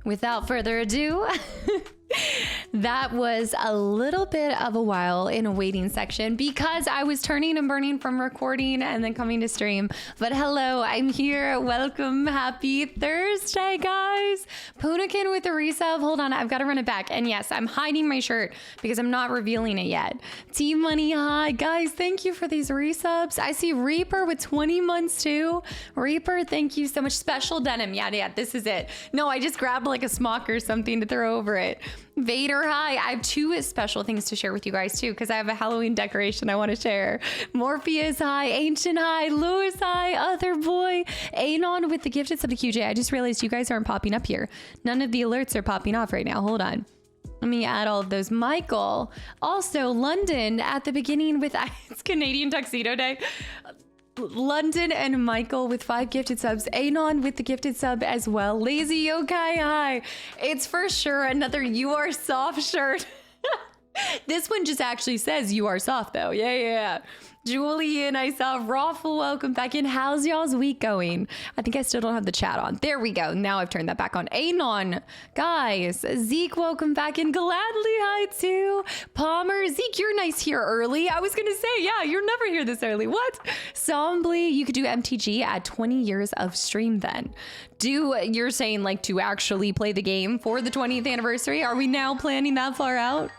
without further ado, that was a little bit of a while in a waiting section because I was turning and burning from recording and then coming to stream. But hello, I'm here. Welcome. Happy Thursday, guys. Punakin with the resub. Hold on, I've got to run it back. And yes, I'm hiding my shirt because I'm not revealing it yet. Team Money, hi. Guys, thank you for these resubs. I see Reaper with 20 months too. Reaper, thank you so much. Special denim. Yeah, this is it. No, I just grabbed like a smock or something to throw over it. Vader, hi. I have two special things to share with you guys too, because I have a Halloween decoration I want to share. Morpheus, hi. Ancient, hi. Lewis, hi. Other boy. Anon with the gifted sub to QJ. I just realized you guys aren't popping up here. None of the alerts are popping off right now. Hold on. Let me add all of those. Michael. Also, London at the beginning with it's Canadian Tuxedo Day. London and Michael with 5 gifted subs. Anon with the gifted sub as well. Lazy Yokai, hi. It's for sure another You Are Soft shirt. This one just actually says You Are Soft though. Yeah. Julian, I saw Raffle, welcome back in. How's y'all's week going? I think I still don't have the chat on. There we go. Now I've turned that back on. Anon, guys. Zeke, welcome back in. Gladly, hi too. Palmer, Zeke, you're nice here early. I was gonna say, yeah, you're never here this early. What? Sombly, you could do MTG at 20 years of stream then. You're saying like to actually play the game for the 20th anniversary? Are we now planning that far out?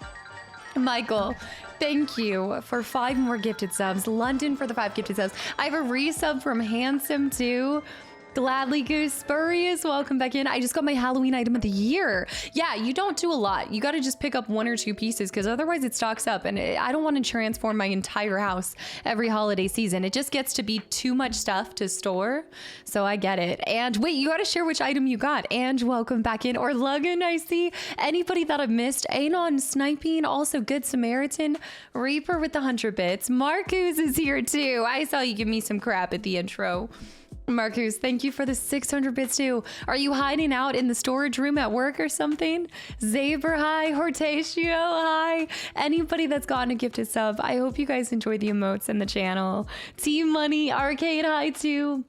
Michael, thank you for 5 more gifted subs. London for the 5 gifted subs. I have a resub from Handsome too. Gladly Goose Spurious, welcome back in. I just got my Halloween item of the year. Yeah, you don't do a lot. You got to just pick up 1 or 2 pieces because otherwise it stocks up. And I don't want to transform my entire house every holiday season. It just gets to be too much stuff to store. So I get it. And wait, you got to share which item you got. And welcome back in. Or Logan, I see. Anybody that I've missed. Anon Sniping, also Good Samaritan. Reaper with the 100 bits. Marcus is here too. I saw you give me some crap at the intro. Marcus, thank you for the 600 bits too. Are you hiding out in the storage room at work or something? Zaber, hi. Hortatio, hi. Anybody that's gotten a gifted sub, I hope you guys enjoy the emotes and the channel. Team Money, Arcade, hi too.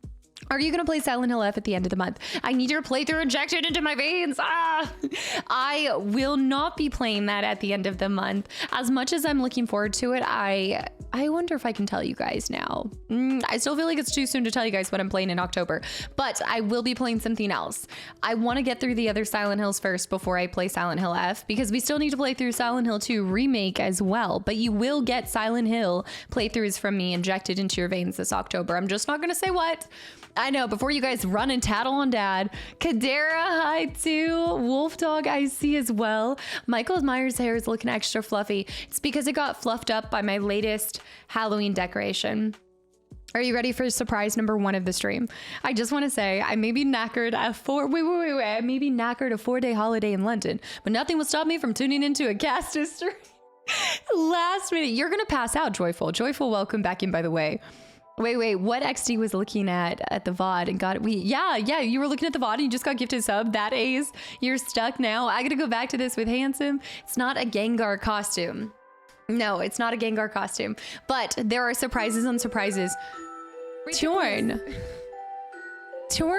Are you going to play Silent Hill F at the end of the month? I need your playthrough injected into my veins. I will not be playing that at the end of the month. As much as I'm looking forward to it, I wonder if I can tell you guys now. I still feel like it's too soon to tell you guys what I'm playing in October, but I will be playing something else. I want to get through the other Silent Hills first before I play Silent Hill F, because we still need to play through Silent Hill 2 Remake as well, but you will get Silent Hill playthroughs from me injected into your veins this October. I'm just not going to say what. I know, before you guys run and tattle on dad. Kadera, hi too. Wolf Dog, I see as well. Michael Myers' hair is looking extra fluffy. It's because it got fluffed up by my latest Halloween decoration. Are you ready for surprise number 1 of the stream? I just want to say I may be knackered at I may be knackered a 4-day holiday in London, but nothing will stop me from tuning into a cast stream. Last minute, you're gonna pass out, Joyful. Joyful, welcome back in, by the way. Wait, what XD was looking at the VOD and got it? Yeah, you were looking at the VOD and you just got gifted sub. That A's, you're stuck now. I gotta go back to this with Handsome. It's not a Gengar costume. No, it's not a Gengar costume, but there are surprises on surprises. Torn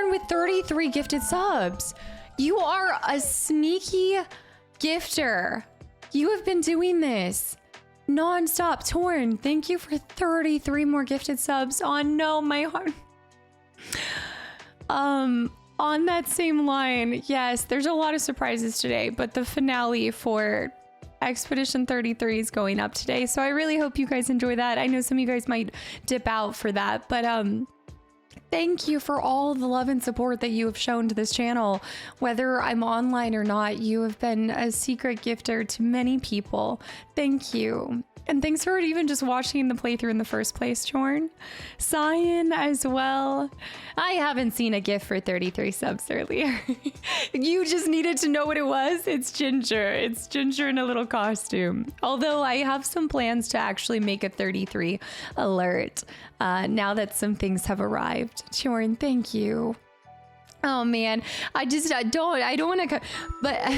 with 33 gifted subs. You are a sneaky gifter. You have been doing this non-stop. Torn, thank you for 33 more gifted subs. Oh no, my heart. On that same line, yes, there's a lot of surprises today, but the finale for Expedition 33 is going up today, so I really hope you guys enjoy that. I know some of you guys might dip out for that, but thank you for all the love and support that you have shown to this channel. Whether I'm online or not, you have been a secret gifter to many people. Thank you. And thanks for even just watching the playthrough in the first place, Jorn. Cyan as well. I haven't seen a gift for 33 subs earlier. You just needed to know what it was. It's Ginger. It's Ginger in a little costume. Although I have some plans to actually make a 33 alert now that some things have arrived. Jorn, thank you. Oh man, I don't want to, but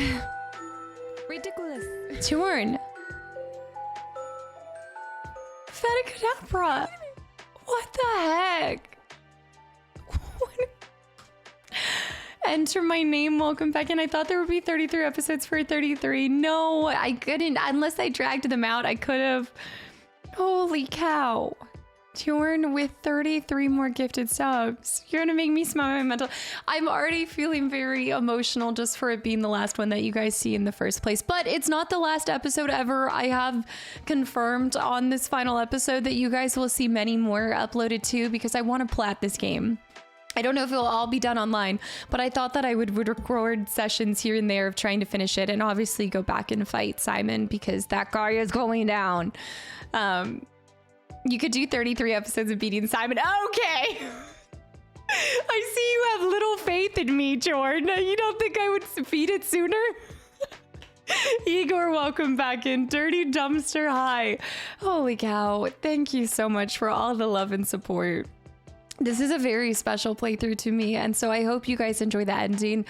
ridiculous. Jorn. Fetacadabra! What the heck? Enter my name, welcome back in. I thought there would be 33 episodes for 33. No, I couldn't. Unless I dragged them out, I could have. Holy cow. Tjorn with 33 more gifted subs. You're gonna make me smile my mental. I'm already feeling very emotional just for it being the last one that you guys see in the first place. But it's not the last episode ever. I have confirmed on this final episode that you guys will see many more uploaded too, because I want to plat this game. I don't know if it'll all be done online, but I thought that I would record sessions here and there of trying to finish it, and obviously go back and fight Simon because that guy is going down. You could do 33 episodes of beating Simon. Okay. I see you have little faith in me, Jordan. You don't think I would beat it sooner? Igor, welcome back in. Dirty Dumpster High. Holy cow. Thank you so much for all the love and support. This is a very special playthrough to me, and so I hope you guys enjoy the ending.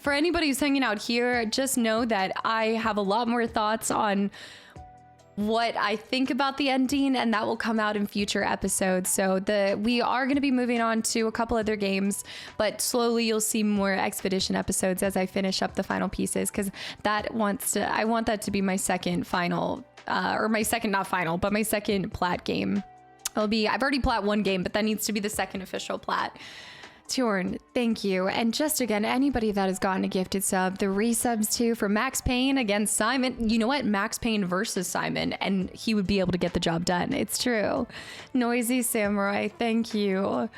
For anybody who's hanging out here, just know that I have a lot more thoughts on what I think about the ending, and that will come out in future episodes. So we are going to be moving on to a couple other games, but slowly you'll see more Expedition episodes as I finish up the final pieces, because I want that to be my second final, or my second, not final, but my second plat game. I've already plat one game, but that needs to be the second official plat. Tjorn, thank you. And just again, anybody that has gotten a gifted sub, the resubs too for Max Payne against Simon. You know what? Max Payne versus Simon, and he would be able to get the job done. It's true. Noisy Samurai, thank you.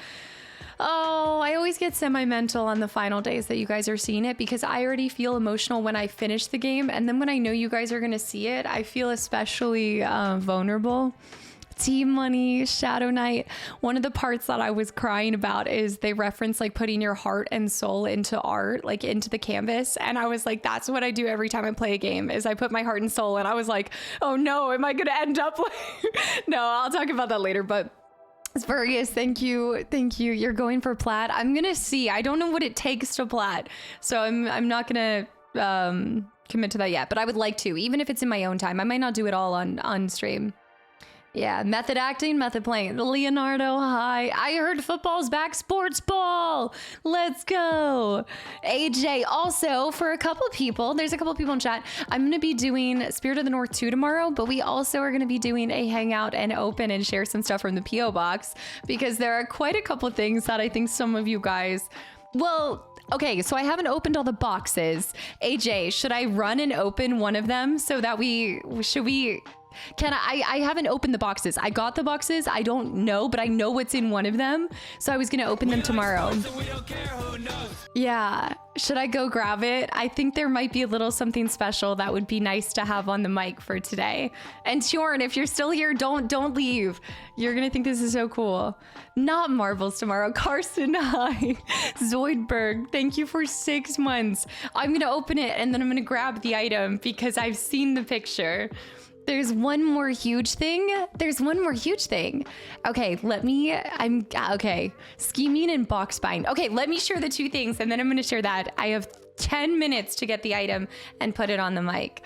Oh, I always get sentimental on the final days that you guys are seeing it, because I already feel emotional when I finish the game. And then when I know you guys are going to see it, I feel especially vulnerable. Team Money, Shadow Knight. One of the parts that I was crying about is they reference like putting your heart and soul into art, like into the canvas. And I was like, that's what I do every time I play a game, is I put my heart and soul. And I was like, oh no, am I going to end up like... No, I'll talk about that later. But Spurious, thank you. Thank you. You're going for plat. I'm going to see. I don't know what it takes to plat. So I'm not going to commit to that yet. But I would like to, even if it's in my own time. I might not do it all on stream. Yeah, method acting, method playing. Leonardo, hi. I heard football's back, sports ball. Let's go. AJ, also for a couple people, there's a couple people in chat. I'm going to be doing Spirit of the North 2 tomorrow, but we also are going to be doing a hangout and open and share some stuff from the P.O. box, because there are quite a couple things that I think some of you guys, well, okay, so I haven't opened all the boxes. AJ, should I run and open one of them so that I haven't opened the boxes. I got the boxes. I don't know, but I know what's in one of them. So I was going to open them tomorrow. Yeah. Should I go grab it? I think there might be a little something special that would be nice to have on the mic for today. And Tjorn, if you're still here, don't leave. You're going to think this is so cool. Not marbles tomorrow. Carson, hi. Zoidberg, thank you for 6 months. I'm going to open it and then I'm going to grab the item because I've seen the picture. There's one more huge thing. Okay, okay. Scheming and box buying. Okay, let me share the two things and then I'm going to share that. I have 10 minutes to get the item and put it on the mic.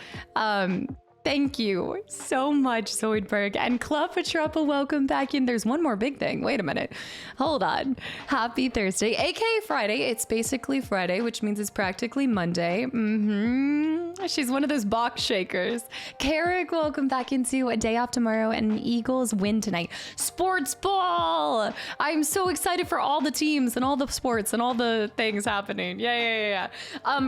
Thank you so much, Zoidberg. And Club Patrappa, welcome back in. There's one more big thing. Wait a minute. Hold on. Happy Thursday, aka Friday. It's basically Friday, which means it's practically Monday. She's one of those box shakers. Carrick, welcome back into a day off tomorrow and Eagles win tonight. Sports ball! I'm so excited for all the teams and all the sports and all the things happening. Yeah.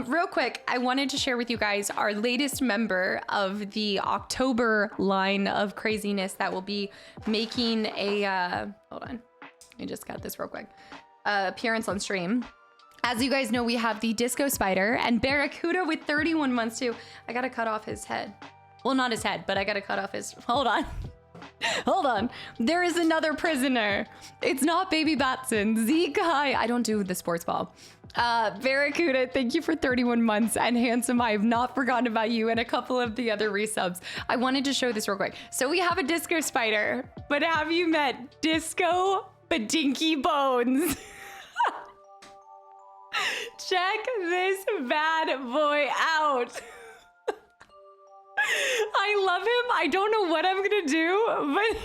Real quick, I wanted to share with you guys our latest member of the October line of craziness that will be making a hold on, I just got this real quick appearance on stream. As you guys know, we have the Disco Spider and Barracuda with 31 months too. I gotta cut off his head. Well, not his head, but I gotta cut off his, hold on. There is another prisoner. It's not Baby Batson. Zeke, hi. I don't do the sports ball. Barracuda, thank you for 31 months. And Handsome, I have not forgotten about you and a couple of the other resubs. I wanted to show this real quick. So we have a Disco Spider, but have you met Disco Badinky Bones? Check this bad boy out. I love him. I don't know what I'm gonna do, but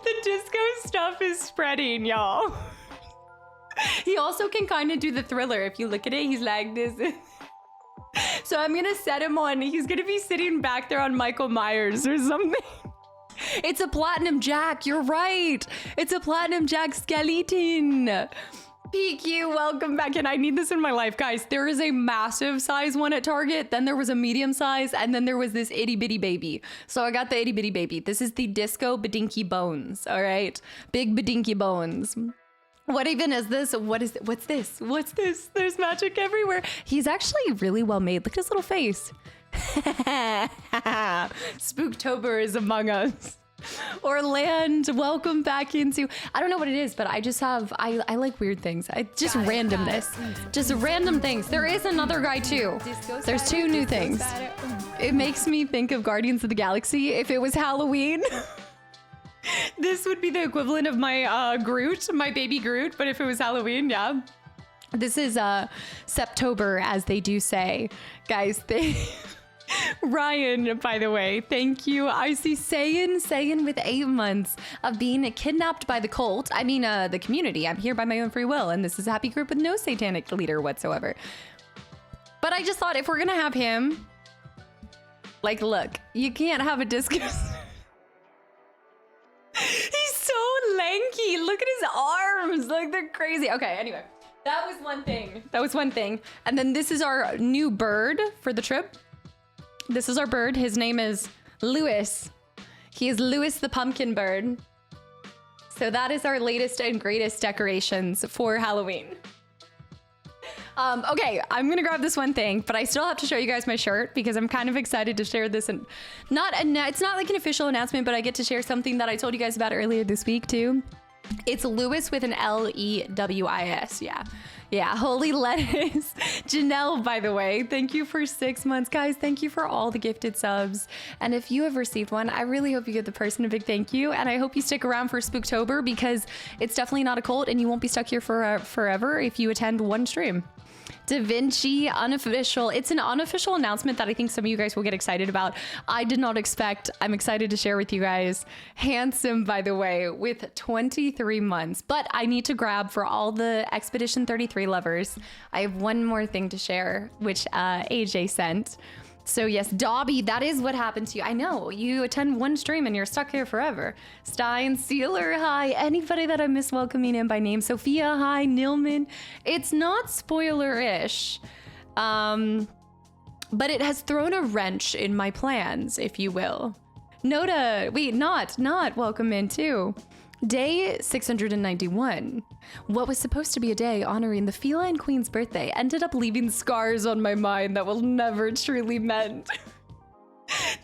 the disco stuff is spreading, y'all. He also can kind of do the thriller. If you look at it, he's like this. So I'm gonna set him on, he's gonna be sitting back there on Michael Myers or something. It's a platinum jack, you're right. It's a platinum jack skeleton. PQ, welcome back in. I need this in my life, guys. There is a massive size one at Target, then there was a medium size, and then there was this itty bitty baby. So I got the itty bitty baby. This is the Disco Badinky Bones, all right? Big Badinky Bones. What even is this? What's this? What's this? There's magic everywhere. He's actually really well made. Look at his little face. Spooktober is among us. Orland, welcome back into, I don't know what it is, but I just have, I like weird things. Just randomness. Just random things. There is another guy too. There's two new things. It makes me think of Guardians of the Galaxy if it was Halloween. This would be the equivalent of my Groot, my baby Groot, but if it was Halloween, yeah. This is Septober, as they do say. Guys, Ryan, by the way, thank you. I see Saiyan with 8 months of being kidnapped by the cult. I mean, the community. I'm here by my own free will, and this is a happy group with no satanic leader whatsoever. But I just thought if we're gonna have him, like, look, you can't have a discus. He's so lanky. Look at his arms. Like, they're crazy. Okay, anyway, that was one thing. And then this is our new bird for the trip. This is our bird. His name is Lewis. He is Lewis the pumpkin bird. So that is our latest and greatest decorations for Halloween. Okay, I'm gonna grab this one thing, but I still have to show you guys my shirt because I'm kind of excited to share this. And it's not like an official announcement, but I get to share something that I told you guys about earlier this week too. It's Lewis with an Lewis. Yeah, holy lettuce. Janelle, by the way, thank you for 6 months. Guys, thank you for all the gifted subs. And if you have received one, I really hope you give the person a big thank you. And I hope you stick around for Spooktober because it's definitely not a cult and you won't be stuck here for forever if you attend one stream. Da Vinci, unofficial. It's an unofficial announcement that I think some of you guys will get excited about. I did not expect. I'm excited to share with you guys. Handsome, by the way, with 23 months. But I need to grab for all the Expedition 33 lovers. I have one more thing to share, which AJ sent. So yes, Dobby, that is what happened to you. I know, you attend one stream and you're stuck here forever. Stein, Sealer, hi. Anybody that I miss welcoming in by name. Sophia, hi. Nilman. It's not spoiler-ish, but it has thrown a wrench in my plans, if you will. Noda, wait, not welcome in too. Day 691. What was supposed to be a day honoring the feline queen's birthday ended up leaving scars on my mind that will never truly mend.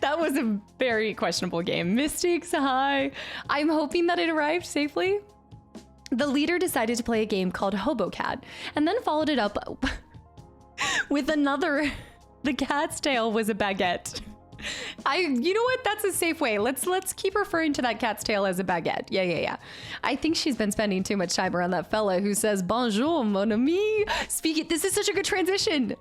That was a very questionable game. Mystics, hi. I'm hoping that it arrived safely. The leader decided to play a game called Hobocat and then followed it up with another. The cat's tail was a baguette. You know what? That's a safe way. Let's keep referring to that cat's tail as a baguette. Yeah. I think she's been spending too much time around that fella who says, bonjour, mon ami. This is such a good transition.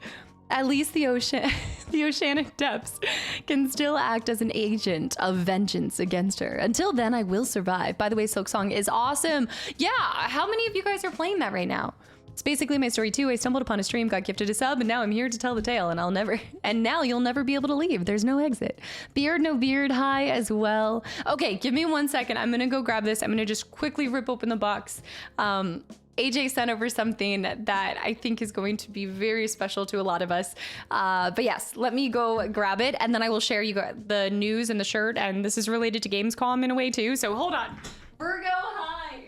At least the oceanic depths can still act as an agent of vengeance against her. Until then, I will survive. By the way, Silk Song is awesome. Yeah, how many of you guys are playing that right now? It's basically my story too. I stumbled upon a stream, got gifted a sub, and now I'm here to tell the tale, and now you'll never be able to leave. There's no exit. Beard, no beard, hi as well. Okay, give me 1 second. I'm gonna go grab this. I'm gonna just quickly rip open the box. AJ sent over something that I think is going to be very special to a lot of us. But yes, let me go grab it, and then I will share you the news and the shirt, and this is related to Gamescom in a way too, so hold on. Virgo, hi.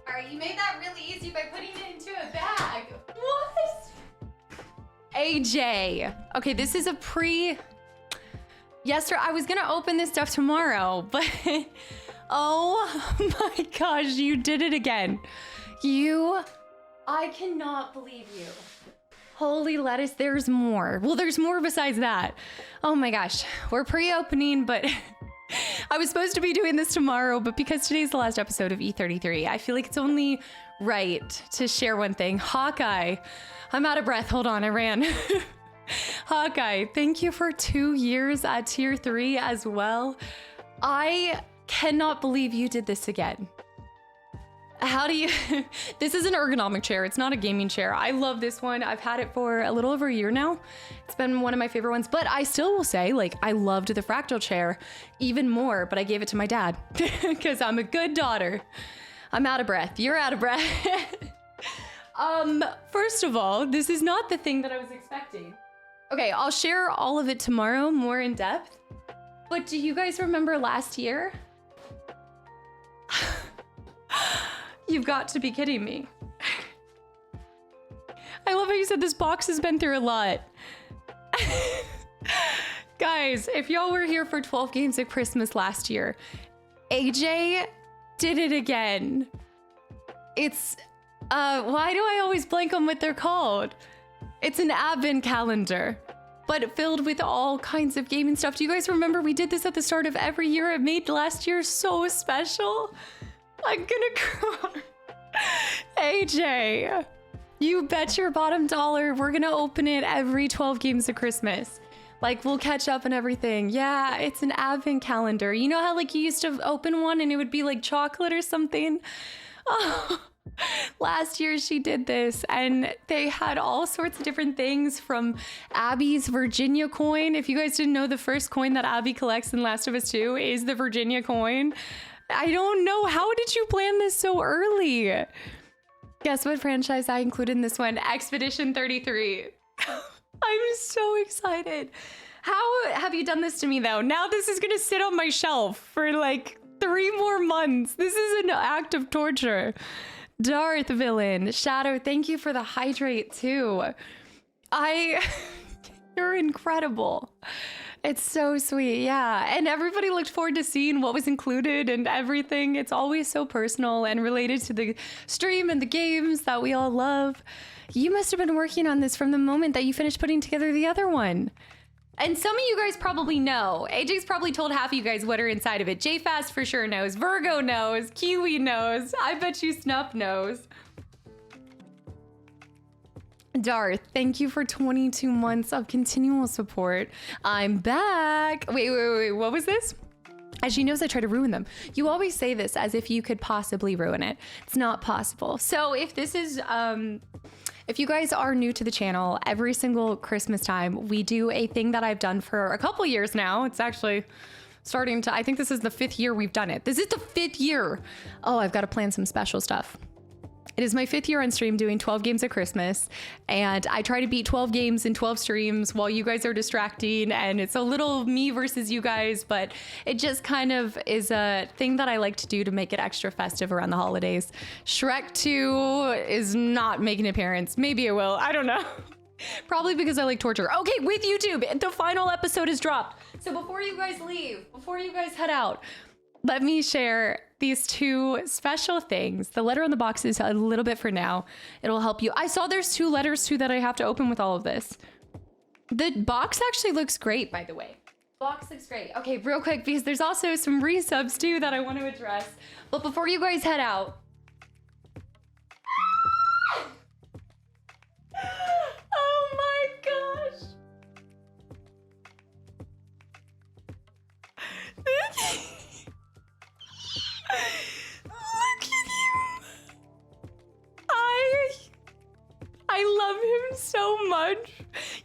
All right, you made that really easy by putting it into a bag. What? AJ. Okay, this is a yesterday, I was gonna open this stuff tomorrow, but oh my gosh, you did it again. I cannot believe you. Holy lettuce, there's more. Well, there's more besides that. Oh my gosh, we're pre-opening, but I was supposed to be doing this tomorrow, but because today's the last episode of E33, I feel like it's only right to share one thing. Hawkeye, I'm out of breath. Hold on, I ran. Hawkeye, thank you for 2 years at tier 3 as well. I cannot believe you did this again. How do you, this is an ergonomic chair. It's not a gaming chair. I love this one. I've had it for a little over a year now. It's been one of my favorite ones, but I still will say, like, I loved the fractal chair even more, but I gave it to my dad because I'm a good daughter. I'm out of breath. You're out of breath. First of all, this is not the thing that I was expecting. Okay, I'll share all of it tomorrow, more in depth. But do you guys remember last year? You've got to be kidding me. I love how you said this box has been through a lot. Guys, if y'all were here for 12 games at Christmas last year, AJ did it again. It's, why do I always blank on what they're called? It's an advent calendar, but filled with all kinds of gaming stuff. Do you guys remember we did this at the start of every year? It made last year so special. I'm gonna cry. AJ, you bet your bottom dollar we're gonna open it every 12 games of Christmas. Like, we'll catch up and everything. Yeah, it's an advent calendar. You know how, like, you used to open one and it would be like chocolate or something? Oh, last year she did this, and they had all sorts of different things, from Abby's Virginia coin. If you guys didn't know, the first coin that Abby collects in Last of Us 2 is the Virginia coin. I don't know. How did you plan this so early? Guess what franchise I included in this one? Expedition 33. I'm so excited. How have you done this to me, though? Now this is going to sit on my shelf for like 3 more months. This is an act of torture. Darth Villain. Shadow, thank you for the hydrate, too. You're incredible. It's so sweet, yeah. And everybody looked forward to seeing what was included and everything. It's always so personal and related to the stream and the games that we all love. You must have been working on this from the moment that you finished putting together the other one. And some of you guys probably know. AJ's probably told half of you guys what are inside of it. JFast for sure knows. Virgo knows. Kiwi knows. I bet you Snuff knows. Darth, thank you for 22 months of continual support. I'm back. Wait. What was this? As she knows, I try to ruin them. You always say this as if you could possibly ruin it. It's not possible. So if this is, if you guys are new to the channel, every single Christmas time, we do a thing that I've done for a couple years now. It's actually starting to, I think this is the 5th year we've done it. This is the 5th year. Oh, I've got to plan some special stuff. It is my 5th year on stream doing 12 games at Christmas, and I try to beat 12 games in 12 streams while you guys are distracting, and it's a little me versus you guys, but it just kind of is a thing that I like to do to make it extra festive around the holidays. Shrek 2 is not making an appearance. Maybe it will. I don't know. Probably because I like torture. Okay, with YouTube, the final episode is dropped. So before you guys leave, before you guys head out, let me share these 2 special things. The letter on the box is a little bit for now. It'll help you. I saw there's 2 letters too that I have to open with all of this. The box actually looks great, by the way. Box looks great. Okay, real quick, because there's also some resubs too that I want to address. But before you guys head out. Oh my gosh. Look at him. I love him so much.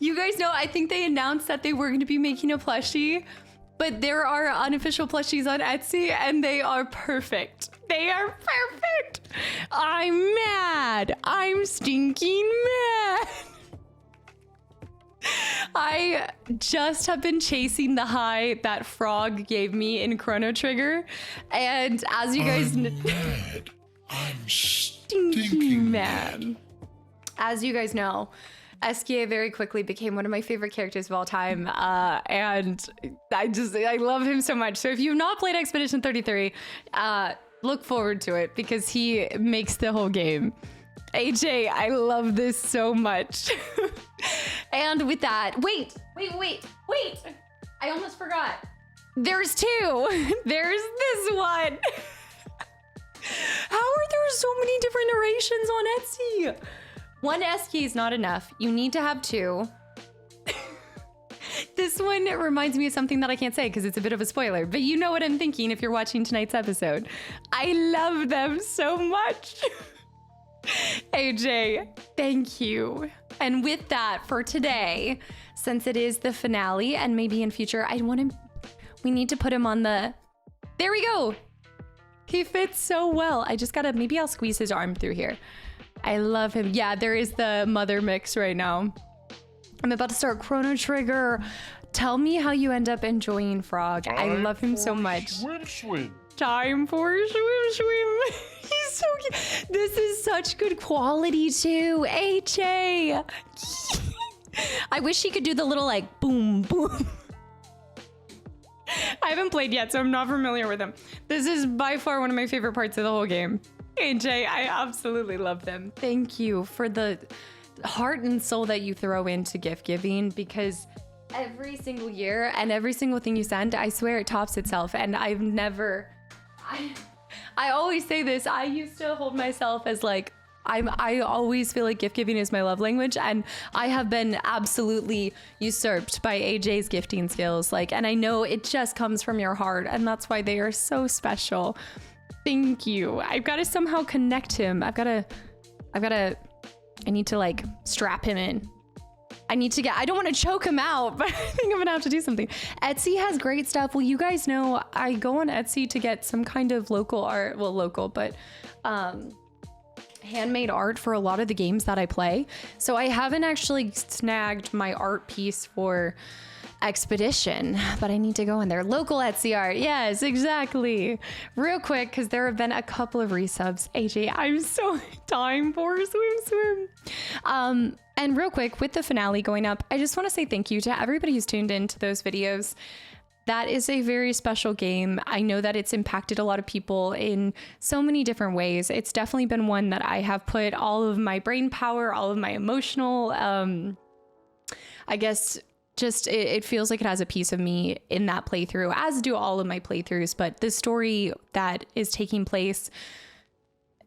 You guys know, I think they announced that they were going to be making a plushie, but there are unofficial plushies on Etsy and they are perfect. They are perfect. I'm mad. I'm stinking mad. I just have been chasing the high that Frog gave me in Chrono Trigger, and as you guys know, I'm stinking mad. As you guys know, Eskia very quickly became one of my favorite characters of all time, and I love him so much. So if you've not played Expedition 33, look forward to it because he makes the whole game. AJ, I love this so much. And with that, wait. I almost forgot. There's 2. There's this one. How are there so many different narrations on Etsy? 1 S key is not enough. You need to have 2. This one reminds me of something that I can't say because it's a bit of a spoiler, but you know what I'm thinking if you're watching tonight's episode. I love them so much. AJ, thank you. And with that, for today, since it is the finale and maybe in future, we need to put him on the, there we go. He fits so well. I just gotta, maybe I'll squeeze his arm through here. I love him. Yeah, there is the mother mix right now. I'm about to start Chrono Trigger. Tell me how you end up enjoying Frog. I love him so much. Swim. Time for swim. He's so cute. This is such good quality too, AJ. I wish he could do the little like boom, boom. I haven't played yet, so I'm not familiar with them. This is by far one of my favorite parts of the whole game. AJ, I absolutely love them. Thank you for the heart and soul that you throw into gift giving, because every single year and every single thing you send, I swear it tops itself. And I always say this, I used to hold myself as like, I always feel like gift giving is my love language, and I have been absolutely usurped by AJ's gifting skills. Like, and I know it just comes from your heart, and that's why they are so special. Thank you. I've got to somehow connect him. I need to like strap him in. I don't want to choke him out, but I think I'm gonna have to do something. Etsy has great stuff. Well, you guys know I go on Etsy to get some kind of local art, but handmade art for a lot of the games that I play. So I haven't actually snagged my art piece for Expedition, but I need to go in there. Local Etsy art. Yes, exactly. Real quick, because there have been a couple of resubs. AJ, I'm so time for swim. And real quick, with the finale going up, I just want to say thank you to everybody who's tuned into those videos. That is a very special game. I know that it's impacted a lot of people in so many different ways. It's definitely been one that I have put all of my brain power, all of my emotional, I guess, just it feels like it has a piece of me in that playthrough, as do all of my playthroughs. But the story that is taking place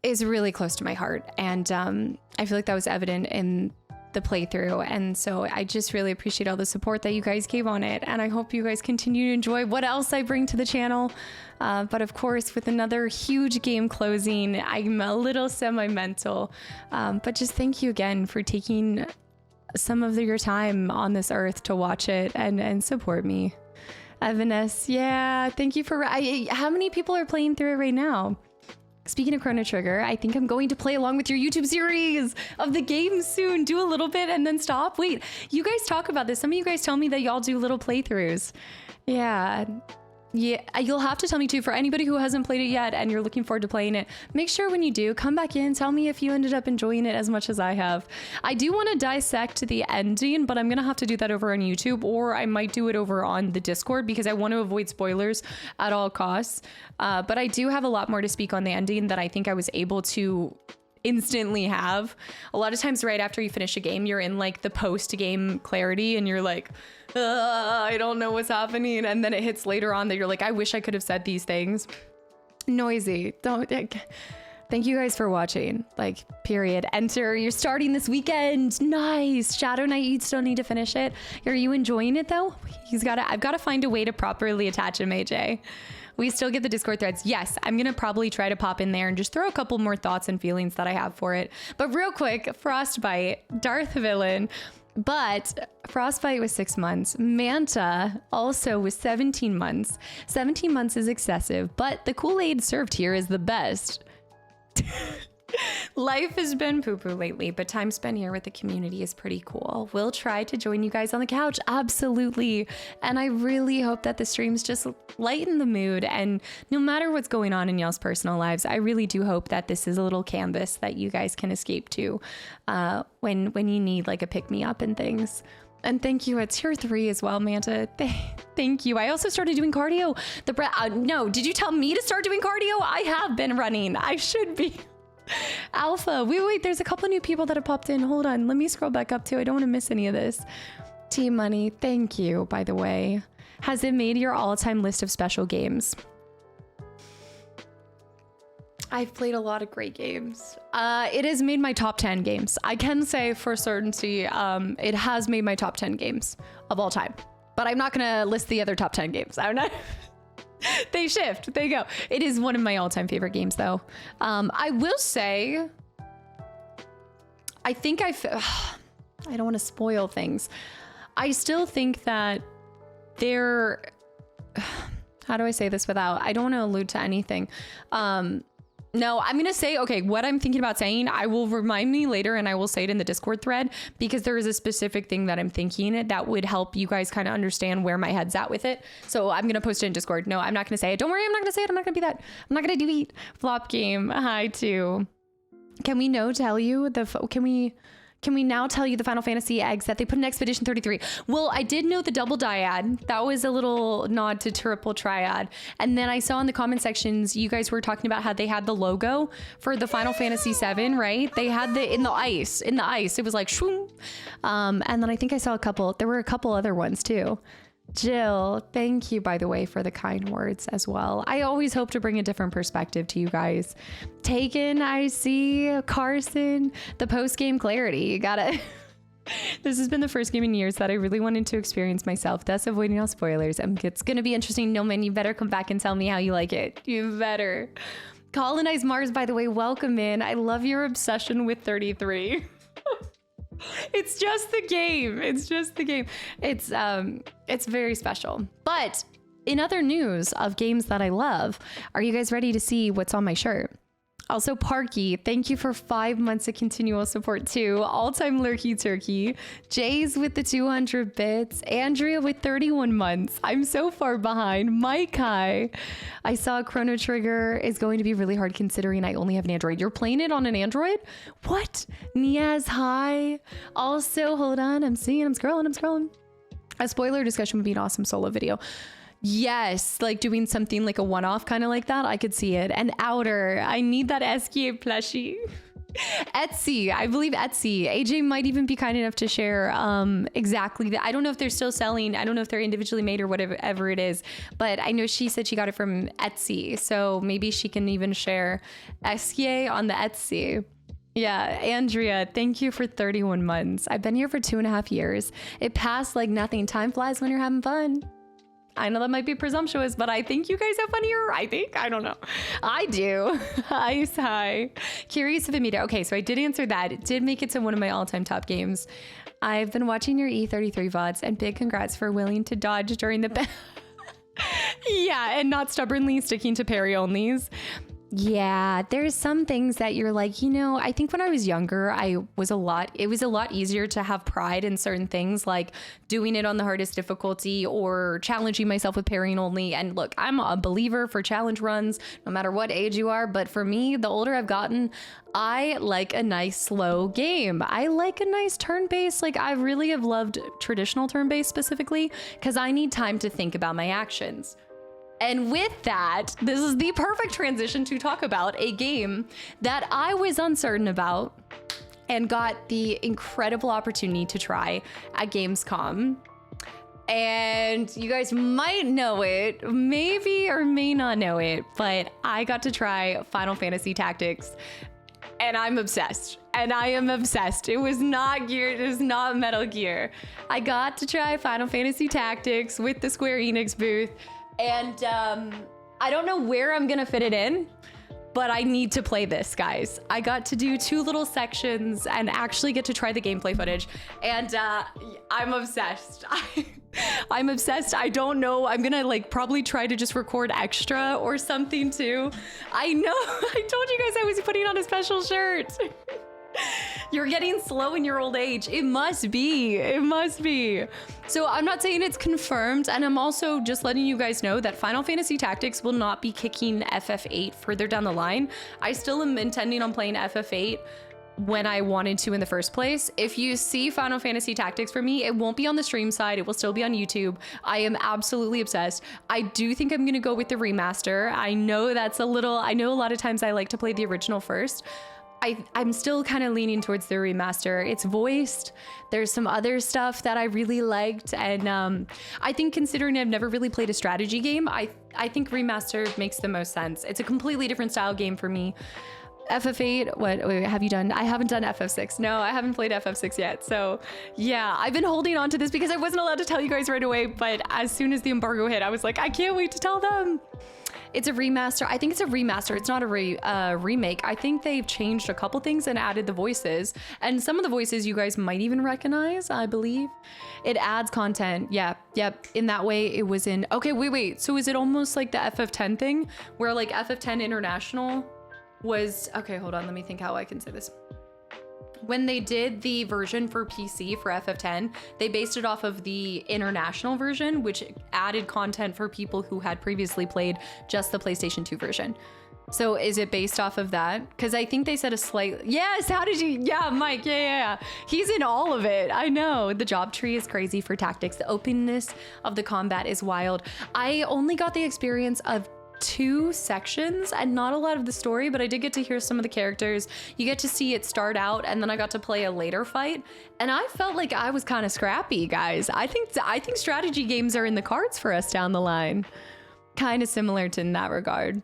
is really close to my heart. And I feel like that was evident in the playthrough. And so I just really appreciate all the support that you guys gave on it. And I hope you guys continue to enjoy what else I bring to the channel. But of course, with another huge game closing, I'm a little sentimental. But just thank you again for taking some of your time on this earth to watch it and support me. Vanessa, yeah, thank you for, how many people are playing through it right now? Speaking of Chrono Trigger, I think I'm going to play along with your YouTube series of the game soon. Do a little bit and then stop. Wait, you guys talk about this. Some of you guys tell me that y'all do little playthroughs. Yeah, you'll have to tell me too. For anybody who hasn't played it yet and you're looking forward to playing it, make sure when you do, come back in, tell me if you ended up enjoying it as much as I have. I do want to dissect the ending, but I'm gonna have to do that over on YouTube, or I might do it over on the Discord because I want to avoid spoilers at all costs. But I do have a lot more to speak on the ending that I think I was able to instantly have. A lot of times right after you finish a game, you're in like the post-game clarity and you're like, I don't know what's happening. And then it hits later on that you're like, I wish I could have said these things. Noisy. Thank you guys for watching. Like, period. Enter. You're starting this weekend. Nice. Shadow Knight, you still need to finish it. Are you enjoying it though? I've got to find a way to properly attach him, AJ. We still get the Discord threads. Yes, I'm going to probably try to pop in there and just throw a couple more thoughts and feelings that I have for it. But real quick, Frostbite, Darth Villain. But Frostbite was 6 months. Manta also was 17 months. 17 months is excessive, but the Kool-Aid served here is the best. Life has been poo-poo lately, but time spent here with the community is pretty cool. We'll try to join you guys on the couch, absolutely. And I really hope that the streams just lighten the mood, and no matter what's going on in y'all's personal lives, I really do hope that this is a little canvas that you guys can escape to when you need like a pick-me-up and things. And thank you at tier 3 as well, Manta. Thank you. I also started doing cardio. No, did you tell me to start doing cardio? I have been running. I should be. Alpha. Wait, there's a couple new people that have popped in. Hold on. Let me scroll back up too. I don't want to miss any of this. Team Money. Thank you, by the way. Has it made your all-time list of special games? I've played a lot of great games. It has made my top 10 games. I can say for certainty, it has made my top 10 games of all time. but I'm not going to list the other top 10 games. I'm not. They shift. They go. It is one of my all-time favorite games, though. I will say, I think I don't want to spoil things. I still think that how do I say this without, I don't want to allude to anything. No, I'm going to say, okay, what I'm thinking about saying, I will remind me later and I will say it in the Discord thread, because there is a specific thing that I'm thinking that would help you guys kind of understand where my head's at with it. So I'm going to post it in Discord. No, I'm not going to say it. Don't worry, I'm not going to say it. I'm not going to be that. I'm not going to delete flop game. Hi too. Can we tell you can we now tell you the Final Fantasy eggs that they put in Expedition 33? Well, I did know the double dyad. That was a little nod to triple triad. And then I saw in the comment sections, you guys were talking about how they had the logo for the Final Fantasy 7, right? They had in the ice. It was like, shwoom. And then I think I saw there were a couple other ones too. Jill, thank you, by the way, for the kind words as well. I always hope to bring a different perspective to you guys. Taken, I see. Carson, the post-game clarity. You gotta... This has been the first game in years that I really wanted to experience myself, thus avoiding all spoilers. It's gonna be interesting. No, man, you better come back and tell me how you like it. You better. Colonize Mars, by the way, welcome in. I love your obsession with 33. It's just the game. It's very special. But in other news of games that I love, are you guys ready to see what's on my shirt? Also, Parky, thank you for 5 months of continual support too. All-time lurky turkey. Jay's with the 200 bits. Andrea with 31 months. I'm so far behind. Mike Kai. I saw Chrono Trigger is going to be really hard considering I only have an Android. You're playing it on an Android? What? Niaz, hi. Also, hold on. I'm scrolling. A spoiler discussion would be an awesome solo video. Yes, like doing something like a one-off kind of like that. I could see it. And Outer, I need that SKA plushie. Etsy, I believe Etsy. AJ might even be kind enough to share exactly that. I don't know if they're still selling. I don't know if they're individually made or whatever it is. But I know she said she got it from Etsy. So maybe she can even share SKA on the Etsy. Yeah, Andrea, thank you for 31 months. I've been here for 2.5 years. It passed like nothing. Time flies when you're having fun. I know that might be presumptuous, but I think you guys have fun here. I don't know. I do. Hi. Curious if it made it. Okay, so I did answer that. It did make it to one of my all-time top games. I've been watching your E33 VODs, and big congrats for willing to dodge during the... Yeah, and not stubbornly sticking to parry onlys. Yeah, there's some things that you're like, I think when I was younger, it was a lot easier to have pride in certain things, like doing it on the hardest difficulty or challenging myself with parrying only. And look, I'm a believer for challenge runs, no matter what age you are. But for me, the older I've gotten, I like a nice slow game. I like a nice turn-based. Like I really have loved traditional turn-based specifically because I need time to think about my actions. And with that, this is the perfect transition to talk about a game that I was uncertain about and got the incredible opportunity to try at Gamescom. And you guys might know it, maybe or may not know it, but I got to try Final Fantasy Tactics. And I'm obsessed. And I am obsessed. It was not Gear. It was not Metal Gear. I got to try Final Fantasy Tactics with the Square Enix booth. And I don't know where I'm gonna fit it in, but I need to play this, guys. I got to do 2 little sections and actually get to try the gameplay footage. And I'm obsessed. I'm obsessed. I don't know. I'm gonna probably try to just record extra or something too. I know. I told you guys I was putting on a special shirt. You're getting slow in your old age. It must be. So I'm not saying it's confirmed, and I'm also just letting you guys know that Final Fantasy Tactics will not be kicking FF8 further down the line. I still am intending on playing FF8 when I wanted to in the first place. If you see Final Fantasy Tactics for me, it won't be on the stream side. It will still be on YouTube. I am absolutely obsessed. I do think I'm gonna go with the remaster. I know a lot of times I like to play the original first. I'm still kind of leaning towards the remaster. It's voiced. There's some other stuff that I really liked. And I think considering I've never really played a strategy game, I think remaster makes the most sense. It's a completely different style game for me. FF8, wait, have you done? I haven't done FF6. No, I haven't played FF6 yet. So yeah, I've been holding on to this because I wasn't allowed to tell you guys right away. But as soon as the embargo hit, I was like, I can't wait to tell them. It's a remaster. I think it's a remaster. It's not a remake. I think they've changed a couple things and added the voices. And some of the voices you guys might even recognize, I believe. It adds content. Yeah, yep. In that way, it was in... Okay, wait. So is it almost like the FF10 thing? Where like FF10 International was... Okay, hold on. Let me think how I can say this. When they did the version for PC for FF10, they based it off of the international version, which added content for people who had previously played just the PlayStation 2 version. So is it based off of that? Because I think they said a slight... Yes, how did you... Yeah, Mike, yeah. He's in all of it. I know. The job tree is crazy for tactics. The openness of the combat is wild. I only got the experience of 2 sections and not a lot of the story, but I did get to hear some of the characters. You get to see it start out, and then I got to play a later fight, and I felt like I was kind of scrappy, guys. I think strategy games are in the cards for us down the line. Kind of similar to in that regard.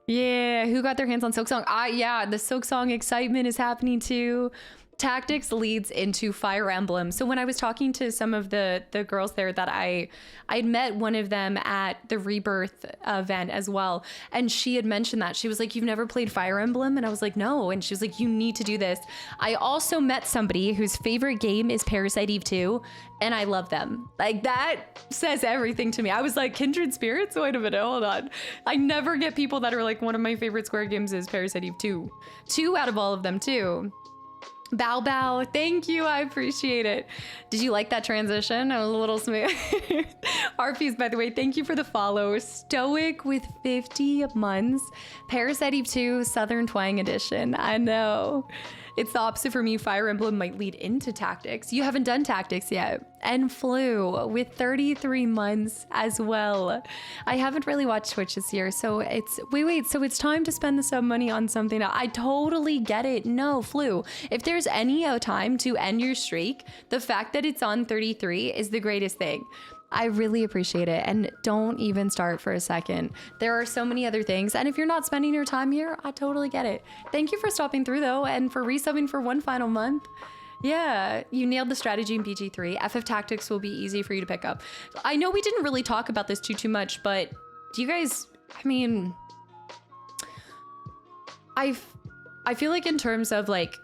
Yeah, who got their hands on Silksong? Yeah, the Silksong excitement is happening too. Tactics leads into Fire Emblem. So when I was talking to some of the girls there that I'd met one of them at the Rebirth event as well. And she had mentioned that. She was like, you've never played Fire Emblem? And I was like, no. And she was like, you need to do this. I also met somebody whose favorite game is Parasite Eve 2. And I love them. Like, that says everything to me. I was like, kindred spirits? Wait a minute, hold on. I never get people that are like, one of my favorite Square games is Parasite Eve 2. 2 out of all of them too. Bow, thank you, I appreciate it. Did you like that transition? I was a little smooth. RPs, by the way, thank you for the follow. Stoic with 50 months. Parasite Eve 2 Southern Twang Edition. I know. It's the opposite for me. Fire Emblem might lead into Tactics. You haven't done Tactics yet. And Flew with 33 months as well. I haven't really watched Twitch this year, so it's... Wait, so it's time to spend the sub money on something else. I totally get it. No, Flew. If there's any time to end your streak, the fact that it's on 33 is the greatest thing. I really appreciate it, and don't even start for a second. There are so many other things, and if you're not spending your time here, I totally get it. Thank you for stopping through, though, and for resubbing for one final month. Yeah, you nailed the strategy in PG3. FF Tactics will be easy for you to pick up. I know we didn't really talk about this too much, but do you guys, I mean, I feel like in terms of like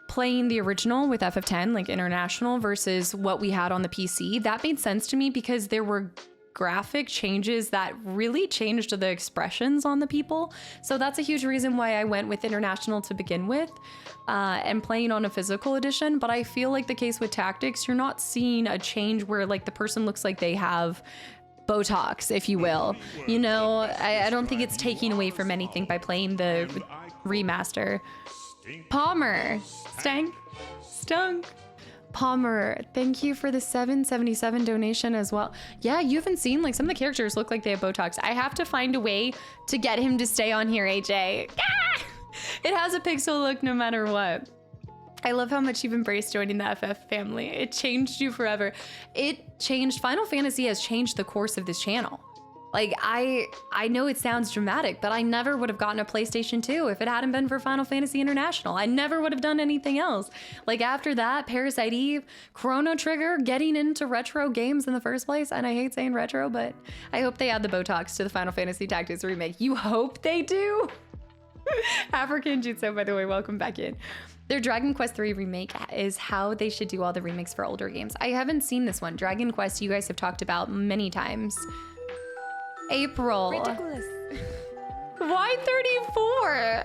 playing the original with FF10, like international, versus what we had on the PC, that made sense to me because there were graphic changes that really changed the expressions on the people. So that's a huge reason why I went with international to begin with, and playing on a physical edition. But I feel like the case with Tactics, you're not seeing a change where like the person looks like they have Botox, if you will. You know, I don't think it's taking away from anything by playing the remaster. Palmer, Stunk. Palmer, thank you for the 777 donation as well. Yeah, you haven't seen, like, some of the characters look like they have Botox. I have to find a way to get him to stay on here, AJ. Ah! It has a pixel look no matter what. I love how much you've embraced joining the FF family. It changed you forever. It changed, Final Fantasy has changed the course of this channel. Like, I know it sounds dramatic, but I never would have gotten a PlayStation 2 if it hadn't been for Final Fantasy International. I never would have done anything else. Like, after that, Parasite Eve, Chrono Trigger, getting into retro games in the first place. And I hate saying retro, but I hope they add the Botox to the Final Fantasy Tactics remake. You hope they do? African Jutsu, by the way, welcome back in. Their Dragon Quest III remake is how they should do all the remakes for older games. I haven't seen this one. Dragon Quest, you guys have talked about many times. April. Ridiculous. Why 34?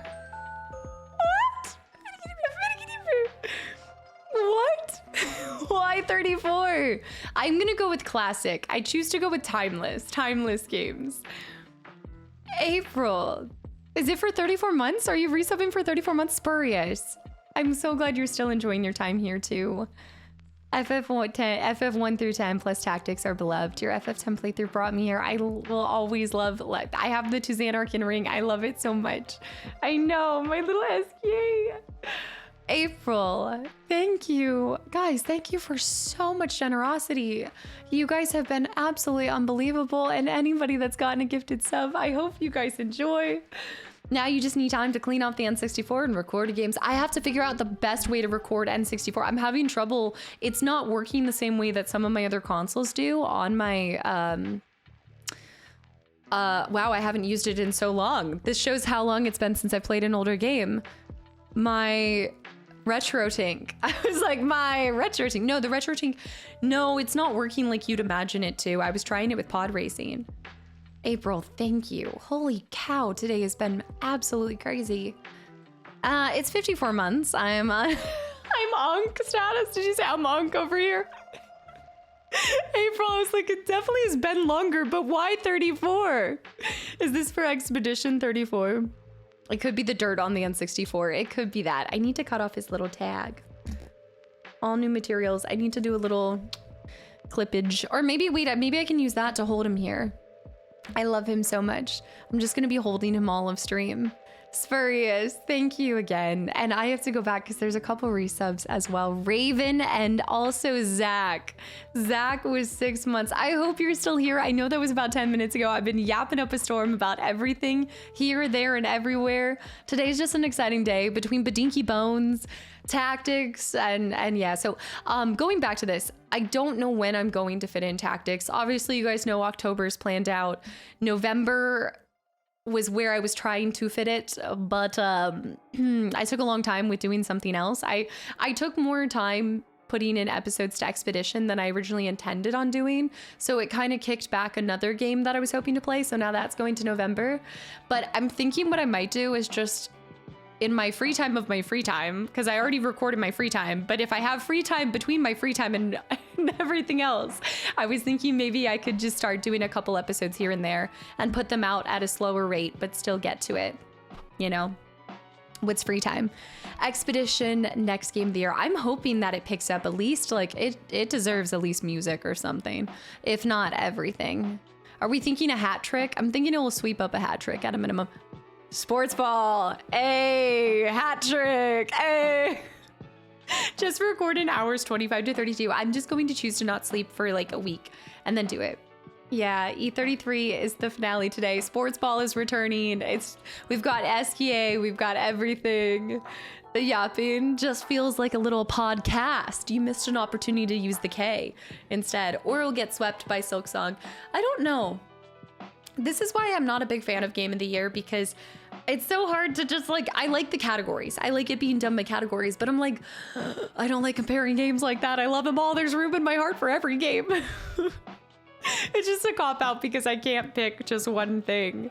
What? Why 34? I'm gonna go with classic. I choose to go with timeless games. April. Is it for 34 months? Are you resubbing for 34 months? Spurious. I'm so glad you're still enjoying your time here too. FF1 through 10 plus Tactics are beloved. Your FF10 playthrough brought me here. I will always love, I have the Tuzanarkin ring. I love it so much. I know, my little SK. April, thank you. Guys, thank you for so much generosity. You guys have been absolutely unbelievable. And anybody that's gotten a gifted sub, I hope you guys enjoy. Now you just need time to clean off the N64 and record games. I have to figure out the best way to record N64. I'm having trouble. It's not working the same way that some of my other consoles do on my, wow, I haven't used it in so long. This shows how long it's been since I played an older game. My RetroTink. I was like, my RetroTink. No, the RetroTink. No, it's not working like you'd imagine it to. I was trying it with pod racing. April, thank you. Holy cow, today has been absolutely crazy. It's 54 months. I'm Onk status. Did you say I'm Onk over here? April, I was like, it definitely has been longer, but why 34? Is this for Expedition 34? It could be the dirt on the N64. It could be that. I need to cut off his little tag. All new materials. I need to do a little clippage. Or maybe, wait, maybe I can use that to hold him here. I love him so much. I'm just going to be holding him all of stream. Spurious, thank you again. And I have to go back because there's a couple resubs as well. Raven and also Zach. Zach was 6 months. I hope you're still here. I know that was about 10 minutes ago. I've been yapping up a storm about everything here, there, and everywhere. Today's just an exciting day between Badinky Bones, Tactics, and yeah. So going back to this, I don't know when I'm going to fit in Tactics. Obviously, you guys know October's planned out. November was where I was trying to fit it, but I took a long time with doing something else. I took more time putting in episodes to Expedition than I originally intended on doing. So it kind of kicked back another game that I was hoping to play. So now that's going to November. But I'm thinking what I might do is just in my free time of my free time, because I already recorded my free time, but if I have free time between my free time and everything else, I was thinking maybe I could just start doing a couple episodes here and there and put them out at a slower rate, but still get to it, you know, what's free time. Expedition, next game of the year. I'm hoping that it picks up at least, like, it deserves at least music or something, if not everything. Are we thinking a hat trick? I'm thinking it will sweep up a hat trick at a minimum. Sports ball, a hat trick, a just record in hours 25 to 32. I'm just going to choose to not sleep for like a week and then do it. Yeah, E33 is the finale today. Sports ball is returning. We've got SKA, we've got everything. The yapping just feels like a little podcast. You missed an opportunity to use the K instead, or it'll get swept by Silksong. I don't know. This is why I'm not a big fan of Game of the Year, because it's so hard to just like, I like the categories. I like it being done by categories, but I'm like, I don't like comparing games like that. I love them all. There's room in my heart for every game. It's just a cop-out because I can't pick just one thing.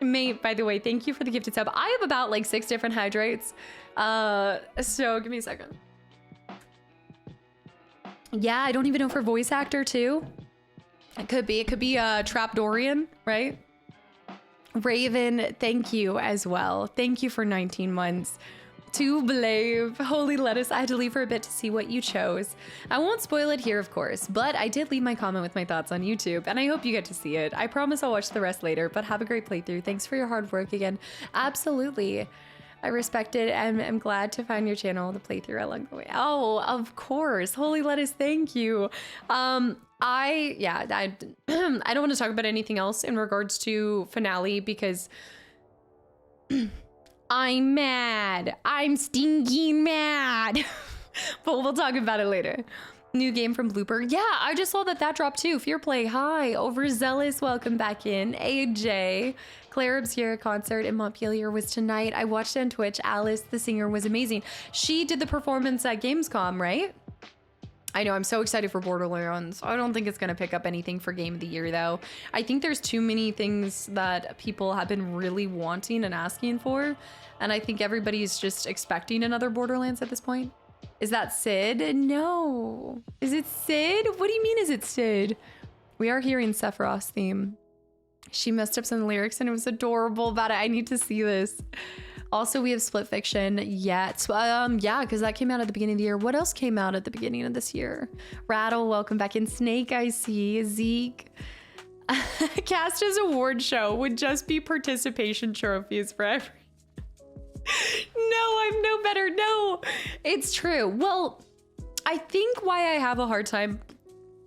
Mate, by the way, thank you for the gifted sub. I have about like 6 different hydrates. So give me a second. Yeah, I don't even know for voice actor too. It could be Trapdorian, right? Raven, thank you as well. Thank you for 19 months. To Blave, Holy Lettuce, I had to leave for a bit to see what you chose. I won't spoil it here, of course, but I did leave my comment with my thoughts on YouTube, and I hope you get to see it. I promise I'll watch the rest later, but have a great playthrough. Thanks for your hard work again. Absolutely. I respect it and am glad to find your channel to play through along the way. Oh, of course. Holy Lettuce, thank you. I don't want to talk about anything else in regards to finale because I'm mad. I'm stinking mad. But we'll talk about it later. New game from Blooper. Yeah, I just saw that dropped too. Fear Play, hi. Overzealous, welcome back in. AJ. Claire Obscura concert in Montpelier was tonight. I watched it on Twitch. Alice, the singer, was amazing. She did the performance at Gamescom, right? I know, I'm so excited for Borderlands. I don't think it's going to pick up anything for Game of the Year, though. I think there's too many things that people have been really wanting and asking for, and I think everybody's just expecting another Borderlands at this point. Is that Sid? No. Is it Sid? What do you mean, is it Sid? We are hearing Sephiroth's theme. She messed up some lyrics, and it was adorable about it. I need to see this. Also, we have Split Fiction yet. Yeah, because that came out at the beginning of the year. What else came out at the beginning of this year? Rattle, welcome back in. Snake, I see. Zeke. Casta's award show would just be participation trophies for every... No, I'm no better. No, it's true. Well, I think why I have a hard time...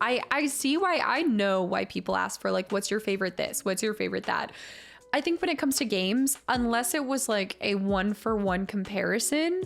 I see why I know why people ask for like, what's your favorite this? What's your favorite that? I think when it comes to games, unless it was like a 1-for-1 comparison,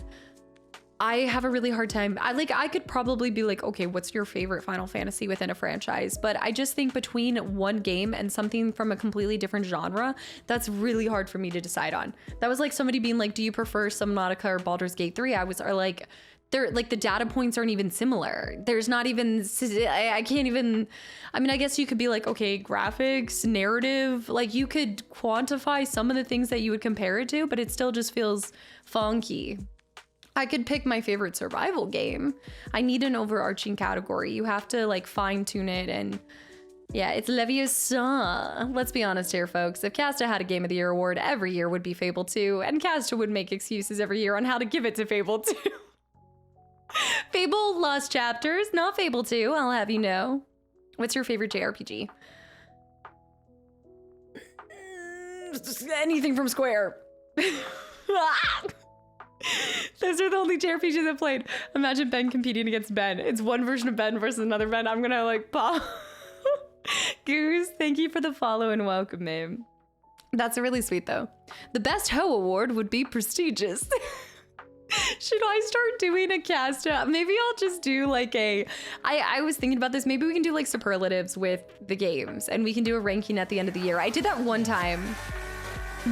I have a really hard time. I could probably be like, okay, what's your favorite Final Fantasy within a franchise? But I just think between one game and something from a completely different genre, that's really hard for me to decide on. That was like somebody being like, do you prefer Subnautica or Baldur's Gate 3? Or like, they're like, the data points aren't even similar. There's not even, I can't even, I mean, I guess you could be like, okay, graphics, narrative, like you could quantify some of the things that you would compare it to, but it still just feels funky. I could pick my favorite survival game. I need an overarching category. You have to like fine tune it, and yeah, it's Leviosa. Let's be honest here, folks. If Casta had a Game of the Year award, every year would be Fable 2, and Casta would make excuses every year on how to give it to Fable 2. Fable Lost Chapters, not Fable 2, I'll have you know. What's your favorite JRPG? Anything from Square. Those are the only JRPGs I've played. Imagine Ben competing against Ben. It's one version of Ben versus another Ben. I'm gonna like pop. Goose, thank you for the follow and welcome, man. That's really sweet though. The best hoe award would be prestigious. Should I start doing a casta? Maybe I'll just do like I was thinking about this. Maybe we can do like superlatives with the games and we can do a ranking at the end of the year. I did that one time.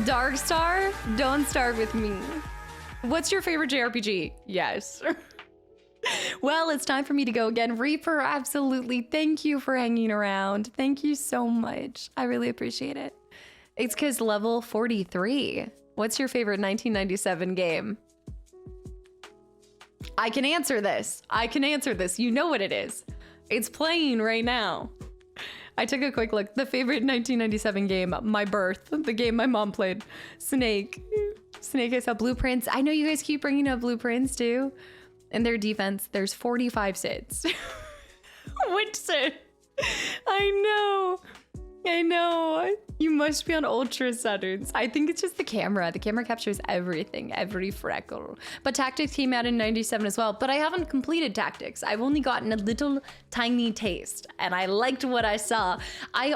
Dark Star, don't start with me. What's your favorite JRPG? Yes. Well, it's time for me to go again. Reaper, absolutely. Thank you for hanging around. Thank you so much. I really appreciate it. It's because level 43. What's your favorite 1997 game? I can answer this. You know what it is. It's playing right now. I took a quick look. The favorite 1997 game, My Birth, the game my mom played. Snake, I saw Blueprints. I know you guys keep bringing up Blueprints too. In their defense, there's 45 SIDs. Which SID? I know. You must be on ultra settings. I think it's just the camera. The camera captures everything, every freckle. But Tactics came out in 97 as well, but I haven't completed Tactics. I've only gotten a little tiny taste and I liked what I saw. I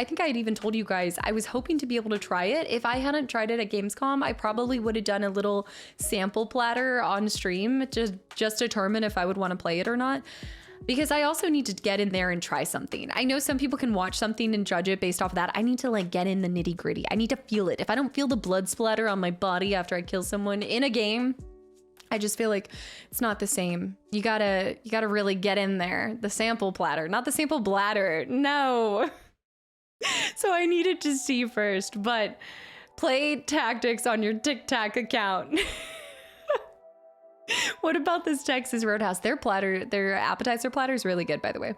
think I had even told you guys, I was hoping to be able to try it. If I hadn't tried it at Gamescom, I probably would have done a little sample platter on stream to just determine if I would want to play it or not. Because I also need to get in there and try something. I know some people can watch something and judge it based off of that. I need to like get in the nitty gritty. I need to feel it. If I don't feel the blood splatter on my body after I kill someone in a game, I just feel like it's not the same. You gotta really get in there. The sample platter, not the sample bladder. No. So I needed to see first, but play Tactics on your TikTok account. What about this Texas Roadhouse? Their appetizer platter is really good, by the way.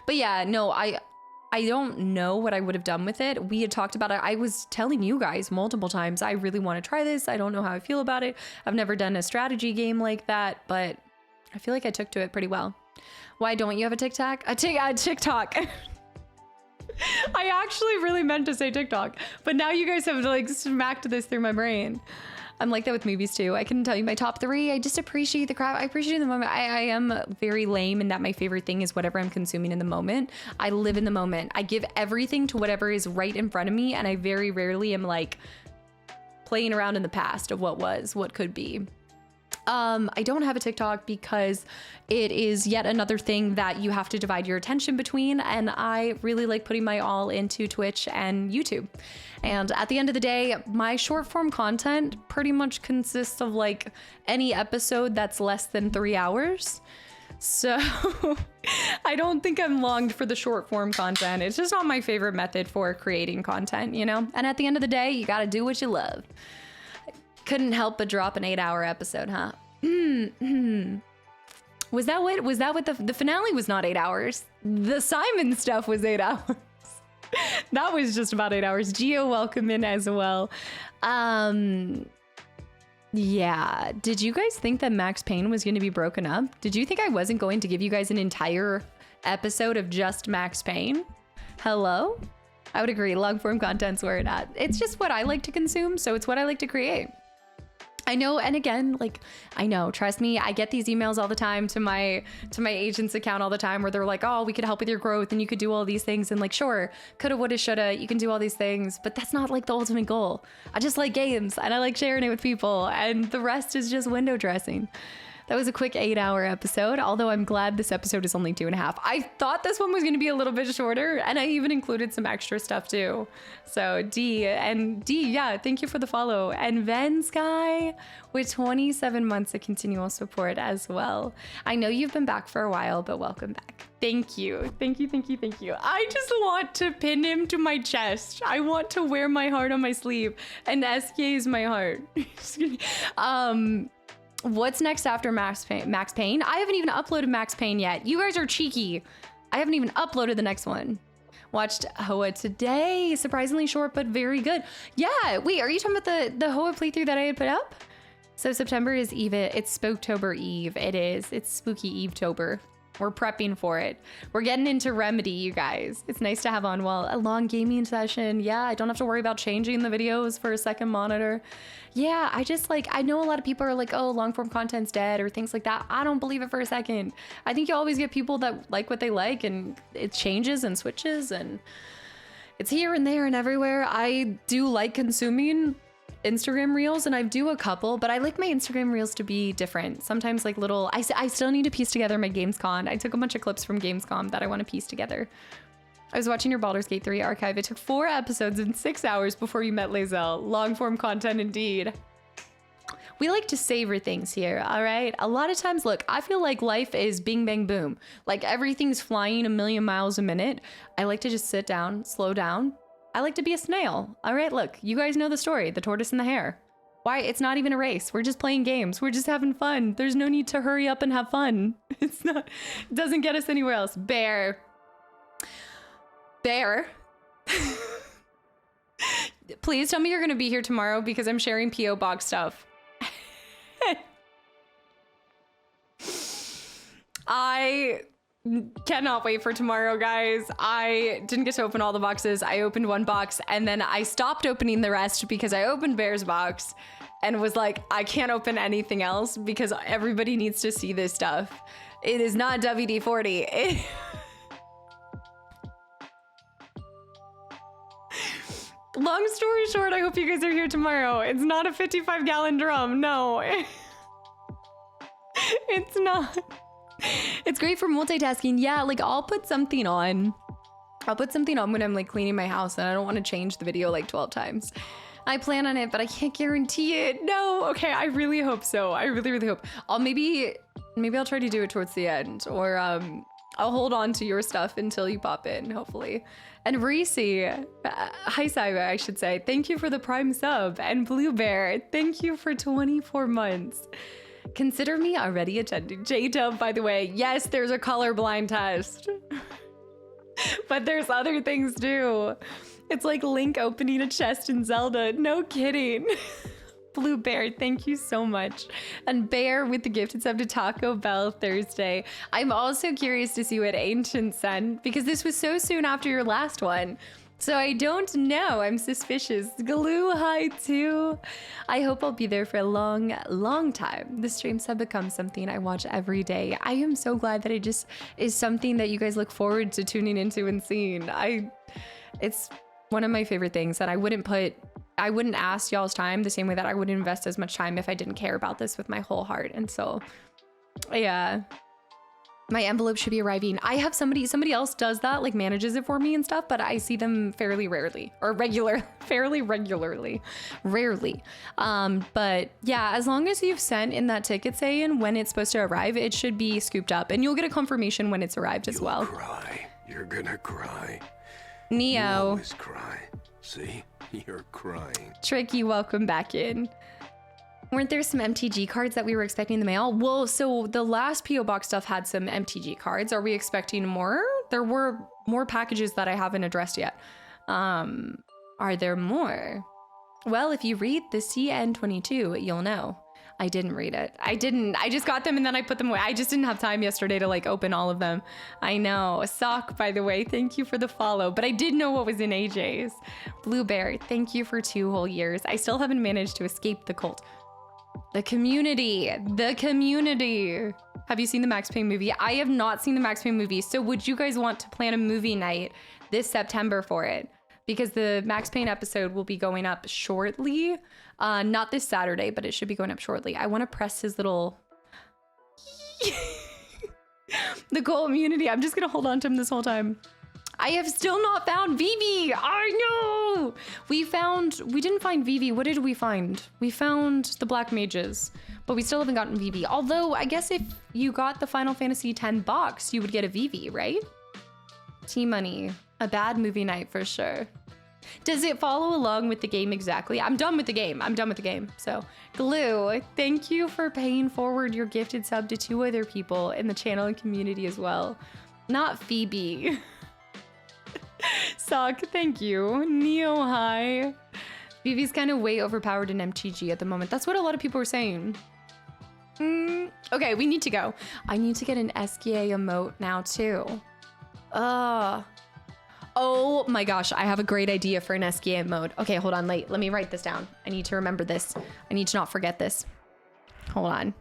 But yeah, no, I don't know what I would have done with it. We had talked about it. I was telling you guys multiple times, I really want to try this. I don't know how I feel about it. I've never done a strategy game like that, but I feel like I took to it pretty well. Why don't you have a TikTok? A TikTok. I actually really meant to say TikTok, but now you guys have like smacked this through my brain. I'm like that with movies too. I couldn't tell you my top 3. I just appreciate the crap. I appreciate the moment. I am very lame in that my favorite thing is whatever I'm consuming in the moment. I live in the moment. I give everything to whatever is right in front of me. And I very rarely am like playing around in the past of what was, what could be. I don't have a TikTok because it is yet another thing that you have to divide your attention between. And I really like putting my all into Twitch and YouTube. And at the end of the day, my short form content pretty much consists of like any episode that's less than 3 hours. So I don't think I'm longed for the short form content. It's just not my favorite method for creating content, you know? And at the end of the day, you got to do what you love. Couldn't help but drop an 8-hour episode, huh? Was that what the finale was? Not 8 hours. The Simon stuff was 8 hours. That was just about 8 hours. Geo, welcome in as well. Yeah. Did you guys think that Max Payne was going to be broken up? Did you think I wasn't going to give you guys an entire episode of just Max Payne? Hello? I would agree. Long form content's where it's at. It's just what I like to consume, so it's what I like to create. I know, and again, like, I know, trust me, I get these emails all the time to my agent's account all the time where they're like, oh, we could help with your growth and you could do all these things. And like, sure, coulda, woulda, shoulda, you can do all these things, but that's not like the ultimate goal. I just like games and I like sharing it with people, and the rest is just window dressing. That was a quick 8-hour episode, although I'm glad this episode is only 2.5. I thought this one was going to be a little bit shorter, and I even included some extra stuff too. So D, yeah, thank you for the follow. And Ven Sky with 27 months of continual support as well. I know you've been back for a while, but welcome back. Thank you. Thank you, thank you, thank you. I just want to pin him to my chest. I want to wear my heart on my sleeve, and SK is my heart. What's next after Max Payne? I haven't even uploaded Max Payne yet. You guys are cheeky. I haven't even uploaded the next one. Watched Hoa today. Surprisingly short, but very good. Yeah, wait, are you talking about the Hoa playthrough that I had put up? So September is Eve. It's Spooktober Eve. It is. It's Spooky Eve-tober. We're prepping for it. We're getting into Remedy, you guys. It's nice to have on, well, a long gaming session. Yeah, I don't have to worry about changing the videos for a second monitor. Yeah, I just like, I know a lot of people are like, oh, long form content's dead or things like that. I don't believe it for a second. I think you always get people that like what they like, and it changes and switches, and it's here and there and everywhere. I do like consuming Instagram reels, and I do a couple, but I like my Instagram reels to be different. Sometimes like little, I still need to piece together my Gamescom. I took a bunch of clips from Gamescom that I want to piece together. I was watching your Baldur's Gate 3 archive. It took 4 episodes and 6 hours before you met Lae'zel. Long form content indeed. We like to savor things here, all right? A lot of times, look, I feel like life is bing, bang, boom. Like everything's flying a million miles a minute. I like to just sit down, slow down. I like to be a snail. All right, look, you guys know the story, the tortoise and the hare. Why? It's not even a race. We're just playing games. We're just having fun. There's no need to hurry up and have fun. It's not, it doesn't get us anywhere else. Bear. Please tell me you're going to be here tomorrow because I'm sharing P.O. Box stuff. I cannot wait for tomorrow, guys. I didn't get to open all the boxes. I opened one box and then I stopped opening the rest because I opened Bear's box and was like, I can't open anything else because everybody needs to see this stuff. It is not WD-40. Long story short, I hope you guys are here tomorrow. It's not a 55-gallon drum. No. It's not. It's great for multitasking. Yeah, like I'll put something on. I'll put something on when I'm like cleaning my house and I don't want to change the video like 12 times. I plan on it, but I can't guarantee it. No. Okay, I really hope so. I really, really hope. Maybe I'll try to do it towards the end, or I'll hold on to your stuff until you pop in, hopefully. And Reese, hi Cyber, I should say. Thank you for the Prime sub. And Blue Bear, thank you for 24 months. Consider me already attending. J-Dub, by the way, yes, there's a colorblind test. But there's other things too. It's like Link opening a chest in Zelda. No kidding. Blue Bear, thank you so much. And Bear with the gifted sub to Taco Bell Thursday. I'm also curious to see what Ancient sent because this was so soon after your last one. So I don't know. I'm suspicious. Galoo, hi too. I hope I'll be there for a long, long time. The streams have become something I watch every day. I am so glad that it just is something that you guys look forward to tuning into and seeing. It's one of my favorite things that I wouldn't ask y'all's time the same way that I would invest as much time if I didn't care about this with my whole heart. And so, yeah. My envelope should be arriving. I have somebody else does that, like manages it for me and stuff, but I see them fairly rarely, or fairly regularly, rarely. But yeah, as long as you've sent in that ticket saying when it's supposed to arrive, it should be scooped up and you'll get a confirmation when it's arrived as well. You'll cry. You're gonna cry. Neo. You always cry. See? You're crying. Tricky, welcome back in. Weren't there some MTG cards that we were expecting in the mail? Well, so the last P.O. Box stuff had some MTG cards. Are we expecting more? There were more packages that I haven't addressed yet. Are there more? Well, if you read the CN22, you'll know. I didn't read it. I just got them and then I put them away. I just didn't have time yesterday to like open all of them. I know. Sock, by the way, thank you for the follow, but I did know what was in AJ's. Blue Bear, thank you for 2 whole years. I still haven't managed to escape the cult. The community. Have you seen the Max Payne movie? I have not seen the Max Payne movie. So would you guys want to plan a movie night this September for it? Because the Max Payne episode will be going up shortly. Not this Saturday, but it should be going up shortly. I want to press his little... the community. I'm just going to hold on to him this whole time. I have still not found Vivi. I know. We didn't find Vivi. What did we find? We found the Black Mages, but we still haven't gotten Vivi. Although I guess if you got the Final Fantasy X box, you would get a Vivi, right? T-Money. A bad movie night for sure. Does it follow along with the game exactly? I'm done with the game. So Glue, thank you for paying forward your gifted sub to 2 other people in the channel and community as well. Not Phoebe. Sock, thank you. Neo, hi. Vivi's kind of way overpowered in MTG at the moment. That's what a lot of people are saying. Okay, we need to go. I need to get an SKA emote now too. Oh my gosh, I have a great idea for an SKA emote. Okay, hold on, let me write this down. I need to remember this. I need to not forget this. Hold on.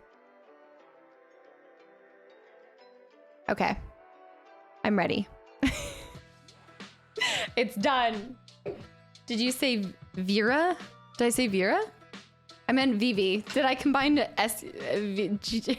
Okay, I'm ready. It's done. Did you say Vera? Did I say Vera? I meant Vivi. Did I combine Gingy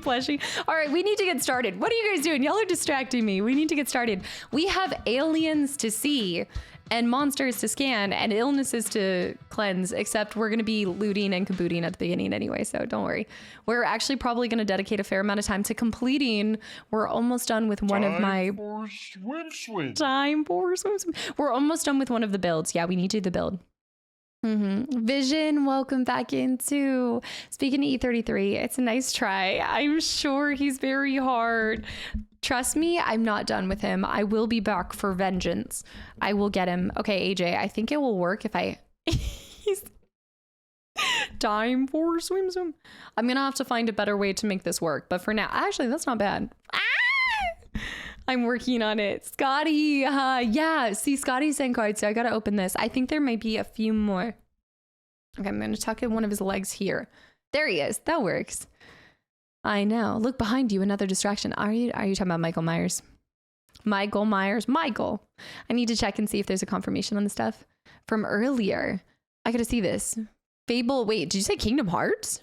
plushie? All right, we need to get started. What are you guys doing? Y'all are distracting me. We need to get started. We have aliens to see and monsters to scan and illnesses to cleanse, except we're going to be looting and kabooting at the beginning anyway, so don't worry. We're actually probably going to dedicate a fair amount of time to completing. We're almost done with one of my... Time for swim. We're almost done with one of the builds. Yeah, we need to do the build. Vision, welcome back in too. Speaking to E33, it's a nice try. I'm sure he's very hard. Trust me, I'm not done with him. I will be back for vengeance. I will get him. Okay, AJ, I think it will work if I... He's... Time for swim. I'm gonna have to find a better way to make this work, but for now, actually, that's not bad. I'm working on it. Scotty, yeah, see, Scotty's sent cards, so I gotta open this. I think there might be a few more. Okay, I'm gonna tuck in one of his legs here. There he is. That works. I know. Look behind you, another distraction. Are you talking about Michael Myers? Michael Myers. Michael. I need to check and see if there's a confirmation on the stuff from earlier. I gotta see this. Fable, wait, did you say Kingdom Hearts?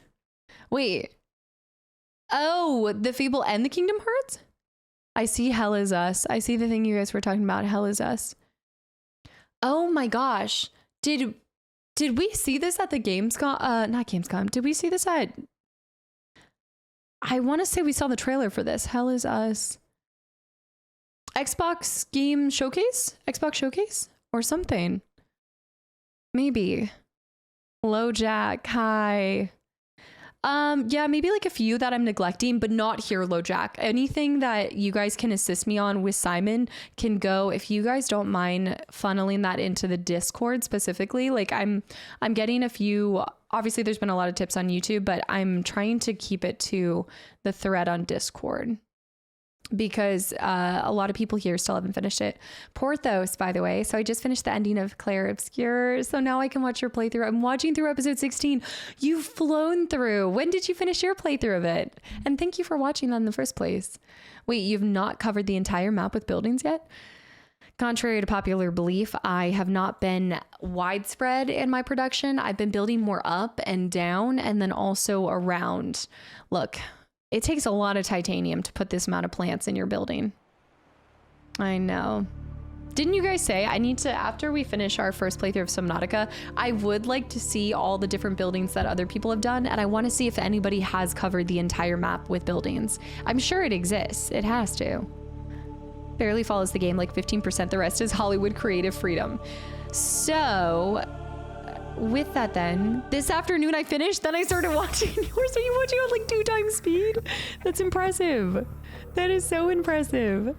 Wait. Oh, the Fable and the Kingdom Hearts? I see Hell Is Us. I see the thing you guys were talking about, Hell Is Us. Oh my gosh. Did we see this at the Gamescom? Not Gamescom. Did we see this at... I want to say we saw the trailer for this. Hell Is Us. Xbox Game Showcase? Xbox Showcase? Or something. Maybe. Hello, Jack. Hi. Yeah, maybe like a few that I'm neglecting, but not here, LoJack. Anything that you guys can assist me on with Simon can go. If you guys don't mind funneling that into the Discord specifically, like I'm getting a few, obviously there's been a lot of tips on YouTube, but I'm trying to keep it to the thread on Discord because a lot of people here still haven't finished it. Porthos, by the way. So I just finished the ending of Claire Obscure. So now I can watch your playthrough. I'm watching through episode 16. You've flown through. When did you finish your playthrough of it? And thank you for watching that in the first place. Wait, you've not covered the entire map with buildings yet? Contrary to popular belief, I have not been widespread in my production. I've been building more up and down and then also around. Look, it takes a lot of titanium to put this amount of plants in your building. I know. Didn't you guys say I need to, after we finish our first playthrough of Subnautica, I would like to see all the different buildings that other people have done, and I want to see if anybody has covered the entire map with buildings. I'm sure it exists. It has to. Barely follows the game like 15%. The rest is Hollywood creative freedom. So... with that then, this afternoon I finished, then I started watching yours. Are you watching on like 2 times speed? That's impressive. That is so impressive.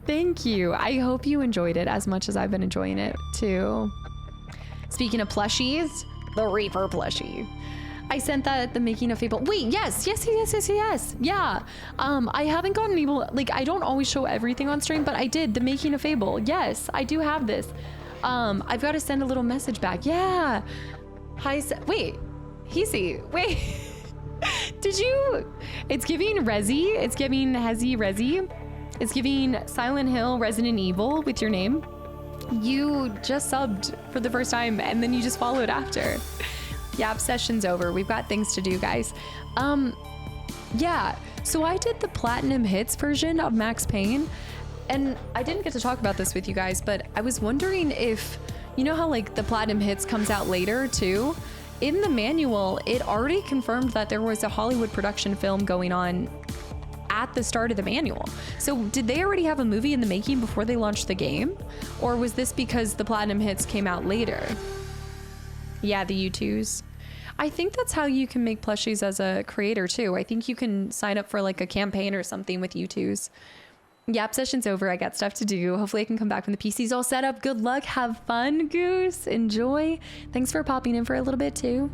Thank you. I hope you enjoyed it as much as I've been enjoying it too. Speaking of plushies, the Reaper plushie. I sent that at the Making of Fable. Wait, yes. Yeah. I haven't gotten able, like I don't always show everything on stream, but I did the Making of Fable. Yes, I do have this. I've got to send a little message back. Yeah. Hi, wait, Easy. Wait. Did you... It's giving Resi. It's giving Hezi Resi. It's giving Silent Hill Resident Evil with your name. You just subbed for the first time and then you just followed after. Yeah, session's over. We've got things to do, guys. Yeah, so I did the Platinum Hits version of Max Payne, and I didn't get to talk about this with you guys, but I was wondering if, you know how like the Platinum Hits comes out later too? In the manual, it already confirmed that there was a Hollywood production film going on at the start of the manual. So did they already have a movie in the making before they launched the game? Or was this because the Platinum Hits came out later? Yeah, the U2s. I think that's how you can make plushies as a creator too. I think you can sign up for like a campaign or something with U2s. Yap, session's over. I got stuff to do. Hopefully I can come back when the PC's all set up. Good luck. Have fun, Goose. Enjoy. Thanks for popping in for a little bit too.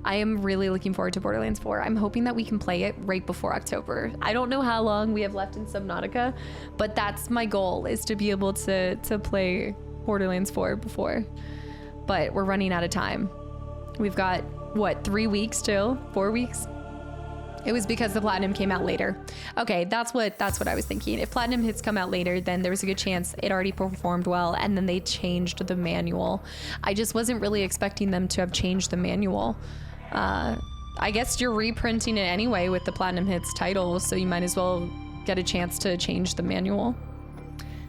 I am really looking forward to Borderlands 4. I'm hoping that we can play it right before October. I don't know how long we have left in Subnautica, but that's my goal, is to be able to play Borderlands 4 before. But we're running out of time. We've got, what, 3 weeks still? 4 weeks? It was because the Platinum came out later. Okay, that's what I was thinking. If Platinum Hits come out later, then there was a good chance it already performed well, and then they changed the manual. I just wasn't really expecting them to have changed the manual. I guess you're reprinting it anyway with the Platinum Hits title, so you might as well get a chance to change the manual.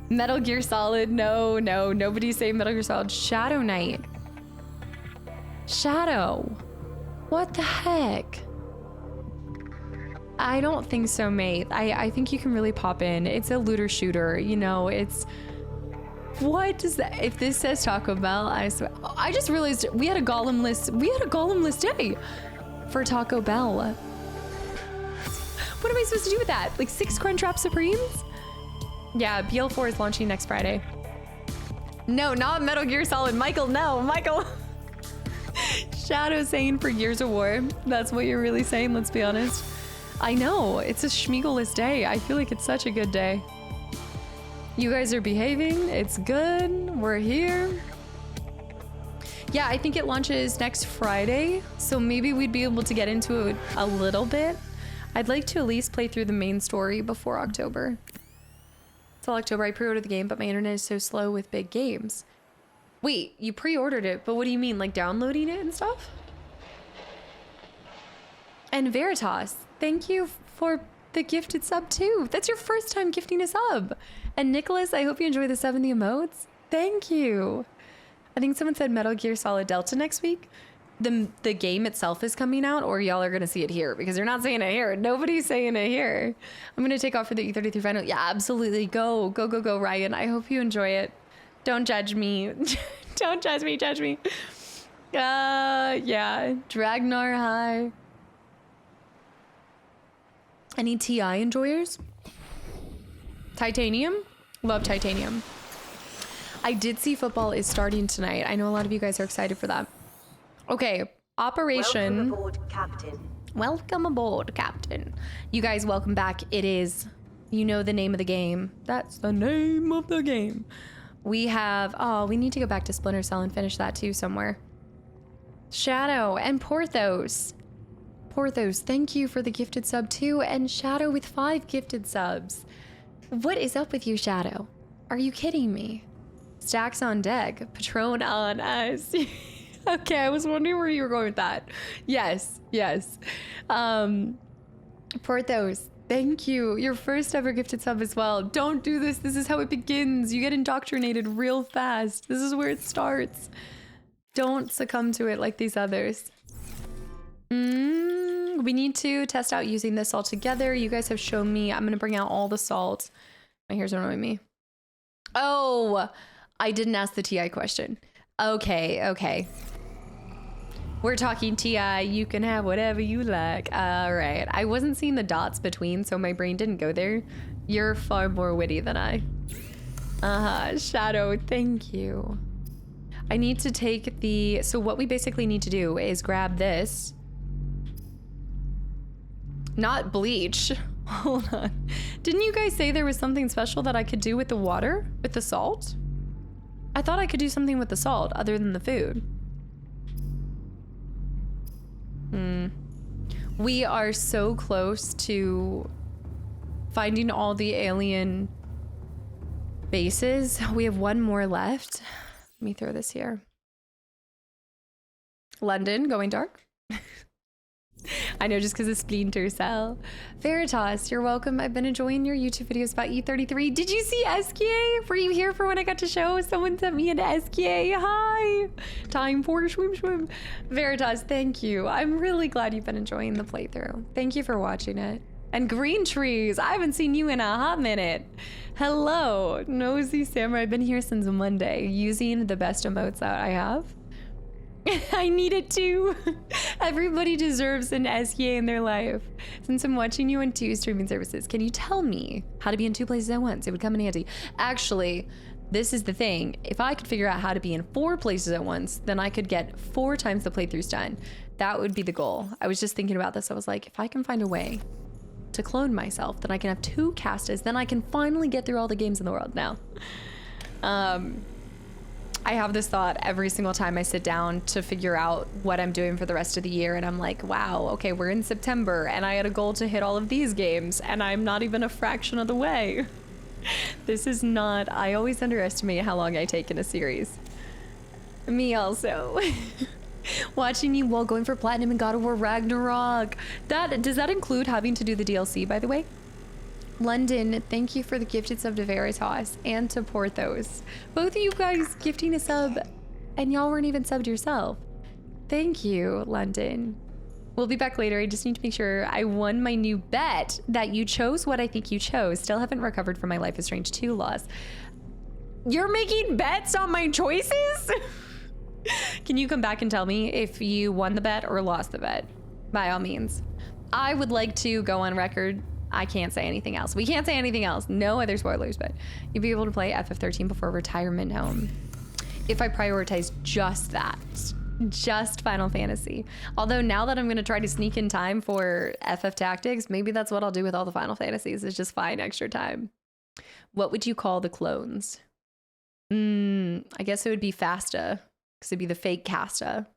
Metal Gear Solid, no, nobody's saying Metal Gear Solid. Shadow Knight. Shadow. What the heck? I don't think so, mate. I think you can really pop in. It's a looter shooter, you know, it's... What does that... If this says Taco Bell, I swear... I just realized we had a Gollum list. We had a Gollum list day for Taco Bell. What am I supposed to do with that? Like 6 Crunchwrap Supremes? Yeah, BL4 is launching next Friday. No, not Metal Gear Solid. Michael, no, Michael. Shadow saying for Gears of War. That's what you're really saying, let's be honest. I know, it's a schmeagle-less day. I feel like it's such a good day. You guys are behaving, it's good, we're here. Yeah, I think it launches next Friday, so maybe we'd be able to get into it a little bit. I'd like to at least play through the main story before October. Till October, I pre-ordered the game, but my internet is so slow with big games. Wait, you pre-ordered it, but what do you mean, like downloading it and stuff? And Veritas, thank you for the gifted sub too. That's your first time gifting a sub. And Nicholas, I hope you enjoy the 70 emotes. Thank you. I think someone said Metal Gear Solid Delta next week. The game itself is coming out, or y'all are gonna see it here, because you're not saying it here. Nobody's saying it here. I'm gonna take off for the E33 final. Yeah, absolutely. Go, Ryan. I hope you enjoy it. Don't judge me. Don't judge me. Yeah. Dragnar High. Any TI enjoyers? Titanium? Love Titanium. I did see football is starting tonight. I know a lot of you guys are excited for that. Okay, Operation... Welcome aboard, Captain. Welcome aboard, Captain. You guys, welcome back. It is, you know the name of the game. That's the name of the game. We have, we need to go back to Splinter Cell and finish that too somewhere. Shadow and Porthos. Porthos, thank you for the gifted sub too, and Shadow with 5 gifted subs. What is up with you, Shadow? Are you kidding me? Stacks on deck, Patron on us. Okay, I was wondering where you were going with that. Yes. Porthos, thank you. Your first ever gifted sub as well. Don't do this. This is how it begins. You get indoctrinated real fast. This is where it starts. Don't succumb to it like these others. We need to test out using this all together. You guys have shown me. I'm going to bring out all the salt. My hair's annoying me. Oh, I didn't ask the TI question. Okay. We're talking TI. You can have whatever you like. All right. I wasn't seeing the dots between, so my brain didn't go there. You're far more witty than I. Shadow, thank you. I need to take the... So what we basically need to do is grab this. Not bleach. Hold on. Didn't you guys say there was something special that I could do with the water? With the salt? I thought I could do something with the salt other than the food. We are so close to finding all the alien bases. We have one more left. Let me throw this here. London, going dark. I know, just because of Splinter Cell. Veritas, you're welcome. I've been enjoying your YouTube videos about E33. Did you see SKA? Were you here for when I got to show? Someone sent me an SKA. Hi. Time for swim. Veritas, thank you. I'm really glad you've been enjoying the playthrough. Thank you for watching it. And Green Trees, I haven't seen you in a hot minute. Hello, Nosy Samurai. I've been here since Monday, using the best emotes that I have. I need it too. Everybody deserves an SKA in their life. Since I'm watching you on 2 streaming services, can you tell me how to be in 2 places at once? It would come in handy. Actually, this is the thing. If I could figure out how to be in 4 places at once, then I could get 4 times the playthroughs done. That would be the goal. I was just thinking about this. I was like, if I can find a way to clone myself, then I can have 2 castas, then I can finally get through all the games in the world now. I have this thought every single time I sit down to figure out what I'm doing for the rest of the year, and I'm like, wow, okay, we're in September, and I had a goal to hit all of these games, and I'm not even a fraction of the way. This is not, I always underestimate how long I take in a series. Me also. Watching you while going for platinum in God of War Ragnarok. Does that include having to do the DLC, by the way? London, thank you for the gifted sub to Veritas and to Porthos. Both of you guys gifting a sub, and y'all weren't even subbed yourself. Thank you, London. We'll be back later. I just need to make sure I won my new bet that you chose what I think you chose. Still haven't recovered from my Life is Strange 2 loss. You're making bets on my choices? Can you come back and tell me if you won the bet or lost the bet? By all means. I would like to go on record. I can't say anything else. We can't say anything else. No other spoilers, but you'll be able to play FF13 before retirement home. If I prioritize just that, just Final Fantasy. Although now that I'm gonna try to sneak in time for FF Tactics, maybe that's what I'll do with all the Final Fantasies, is just find extra time. What would you call the clones? I guess it would be Fasta, because it'd be the fake Casta.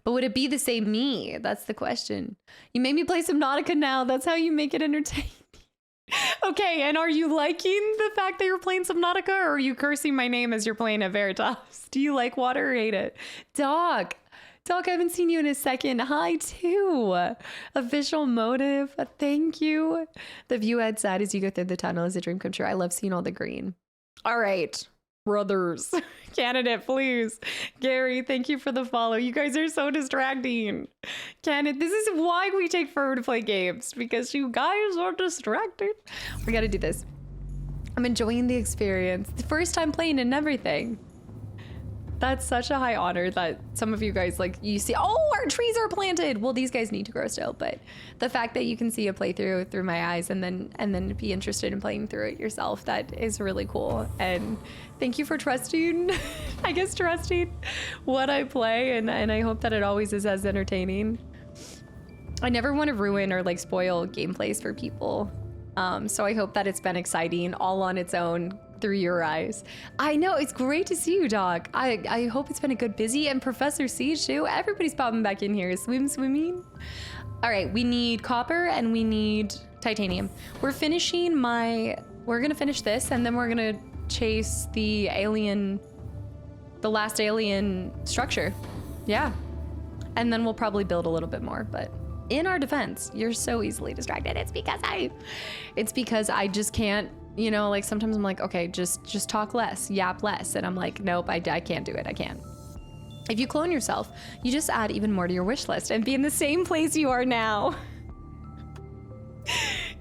But would it be the same me? That's the question. You made me play Subnautica now. That's how you make it entertaining. Okay, and are you liking the fact that you're playing Subnautica, or are you cursing my name as you're playing at Veritas? Do you like water or hate it? Doc, I haven't seen you in a second. Hi, too. Official motive. Thank you. The view outside as you go through the tunnel is a dream come true. I love seeing all the green. All right. Brothers, candidate, please. Gary, thank you for the follow. You guys are so distracting. Candidate, this is why we take forever to play games, because you guys are distracted. We gotta do this. I'm enjoying the experience. The first time playing and everything. That's such a high honor that some of you guys, like, you see, oh, our trees are planted. Well, these guys need to grow still, but the fact that you can see a playthrough through my eyes and then be interested in playing through it yourself, that is really cool. And thank you for trusting, I guess, trusting what I play, and I hope that it always is as entertaining. I never want to ruin or like spoil gameplays for people. So I hope that it's been exciting all on its own through your eyes. I know, it's great to see you, Doc. I hope it's been a good busy, and Professor Siege too. Everybody's popping back in here. Swimming. All right, we need copper and we need titanium. We're gonna finish this, and then we're gonna chase the last alien structure. Yeah. And then we'll probably build a little bit more, but in our defense, you're so easily distracted. It's because I just can't, you know, like sometimes I'm like, okay, just talk less, yap less. And I'm like, nope, I can't do it. I can't. If you clone yourself, you just add even more to your wish list and be in the same place you are now.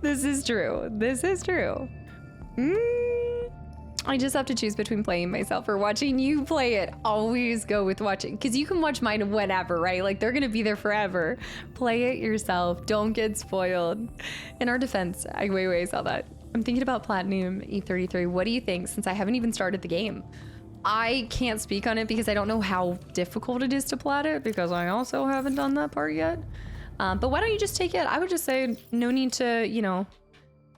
This is true. I just have to choose between playing myself or watching you play it. Always go with watching, because you can watch mine whenever, right? Like, they're gonna be there forever. Play it yourself. Don't get spoiled. In our defense, I saw that. I'm thinking about Platinum E33. What do you think, since I haven't even started the game? I can't speak on it because I don't know how difficult it is to plat it, because I also haven't done that part yet. But why don't you just take it? I would just say no need to, you know,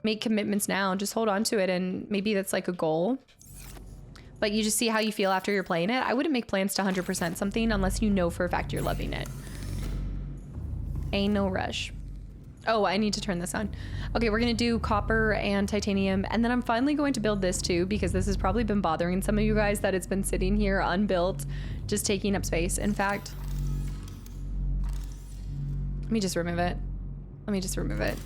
make commitments now. Just hold on to it, and maybe that's like a goal. But you just see how you feel after you're playing it. I wouldn't make plans to 100% something unless you know for a fact you're loving it. Ain't no rush. Oh, I need to turn this on. Okay, we're gonna do copper and titanium, and then I'm finally going to build this too, because this has probably been bothering some of you guys that it's been sitting here unbuilt, just taking up space. In fact, let me just remove it. Let me just remove it.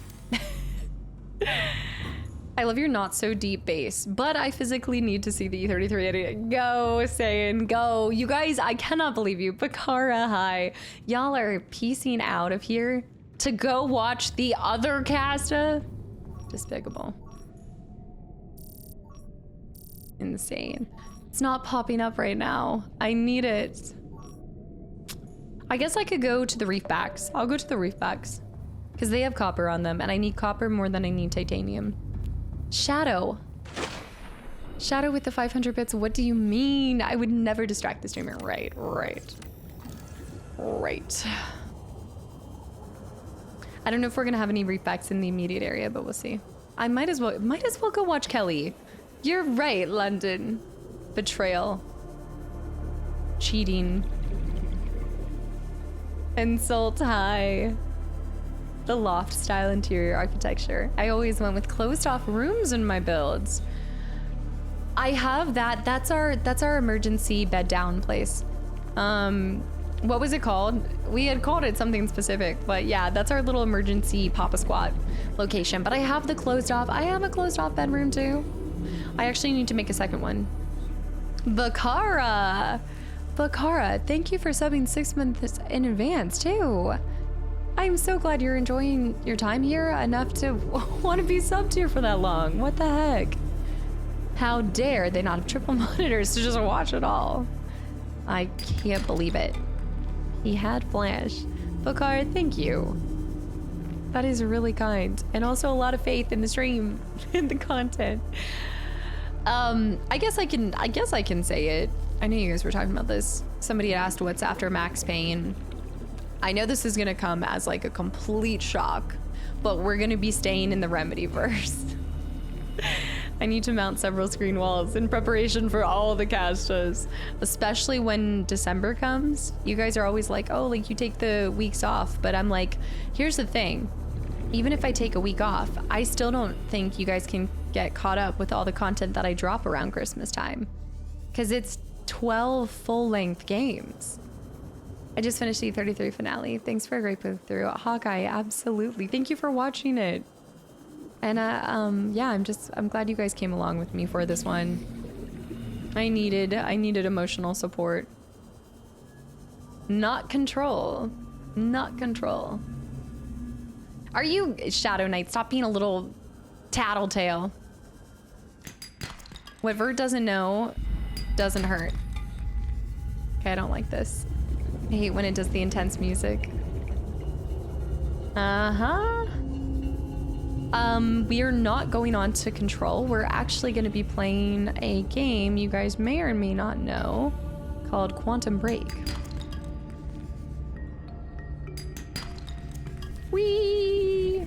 I love your not so deep bass, but I physically need to see the E33 edit. Go, Saiyan, go. You guys, I cannot believe you. Bakara, hi. Y'all are piecing out of here to go watch the other Casta? Despicable. Insane. It's not popping up right now. I need it. I guess I could go to the reefbacks. I'll go to the reefbacks because they have copper on them, and I need copper more than I need titanium. Shadow. Shadow with the 500 bits. What do you mean? I would never distract the streamer. Right. I don't know if we're gonna have any reefbacks in the immediate area, but we'll see. I might as well go watch Kelly. You're right, London. Betrayal. Cheating. Insult high. The loft style interior architecture. I always went with closed off rooms in my builds. I have that. That's our emergency bed down place. What was it called? We had called it something specific, but yeah, that's our little emergency Papa Squat location. But I have the closed off. I have a closed off bedroom too. I actually need to make a second one. Bakara, thank you for subbing 6 months in advance too. I'm so glad you're enjoying your time here enough to want to be subbed here for that long. What the heck? How dare they not have triple monitors to just watch it all? I can't believe it. He had flash. Bakar, thank you. That is really kind. And also a lot of faith in the stream, in the content. I guess I can say it. I know you guys were talking about this. Somebody had asked what's after Max Payne. I know this is gonna come as like a complete shock, but we're gonna be staying in the Remedy-verse. I need to mount several screen walls in preparation for all the castas, especially when December comes. You guys are always like, oh, like you take the weeks off, but I'm like, here's the thing. Even if I take a week off, I still don't think you guys can get caught up with all the content that I drop around Christmas time, because it's 12 full-length games. I just finished the 33 finale. Thanks for a great playthrough. Hawkeye, absolutely. Thank you for watching it. And yeah, I'm glad you guys came along with me for this one. I needed emotional support. Not control. Are you, Shadow Knight, stop being a little tattletale. What Vert doesn't know doesn't hurt. Okay, I don't like this. I hate when it does the intense music. We are not going on to Control. We're actually going to be playing a game you guys may or may not know called Quantum Break. Whee!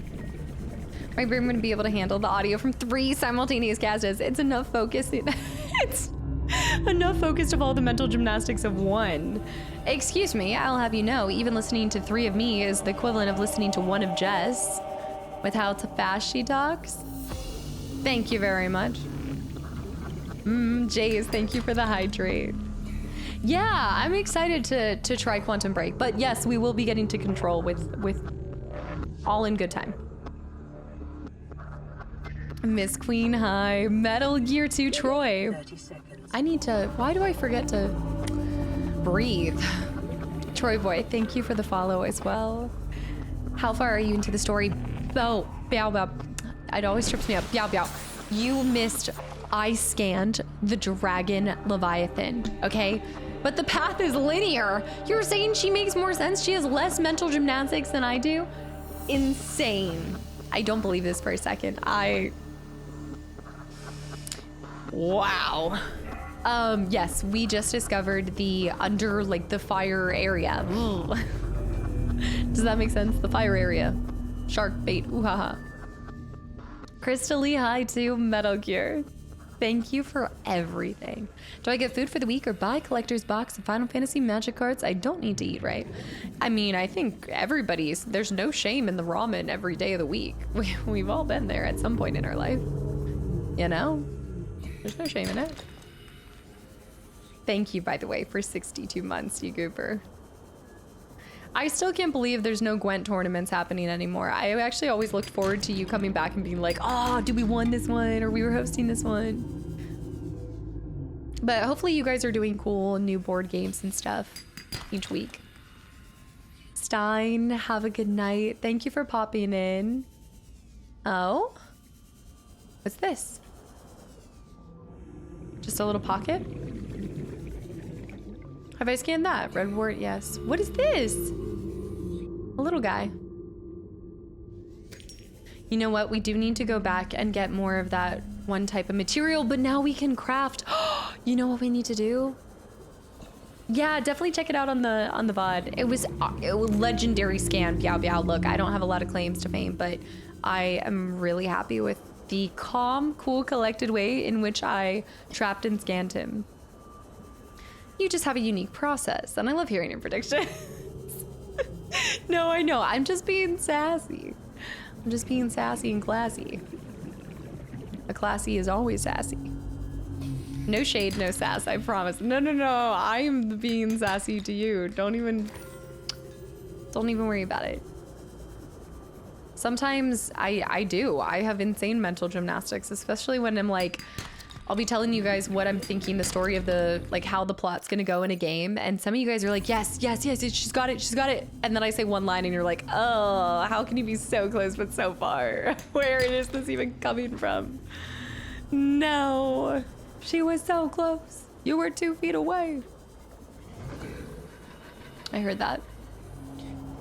My brain wouldn't be able to handle the audio from 3 simultaneous castas. It's enough focus. It's enough focused of all the mental gymnastics of 1. Excuse me, I'll have you know, even listening to 3 of me is the equivalent of listening to 1 of Jess. With how fast she talks. Thank you very much. Jays, thank you for the hydrate. Yeah, I'm excited to try Quantum Break, but yes, we will be getting to Control with all in good time. Miss Queen, hi. Metal Gear 2 Troy. I need to, why do I forget to breathe? Troy boy, thank you for the follow as well. How far are you into the story? Oh, bow. It always trips me up. Bow. You missed, I scanned the Dragon Leviathan, okay? But the path is linear. You're saying she makes more sense? She has less mental gymnastics than I do? Insane. I don't believe this for a second. Wow. Yes, we just discovered the under, like, the fire area. Does that make sense? The fire area. Shark bait, ooh ha ha. Crystal Lee, hi to Metal Gear. Thank you for everything. Do I get food for the week or buy collector's box of Final Fantasy Magic cards? I don't need to eat, right? I mean, I think there's no shame in the ramen every day of the week. We've all been there at some point in our life. You know? There's no shame in it. Thank you, by the way, for 62 months, you goober. I still can't believe there's no Gwent tournaments happening anymore. I actually always looked forward to you coming back and being like, oh, did we won this one? Or we were hosting this one. But hopefully you guys are doing cool new board games and stuff each week. Stein, have a good night. Thank you for popping in. Oh? What's this? Just a little pocket? Have I scanned that? Red wart, yes. What is this? A little guy. You know what? We do need to go back and get more of that one type of material, but now we can craft. You know what we need to do? Yeah, definitely check it out on the VOD. It was legendary scan. Biao Biao. Look, I don't have a lot of claims to fame, but I am really happy with the calm, cool, collected way in which I trapped and scanned him. You just have a unique process, and I love hearing your predictions. No, I know. I'm just being sassy. I'm just being sassy and classy. A classy is always sassy. No shade, no sass, I promise. No. I am being sassy to you. Don't even worry about it. Sometimes I do. I have insane mental gymnastics, especially when I'm like, I'll be telling you guys what I'm thinking, the story of how the plot's gonna go in a game, and some of you guys are like, yes, she's got it. And then I say one line and you're like, oh, how can you be so close but so far? Where is this even coming from? No, she was so close. You were 2 feet away. I heard that.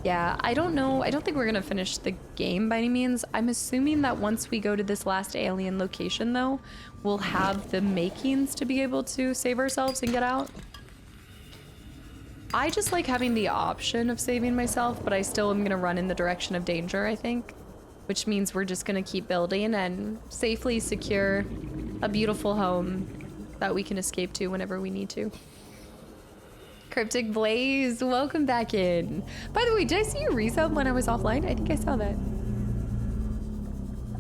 Yeah, I don't know. I don't think we're gonna finish the game by any means. I'm assuming that once we go to this last alien location though, we'll have the makings to be able to save ourselves and get out. I just like having the option of saving myself, but I still am gonna run in the direction of danger, I think. Which means we're just gonna keep building and safely secure a beautiful home that we can escape to whenever we need to. Cryptic Blaze, welcome back in. By the way, did I see you resub when I was offline? I think I saw that.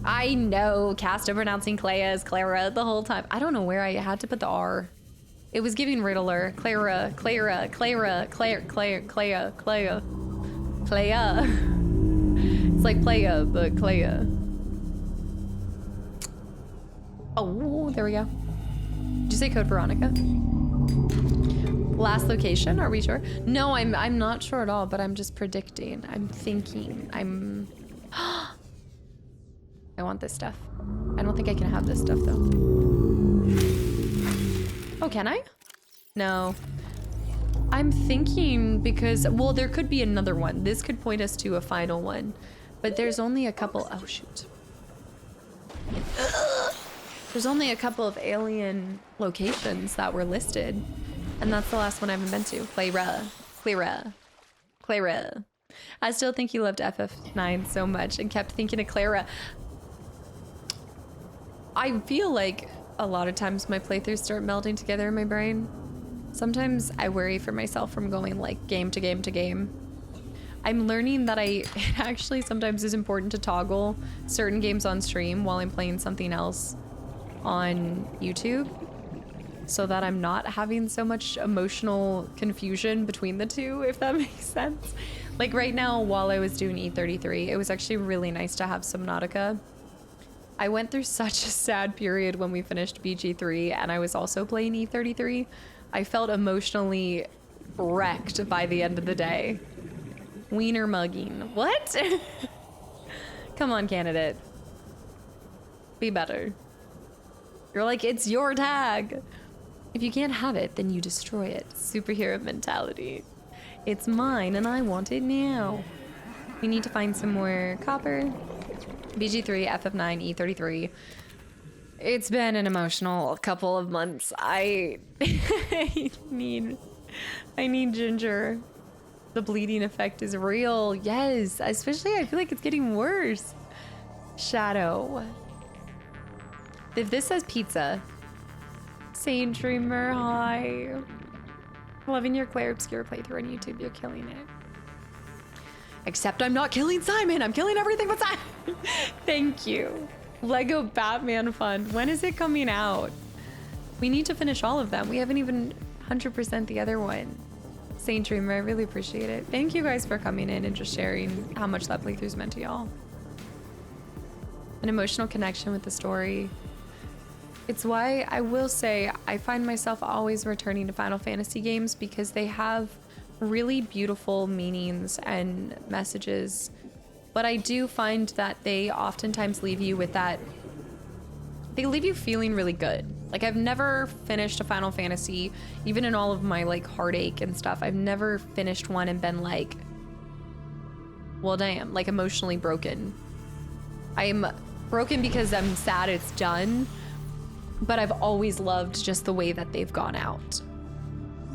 I know, Casta pronouncing Clea as Clara the whole time. I don't know where I had to put the R. It was giving Riddler. Clara. It's like Playa, but Clea. Oh, there we go. Did you say code Veronica? Last location, are we sure? No, I'm not sure at all, but I'm just predicting. I'm thinking. I want this stuff. I don't think I can have this stuff though. Oh, can I? No. I'm thinking because, well, there could be another one. This could point us to a final one, but there's only a couple. Oh shoot. There's only a couple of alien locations that were listed. And that's the last one I haven't been to. Clara. I still think you loved FF9 so much and kept thinking of Clara. I feel like a lot of times my playthroughs start melding together in my brain. Sometimes I worry for myself from going like game to game to game. I'm learning that it actually sometimes is important to toggle certain games on stream while I'm playing something else on YouTube, so that I'm not having so much emotional confusion between the two, if that makes sense. Like right now, while I was doing E33, it was actually really nice to have Subnautica. I went through such a sad period when we finished BG3 and I was also playing E33. I felt emotionally wrecked by the end of the day. Wiener mugging. What? Come on, candidate. Be better. You're like, it's your tag. If you can't have it, then you destroy it. Superhero mentality. It's mine and I want it now. We need to find some more copper. BG3, FF9, E33. It's been an emotional couple of months. I need ginger. The bleeding effect is real. Yes, especially I feel like it's getting worse. Shadow. If this says pizza, Saint Dreamer, hi. Loving your Claire Obscure playthrough on YouTube. You're killing it. Except I'm not killing Simon. I'm killing everything but Simon. Thank you. Lego Batman Fund. When is it coming out? We need to finish all of them. We haven't even 100% the other one. Saint Dreamer, I really appreciate it. Thank you guys for coming in and just sharing how much that playthrough's meant to y'all. An emotional connection with the story. It's why I will say I find myself always returning to Final Fantasy games because they have really beautiful meanings and messages. But I do find that they oftentimes leave you with that, they leave you feeling really good. Like I've never finished a Final Fantasy, even in all of my like heartache and stuff, I've never finished one and been like, well damn, like emotionally broken. I'm broken because I'm sad it's done, but I've always loved just the way that they've gone out.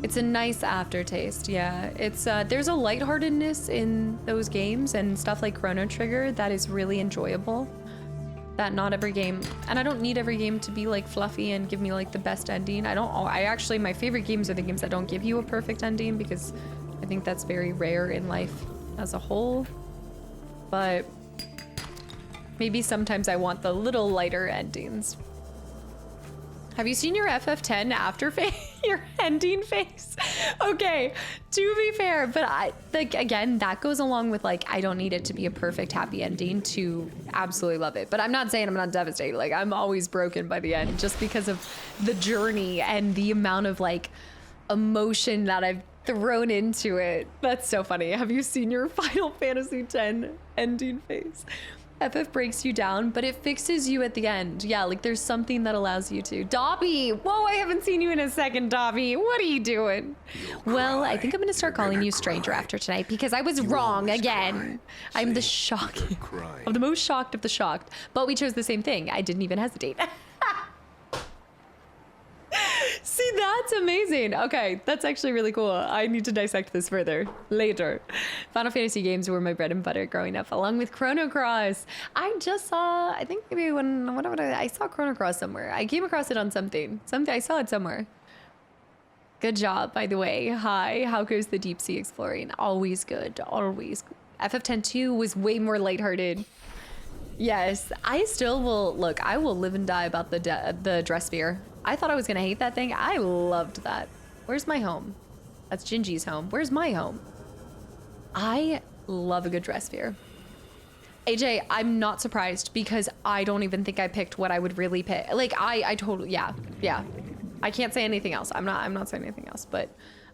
It's a nice aftertaste, yeah. It's there's a lightheartedness in those games and stuff like Chrono Trigger that is really enjoyable. That not every game, and I don't need every game to be like fluffy and give me like the best ending. I actually, my favorite games are the games that don't give you a perfect ending because I think that's very rare in life as a whole. But maybe sometimes I want the little lighter endings. Have you seen your FF10 after face? Your ending face? Okay, to be fair, but I like again that goes along with like I don't need it to be a perfect happy ending to absolutely love it. But I'm not saying I'm not devastated. Like I'm always broken by the end just because of the journey and the amount of like emotion that I've thrown into it. That's so funny. Have you seen your Final Fantasy X ending face? FF breaks you down, but it fixes you at the end. Yeah, like there's something that allows you to. Dobby! Whoa, I haven't seen you in a second, Dobby. What are you doing? Well, I think I'm gonna start calling you Stranger after tonight because I was wrong again. I'm the shocked. I'm the most shocked of the shocked. But we chose the same thing. I didn't even hesitate. See, that's amazing. Okay, that's actually really cool. I need to dissect this further later. Final Fantasy games were my bread and butter growing up, along with Chrono Cross. I just saw, I think maybe I saw Chrono Cross somewhere. I came across it on something. I saw it somewhere. Good job, by the way. Hi, how goes the deep sea exploring? Always good, always. FF10-2 was way more lighthearted. Yes, I still will, look, I will live and die about the dress sphere. I thought I was gonna hate that thing. I loved that. Where's my home? That's Gingy's home. Where's my home? I love a good dress sphere. AJ, I'm not surprised because I don't even think I picked what I would really pick. Like I totally, yeah. I can't say anything else. I'm not saying anything else, but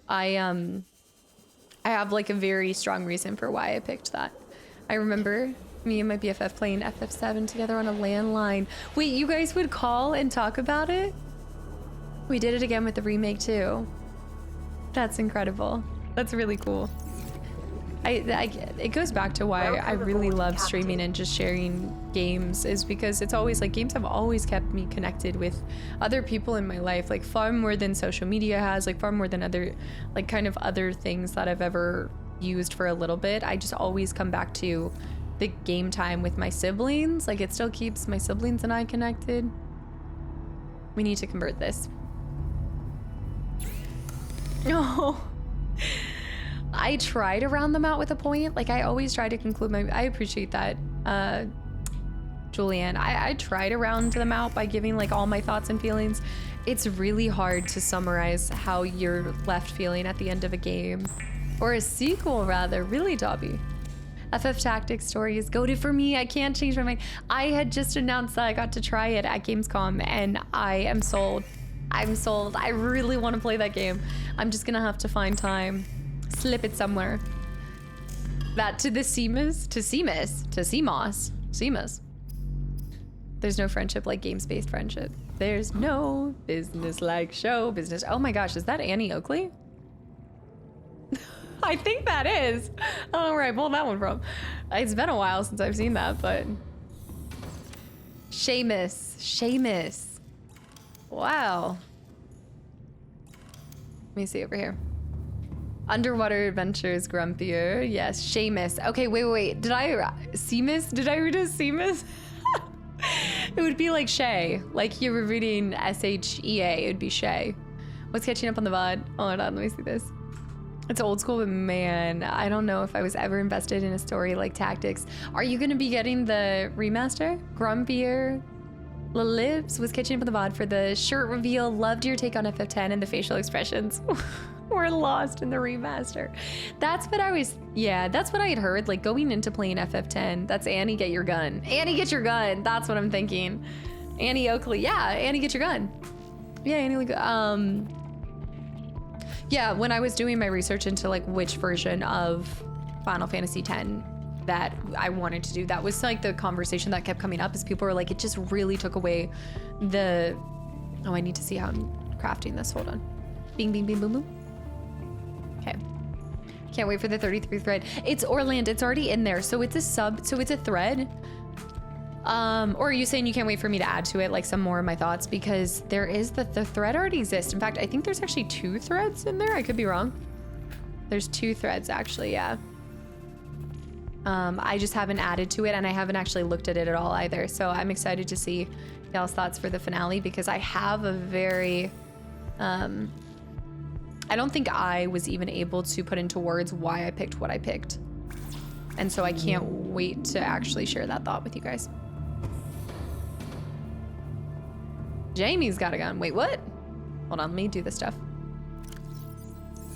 I have like a very strong reason for why I picked that. I remember me and my BFF playing FF7 together on a landline. Wait, you guys would call and talk about it? We did it again with the remake too. That's incredible. That's really cool. It goes back to why I really love streaming and just sharing games is because it's always like games have always kept me connected with other people in my life, like far more than social media has, like far more than other, like kind of other things that I've ever used for a little bit. I just always come back to the game time with my siblings. Like it still keeps my siblings and I connected. We need to convert this. No. I try to round them out with a point. Like I always try to conclude I appreciate that, Julianne. I try to round them out by giving like all my thoughts and feelings. It's really hard to summarize how you're left feeling at the end of a game. Or a sequel rather, really, Dobby. FF Tactics story is goated for me. I can't change my mind. I had just announced that I got to try it at Gamescom and I am sold. I'm sold. I really want to play that game. I'm just gonna have to find time. Slip it somewhere. That to the CMOS. There's no friendship like games-based friendship. There's no business like show business. Oh my gosh, is that Annie Oakley? I think that is. I don't know where I pulled that one from. It's been a while since I've seen that, but... Seamus. Wow. Let me see over here. Underwater Adventures Grumpier. Yes, Seamus. Okay, wait. Did I read as Seamus? It would be like Shay. Like you were reading S-H-E-A, it would be Shay. What's catching up on the VOD? Oh, hold on, let me see this. It's old school, but man, I don't know if I was ever invested in a story like Tactics. Are you gonna be getting the remaster? Grumpier Lips was catching up on the VOD for the shirt reveal. Loved your take on FF10 and the facial expressions. We're lost in the remaster. That's what I was, yeah, that's what I had heard, like going into playing FF10. That's Annie, get your gun. Annie, get your gun. That's what I'm thinking. Annie Oakley, yeah, Annie, get your gun. Yeah, Annie, yeah, when I was doing my research into like which version of Final Fantasy X that I wanted to do, that was like the conversation that kept coming up, is people were like, it just really took away the, oh, I need to see how I'm crafting this, hold on. Bing, bing, bing, boom, boom. Okay. Can't wait for the 33 thread. It's Orland, it's already in there. So it's a sub, so it's a thread. Or are you saying you can't wait for me to add to it like some more of my thoughts? Because there is the thread already exists. In fact, I think there's actually 2 threads in there. I could be wrong. There's 2 threads actually, yeah. I just haven't added to it and I haven't actually looked at it at all either. So I'm excited to see y'all's thoughts for the finale, because I have a very, I don't think I was even able to put into words why I picked what I picked. And so I can't wait to actually share that thought with you guys. Jamie's got a gun. Wait, what? Hold on, let me do this stuff.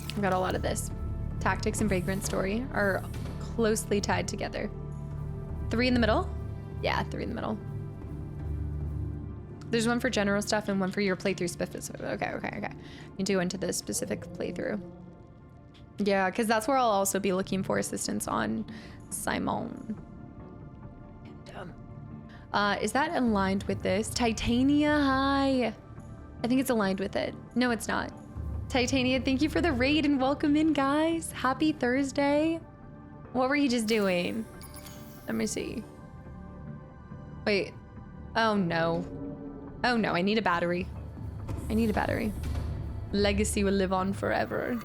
I've got a lot of this. Tactics and Vagrant Story are closely tied together. 3 in the middle? Yeah, 3 in the middle. There's one for general stuff and one for your playthrough specific. Okay. You do into the specific playthrough. Yeah, because that's where I'll also be looking for assistance on Simon. Is that aligned with this? Titania, hi. I think it's aligned with it. No, it's not. Titania, thank you for the raid and welcome in, guys. Happy Thursday. What were you just doing? Let me see. Wait. Oh, no. Oh, no. I need a battery. I need a battery. Legacy will live on forever.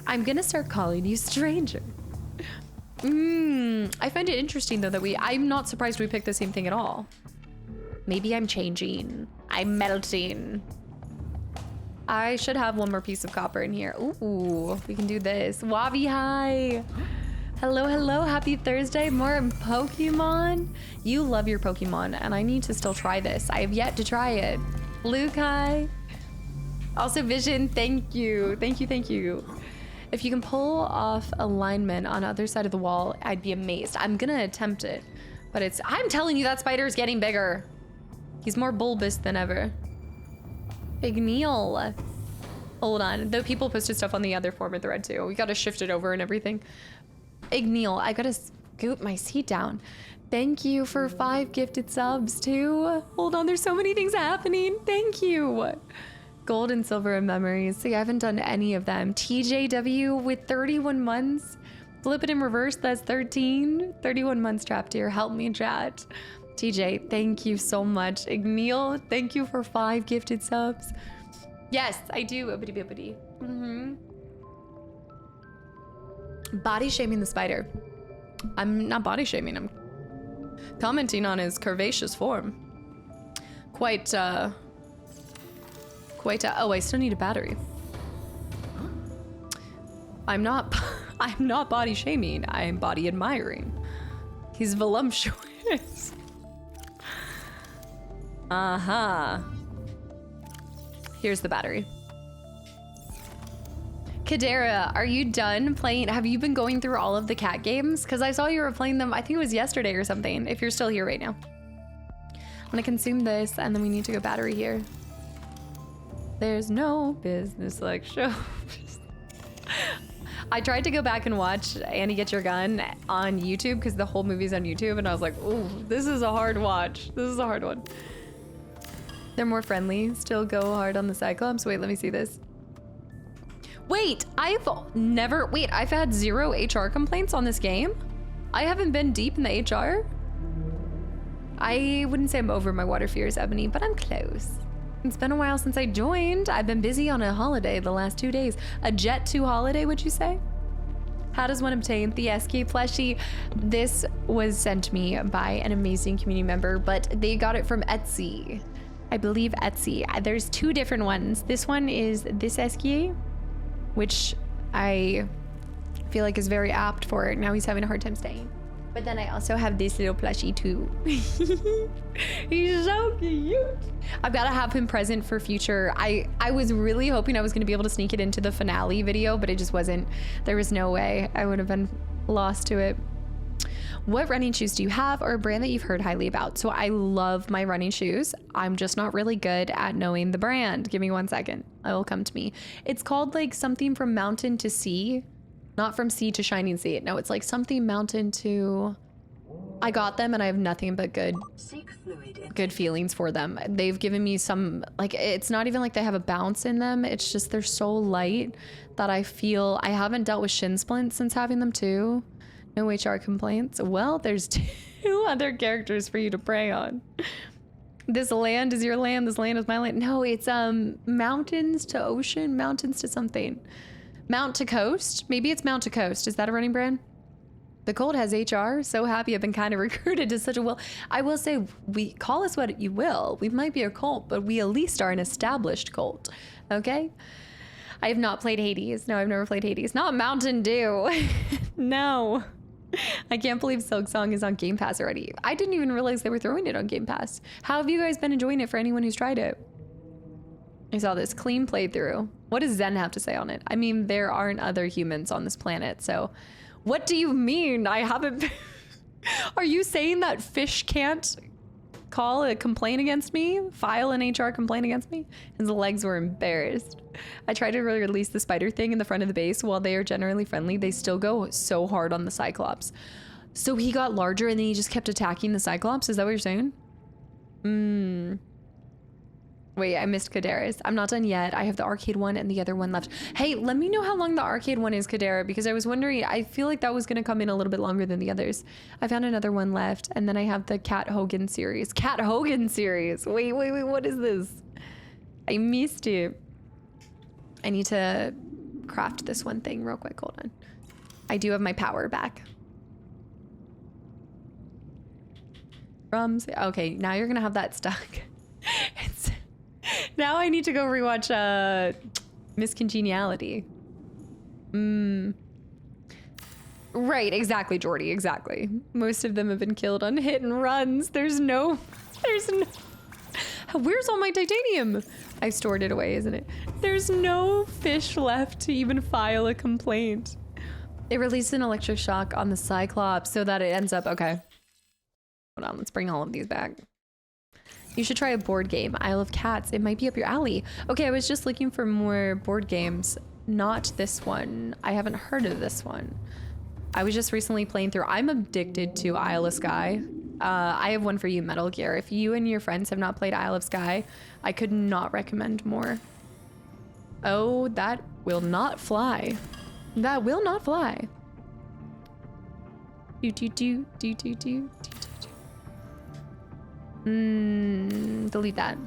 I'm gonna start calling you stranger. I find it interesting though that I'm not surprised we picked the same thing at all. Maybe I'm changing. I'm melting. I should have one more piece of copper in here. Ooh, we can do this. Wabi, hi. Hello, hello, happy Thursday. More Pokemon. You love your Pokemon and I need to still try this. I have yet to try it. Luke, hi. Also Vision, thank you. Thank you. If you can pull off alignment on the other side of the wall, I'd be amazed. I'm gonna attempt it, but I'm telling you that spider is getting bigger. He's more bulbous than ever. Big Neil. Hold on, the people posted stuff on the other former thread too. We gotta shift it over and everything. Igneal, I gotta scoot my seat down. Thank you for 5 gifted subs too. Hold on, there's so many things happening. Thank you. Gold and silver and memories. See, I haven't done any of them. TJW with 31 months. Flip it in reverse, that's 13. 31 months trapped here. Help me, chat. TJ, thank you so much. Igneal, thank you for 5 gifted subs. Yes, I do. Bippity. Body shaming the spider. I'm not body shaming him. Commenting on his curvaceous form. Quite, oh, I still need a battery. I'm not body shaming. I am body admiring. He's voluptuous. Here's the battery. Kadera, are you done playing? Have you been going through all of the cat games? Because I saw you were playing them, I think it was yesterday or something, if you're still here right now. I'm gonna consume this and then we need to go battery here. There's no business like show. I tried to go back and watch Annie Get Your Gun on YouTube because the whole movie's on YouTube and I was like, ooh, this is a hard watch. This is a hard one. They're more friendly. Still go hard on the Cyclops. Wait, let me see this. Wait, I've had 0 HR complaints on this game? I haven't been deep in the HR? I wouldn't say I'm over my water fears, Ebony, but I'm close. It's been a while since I joined. I've been busy on a holiday the last 2 days. A Jet 2 holiday, would you say? How does one obtain the SK plushie? This was sent to me by an amazing community member, but they got it from Etsy. I believe Etsy. There's 2 different ones. This one is this SK, which I feel like is very apt for it. Now he's having a hard time staying. But then I also have this little plushie too. He's so cute. I've got to have him present for future. I was really hoping I was going to be able to sneak it into the finale video, but it just wasn't. There was no way. I would have been lost to it. What running shoes do you have, or a brand that you've heard highly about? So I love my running shoes. I'm just not really good at knowing the brand. Give me 1 second. It will come to me. It's called like something from mountain to sea. Not from sea to shining sea. No, it's like something mountain to... I got them and I have nothing but good feelings for them. They've given me some, like, it's not even like they have a bounce in them. It's just they're so light that I feel... I haven't dealt with shin splints since having them too. No HR complaints. Well, there's 2 other characters for you to prey on. This land is your land. This land is my land. No, it's mountains to ocean, mountains to something. Mount to Coast? Maybe it's Mount to Coast. Is that a running brand? The Cold has HR. So happy I've been kind of recruited to such a well. I will say, we call us what you will. We might be a cult, but we at least are an established cult. Okay? I have not played Hades. No, I've never played Hades. Not Mountain Dew. No. I can't believe Silk Song is on Game Pass already. I didn't even realize they were throwing it on Game Pass. How have you guys been enjoying it for anyone who's tried it? I saw this clean playthrough. What does Zen have to say on it? I mean, there aren't other humans on this planet, so what do you mean? I haven't... Are you saying that fish can't call a complaint against me? File an HR complaint against me? His legs were embarrassed. I tried to release the spider thing in the front of the base. While they are generally friendly, they still go so hard on the Cyclops. So he got larger and then he just kept attacking the Cyclops? Is that what you're saying? Wait, I missed Kadera's. I'm not done yet. I have the arcade one and the other one left. Hey, let me know how long the arcade one is, Kadera, because I was wondering, I feel like that was going to come in a little bit longer than the others. I found another one left, and then I have the Cat Hogan series. Cat Hogan series. Wait, what is this? I missed it. I need to craft this one thing real quick. Hold on. I do have my power back. Drums. Okay, now you're going to have that stuck. Now I need to go rewatch Miss Congeniality. Right, exactly, Jordy, exactly. Most of them have been killed on hit and runs. There's no... Where's all my titanium? I stored it away, isn't it? There's no fish left to even file a complaint. It released an electric shock on the Cyclops so that it ends up... Okay. Hold on, let's bring all of these back. You should try a board game. Isle of Cats. It might be up your alley. Okay, I was just looking for more board games. Not this one. I haven't heard of this one. I was just recently playing through. I'm addicted to Isle of Skye. I have one for you, Metal Gear. If you and your friends have not played Isle of Skye, I could not recommend more. Oh, that will not fly. That will not fly. Delete that.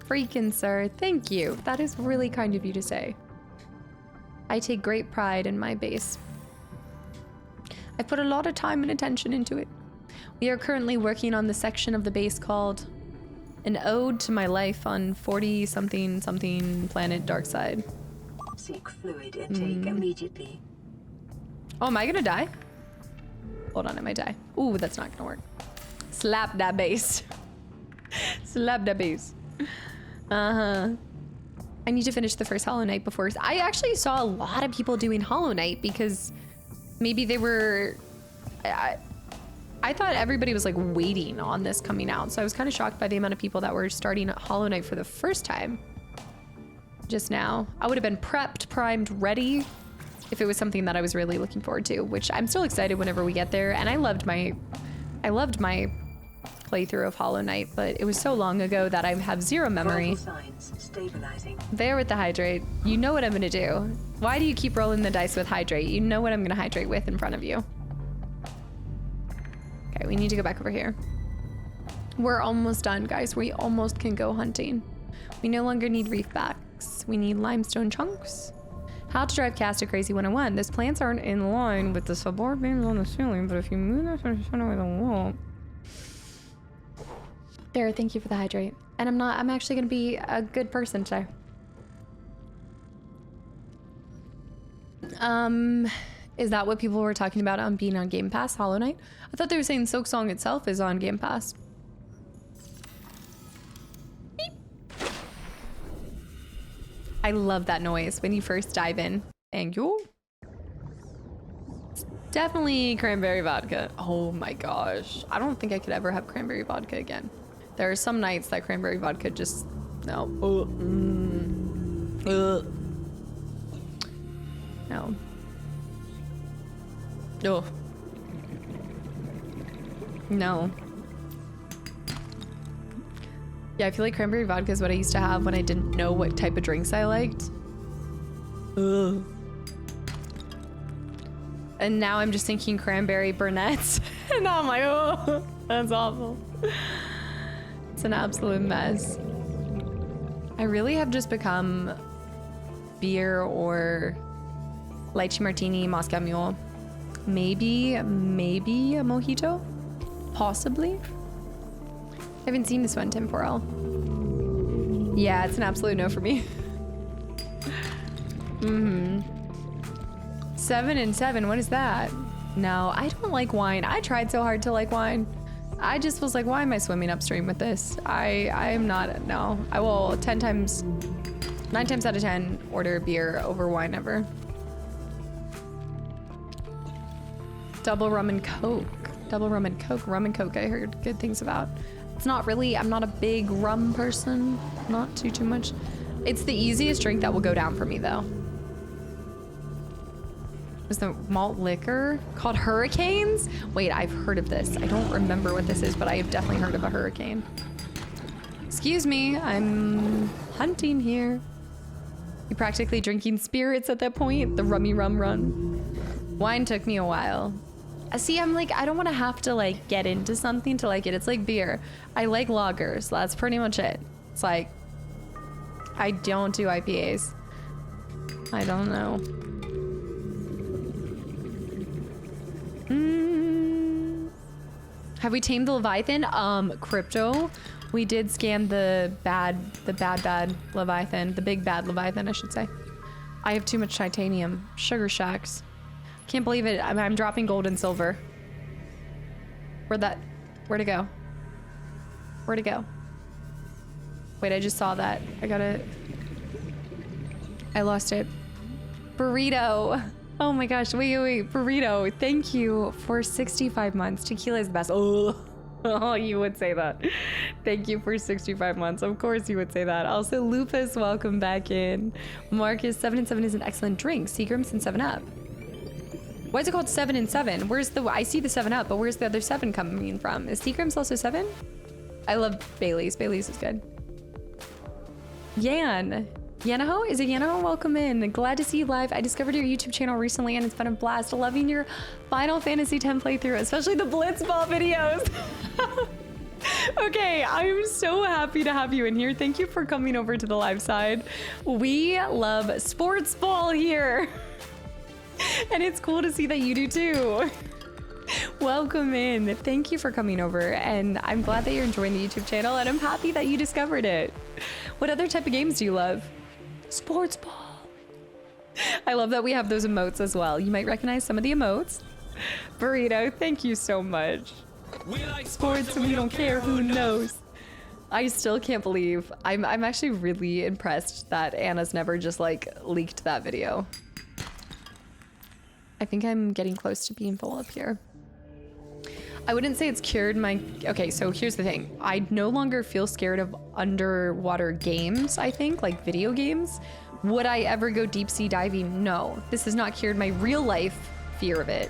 Freaking sir, thank you. That is really kind of you to say. I take great pride in my base. I put a lot of time and attention into it. We are currently working on the section of the base called An Ode to My Life on 40-something planet dark side. Seek fluid intake immediately. Oh, am I gonna die? Hold on, I might die. Ooh, that's not gonna work. Slap that base. Slap that base. I need to finish the first Hollow Knight before... I actually saw a lot of people doing Hollow Knight because maybe they were... I thought everybody was like waiting on this coming out. So I was kind of shocked by the amount of people that were starting Hollow Knight for the first time just now. I would have been prepped, primed, ready if it was something that I was really looking forward to, which I'm still excited whenever we get there. And I loved my playthrough of Hollow Knight, but it was so long ago that I have zero memory. There with the hydrate. You know what I'm gonna do. Why do you keep rolling the dice with hydrate? You know what I'm gonna hydrate with in front of you. Okay, we need to go back over here. We're almost done, guys. We almost can go hunting. We no longer need reef backs. We need limestone chunks. How to drive Kastaclysm 101. Those plants aren't in line with the support beams on the ceiling, but if you move them to the away the wall. There, thank you for the hydrate. And I'm actually gonna be a good person today. Is that what people were talking about on being on Game Pass, Hollow Knight? I thought they were saying Silksong itself is on Game Pass. Beep. I love that noise when you first dive in. Thank you. It's definitely cranberry vodka. Oh my gosh. I don't think I could ever have cranberry vodka again. There are some nights that cranberry vodka just, no. No. Oh. No. Yeah, I feel like cranberry vodka is what I used to have when I didn't know what type of drinks I liked. Ugh. And now I'm just thinking cranberry burnett's. And now I'm like, oh, that's awful. It's an absolute mess. I really have just become beer or lychee martini, Moscow Mule. Maybe a mojito? Possibly? I haven't seen this one, temporal. Yeah, it's an absolute no for me. 7 and 7, what is that? No, I don't like wine. I tried so hard to like wine. I just was like, why am I swimming upstream with this? I am not, no. I will 9 times out of 10 order beer over wine ever. Double rum and coke. Double rum and coke. Rum and coke I heard good things about. It's not really, I'm not a big rum person. Not too much. It's the easiest drink that will go down for me though. Is the malt liquor called Hurricanes? Wait, I've heard of this. I don't remember what this is, but I have definitely heard of a hurricane. Excuse me, I'm hunting here. You practically drinking spirits at that point? The rummy rum run. Wine took me a while. See, I'm like, I don't want to have to like get into something to like it. It's like beer. I like lagers. That's pretty much it. It's like, I don't do IPAs. I don't know. Have we tamed the Leviathan? Crypto. We did scam the bad Leviathan. The big bad Leviathan, I should say. I have too much titanium. Sugar shacks. Can't believe it. I'm dropping gold and silver. Where'd it go? Where'd it go? Wait, I just saw that. I lost it. Burrito. Oh my gosh, wait. Burrito, thank you for 65 months. Tequila is the best. Oh, you would say that. Thank you for 65 months. Of course you would say that. Also, Lupus, welcome back in. Marcus, 7 and 7 is an excellent drink. Seagram's and 7-Up. Why is it called 7 and 7? I see the 7-Up, but where's the other 7 coming from? Is Seagram's also 7? I love Bailey's. Bailey's is good. Yanaho? Is it Yanaho? Welcome in. Glad to see you live. I discovered your YouTube channel recently and it's been a blast. Loving your Final Fantasy X playthrough, especially the Blitzball videos. Okay, I'm so happy to have you in here. Thank you for coming over to the live side. We love sports ball here. And it's cool to see that you do too. Welcome in. Thank you for coming over. And I'm glad that you're enjoying the YouTube channel and I'm happy that you discovered it. What other type of games do you love? Sports ball. I love that we have those emotes as well. You might recognize some of the emotes. Burrito, thank you so much. We like sports and we don't care who knows. I still can't believe I'm actually really impressed that Anna's never just like leaked that video. I think I'm getting close to being full up here. I wouldn't say it's cured my... Okay, so here's the thing. I no longer feel scared of underwater games, I think, like video games. Would I ever go deep sea diving? No. This has not cured my real life fear of it.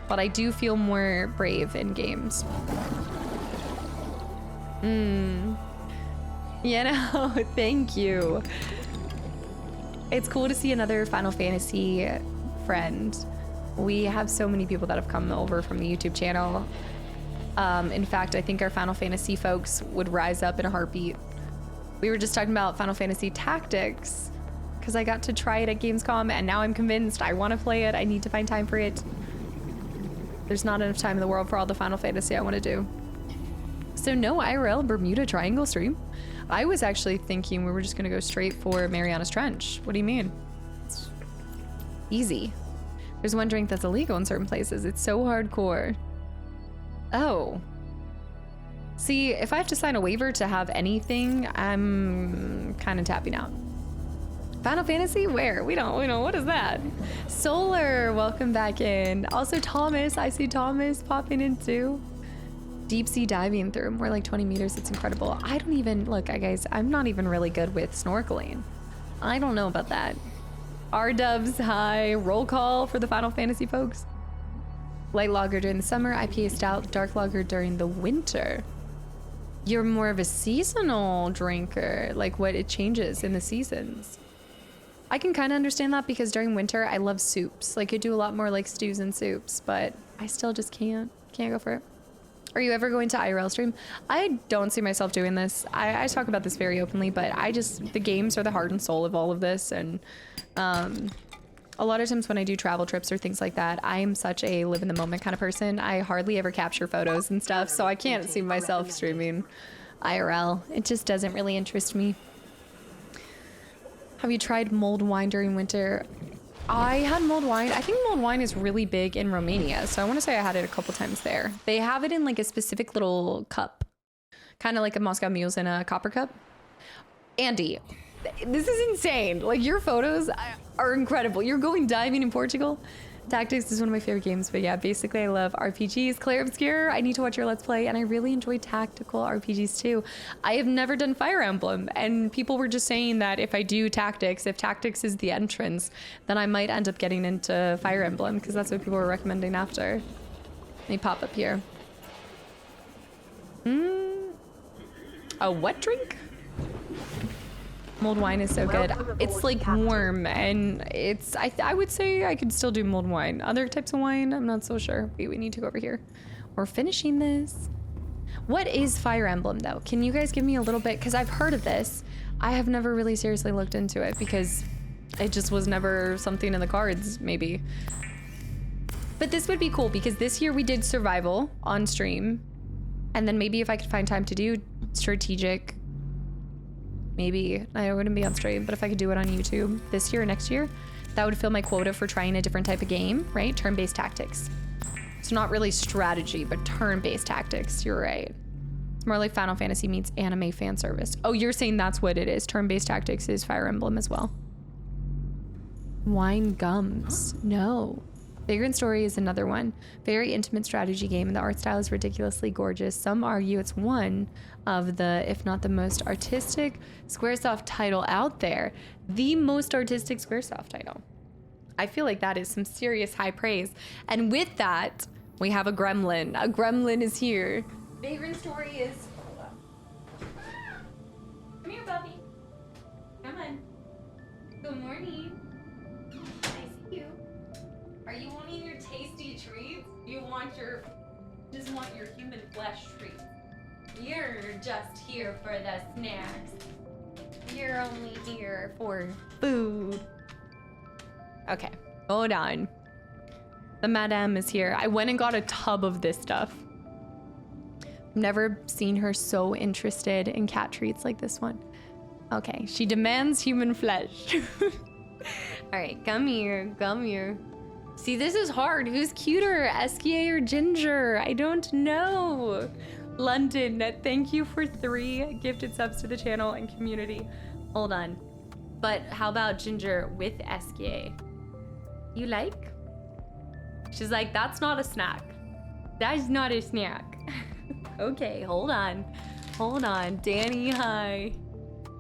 But I do feel more brave in games. Thank you. It's cool to see another Final Fantasy friend. We have so many people that have come over from the YouTube channel. In fact, I think our Final Fantasy folks would rise up in a heartbeat. We were just talking about Final Fantasy Tactics because I got to try it at Gamescom and now I'm convinced I want to play it. I need to find time for it. There's not enough time in the world for all the Final Fantasy I want to do. So no IRL Bermuda Triangle stream. I was actually thinking we were just gonna go straight for Mariana's Trench. What do you mean? It's easy. There's one drink that's illegal in certain places. It's so hardcore. Oh. See, if I have to sign a waiver to have anything, I'm kind of tapping out. Final Fantasy? Where? We don't, what is that? Solar, welcome back in. Also Thomas, I see Thomas popping in too. Deep sea diving through more like 20 meters, it's incredible. I don't even, look, guys, I'm not even really good with snorkeling. I don't know about that. R-dubs, hi, roll call for the Final Fantasy folks. Light lager during the summer, IPA stout, dark lager during the winter. You're more of a seasonal drinker, like what it changes in the seasons. I can kind of understand that because during winter, I love soups. Like I do a lot more like stews and soups, but I still just can't go for it. Are you ever going to IRL stream? I don't see myself doing this. I talk about this very openly, but the games are the heart and soul of all of this. And a lot of times when I do travel trips or things like that, I am such a live in the moment kind of person. I hardly ever capture photos and stuff, so I can't see myself streaming IRL. It just doesn't really interest me. Have you tried mulled wine during winter? I had mulled wine. I think mulled wine is really big in Romania, so I want to say I had it a couple times there. They have it in like a specific little cup, kind of like a Moscow Mules in a copper cup. Andy, this is insane. Like your photos are incredible. You're going diving in Portugal. Tactics is one of my favorite games, but yeah, basically I love RPGs. Claire Obscure, I need to watch your Let's Play, and I really enjoy tactical RPGs too. I have never done Fire Emblem, and people were just saying that if I do Tactics, if Tactics is the entrance, then I might end up getting into Fire Emblem, because that's what people were recommending after. Let me pop up here. A what drink? Mulled wine is so good. It's like warm, and it's, I would say I could still do mulled wine. Other types of wine, I'm not so sure. Wait, we need to go over here. We're finishing this. What is Fire Emblem though? Can you guys give me a little bit? Because I've heard of this. I have never really seriously looked into it because it just was never something in the cards, maybe. But this would be cool because this year we did survival on stream. And then maybe if I could find time to do strategic, maybe I wouldn't be on stream, but if I could do it on YouTube this year or next year, that would fill my quota for trying a different type of game, right? Turn-based tactics. It's not really strategy, but turn-based tactics. You're right. It's more like Final Fantasy meets anime fan service. Oh, you're saying that's what it is. Turn-based tactics is Fire Emblem as well. Wine gums. No. Vagrant Story is another one. Very intimate strategy game, and the art style is ridiculously gorgeous. Some argue it's one of the, if not the most artistic Squaresoft title out there. The most artistic Squaresoft title. I feel like that is some serious high praise. And with that, we have a gremlin. A gremlin is here. Vagrant Story is... Come here, puppy. Come on. Good morning. I see you. Are you wanting your tasty treats? You just want your human flesh treats. You're just here for the snacks. You're only here for food. Okay, hold on. The madame is here. I went and got a tub of this stuff. Never seen her so interested in cat treats like this one. Okay, she demands human flesh. All right, come here, come here. See, this is hard. Who's cuter, SKA or Ginger? I don't know. London, thank you for 3 gifted subs to the channel and community. Hold on. But how about Ginger with SKA? You like? She's like, that's not a snack. That's not a snack. Okay, hold on. Hold on. Danny, hi.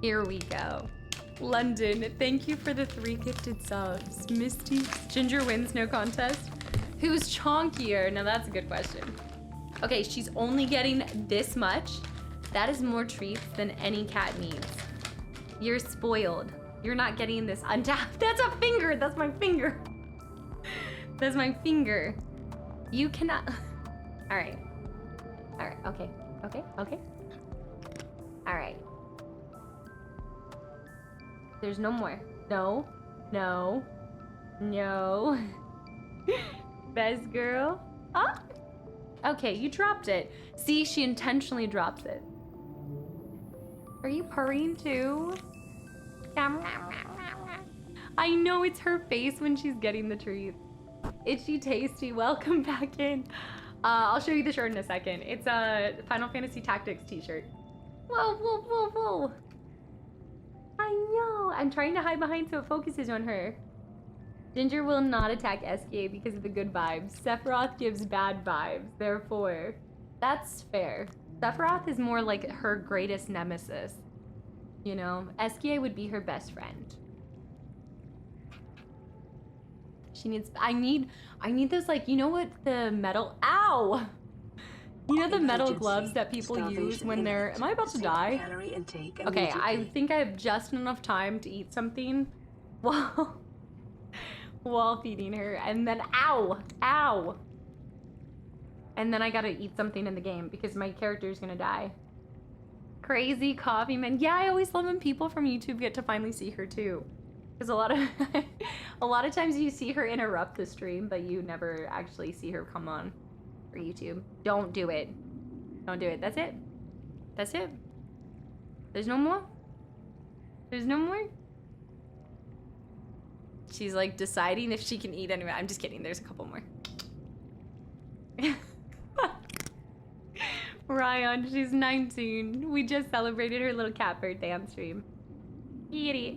Here we go. London, thank you for the 3 gifted subs. Misty, Ginger wins, no contest. Who's chonkier? Now that's a good question. Okay, she's only getting this much. That is more treats than any cat needs. You're spoiled. You're not getting this untapped. That's a finger. That's my finger. That's my finger. You cannot. All right. All right. Okay. Okay. Okay. All right. There's no more. No. No. No. Best girl. Ah! Okay, you dropped it. See, she intentionally drops it. Are you purring too? I know it's her face when she's getting the treats. Itchy Tasty, welcome back in. I'll show you the shirt in a second. It's a Final Fantasy Tactics t-shirt. Whoa, whoa, whoa, whoa. I know. I'm trying to hide behind so it focuses on her. Ginger will not attack SKA because of the good vibes. Sephiroth gives bad vibes, therefore. That's fair. Sephiroth is more like her greatest nemesis. You know, SKA would be her best friend. She needs, I need those, like, you know what, the metal, ow! You know the metal gloves that people use when they're, am I about to die? Okay, I think I have just enough time to eat something while feeding her, and then, ow! Ow! And then I gotta eat something in the game because my character is gonna die. Crazy coffee man. Yeah, I always love when people from YouTube get to finally see her too. Because a lot of times you see her interrupt the stream, but you never actually see her come on for YouTube. Don't do it. Don't do it. That's it. That's it. There's no more? There's no more? She's like deciding if she can eat anyway. I'm just kidding. There's a couple more. Ryan, she's 19. We just celebrated her little cat birthday on stream. Idiot.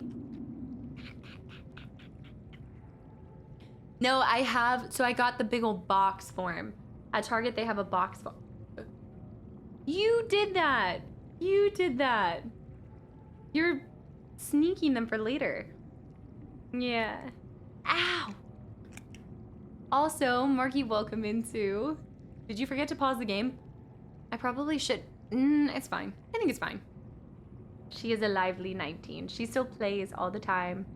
No, I have, so I got the big old box form. At Target, they have a box form. You did that. You did that. You're sneaking them for later. Yeah. Ow. Also, Marky, welcome into. Did you forget to pause the game? I probably should. It's fine. I think it's fine. She is a lively 19. She still plays all the time.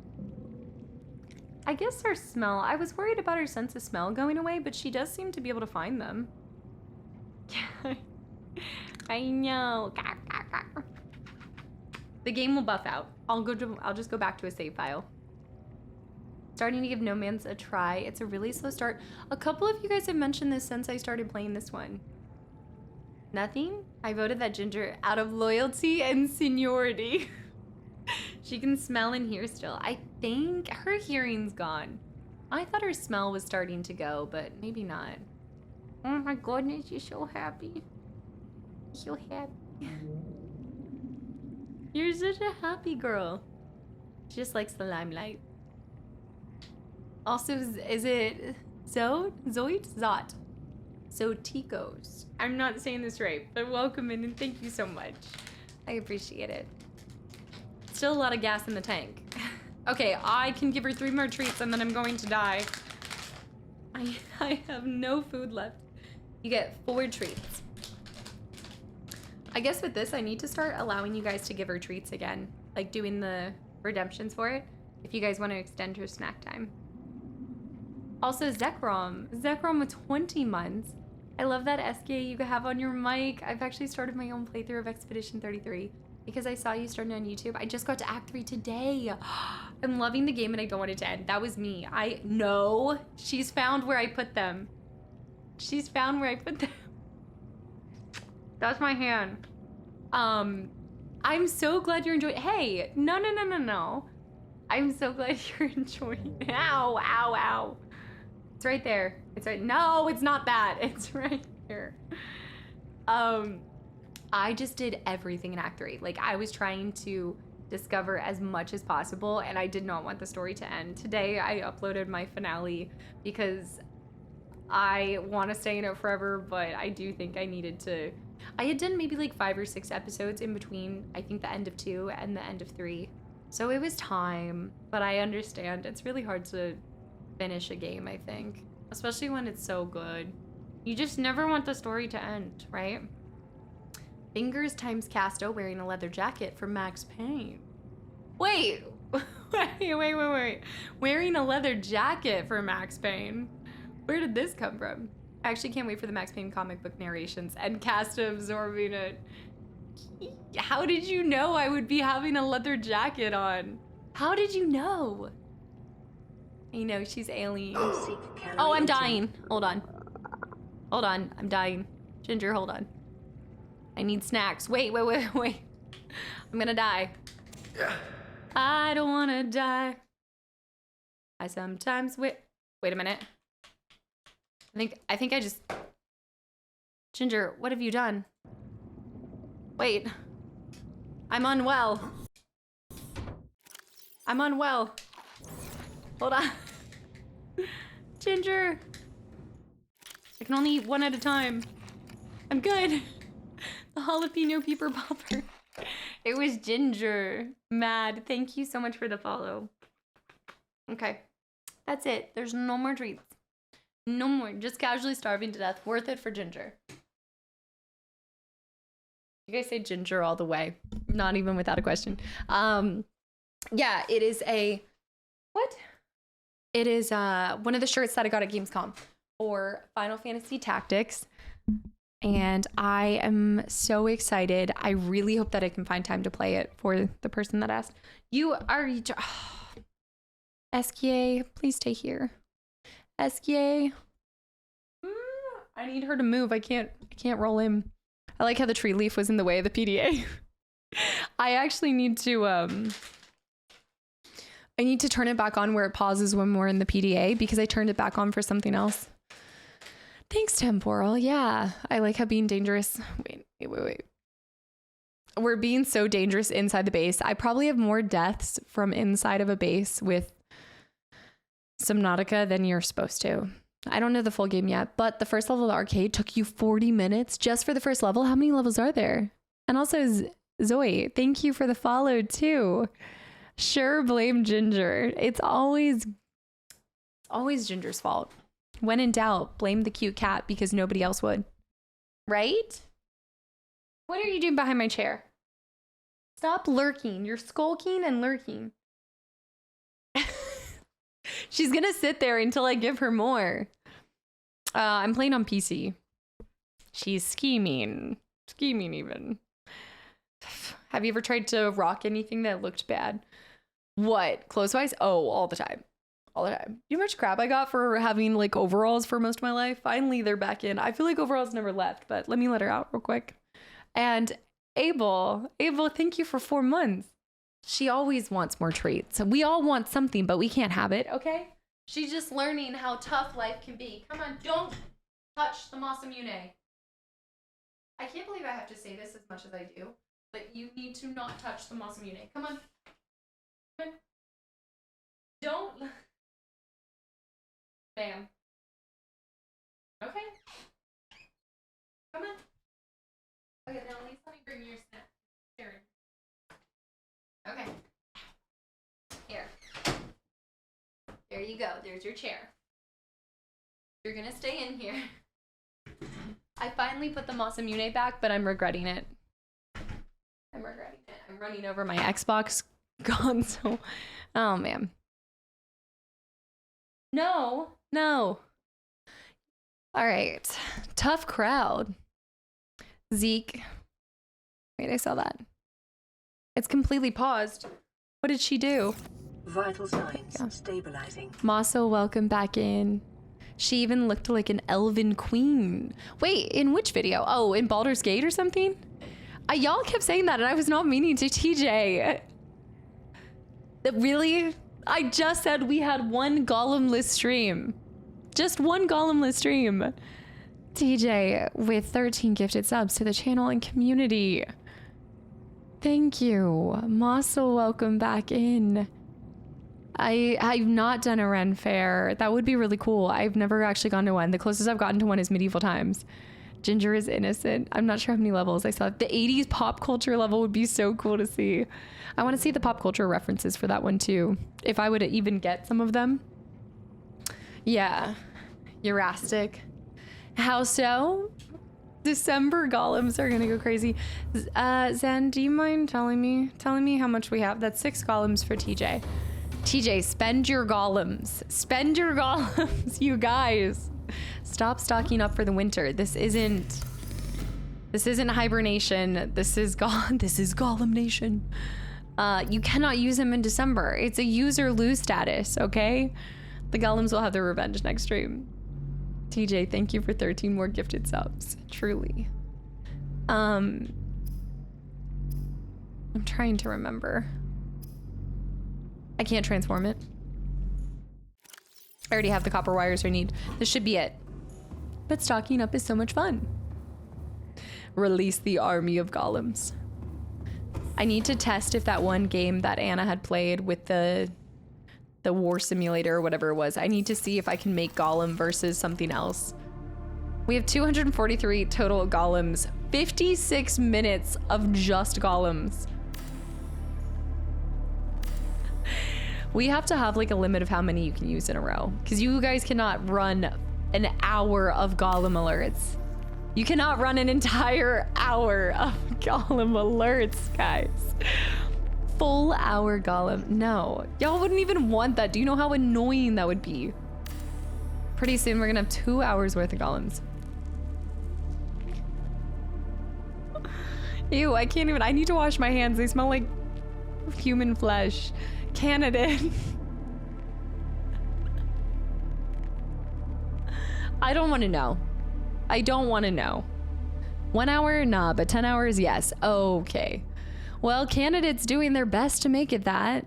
I guess her smell. I was worried about her sense of smell going away, but she does seem to be able to find them. I know. The game will buff out. I'll just go back to a save file. Starting to give No Man's a try. It's a really slow start. A couple of you guys have mentioned this since I started playing this one. Nothing? I voted that Ginger out of loyalty and seniority. She can smell and hear still. I think her hearing's gone. I thought her smell was starting to go, but maybe not. Oh my goodness, you're so happy. So happy. You're such a happy girl. She just likes the limelight. Also, is it Zoid? Zot. Zoticos. I'm not saying this right, but welcome in and thank you so much. I appreciate it. Still a lot of gas in the tank. Okay, I can give her 3 more treats and then I'm going to die. I have no food left. You get 4 treats. I guess with this, I need to start allowing you guys to give her treats again. Like doing the redemptions for it. If you guys want to extend her snack time. Also, Zekrom with 20 months. I love that SK you have on your mic. I've actually started my own playthrough of Expedition 33 because I saw you starting on YouTube. I just got to Act 3 today. I'm loving the game and I don't want it to end. That was me. I know. She's found where I put them. She's found where I put them. That's my hand. I'm so glad you're enjoying. Hey, no. I'm so glad you're enjoying. Ow, ow, ow. It's right there. It's right. No, it's not that. It's right here. I just did everything in Act 3. Like, I was trying to discover as much as possible, and I did not want the story to end. Today, I uploaded my finale because I want to stay in it forever, but I do think I needed to. I had done maybe like 5 or 6 episodes in between, I think, the end of 2 and the end of 3. So it was time, but I understand. It's really hard to finish a game, I think. Especially when it's so good. You just never want the story to end, right? Fingers times Casto wearing a leather jacket for Max Payne. Wait. Wearing a leather jacket for Max Payne. Where did this come from? I actually can't wait for the Max Payne comic book narrations and Casto absorbing it. How did you know I would be having a leather jacket on? How did you know? I know she's alien. Seek calorie Oh, I'm intake. dying. Hold on. Hold on. I'm dying. Ginger, hold on. I need snacks. Wait. I'm gonna die. I don't wanna die. I sometimes wait a minute. I think I just... Ginger, what have you done? Wait. I'm unwell. I'm unwell. Hold on. Ginger. I can only eat one at a time. I'm good. The jalapeno pepper popper. It was Ginger. Mad. Thank you so much for the follow. Okay. That's it. There's no more treats. No more. Just casually starving to death. Worth it for Ginger. You guys say Ginger all the way. Not even without a question. Yeah, it is a... What? It is one of the shirts that I got at Gamescom for Final Fantasy Tactics. And I am so excited. I really hope that I can find time to play it for the person that asked. You are... SKA, please stay here. SKA. I need her to move. I can't roll in. I like how the tree leaf was in the way of the PDA. I actually need to I need to turn it back on where it pauses when we're in the PDA because I turned it back on for something else. Thanks, Temporal. Yeah, I like how being dangerous. Wait. We're being so dangerous inside the base. I probably have more deaths from inside of a base with Subnautica than you're supposed to. I don't know the full game yet, but the first level of the arcade took you 40 minutes just for the first level. How many levels are there? And also, Zoe, thank you for the follow too. Sure, blame Ginger. It's always Ginger's fault. When in doubt, blame the cute cat because nobody else would. Right? What are you doing behind my chair? Stop lurking. You're skulking and lurking. She's gonna sit there until I give her more. I'm playing on PC. She's scheming. Scheming even. Have you ever tried to rock anything that looked bad? What? Clothes-wise? Oh, all the time. All the time. You know how much crap I got for having like overalls for most of my life? Finally, they're back in. I feel like overalls never left, but let me let her out real quick. And Abel, thank you for 4 months. She always wants more treats. We all want something, but we can't have it, okay? She's just learning how tough life can be. Come on, don't touch the Masamune. I can't believe I have to say this as much as I do, but you need to not touch the Masamune. Come on. Come on. Don't. Bam. Okay. Come on. Okay, now at least let me bring you your snack. Here. Okay. Here. There you go. There's your chair. You're gonna stay in here. I finally put the Masamune back, but I'm regretting it. I'm running over my Xbox console. Oh, man. No. All right. Tough crowd. Zeke. Wait, I saw that. It's completely paused. What did she do? Vital signs stabilizing. Maso, welcome back in. She even looked like an elven queen. Wait, in which video? Oh, in Baldur's Gate or something? Y'all kept saying that and I was not meaning to, TJ. Really? I just said we had one golemless stream. Just one golemless stream. TJ with 13 gifted subs to the channel and community. Thank you. Maso, welcome back in. I've not done a Ren fair. That would be really cool. I've never actually gone to one. The closest I've gotten to one is Medieval Times. Ginger is innocent. I'm not sure how many levels I saw. The 80s pop culture level would be so cool to see. I want to see the pop culture references for that one too. If I would even get some of them. Yeah. Eurastic. How so? December golems are gonna go crazy. Zen, do you mind telling me how much we have? That's 6 golems for TJ. TJ, spend your golems. Spend your golems, you guys. Stop stocking up for the winter. This isn't hibernation. This is Golem Nation. You cannot use him in December. It's a use or lose status, okay? The golems will have their revenge next stream. TJ, thank you for 13 more gifted subs. Truly. I'm trying to remember. I can't transform it. I already have the copper wires I need. This should be it. But stocking up is so much fun. Release the army of golems. I need to test if that one game that Anna had played with the war simulator or whatever it was. I need to see if I can make golem versus something else. We have 243 total golems. 56 minutes of just golems. We have to have like a limit of how many you can use in a row, because you guys cannot run an hour of golem alerts. You cannot run an entire hour of golem alerts, guys. Full hour golem. No, y'all wouldn't even want that. Do you know how annoying that would be? Pretty soon we're gonna have 2 hours worth of golems. Ew, I can't even. I need to wash my hands. They smell like human flesh. Candidate. I don't want to know. I don't want to know. 1 hour? Nah, but 10 hours? Yes. Okay. Well, candidates doing their best to make it that.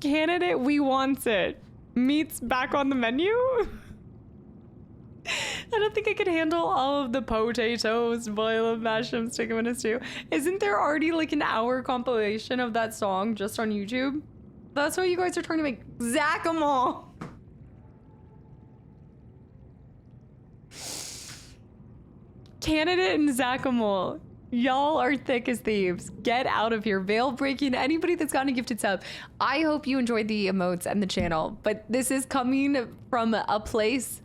Candidate, we want it. Meat's back on the menu? I don't think I could handle all of the potatoes, boil them, mash them, stick them in a stew. Isn't there already like an hour compilation of that song just on YouTube? That's what you guys are trying to make. Zack 'em all. Candidate and Zack 'em all. Y'all are thick as thieves. Get out of here. Veil breaking. Anybody that's gotten a gifted sub. I hope you enjoyed the emotes and the channel, but this is coming from a place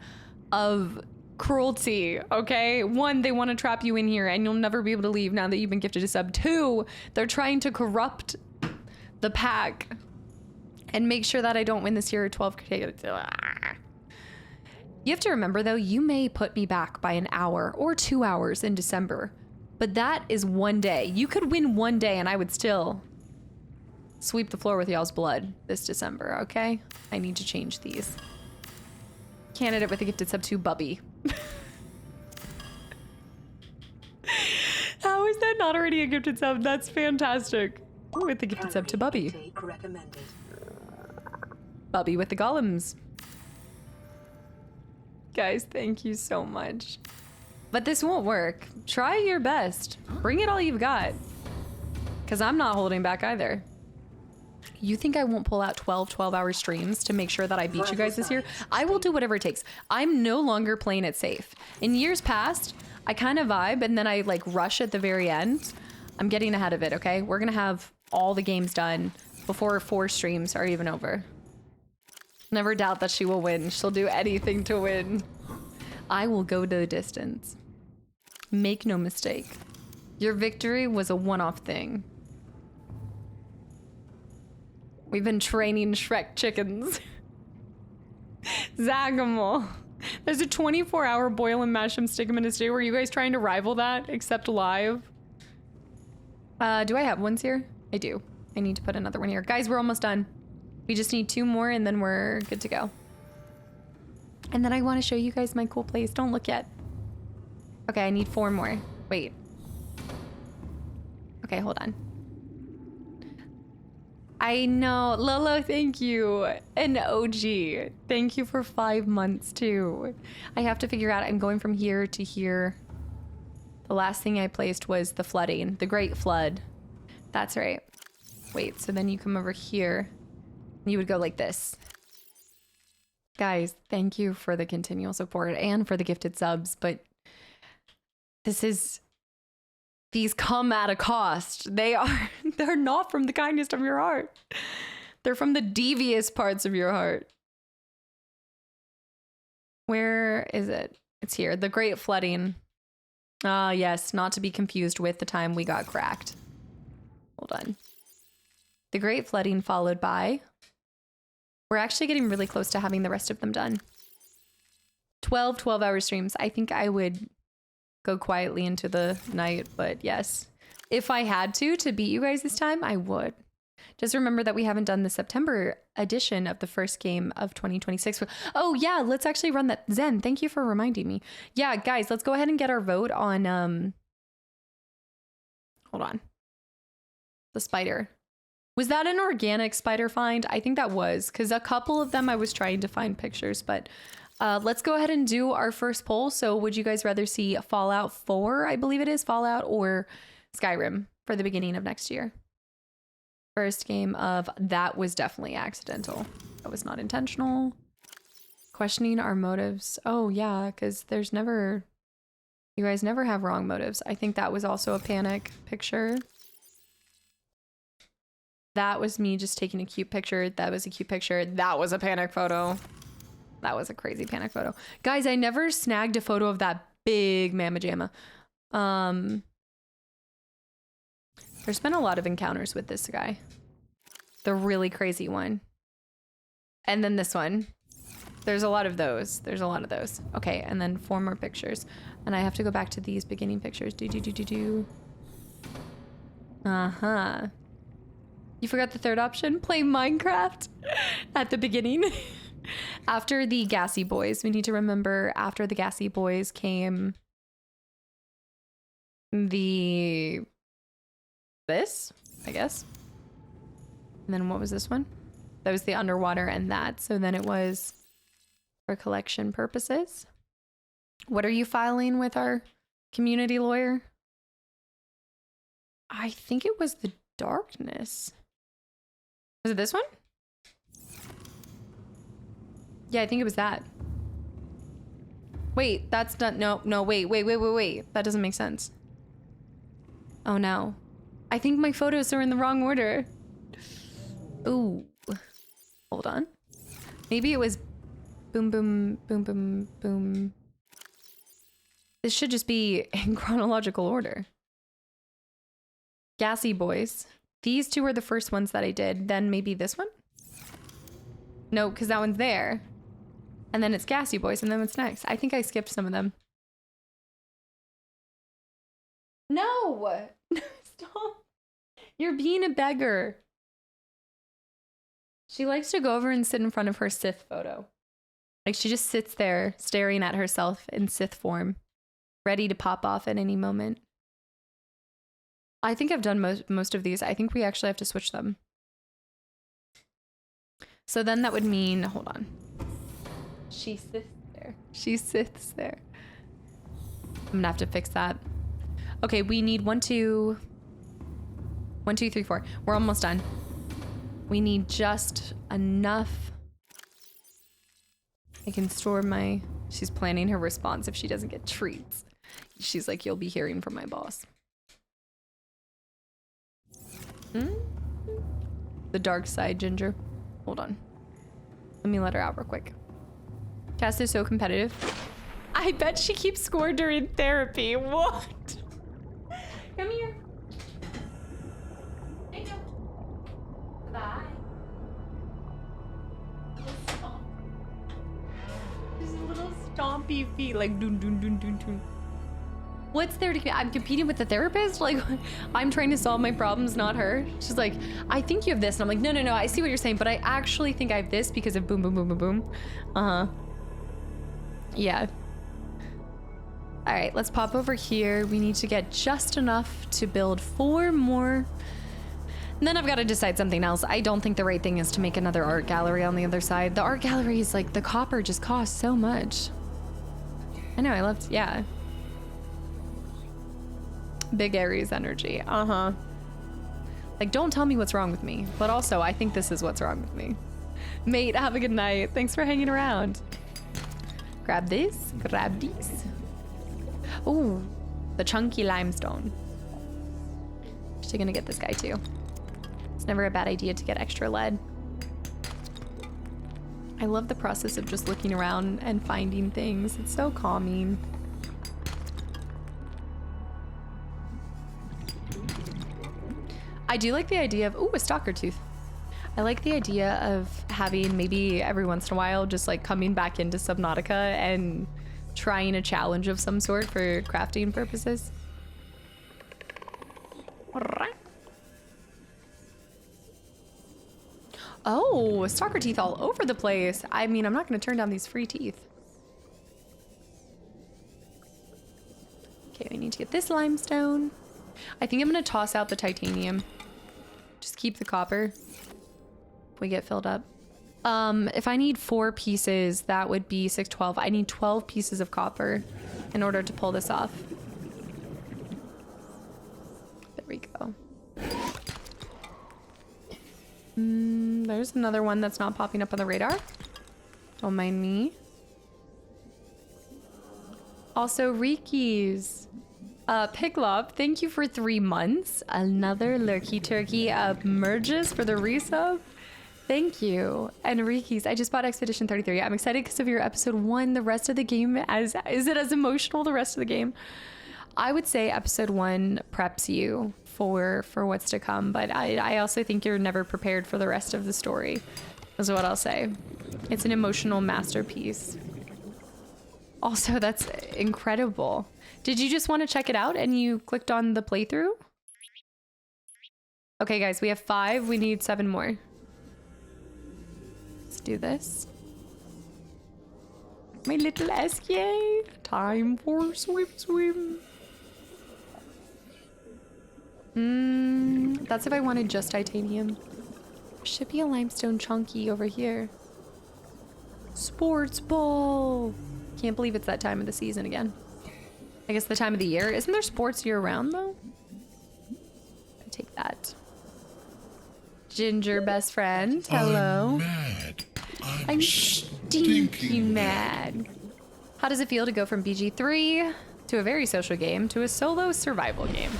of cruelty, okay? One, they want to trap you in here and you'll never be able to leave now that you've been gifted a sub. Two, they're trying to corrupt the pack and make sure that I don't win this year 12K. You have to remember though, you may put me back by an hour or 2 hours in December, but that is one day. You could win one day and I would still sweep the floor with y'all's blood this December, okay? I need to change these. Candidate with a gifted sub to Bubby. How is that not already a gifted sub? That's fantastic. With the gifted sub to Bubby. Bubby with the golems. Guys, thank you so much. But this won't work. Try your best. Bring it all you've got. Because I'm not holding back either. You think I won't pull out 12-hour streams to make sure that I beat you guys this year? I will do whatever it takes. I'm no longer playing it safe. In years past, I kind of vibe and then I like rush at the very end. I'm getting ahead of it, okay? We're gonna have all the games done before 4 streams are even over. Never doubt that she will win. She'll do anything to win. I will go to the distance. Make no mistake. Your victory was a one-off thing. We've been training Shrek chickens. Zagamal. There's a 24-hour boil and mash them, stick them in a stew. Are you guys trying to rival that, except live? Do I have ones here? I do. I need to put another one here. Guys, we're almost done. We just need 2 more and then we're good to go. And then I want to show you guys my cool place. Don't look yet. Okay, I need 4 more. Wait. Okay, hold on. I know. Lolo, thank you. And OG, thank you for 5 months too. I have to figure out, I'm going from here to here. The last thing I placed was the flooding, the Great Flood. That's right. Wait, so then you come over here. You would go like this. Guys, thank you for the continual support and for the gifted subs, but these come at a cost. They're not from the kindness of your heart. They're from the devious parts of your heart. Where is it? It's here. The Great Flooding. Ah, yes, not to be confused with the time we got cracked. Hold on. The Great Flooding followed by... We're actually getting really close to having the rest of them done. 12-hour streams. I think I would go quietly into the night, but yes. If I had to beat you guys this time, I would. Just remember that we haven't done the September edition of the first game of 2026. Oh yeah, let's actually run that. Zen, thank you for reminding me. Yeah, guys, let's go ahead and get our vote on hold on. The spider. Was that an organic spider find? I think that was, because a couple of them I was trying to find pictures, but let's go ahead and do our first poll. So would you guys rather see Fallout 4, I believe it is, Fallout, or Skyrim for the beginning of next year? First game of that was definitely accidental. That was not intentional. Questioning our motives. Oh yeah, because there's never, you guys never have wrong motives. I think that was also a panic picture. That was me just taking a cute picture. That was a cute picture. That was a panic photo. That was a crazy panic photo. Guys, I never snagged a photo of that big mamma jamma. There's been a lot of encounters with this guy. The really crazy one. And then this one. There's a lot of those. There's a lot of those. Okay, and then 4 more pictures. And I have to go back to these beginning pictures. Uh-huh. You forgot the third option? Play Minecraft at the beginning. After the Gassy Boys. We need to remember after the Gassy Boys came this, I guess. And then what was this one? That was the underwater and that. So then it was for collection purposes. What are you filing with our community lawyer? I think it was the darkness. Was it this one? Yeah, I think it was that. Wait, that's not, no, wait. That doesn't make sense. Oh no. I think my photos are in the wrong order. Ooh. Hold on. Maybe it was boom, boom, boom, boom, boom. This should just be in chronological order. Gassy Boys. These 2 are the first ones that I did. Then maybe this one? No, because that one's there. And then it's Gassy Boys, and then what's next? I think I skipped some of them. No! Stop. You're being a beggar. She likes to go over and sit in front of her Sith photo. Like, she just sits there staring at herself in Sith form, ready to pop off at any moment. I think I've done most of these. I think we actually have to switch them. So then that would mean, hold on. She sits there. She sits there. I'm gonna have to fix that. Okay, we need 1, 2, 3, 4. We're almost done. We need just enough. I can store my... She's planning her response if she doesn't get treats. She's like, you'll be hearing from my boss. The dark side, Ginger. Hold on. Let me let her out real quick. Cass is so competitive. I bet she keeps score during therapy. What? Come here. Thank you. Bye. Just little stompy feet, like dun dun dun dun dun. What's there to... I'm competing with the therapist? Like, I'm trying to solve my problems, not her. She's like, I think you have this. And I'm like, no, I see what you're saying, but I actually think I have this because of boom, boom, boom, boom, boom. Uh-huh. Yeah. All right, let's pop over here. We need to get just enough to build 4 more. And then I've got to decide something else. I don't think the right thing is to make another art gallery on the other side. The art gallery is like, the copper just costs so much. I know, I loved, yeah. Big Aries energy. Uh-huh. Like, don't tell me what's wrong with me. But also, I think this is what's wrong with me. Mate, have a good night. Thanks for hanging around. Grab this. Grab these. Ooh, the chunky limestone. Actually gonna get this guy too. It's never a bad idea to get extra lead. I love the process of just looking around and finding things. It's so calming. I do like the idea of, ooh, a stalker tooth. I like the idea of having maybe every once in a while just like coming back into Subnautica and trying a challenge of some sort for crafting purposes. Oh, stalker teeth all over the place. I mean, I'm not going to turn down these free teeth. Okay, we need to get this limestone. I think I'm going to toss out the titanium. Just keep the copper. We get filled up. If I need 4 pieces, that would be 6, 12. I need 12 pieces of copper in order to pull this off. There we go. There's another one that's not popping up on the radar. Don't mind me. Also, Riki's. Picklop, thank you for 3 months. Another lurky turkey merges for the resub. Thank you. And Riki's, I just bought Expedition 33. I'm excited because of your episode 1. The rest of the game, is it as emotional, the rest of the game? I would say episode 1 preps you for what's to come, but I also think you're never prepared for the rest of the story, is what I'll say. It's an emotional masterpiece. Also, that's incredible. Did you just want to check it out and you clicked on the playthrough? Okay, guys, we have 5. We need 7 more. Let's do this. My little SK. Time for swim. That's if I wanted just titanium. Should be a limestone chunky over here. Sports ball. Can't believe it's that time of the season again. I guess the time of the year. Isn't there sports year round though? I take that. Ginger best friend. Hello. I'm mad. I'm stinky mad. How does it feel to go from BG3 to a very social game to a solo survival game?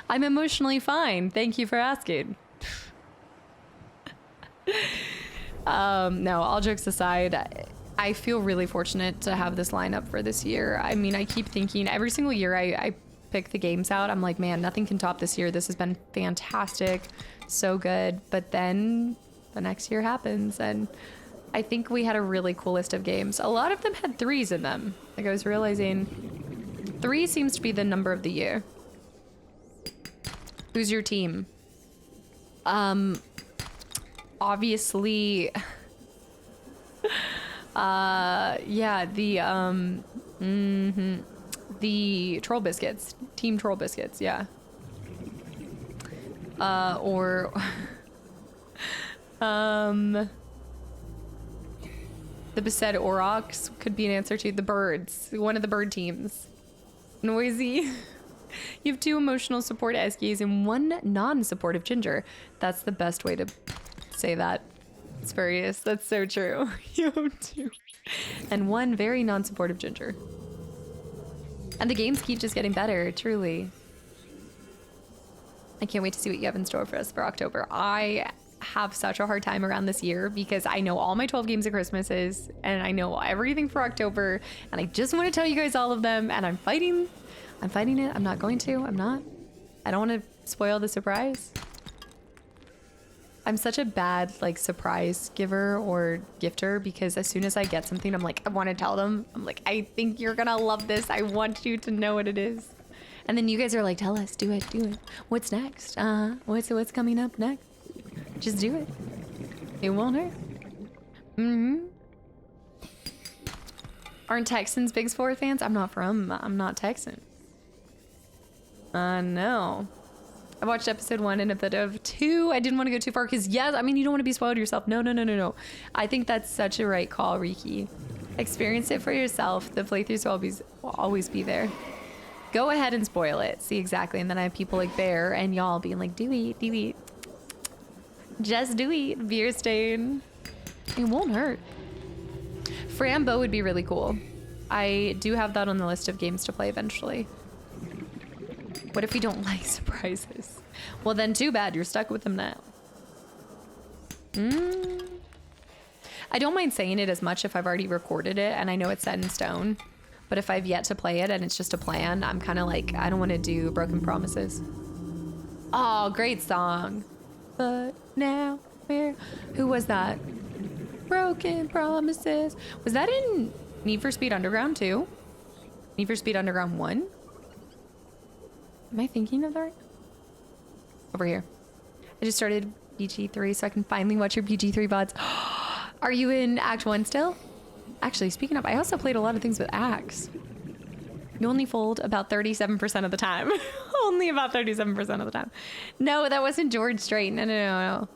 I'm emotionally fine. Thank you for asking. No, all jokes aside, I feel really fortunate to have this lineup for this year. I mean, I keep thinking every single year I pick the games out. I'm like, man, nothing can top this year. This has been fantastic. So good. But then the next year happens and I think we had a really cool list of games. A lot of them had 3s in them. Like I was realizing 3 seems to be the number of the year. Who's your team? Obviously, yeah, the Troll Biscuits, Team Troll Biscuits, yeah. Or, the Beset Aurochs could be an answer to the birds, one of the bird teams. Noisy. You have 2 emotional support Eskies and 1 non-supportive Ginger. That's the best way to say that. It's various. That's so true. You have 2. And 1 very non-supportive Ginger. And the games keep just getting better, truly. I can't wait to see what you have in store for us for October. I have such a hard time around this year because I know all my 12 games of Christmases and I know everything for October and I just want to tell you guys all of them and I'm fighting it. I'm not going to. I'm not. I don't want to spoil the surprise. I'm such a bad like surprise giver or gifter because as soon as I get something, I'm like, I want to tell them. I'm like, I think you're gonna love this. I want you to know what it is. And then you guys are like, tell us, do it. What's next? What's coming up next? Just do it. It won't hurt. Aren't Texans Big Sport fans? I'm not Texan. No. I watched episode 1 and a bit of 2. I didn't want to go too far because yes, I mean, you don't want to be spoiled yourself. No. I think that's such a right call, Riki. Experience it for yourself. The playthroughs will always be there. Go ahead and spoil it. See exactly. And then I have people like Bear and y'all being like, do eat. Just do eat. Beer stain. It won't hurt. Frambo would be really cool. I do have that on the list of games to play eventually. What if we don't like surprises? Well, then too bad. You're stuck with them now. I don't mind saying it as much if I've already recorded it and I know it's set in stone. But if I've yet to play it and it's just a plan, I'm kind of like, I don't want to do broken promises. Oh, great song. But now who was that? Broken promises. Was that in Need for Speed Underground 2? Need for Speed Underground 1? Am I thinking of that? Over here. I just started PG3 so I can finally watch your PG3 VODs. Are you in Act 1 still? Actually, speaking of, I also played a lot of things with Axe. You only fold about 37% of the time. Only about 37% of the time. No, that wasn't George Strait. No.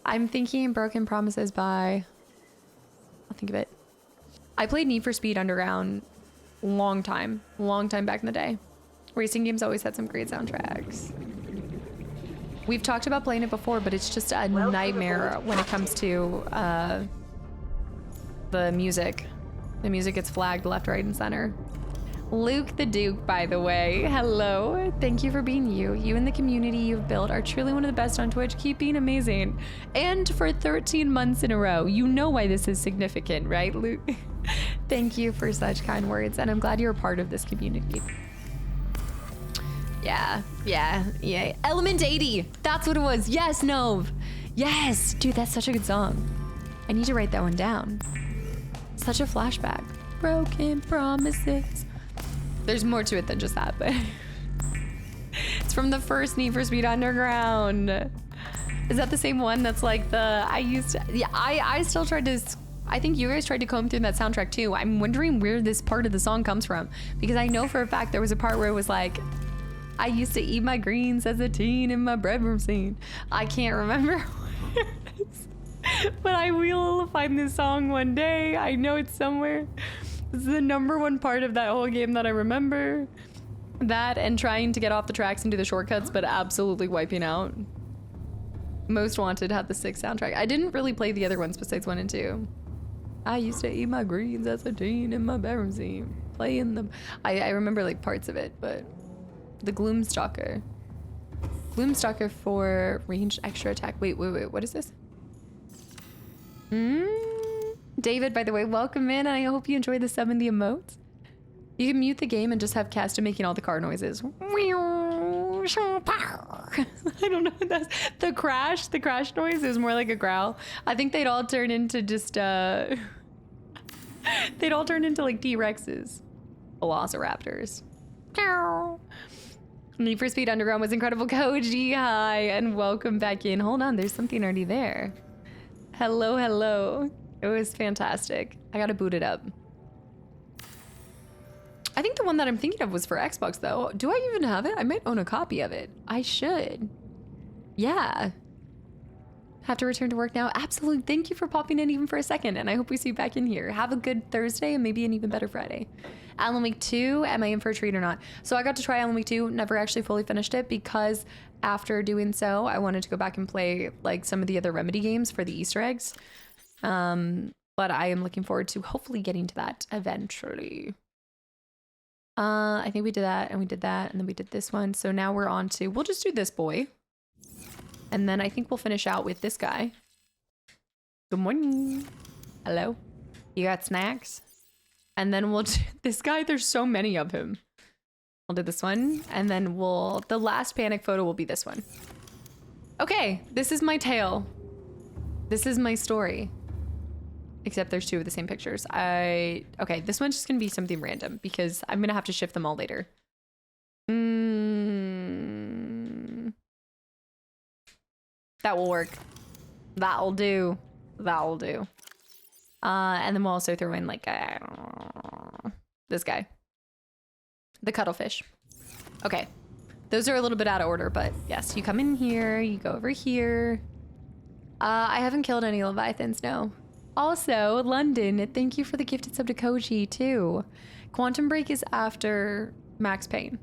I'm thinking Broken Promises by... I'll think of it. I played Need for Speed Underground long time back in the day. Racing games always had some great soundtracks. We've talked about playing it before, but it's just a nightmare when it comes to the music. The music gets flagged left, right, and center. Luke the Duke, by the way, hello. Thank you for being you. You and the community you've built are truly one of the best on Twitch. Keep being amazing. And for 13 months in a row, you know why this is significant, right, Luke? Thank you for such kind words, and I'm glad you're a part of this community. Yeah. Element 80, that's what it was. Yes, Nove. Yes, dude, that's such a good song. I need to write that one down. Such a flashback. Broken Promises. There's more to it than just that, but it's from the first Need for Speed Underground. Is that the same one that's like the, I still tried to, I think you guys tried to comb through that soundtrack too. I'm wondering where this part of the song comes from, because I know for a fact there was a part where it was like, I used to eat my greens as a teen in my bedroom scene. I can't remember where it is, but I will find this song one day. I know it's somewhere. This is the #1 part of that whole game that I remember. That and trying to get off the tracks and do the shortcuts, but absolutely wiping out. Most Wanted had the 6th soundtrack. I didn't really play the other ones besides 1 and 2. I used to eat my greens as a teen in my bedroom scene. Playing them. I remember like parts of it, but the Gloomstalker. Gloomstalker for ranged extra attack. Wait, what is this? David, by the way, welcome in, and I hope you enjoy the sub and the emotes. You can mute the game and just have Kasta making all the car noises. I don't know what that's. The crash noise is more like a growl. I think they'd all turn into just, they'd all turn into like T-Rexes. Velociraptors. Need for Speed Underground was incredible. Koji, hi, and welcome back in. Hold on, there's something already there. Hello. It was fantastic. I gotta boot it up. I think the one that I'm thinking of was for Xbox though. Do I even have it? I might own a copy of it. I should. Yeah. Have to return to work now? Absolutely. Thank you for popping in even for a second, and I hope we see you back in here. Have a good Thursday and maybe an even better Friday. Alan Wake 2, am I in for a treat or not? So I got to try Alan Wake 2, never actually fully finished it because after doing so, I wanted to go back and play like some of the other Remedy games for the Easter eggs. But I am looking forward to hopefully getting to that eventually. I think we did that and we did that and then we did this one. So now we're on to, we'll just do this boy. And then I think we'll finish out with this guy. Good morning. Hello. You got snacks? And then we'll do this guy. There's so many of him. We'll do this one. And then the last panic photo will be this one. Okay. This is my tale. This is my story. Except there's 2 of the same pictures. Okay, this one's just gonna be something random because I'm gonna have to shift them all later. That will work. That'll do. And then we'll also throw in like this guy. The cuttlefish. Okay. Those are a little bit out of order, but yes, you come in here, you go over here. I haven't killed any Leviathans, no. Also, London, thank you for the gifted sub to Koji, too. Quantum Break is after Max Payne.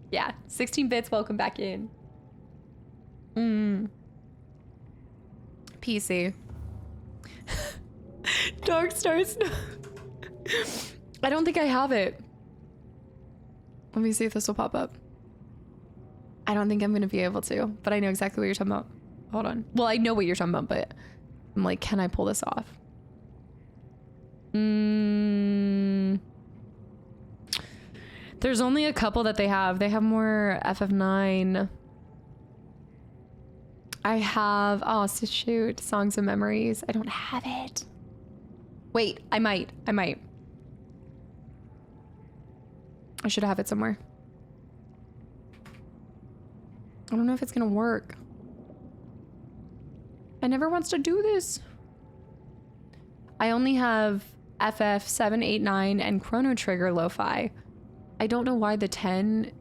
Yeah, 16 bits, welcome back in. PC. Dark Stars. I don't think I have it. Let me see if this will pop up. I don't think I'm going to be able to, but I know exactly what you're talking about. Hold on. Well, I know what you're talking about, but I'm like, can I pull this off? There's only a couple that they have. They have more FF9. I have, oh, shoot, Songs of Memories. I don't have it. Wait, I might. I should have it somewhere. I don't know if it's gonna work. I never wants to do this. I only have FF 7, 8, 9 and Chrono Trigger lo-fi. I don't know why the 10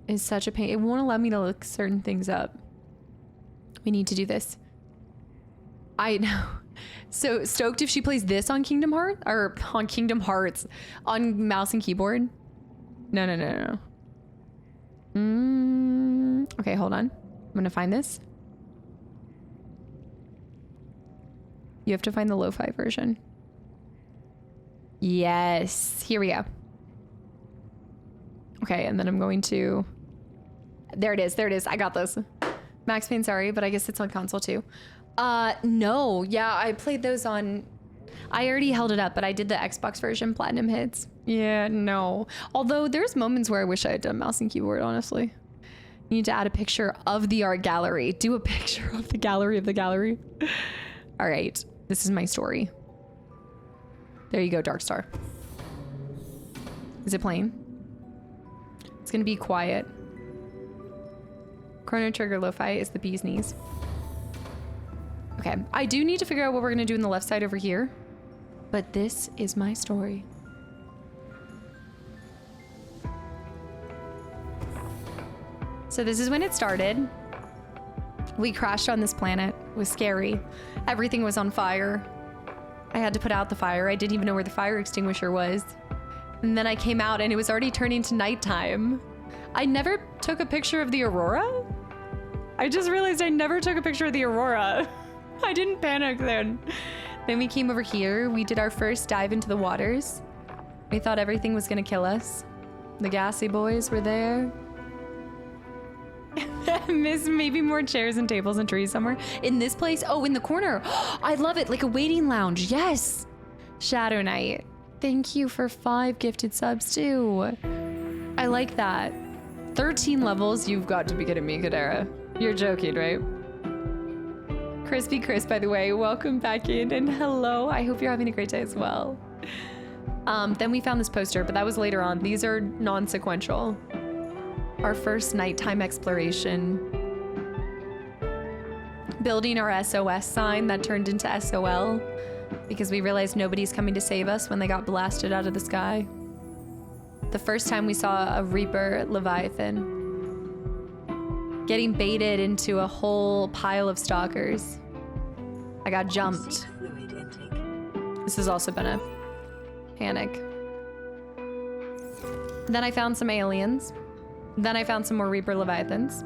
is such a pain. It won't allow me to look certain things up. We need to do this. I know. So stoked if she plays this on Kingdom Hearts or on Kingdom Hearts on mouse and keyboard. No. Okay, hold on. I'm gonna find this. You have to find the lo-fi version. Yes, here we go. Okay, and then I'm going to... There it is. I got this. Max Payne, sorry, but I guess it's on console too. No. Yeah, I played those on... I already held it up, but I did the Xbox version Platinum Hits. Yeah, no. Although there's moments where I wish I had done mouse and keyboard, honestly. You need to add a picture of the art gallery. Do a picture of the gallery of the gallery. All right, this is my story. There you go, Darkstar. Is it playing? It's gonna be quiet. Chrono Trigger lo-fi is the bee's knees. Okay, I do need to figure out what we're gonna do in the left side over here, but this is my story. So this is when it started. We crashed on this planet. It was scary. Everything was on fire. I had to put out the fire. I didn't even know where the fire extinguisher was. And then I came out and it was already turning to nighttime. I never took a picture of the aurora. I just realized I never took a picture of the aurora. I didn't panic then. Then we came over here. We did our first dive into the waters. We thought everything was gonna kill us. The gassy boys were there. Miss maybe more chairs and tables and trees somewhere. In this place? Oh, in the corner. I love it. Like a waiting lounge. Yes. Shadow Knight. Thank you for 5 gifted subs too. I like that. 13 levels. You've got to be kidding me, Kadera. You're joking, right? Crispy Chris, by the way, welcome back in and hello. I hope you're having a great day as well. Then we found this poster, but that was later on. These are non-sequential. Our first nighttime exploration. Building our SOS sign that turned into SOL because we realized nobody's coming to save us when they got blasted out of the sky. The first time we saw a Reaper Leviathan. Getting baited into a whole pile of stalkers. I got jumped. This has also been a panic. Then I found some aliens. Then I found some more Reaper Leviathans.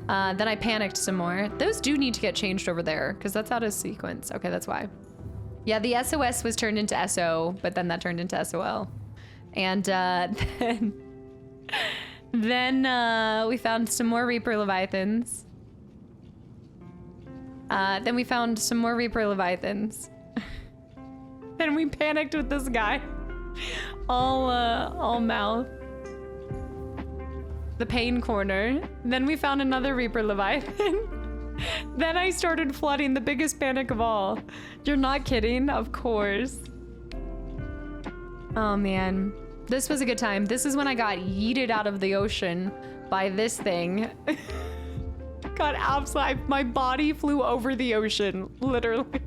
Then I panicked some more. Those do need to get changed over there because that's out of sequence. Okay, that's why. Yeah, the SOS was turned into SO, but then that turned into SOL. And then we found some more Reaper Leviathans. Then we found some more Reaper Leviathans. Then we panicked with this guy. All mouth. The pain corner. Then we found another Reaper Leviathan. Then I started flooding, the biggest panic of all. You're not kidding? Of course. Oh man. This was a good time. This is when I got yeeted out of the ocean by this thing. Got absolutely, my body flew over the ocean, literally.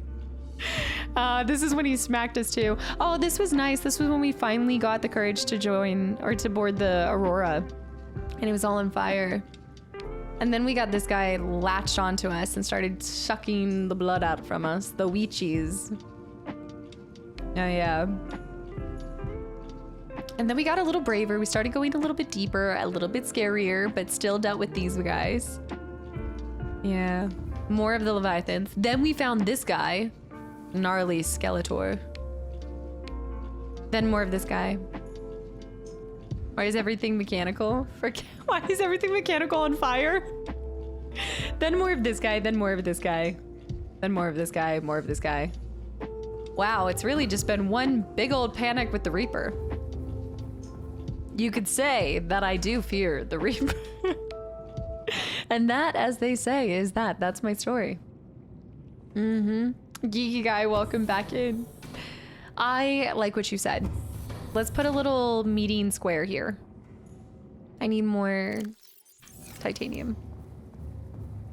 This is when he smacked us too. Oh, this was nice. This was when we finally got the courage to join or to board the Aurora. And it was all on fire. And then we got this guy latched onto us and started sucking the blood out from us. The Weechies. Oh yeah. And then we got a little braver. We started going a little bit deeper, a little bit scarier, but still dealt with these guys. Yeah. More of the Leviathans. Then we found this guy. Gnarly Skeletor. Then more of this guy. Why is everything mechanical? Why is everything mechanical on fire? Then more of this guy, then more of this guy. Then more of this guy, more of this guy. Wow, it's really just been one big old panic with the Reaper. You could say that I do fear the Reaper. And that, as they say, is that. That's my story. Geeky guy, welcome back in. I like what you said. Let's put a little meeting square here. I need more titanium.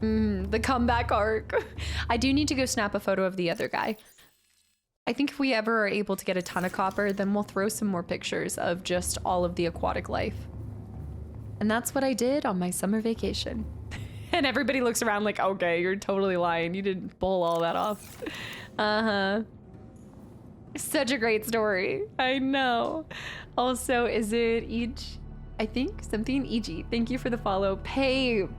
The comeback arc. I do need to go snap a photo of the other guy. I think if we ever are able to get a ton of copper, then we'll throw some more pictures of just all of the aquatic life. And that's what I did on my summer vacation. And everybody looks around like, okay, you're totally lying. You didn't pull all that off. Uh-huh. Such a great story. I know. Also, is it each? I think something EG. Thank you for the follow. Pape.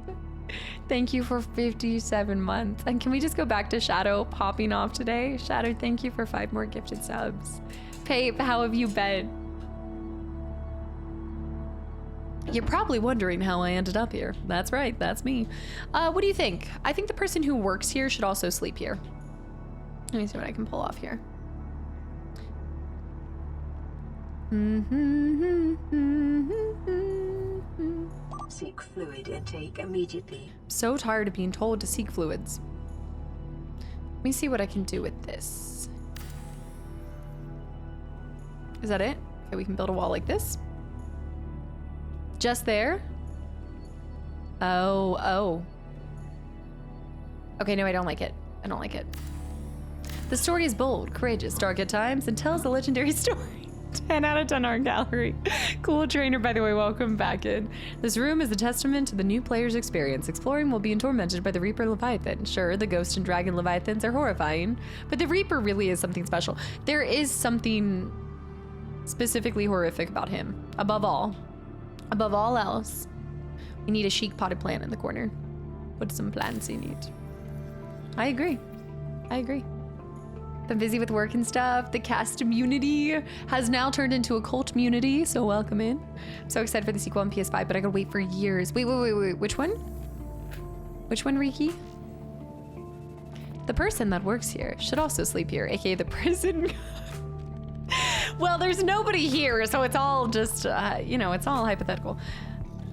Thank you for 57 months. And can we just go back to Shadow popping off today? Shadow, thank you for 5 more gifted subs. Pape, how have you been? You're probably wondering how I ended up here. That's right, that's me. What do you think? I think the person who works here should also sleep here. Let me see what I can pull off here. Seek fluid intake immediately. So tired of being told to seek fluids. Let me see what I can do with this. Is that it? Okay, we can build a wall like this. Just there? Oh. Okay, no, I don't like it. I don't like it. The story is bold, courageous, dark at times, and tells a legendary story. 10 out of 10 art gallery. Cool trainer, by the way, welcome back in. This room is a testament to the new player's experience. Exploring while being tormented by the Reaper Leviathan. Sure, the ghost and dragon Leviathans are horrifying, but the Reaper really is something special. There is something specifically horrific about him. Above all else, we need a chic potted plant in the corner. Put some plants in it. I agree. Been busy with work and stuff. The cast community has now turned into a cult community, so welcome in. I'm so excited for the sequel on PS5, but I gotta wait for years. Wait, which one? Which one, Riki? The person that works here should also sleep here, aka the prison. Well, there's nobody here, so it's all just, it's all hypothetical.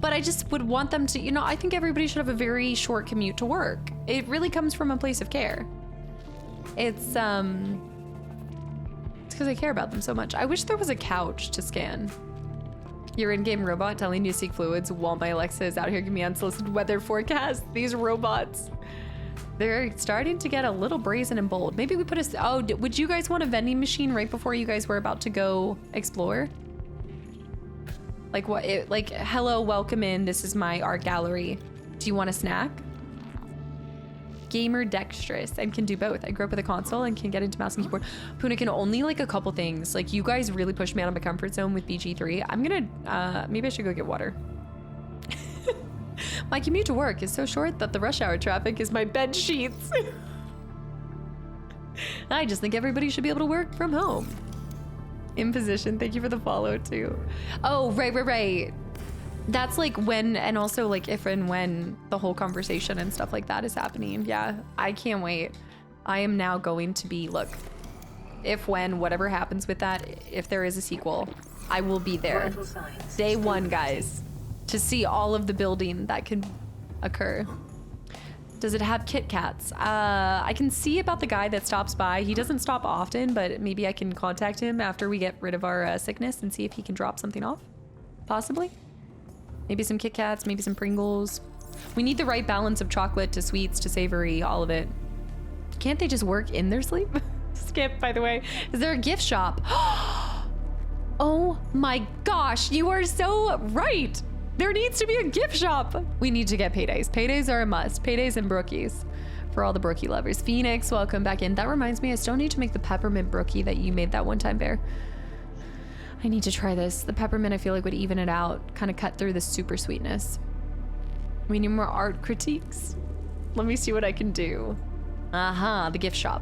But I just would want them to, I think everybody should have a very short commute to work. It really comes from a place of care. It's because I care about them so much. I wish there was a couch to scan. Your in-game robot telling you to seek fluids while my Alexa is out here giving me unsolicited weather forecasts. These robots. They're starting to get a little brazen and bold. Maybe we put would you guys want a vending machine right before you guys were about to go explore? Like what, hello, welcome in. This is my art gallery. Do you want a snack? Gamer dexterous and can do both. I grew up with a console and can get into mouse and keyboard. Puna can only like a couple things. Like you guys really pushed me out of my comfort zone with BG3. I'm gonna, maybe I should go get water. My commute to work is so short that the rush hour traffic is my bed sheets. I just think everybody should be able to work from home. Imposition, thank you for the follow too. Oh, right. That's like when, and also like if and when the whole conversation and stuff like that is happening. Yeah, I can't wait. I am now going to be, look, if, when, whatever happens with that, if there is a sequel, I will be there. Day one, guys, to see all of the building that can occur. Does it have Kit Kats? I can see about the guy that stops by. He doesn't stop often, but maybe I can contact him after we get rid of our sickness and see if he can drop something off. Possibly. Maybe some Kit Kats, maybe some Pringles. We need the right balance of chocolate to sweets to savory, all of it. Can't they just work in their sleep? Skip, by the way. Is there a gift shop? Oh my gosh, you are so right. There needs to be a gift shop. We need to get paydays. Paydays are a must. Paydays and brookies for all the brookie lovers. Phoenix, welcome back in. That reminds me, I still need to make the peppermint brookie that you made that one time, Bear. I need to try this. The peppermint I feel like would even it out, kind of cut through the super sweetness. We need more art critiques. Let me see what I can do. The gift shop.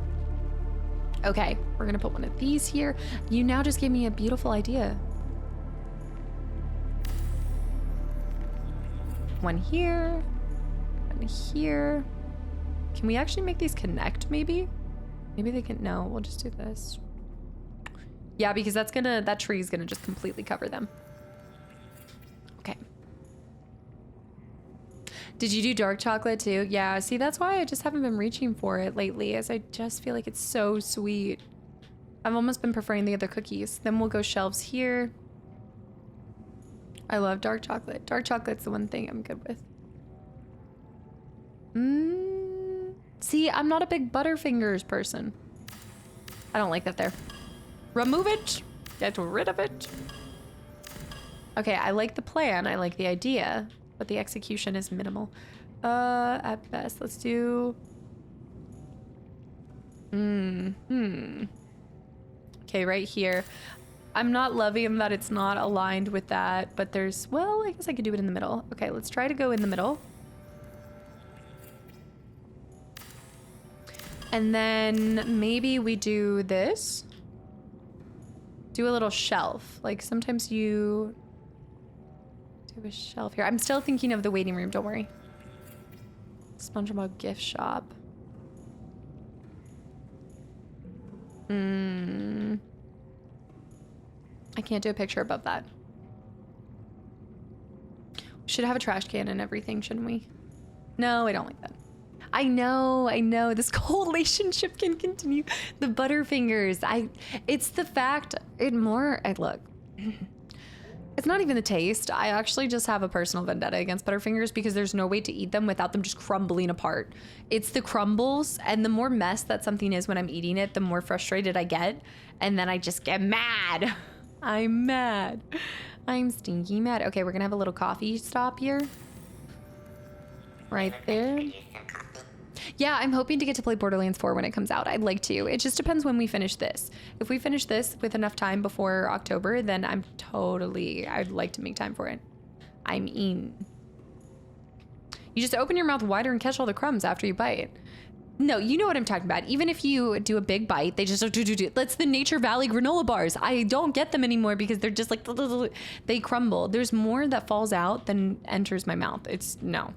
Okay, we're gonna put one of these here. You now just gave me a beautiful idea. One here, one here. Can we actually make these connect maybe? Maybe they can, no, we'll just do this. Yeah, because that tree is gonna just completely cover them. Okay. Did you do dark chocolate too? Yeah, see, that's why I just haven't been reaching for it lately, as I just feel like it's so sweet. I've almost been preferring the other cookies. Then we'll go shelves here. I love dark chocolate. Dark chocolate's the one thing I'm good with. See, I'm not a big Butterfingers person. I don't like that there. Remove it. Get rid of it. Okay, I like the plan. I like the idea, but the execution is minimal. At best, let's do... Okay, right here. I'm not loving that it's not aligned with that, but there's... Well, I guess I could do it in the middle. Okay, let's try to go in the middle. And then maybe we do this. Do a little shelf. Like sometimes you do a shelf here. I'm still thinking of the waiting room, don't worry. SpongeBob gift shop. I can't do a picture above that. We should have a trash can and everything, shouldn't we? No, I don't like that. I know. This relationship can continue. The Butterfingers. It's the fact, look. It's not even the taste. I actually just have a personal vendetta against Butterfingers because there's no way to eat them without them just crumbling apart. It's the crumbles, and the more mess that something is when I'm eating it, the more frustrated I get, and then I just get mad. I'm mad. I'm stinky mad. Okay, we're gonna have a little coffee stop here. Right there. Yeah, I'm hoping to get to play Borderlands 4 when it comes out. I'd like to. It just depends when we finish this. If we finish this with enough time before October, then I'd like to make time for it. I'm in. You just open your mouth wider and catch all the crumbs after you bite. No, you know what I'm talking about. Even if you do a big bite, they just do. That's the Nature Valley granola bars. I don't get them anymore because they're just like, they crumble. There's more that falls out than enters my mouth. No.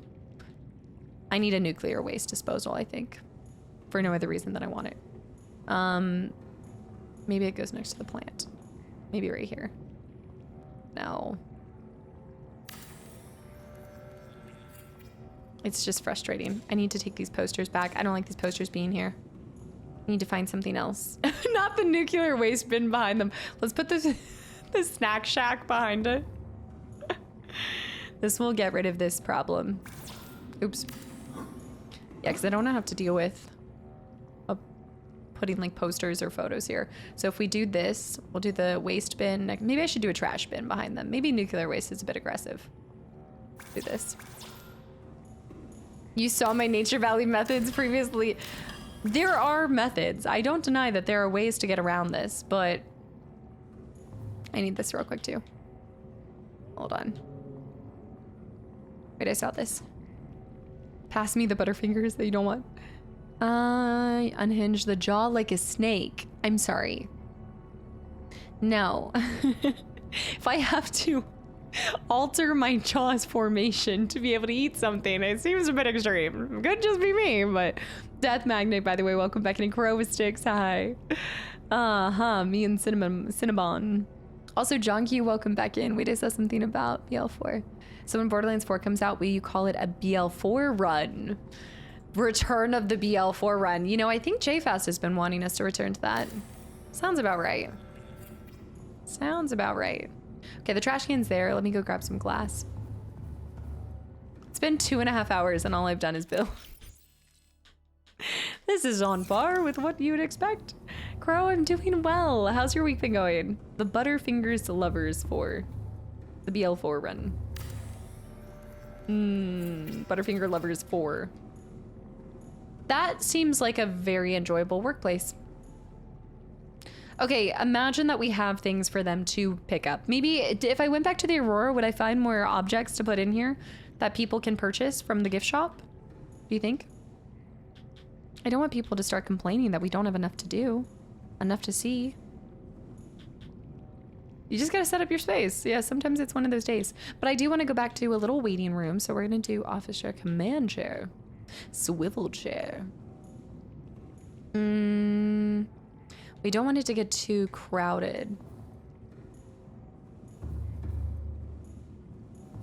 I need a nuclear waste disposal, I think, for no other reason than I want it. Maybe it goes next to the plant. Maybe right here. No. It's just frustrating. I need to take these posters back. I don't like these posters being here. I need to find something else. Not the nuclear waste bin behind them. Let's put the snack shack behind it. This will get rid of this problem. Oops. Yeah, because I don't have to deal with putting like posters or photos here. So if we do this, we'll do the waste bin. Maybe I should do a trash bin behind them. Maybe nuclear waste is a bit aggressive. Do this. You saw my Nature Valley methods previously. There are methods. I don't deny that there are ways to get around this, but I need this real quick too. Hold on. Wait, I saw this. Pass me the Butterfingers that you don't want. Unhinge the jaw like a snake. I'm sorry. No. If I have to alter my jaw's formation to be able to eat something, it seems a bit extreme. Could just be me, but Death Magnet, by the way, welcome back. And Crow Sticks, hi. Me and Cinnabon. Also, John Q, welcome back in. We just saw something about BL4. So when Borderlands 4 comes out, will you call it a BL4 run? Return of the BL4 run. You know, I think JFast has been wanting us to return to that. Sounds about right. Sounds about right. Okay, the trash can's there. Let me go grab some glass. It's been 2.5 hours and all I've done is build. This is on par with what you would expect. Crow, I'm doing well. How's your week been going? The Butterfingers Lovers 4. The BL4 run. Butterfinger Lovers 4. That seems like a very enjoyable workplace. Okay, imagine that we have things for them to pick up. Maybe if I went back to the Aurora, would I find more objects to put in here that people can purchase from the gift shop? Do you think? I don't want people to start complaining that we don't have enough to do, enough to see. You just gotta set up your space. Yeah, sometimes it's one of those days. But I do want to go back to a little waiting room, so we're gonna do office chair, command chair, swivel chair. We don't want it to get too crowded.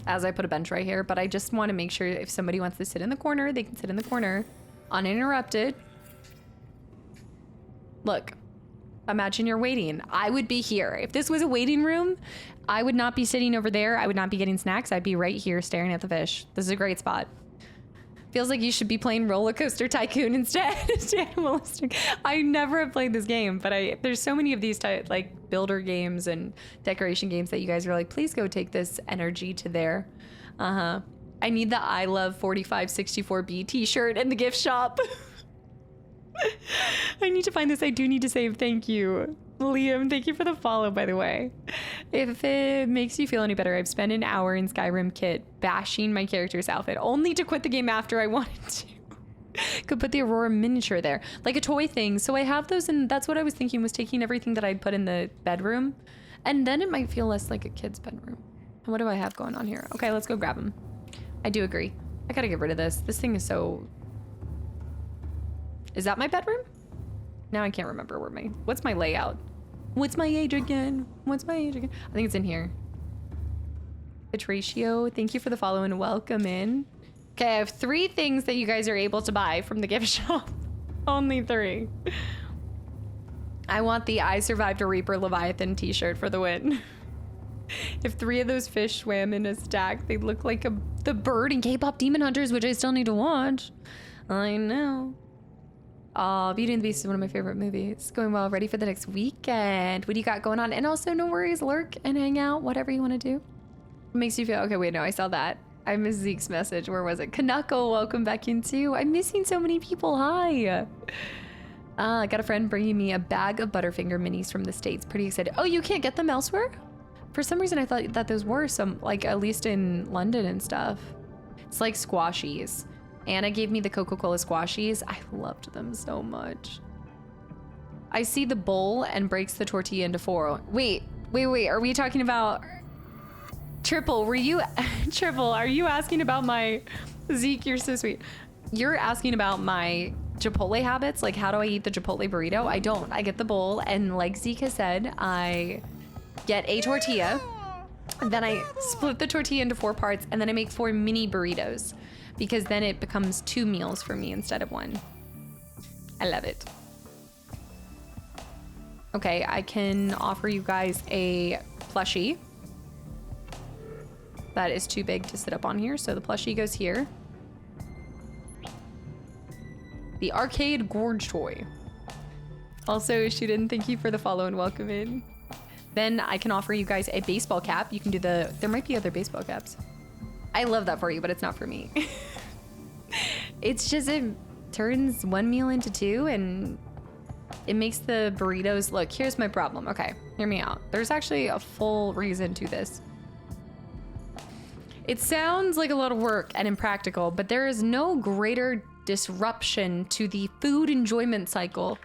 As I put a bench right here, but I just want to make sure if somebody wants to sit in the corner, they can sit in the corner, uninterrupted. Look. Imagine you're waiting. I would be here. If this was a waiting room, I would not be sitting over there. I would not be getting snacks. I'd be right here staring at the fish. This is a great spot. Feels like you should be playing Roller Coaster Tycoon instead. It's animalistic. I never have played this game, but there's so many of these like builder games and decoration games that you guys are like, please go take this energy to there. I need the I love 4564B t-shirt in the gift shop. I need to find this. I do need to save. Thank you. Liam, thank you for the follow, by the way. If it makes you feel any better, I've spent an hour in Skyrim Kit bashing my character's outfit, only to quit the game after I wanted to. Could put the Aurora miniature there, like a toy thing. So I have those, and that's what I was thinking, was taking everything that I'd put in the bedroom, and then it might feel less like a kid's bedroom. And what do I have going on here? Okay, let's go grab them. I do agree. I gotta get rid of this. This thing is so... Is that my bedroom? Now I can't remember what's my layout? What's my age again? What's my age again? I think it's in here. Petratio, thank you for the follow and welcome in. Okay, I have 3 things that you guys are able to buy from the gift shop. Only 3. I want the I Survived a Reaper Leviathan t-shirt for the win. If 3 of those fish swam in a stack, they'd look like the bird in K-pop Demon Hunters, which I still need to watch. I know. Beauty and the Beast is one of my favorite movies. Going well, ready for the next weekend. What do you got going on? And also, no worries, lurk and hang out, whatever you want to do. What makes you feel... Okay, wait, no, I saw that. I missed Zeke's message. Where was it? Kanako, welcome back in too. I'm missing so many people. Hi. I got a friend bringing me a bag of Butterfinger minis from the States. Pretty excited. Oh, you can't get them elsewhere? For some reason, I thought that those were some, like, at least in London and stuff. It's like squashies. Anna gave me the Coca-Cola squashies. I loved them so much. I see the bowl and breaks the tortilla into 4. Wait. Are we talking about... Triple, were you... Triple, are you asking about my... Zeke, you're so sweet. You're asking about my Chipotle habits? Like, how do I eat the Chipotle burrito? I don't. I get the bowl, and like Zeke has said, I get a tortilla, then I split the tortilla into 4 parts, and then I make 4 mini burritos, because then it becomes 2 meals for me instead of 1. I love it. Okay, I can offer you guys a plushie. That is too big to sit up on here, so the plushie goes here. The arcade gorge toy. Also, Shuden, thank you for the follow and welcome in. Then I can offer you guys a baseball cap. You can do the... There might be other baseball caps. I love that for you, but it's not for me. It's just, it turns 1 meal into 2, and it makes the burritos... Look, here's my problem. Okay, hear me out. There's actually a full reason to this. It sounds like a lot of work and impractical, but there is no greater disruption to the food enjoyment cycle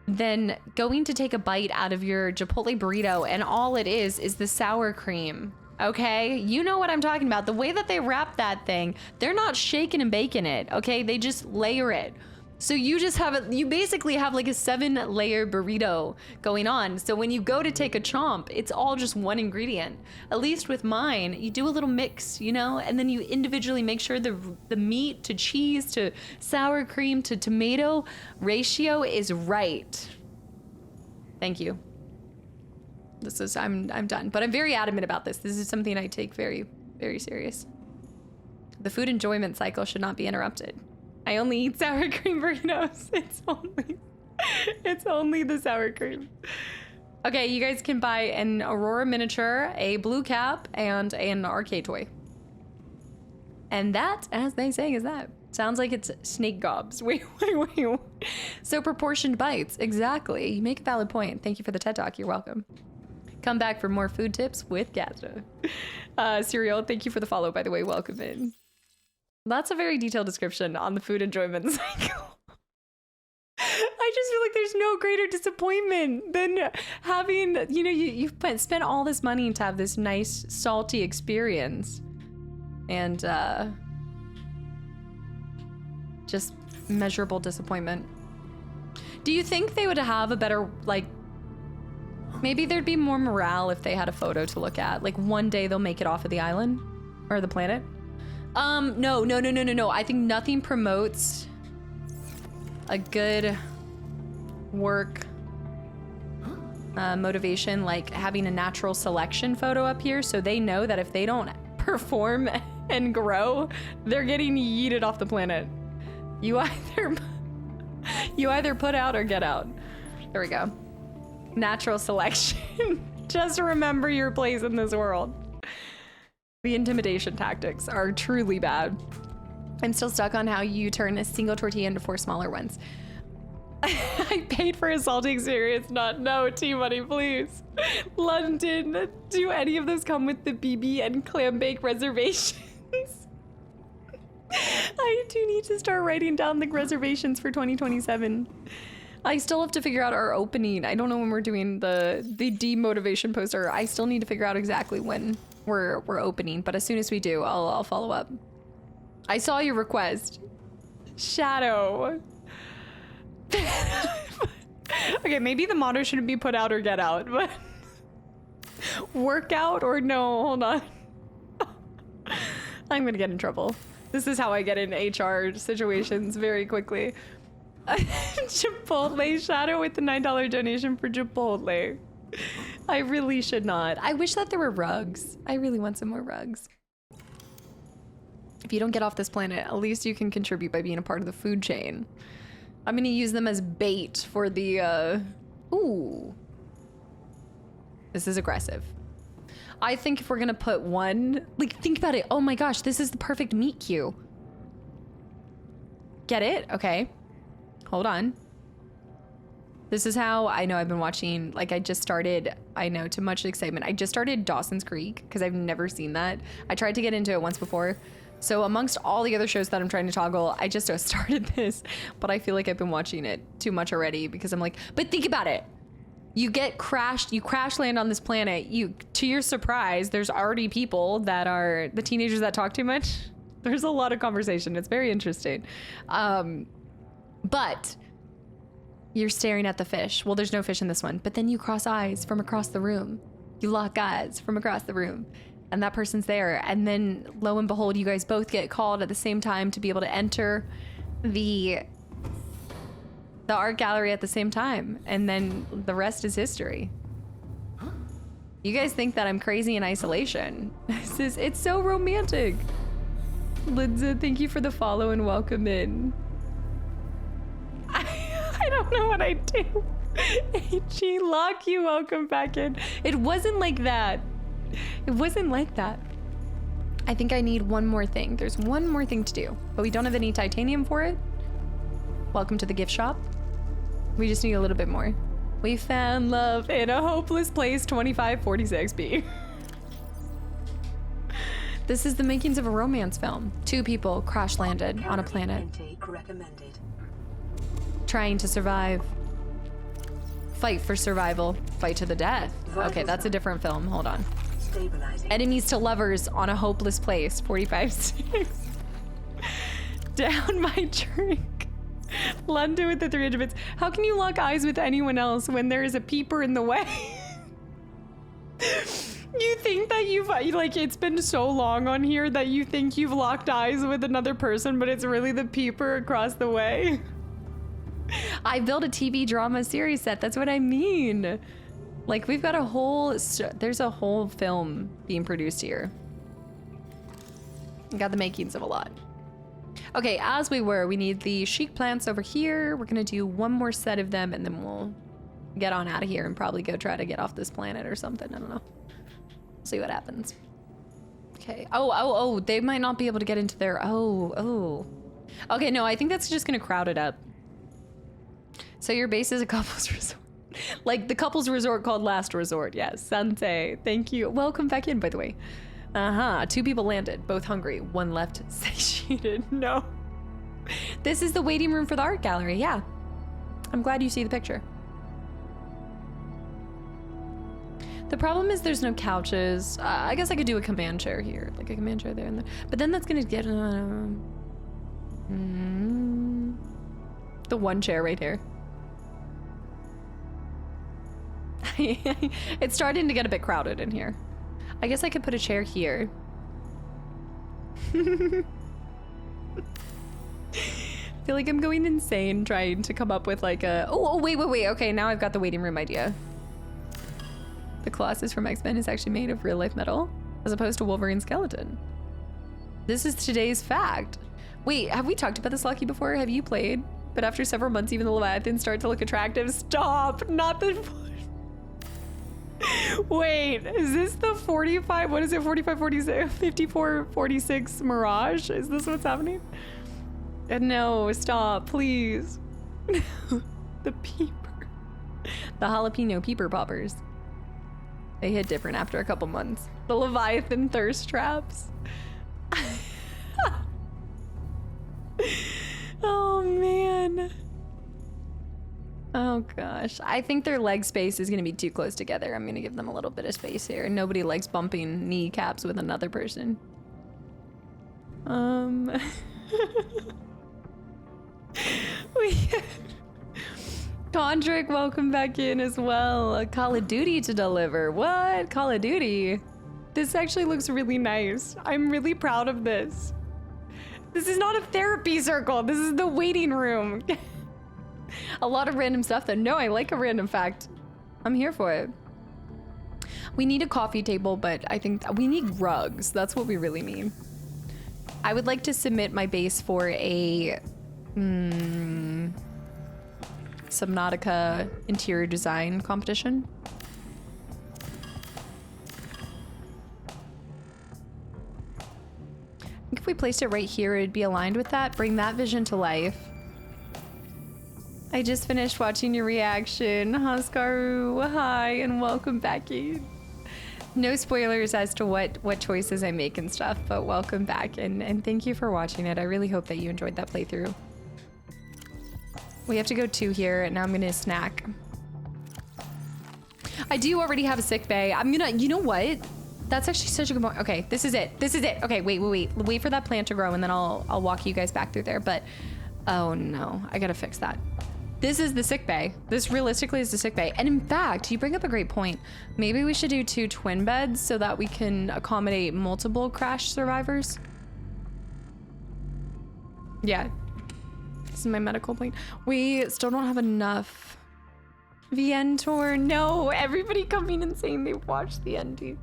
than going to take a bite out of your Chipotle burrito, and all it is the sour cream. Okay, you know what I'm talking about. The way that they wrap that thing, they're not shaking and baking it. Okay, they just layer it. So you just have it, you basically have like a 7-layer burrito going on. So when you go to take a chomp, it's all just one ingredient. At least with mine, you do a little mix, you know, and then you individually make sure the meat to cheese to sour cream to tomato ratio is right. Thank you. This is, I'm done, but I'm very adamant about this. This is something I take very, very serious. The food enjoyment cycle should not be interrupted. I only eat sour cream burritos. It's only the sour cream. Okay, you guys can buy an Aurora miniature, a blue cap, and an arcade toy. And that, as they say, is that. Sounds like it's snake gobs. Wait. So proportioned bites, exactly. You make a valid point. Thank you for the TED Talk, you're welcome. Come back for more food tips with Kasta. Serial, thank you for the follow, by the way, welcome in. That's a very detailed description on the food enjoyment cycle. I just feel like there's no greater disappointment than having, you know, you've spent all this money to have this nice, salty experience. And just measurable disappointment. Do you think they would have a better, like, maybe there'd be more morale if they had a photo to look at? Like, one day they'll make it off of the island? Or the planet? No. I think nothing promotes a good work motivation like having a natural selection photo up here, so they know that if they don't perform and grow, they're getting yeeted off the planet. You either put out or get out. There we go. Natural selection. Just remember your place in this world. The intimidation tactics are truly bad. I'm still stuck on how you turn a single tortilla into 4 smaller ones. I paid for a salty experience, not no T-money, please. London, do any of those come with the BB and clam bake reservations? I do need to start writing down the reservations for 2027. I still have to figure out our opening. I don't know when we're doing the demotivation poster. I still need to figure out exactly when we're opening, but as soon as we do, I'll follow up. I saw your request. Shadow. Okay, maybe the motto shouldn't be put out or get out, but workout or no, hold on. I'm gonna get in trouble. This is how I get in HR situations very quickly. Chipotle, Shadow with the $9 donation for Chipotle. I really should not. I wish that there were rugs. I really want some more rugs. If you don't get off this planet, at least you can contribute by being a part of the food chain. I'm gonna use them as bait for the, ooh. This is aggressive. I think if we're gonna put one, like, think about it. Oh my gosh, this is the perfect meat queue. Get it? Okay. Hold on. This is how I know I've been watching, like I just started, I know, to much excitement. I just started Dawson's Creek because I've never seen that. I tried to get into it once before. So amongst all the other shows that I'm trying to toggle, I just started this, but I feel like I've been watching it too much already because I'm like, but think about it. You get crashed, you crash land on this planet. To your surprise, there's already people that are the teenagers that talk too much. There's a lot of conversation. It's very interesting. But you're staring at the fish. Well, there's no fish in this one, but then you cross eyes from across the room. You lock eyes from across the room. And that person's there, and then lo and behold, you guys both get called at the same time to be able to enter the art gallery at the same time, and then the rest is history. You guys think that I'm crazy in isolation. It's so romantic. Lindsay, thank you for the follow and welcome in. I don't know what I do. HG Lock, you welcome back in. It wasn't like that. It wasn't like that. I think I need one more thing. There's one more thing to do, but we don't have any titanium for it. Welcome to the gift shop. We just need a little bit more. We found love in a hopeless place, 2546B. This is the makings of a romance film. 2 people crash landed on a planet. Intake recommended. Trying to survive. Fight for survival. Fight to the death. Okay, that's a different film. Hold on. Stabilizing. Enemies to lovers on a hopeless place. 45-6. Down my drink. London with the 300 bits. How can you lock eyes with anyone else when there is a peeper in the way? You think that you've, like, it's been so long on here that you think you've locked eyes with another person, but it's really the peeper across the way? I built a TV drama series set. That's what I mean. Like, we've got a whole, there's a whole film being produced here. Got the makings of a lot. Okay, as we need the chic plants over here. We're gonna do one more set of them and then we'll get on out of here and probably go try to get off this planet or something. I don't know. See what happens. Okay. Oh, they might not be able to get into their, Okay, no, I think that's just gonna crowd it up. So your base is a couple's resort. Like the couple's resort called Last Resort. Yes, Sante, thank you. Welcome back in, by the way. 2 people landed, both hungry. 1 left satiated. No. This is the waiting room for the art gallery. Yeah. I'm glad you see the picture. The problem is there's no couches. I guess I could do a command chair here. Like a command chair there and there. But then that's gonna get... the one chair right here. It's starting to get a bit crowded in here. I guess I could put a chair here. I feel like I'm going insane trying to come up with like a... Oh, wait. Okay, now I've got the waiting room idea. The Colossus from X-Men is actually made of real life metal as opposed to Wolverine's skeleton. This is today's fact. Wait, have we talked about this, Lucky, before? Have you played? But after several months, even the Leviathans start to look attractive. Stop! Not the... Wait, is this the 45? What is it? 45, 46, 54, 46 Mirage? Is this what's happening? No, stop, please. The peeper. The jalapeno peeper poppers. They hit different after a couple months. The Leviathan thirst traps. Oh, man. Oh, gosh. I think their leg space is going to be too close together. I'm going to give them a little bit of space here. Nobody likes bumping kneecaps with another person. Condrick, welcome back in as well. A Call of Duty to deliver. What? Call of Duty? This actually looks really nice. I'm really proud of this. This is not a therapy circle. This is the waiting room. A lot of random stuff though. No, I like a random fact. I'm here for it. We need a coffee table, but I think we need rugs. That's what we really need. I would like to submit my base for a Subnautica interior design competition. I think if we placed it right here, it'd be aligned with that. Bring that vision to life. I just finished watching your reaction. Haskaru, hi, and welcome back in. No spoilers as to what choices I make and stuff, but welcome back and thank you for watching it. I really hope that you enjoyed that playthrough. We have to go 2 here, and now I'm gonna snack. I do already have a sick bay. I'm gonna, you know what? That's actually such a good point. Okay, this is it. This is it. Okay, wait for that plant to grow, and then I'll walk you guys back through there. But oh no, I gotta fix that. This is the sick bay. This realistically is the sick bay. And in fact, you bring up a great point. Maybe we should do 2 twin beds so that we can accommodate multiple crash survivors. Yeah. This is my medical point. We still don't have enough. Vientor, no. Everybody coming and saying they watched the ending.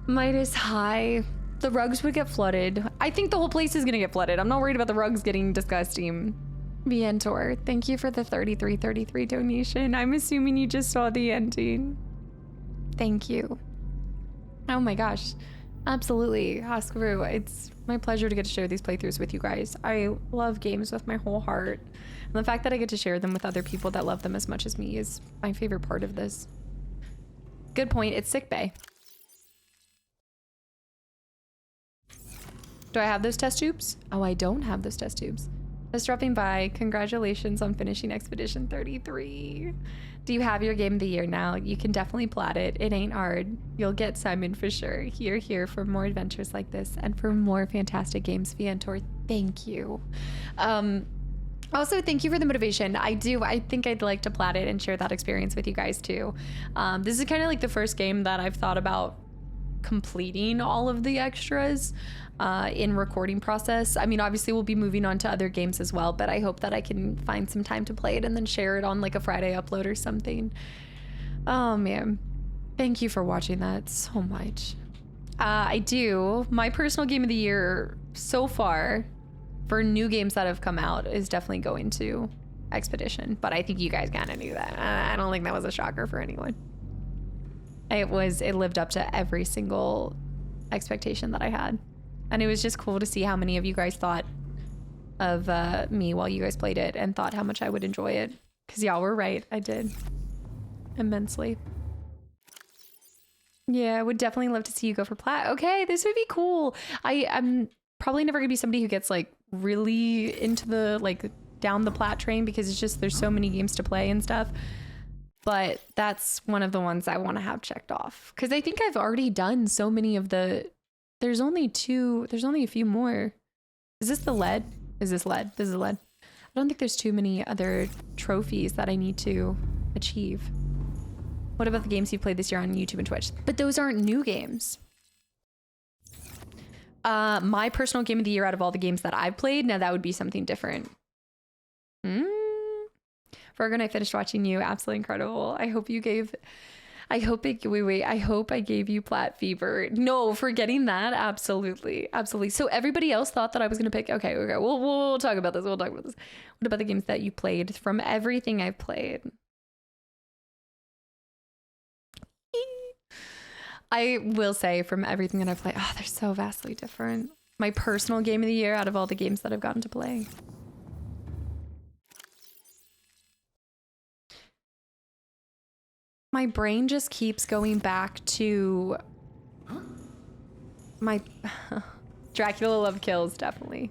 Midas high. The rugs would get flooded. I think the whole place is gonna get flooded. I'm not worried about the rugs getting disgusting. Vientor, thank you for the 3333 donation. I'm assuming you just saw the ending. Thank you. Oh my gosh. Absolutely. Haskaru, it's my pleasure to get to share these playthroughs with you guys. I love games with my whole heart. And the fact that I get to share them with other people that love them as much as me is my favorite part of this. Good point. It's sick bay. Do I have those test tubes? Oh, I don't have those test tubes. Just dropping by. Congratulations on finishing Expedition 33. Do you have your game of the year now? You can definitely plat it. It ain't hard. You'll get Simon for sure. Here for more adventures like this and for more fantastic games. Vientor, thank you. Also, thank you for the motivation. I think I'd like to plat it and share that experience with you guys too. This is kind of like the first game that I've thought about completing all of the extras in recording process. I mean, obviously we'll be moving on to other games as well, but I hope that I can find some time to play it and then share it on like a Friday upload or something. Oh man, thank you for watching that so much. My personal game of the year so far for new games that have come out is definitely going to Expedition, but I think you guys kind of knew that. I don't think that was a shocker for anyone. It lived up to every single expectation that I had. And it was just cool to see how many of you guys thought of me while you guys played it and thought how much I would enjoy it. Because y'all were right, I did. Immensely. Yeah, I would definitely love to see you go for plat. Okay, this would be cool. I'm probably never gonna be somebody who gets like really into the like down the plat train because it's just there's so many games to play and stuff. But that's one of the ones I want to have checked off because I think I've already done so many of the. There's only a few more. Is this the lead? Is this lead? This is lead. I don't think there's too many other trophies that I need to achieve. What about the games you played this year on YouTube and Twitch? But those aren't new games. My personal game of the year out of all the games that I've played, now that would be something different. Fergan, I finished watching you. Absolutely incredible. I hope you gave I hope I hope I gave you Plat Fever. No, forgetting that. Absolutely. Absolutely. So everybody else thought that I was going to pick. Okay. We'll talk about this. What about the games that you played from everything I've played? I will say from everything that I've played, they're so vastly different. My personal game of the year out of all the games that I've gotten to play. My brain just keeps going back to my Dracula Love Kills, definitely.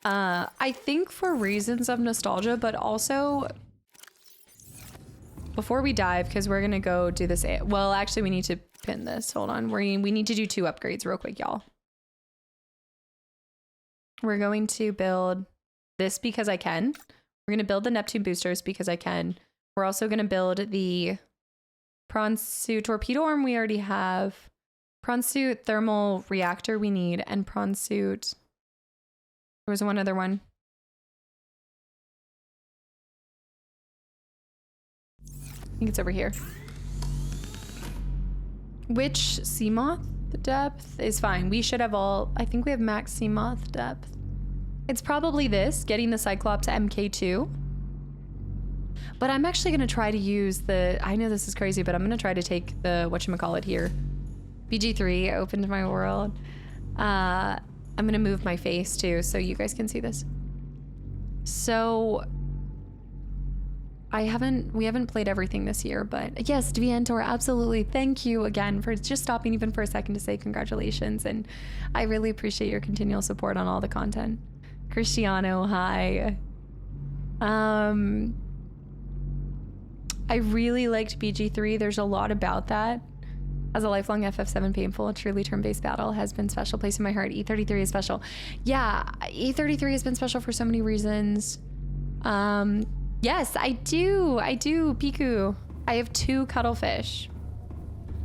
I think for reasons of nostalgia, but also before we dive, because we're gonna go do this. Well, actually, we need to pin this. Hold on, we need to do 2 upgrades real quick, y'all. We're going to build this because I can. We're gonna build the Neptune boosters because I can. We're also going to build the prawn suit torpedo arm we already have. Prawn suit thermal reactor we need. And prawn suit... There was one other one. I think it's over here. Which Seamoth depth is fine. We should have all... I think we have max Seamoth depth. It's probably this, getting the Cyclops MK2. But I'm actually going to try to use the... I know this is crazy, but I'm going to try to take the... whatchamacallit here. BG3 opened my world. I'm going to move my face too, so you guys can see this. So... we haven't played everything this year, but yes, Dviantor, absolutely. Thank you again for just stopping even for a second to say congratulations. And I really appreciate your continual support on all the content. Cristiano, hi. I really liked BG3. There's a lot about that. As a lifelong FF7 painful, a truly turn-based battle has been special place in my heart. E33 is special. Yeah, E33 has been special for so many reasons. Yes, I do, Piku. I have 2 cuttlefish.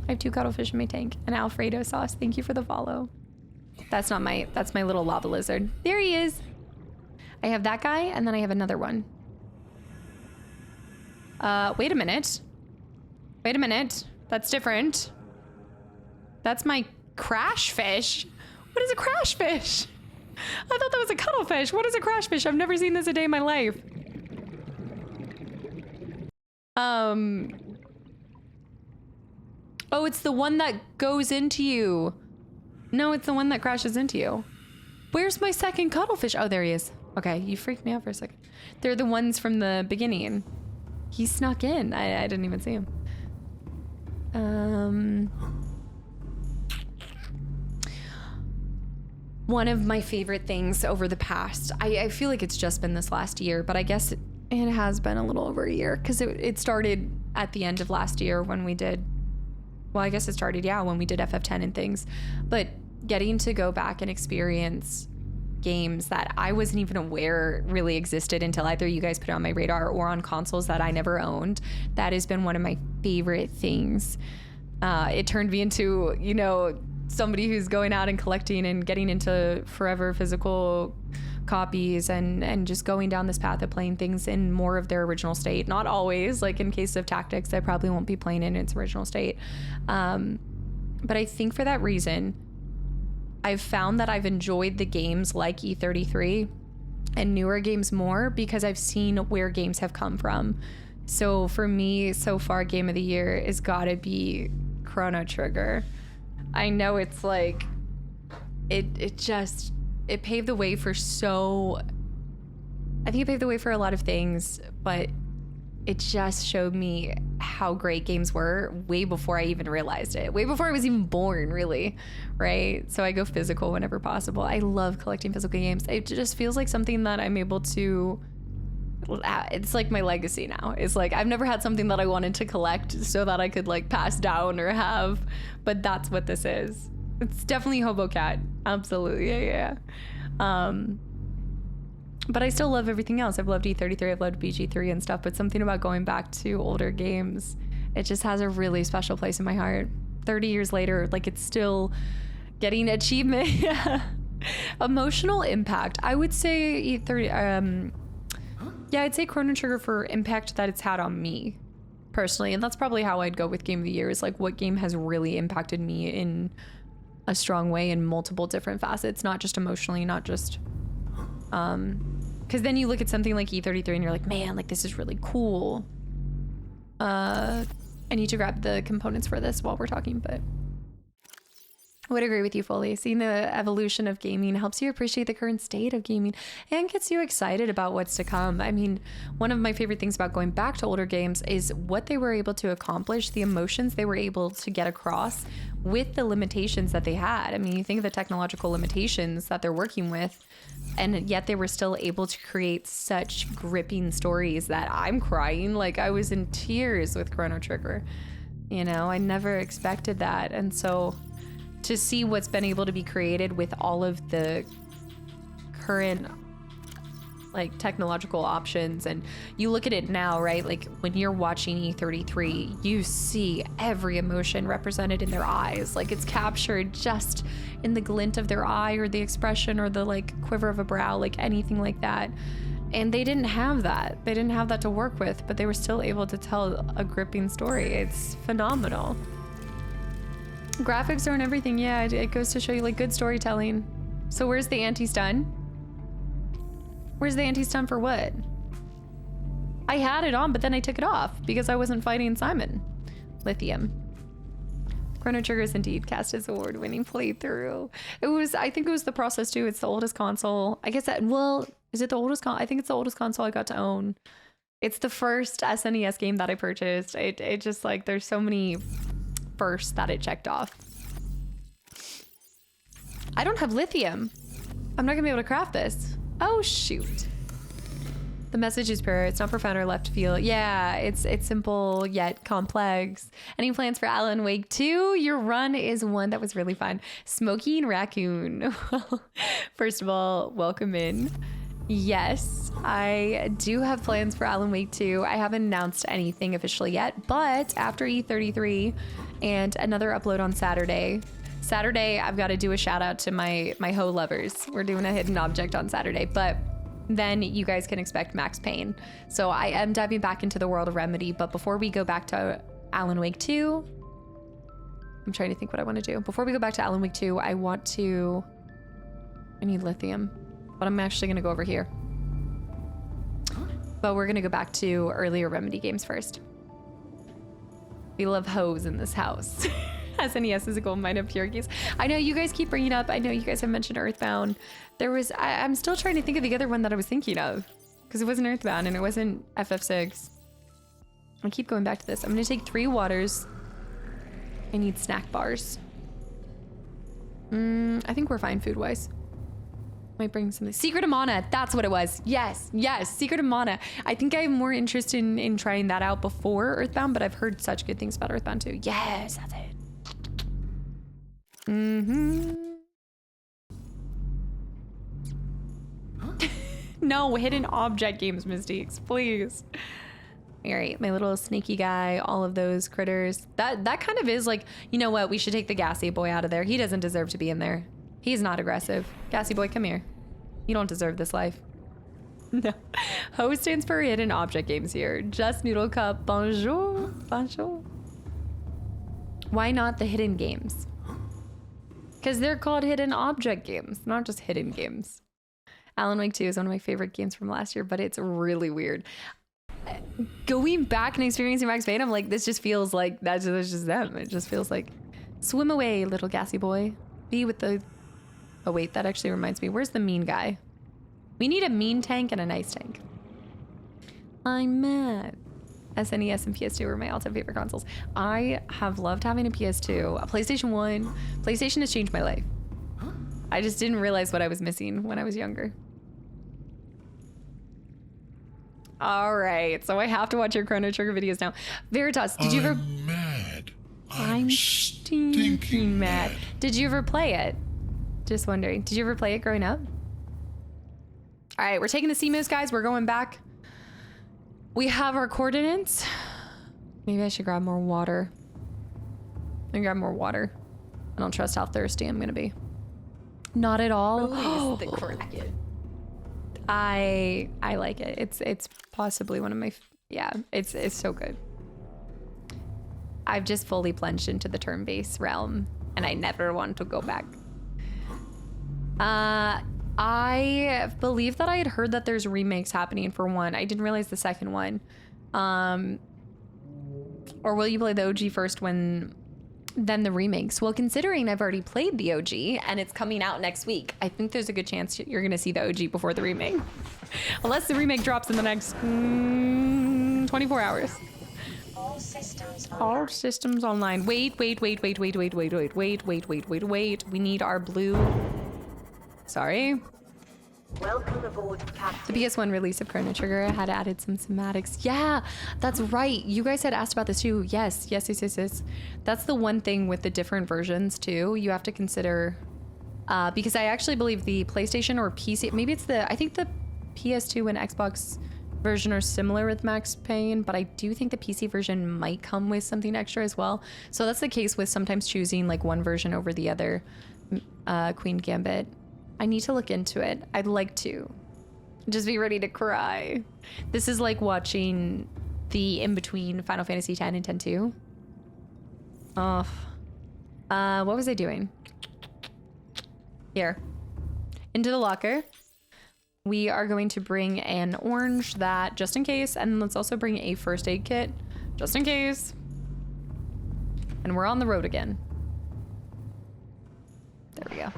I have 2 cuttlefish in my tank. And Alfredo sauce, thank you for the follow. That's my little lava lizard. There he is. I have that guy, and then I have another one. Wait a minute. That's different. That's my crash fish. What is a crash fish? I thought that was a cuttlefish. What is a crash fish? I've never seen this a day in my life. Oh, it's the one that goes into you. No, it's the one that crashes into you. Where's my second cuttlefish? Oh, there he is. Okay, you freaked me out for a second. They're the ones from the beginning. He snuck in. I didn't even see him. One of my favorite things over the past, I feel like it's just been this last year, but I guess it has been a little over a year because it started at the end of last year when we did, well, I guess it started, yeah, when we did FF10 and things, but getting to go back and experience games that I wasn't even aware really existed until either you guys put it on my radar or on consoles that I never owned. That has been one of my favorite things. It turned me into, you know, somebody who's going out and collecting and getting into forever physical copies and just going down this path of playing things in more of their original state. Not always, like in case of Tactics, I probably won't be playing in its original state. But I think for that reason, I've found that I've enjoyed the games like E33 and newer games more because I've seen where games have come from. So for me, so far, game of the year has gotta be Chrono Trigger. I know it's like, it paved the way for I think it paved the way for a lot of things, but it just showed me how great games were way before I even realized it, way before I was even born, really, right? So I go physical whenever possible. I love collecting physical games. It just feels like something that I'm able to, it's like my legacy now. It's like I've never had something that I wanted to collect so that I could like pass down or have, but that's what this is. It's definitely Hobo Cat. Absolutely, yeah. But I still love everything else. I've loved E33, I've loved BG3 and stuff, but something about going back to older games, it just has a really special place in my heart. 30 years later, like it's still getting achievement. Emotional impact. I would say E30, yeah, I'd say Chrono Trigger for impact that it's had on me. personally. And that's probably how I'd go with Game of the Year, is like what game has really impacted me in a strong way in multiple different facets, not just emotionally, not just because then you look at something like E33 and you're like, man, like this is really cool. I need to grab the components for this while we're talking, but I would agree with you fully. Seeing the evolution of gaming helps you appreciate the current state of gaming and gets you excited about what's to come. I mean, one of my favorite things about going back to older games is what they were able to accomplish, the emotions they were able to get across with the limitations that they had. I mean, you think of the technological limitations that they're working with, and yet they were still able to create such gripping stories that I'm crying. Like, I was in tears with Chrono Trigger. You know, I never expected that. And so to see what's been able to be created with all of the current like technological options, and you look at it now, right? Like when you're watching E33, you see every emotion represented in their eyes. Like it's captured just in the glint of their eye or the expression or the like quiver of a brow, like anything like that. And they didn't have that. They didn't have that to work with, but they were still able to tell a gripping story. It's phenomenal. Graphics aren't everything. Yeah, it goes to show you like good storytelling. So where's the anti-stun? Where's the anti-stun for what? I had it on, but then I took it off because I wasn't fighting Simon. Lithium. Chrono Trigger is indeed Kastaclysm's award-winning playthrough. I think it was the process too. It's the oldest console. I guess is it the oldest I think it's the oldest console I got to own. It's the first SNES game that I purchased. It just like, there's so many firsts that it checked off. I don't have lithium. I'm not gonna be able to craft this. Oh shoot. The message is pure. It's not profound or left field. Yeah, it's simple yet complex. Any plans for Alan Wake 2? Your run is one that was really fun. Smoking Raccoon. First of all, welcome in. Yes, I do have plans for Alan Wake 2. I haven't announced anything officially yet, but after E33 and another upload on Saturday, I've got to do a shout out to my hoe lovers. We're doing a hidden object on Saturday, but then you guys can expect Max Payne. So I am diving back into the world of Remedy, but before we go back to Alan Wake 2, I'm trying to think what I want to do. Before we go back to Alan Wake 2, I need lithium, but I'm actually going to go over here. But we're going to go back to earlier Remedy games first. We love hoes in this house. SNES is a gold mine of pure geese. I know you guys keep bringing up, I know you guys have mentioned Earthbound. I'm still trying to think of the other one that I was thinking of, because it wasn't Earthbound and it wasn't FF6. I keep going back to this. I'm going to take 3 waters. I need snack bars. I think we're fine food-wise. Might bring something. Secret of Mana, that's what it was. Yes, Secret of Mana. I think I'm more interested in trying that out before Earthbound, but I've heard such good things about Earthbound too. Yes, that's it. No, hidden object games, Mystiques, please. All right, my little sneaky guy, all of those critters. That kind of is like, you know what? We should take the gassy boy out of there. He doesn't deserve to be in there. He's not aggressive. Gassy boy, come here. You don't deserve this life. No. Ho stands for hidden object games here. Just Noodle Cup. Bonjour. Bonjour. Why not the hidden games? Because they're called hidden object games, not just hidden games. Alan Wake 2 is one of my favorite games from last year, but it's really weird. Going back and experiencing Max Payne, I'm like, this just feels like that's just them. It just feels like, swim away, little gassy boy. Be with the... Oh wait, that actually reminds me. Where's the mean guy? We need a mean tank and a nice tank. I'm mad. SNES and PS2 were my all-time favorite consoles. I have loved having a PS2, a PlayStation 1. PlayStation has changed my life. I just didn't realize what I was missing when I was younger. All right, so I have to watch your Chrono Trigger videos now. Veritas, did you ever... I'm mad. I'm stinking mad. Did you ever play it? Just wondering. Did you ever play it growing up? All right, we're taking the CMOs, guys. We're going back. We have our coordinates. Maybe I should grab more water. I grab more water. I don't trust how thirsty I'm gonna be. Not at all. Release the Kraken. I like it. It's possibly one of my, yeah, it's so good. I've just fully plunged into the turn-based realm, and I never want to go back. I believe that I had heard that there's remakes happening for 1. I didn't realize the second one. Or will you play the OG first then the remakes? Well, considering I've already played the OG and it's coming out next week, I think there's a good chance you're going to see the OG before the remake. Unless the remake drops in the next 24 hours. All systems online. Wait. We need our blue. Sorry. Welcome aboard, The Captain. PS1 release of Chrono Trigger had added some cinematics. Yeah, that's right. You guys had asked about this too. Yes. That's the one thing with the different versions too. You have to consider, because I actually believe the PlayStation or PC, maybe it's I think the PS2 and Xbox version are similar with Max Payne, but I do think the PC version might come with something extra as well. So that's the case with sometimes choosing like one version over the other. Queen Gambit. I need to look into it. I'd like to. Just be ready to cry. This is like watching the in-between Final Fantasy X and X-2. Oh. What was I doing? Here. Into the locker. We are going to bring an orange that, just in case, and let's also bring a first aid kit, just in case. And we're on the road again. There we go.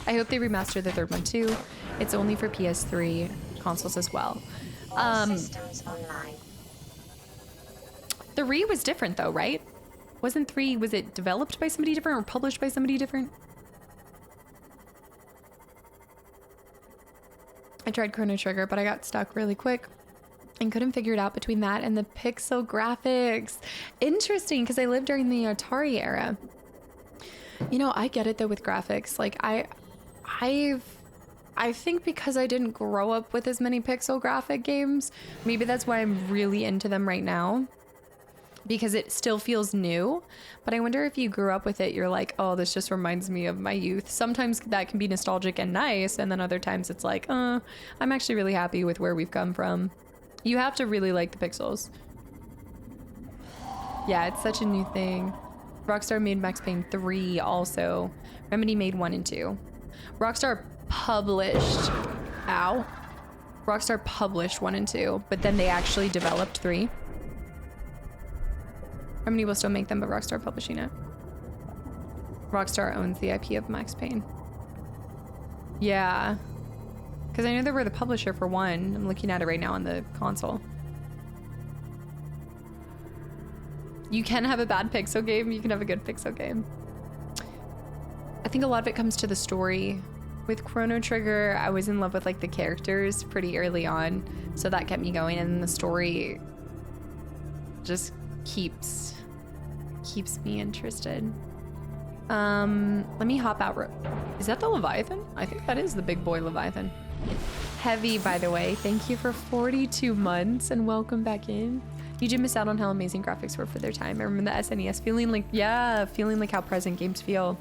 I hope they remaster the third one too. It's only for PS3 consoles as well. Systems online. 3 was different though, right? Wasn't 3, was it developed by somebody different or published by somebody different? I tried Chrono Trigger, but I got stuck really quick and couldn't figure it out between that and the pixel graphics. Interesting, because I lived during the Atari era. You know, I get it though with graphics. Like I think because I didn't grow up with as many pixel graphic games, maybe that's why I'm really into them right now. Because it still feels new. But I wonder if you grew up with it, you're like, oh, this just reminds me of my youth. Sometimes that can be nostalgic and nice, and then other times it's like, I'm actually really happy with where we've come from. You have to really like the pixels. Yeah, it's such a new thing. Rockstar made Max Payne 3 also. Remedy made 1 and 2. Rockstar published... Ow. Rockstar published 1 and 2, but then they actually developed 3. Remedy will still make them, but Rockstar publishing it. Rockstar owns the IP of Max Payne. Yeah. Because I know they were the publisher for 1. I'm looking at it right now on the console. You can have a bad pixel game, you can have a good pixel game. I think a lot of it comes to the story. With Chrono Trigger, I was in love with like the characters pretty early on, so that kept me going, and the story just keeps me interested. Let me hop out. Is that the Leviathan? I think that is the big boy Leviathan. Heavy, by the way, thank you for 42 months and welcome back in. You did miss out on how amazing graphics were for their time. I remember the SNES feeling like how present games feel.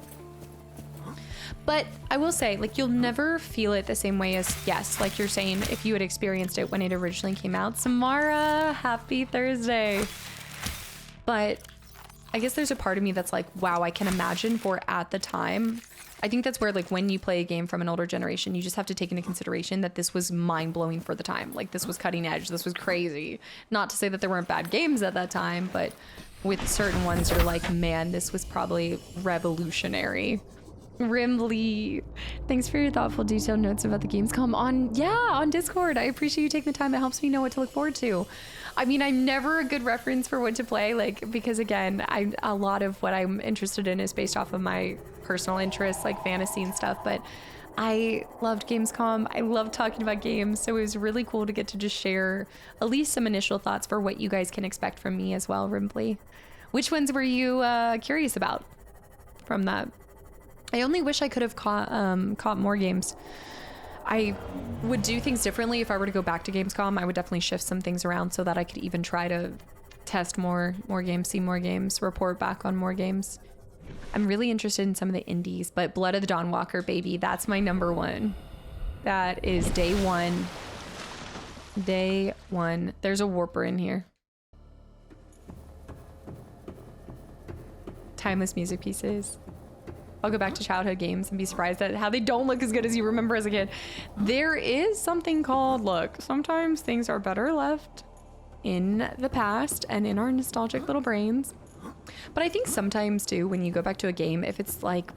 But I will say, like, you'll never feel it the same way as, yes, like you're saying, if you had experienced it when it originally came out. Samara, happy Thursday. But I guess there's a part of me that's like, wow, I can imagine for at the time. I think that's where, like, when you play a game from an older generation, you just have to take into consideration that this was mind-blowing for the time. Like, this was cutting edge. This was crazy. Not to say that there weren't bad games at that time, but with certain ones, you're like, man, this was probably revolutionary. Rimley, thanks for your thoughtful, detailed notes about the Gamescom on Discord. I appreciate you taking the time. It helps me know what to look forward to. I mean, I'm never a good reference for what to play, like, because again, a lot of what I'm interested in is based off of my personal interests, like fantasy and stuff, but I loved Gamescom. I loved talking about games, so it was really cool to get to just share at least some initial thoughts for what you guys can expect from me as well, Rimley. Which ones were you curious about from that? I only wish I could have caught more games. I would do things differently if I were to go back to Gamescom. I would definitely shift some things around so that I could even try to test more games, see more games, report back on more games. I'm really interested in some of the indies, but Blood of the Dawnwalker, baby, that's my number one. That is day one. Day one. There's a warper in here. Timeless music pieces. I'll go back to childhood games and be surprised at how they don't look as good as you remember as a kid. There is something called, look, sometimes things are better left in the past and in our nostalgic little brains. But I think sometimes too, when you go back to a game, if it's like,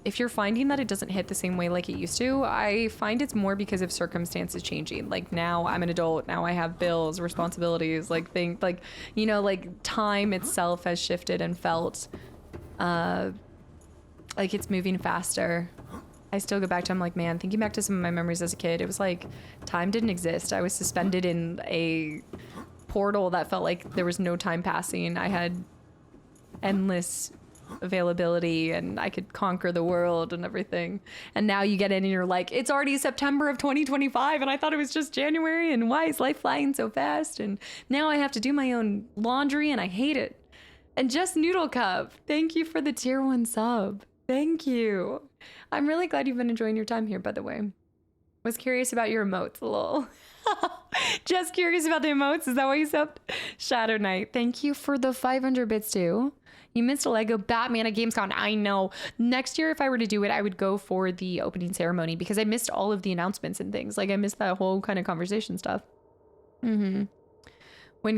if you're finding that it doesn't hit the same way like it used to, I find it's more because of circumstances changing. Like now I'm an adult, now I have bills, responsibilities, like things like, you know, like time itself has shifted and felt like it's moving faster. I still go back to, I'm like, man, thinking back to some of my memories as a kid, it was like time didn't exist. I was suspended in a portal that felt like there was no time passing. I had endless availability and I could conquer the world and everything. And now you get in and you're like, it's already September of 2025 and I thought it was just January, and why is life flying so fast? And now I have to do my own laundry and I hate it. And Just Noodle Cup, thank you for the tier 1 sub. Thank you. I'm really glad you've been enjoying your time here, by the way. Was curious about your emotes, lol. Just curious about the emotes, is that why you subbed? Shadow Knight, thank you for the 500 bits too. You missed a Lego Batman at Gamescom. I know. Next year, if I were to do it, I would go for the opening ceremony because I missed all of the announcements and things. Like I missed that whole kind of conversation stuff. When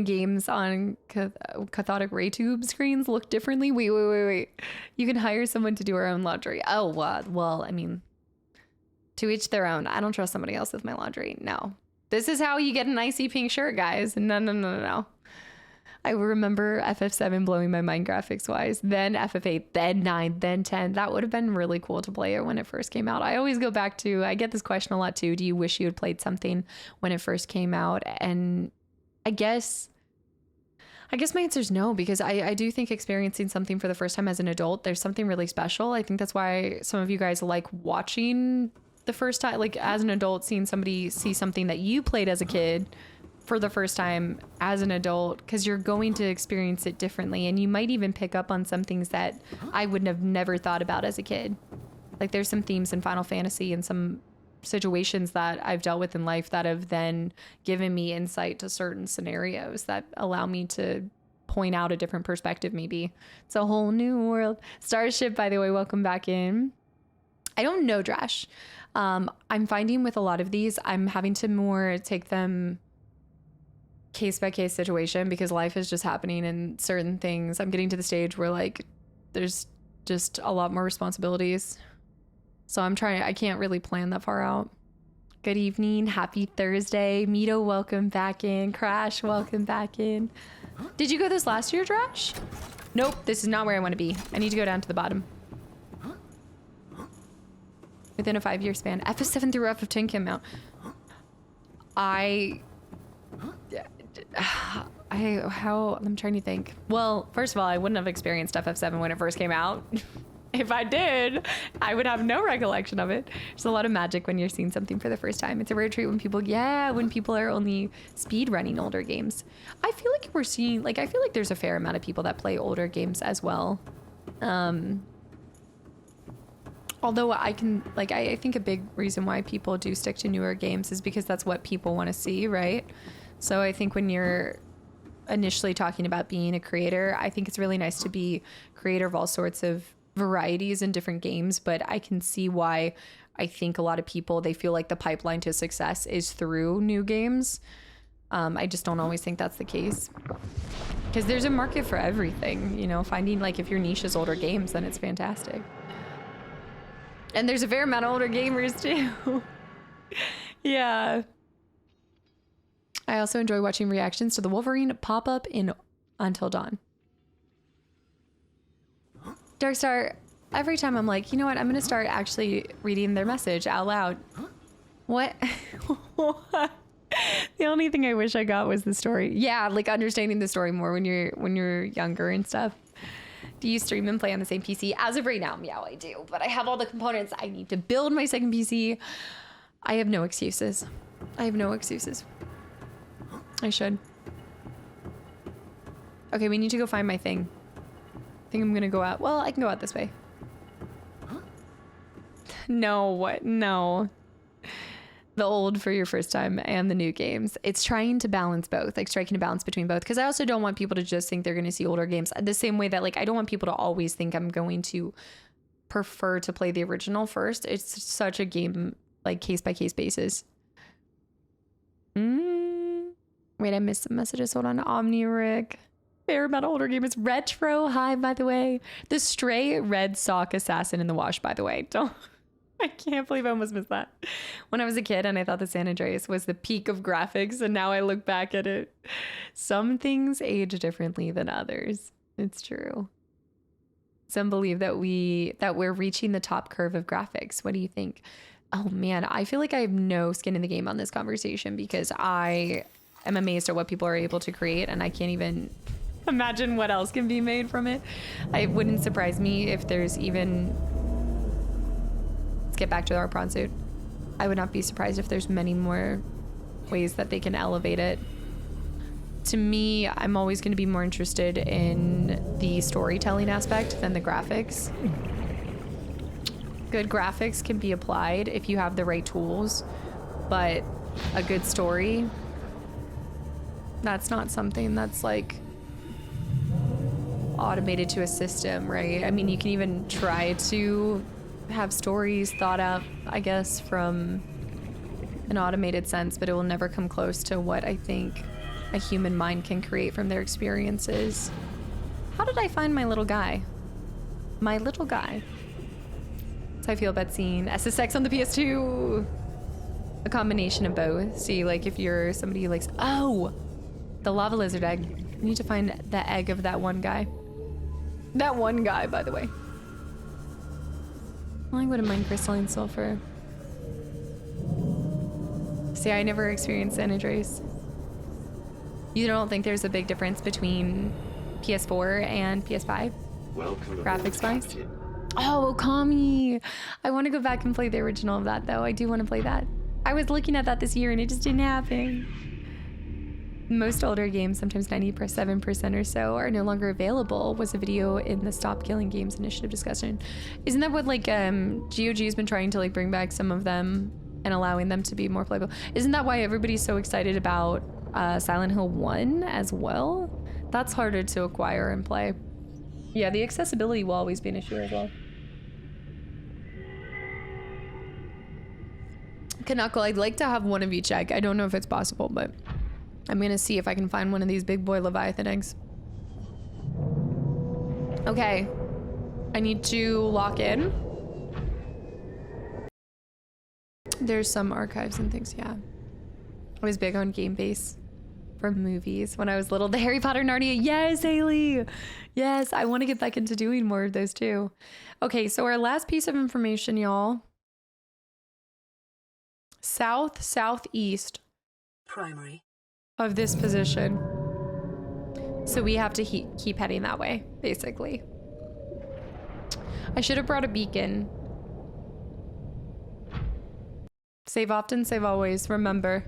games on cathodic ray tube screens look differently. Wait. You can hire someone to do our own laundry. Oh, well, I mean, to each their own. I don't trust somebody else with my laundry. No. This is how you get an icy pink shirt, guys. No. I remember FF7 blowing my mind graphics wise, then FF8, then 9, then 10. That would have been really cool to play it when it first came out. I always go back to, I get this question a lot too. Do you wish you had played something when it first came out? And I guess my answer is no, because I do think experiencing something for the first time as an adult, there's something really special. I think that's why some of you guys like watching the first time, like as an adult, seeing somebody see something that you played as a kid for the first time as an adult, because you're going to experience it differently. And you might even pick up on some things that I would have never thought about as a kid. Like there's some themes in Final Fantasy and some situations that I've dealt with in life that have then given me insight to certain scenarios that allow me to point out a different perspective. Maybe it's a whole new world. Starship, by the way, welcome back in. I don't know, Drash. I'm finding with a lot of these, I'm having to more take them case by case situation because life is just happening and certain things. I'm getting to the stage where like there's just a lot more responsibilities. So I can't really plan that far out. Good evening. Happy Thursday. Mito, welcome back in. Crash, welcome back in. Did you go this last year, Drash? Nope, this is not where I want to be. I need to go down to the bottom. Within a 5-year span. FF7 through FF10 came out. I'm trying to think. Well, first of all, I wouldn't have experienced FF7 when it first came out. If I did, I would have no recollection of it. There's a lot of magic when you're seeing something for the first time. It's a rare treat when people are only speed running older games. I feel like I feel like there's a fair amount of people that play older games as well. Although I think a big reason why people do stick to newer games is because that's what people want to see, right? So I think when you're initially talking about being a creator, I think it's really nice to be creator of all sorts of varieties in different games, but I can see why I think a lot of people, they feel like the pipeline to success is through new games. I just don't always think that's the case because there's a market for everything, you know, finding like if your niche is older games, then it's fantastic. And there's a fair amount of older gamers too. Yeah. I also enjoy watching reactions to the Wolverine pop-up in Until Dawn. Darkstar, every time I'm like, you know what? I'm going to start actually reading their message out loud. What? The only thing I wish I got was the story. Yeah, like understanding the story more when you're younger and stuff. Do you stream and play on the same PC? As of right now, meow, I do. But I have all the components. I need to build my second PC. I have no excuses. I should. Okay, we need to go find my thing. I think I'm gonna go out. Well, I can go out this way. No, what? No. the old for your first time and the new games. It's trying to balance both, like striking a balance between both. Because I also don't want people to just think they're going to see older games the same way that like I don't want people to always think I'm going to prefer to play the original first. It's such a game like case by case basis. Wait, I missed some messages. Hold on. Omni Rick. Fair about older gamers. Retro. Hi, by the way. The stray red sock assassin in the wash, by the way. Don't. I can't believe I almost missed that. When I was a kid and I thought the San Andreas was the peak of graphics, and now I look back at it. Some things age differently than others. It's true. Some believe that we're reaching the top curve of graphics. What do you think? Oh man, I feel like I have no skin in the game on this conversation because I am amazed at what people are able to create, and I can't even imagine what else can be made from it. It wouldn't surprise me if there's even... Get back to our prawn suit. I would not be surprised if there's many more ways that they can elevate it. To me, I'm always going to be more interested in the storytelling aspect than the graphics. Good graphics can be applied if you have the right tools, but a good story, that's not something that's like automated to a system, right? I mean, you can even try to have stories thought out, I guess, from an automated sense, but it will never come close to what I think a human mind can create from their experiences. How did I find my little guy? My little guy. So I feel about seeing SSX on the PS2. A combination of both. See, like if you're somebody who likes, oh, the lava lizard egg. I need to find the egg of that one guy. That one guy, by the way. I wouldn't mind crystalline sulfur. See, I never experienced San Andreas. You don't think there's a big difference between PS4 and PS5? Graphics wise? Oh, Okami! I want to go back and play the original of that, though. I do want to play that. I was looking at that this year and it just didn't happen. Most older games, sometimes 97% or so, are no longer available, was a video in the Stop Killing Games initiative discussion. Isn't that what like GOG's been trying to like bring back some of them and allowing them to be more playable? Isn't that why everybody's so excited about Silent Hill 1 as well? That's harder to acquire and play. Yeah, the accessibility will always be an issue as well. Kanako, I'd like to have one of each egg. I don't know if it's possible, but I'm gonna see if I can find one of these big boy Leviathan eggs. Okay. I need to lock in. There's some archives and things, yeah. I was big on Game Base for movies when I was little. The Harry Potter Narnia. Yes, Haley. Yes, I want to get back into doing more of those too. Okay, so our last piece of information, y'all. Southeast. Primary. Of this position. So we have to keep heading that way, basically. I should have brought a beacon. Save often, save always, remember.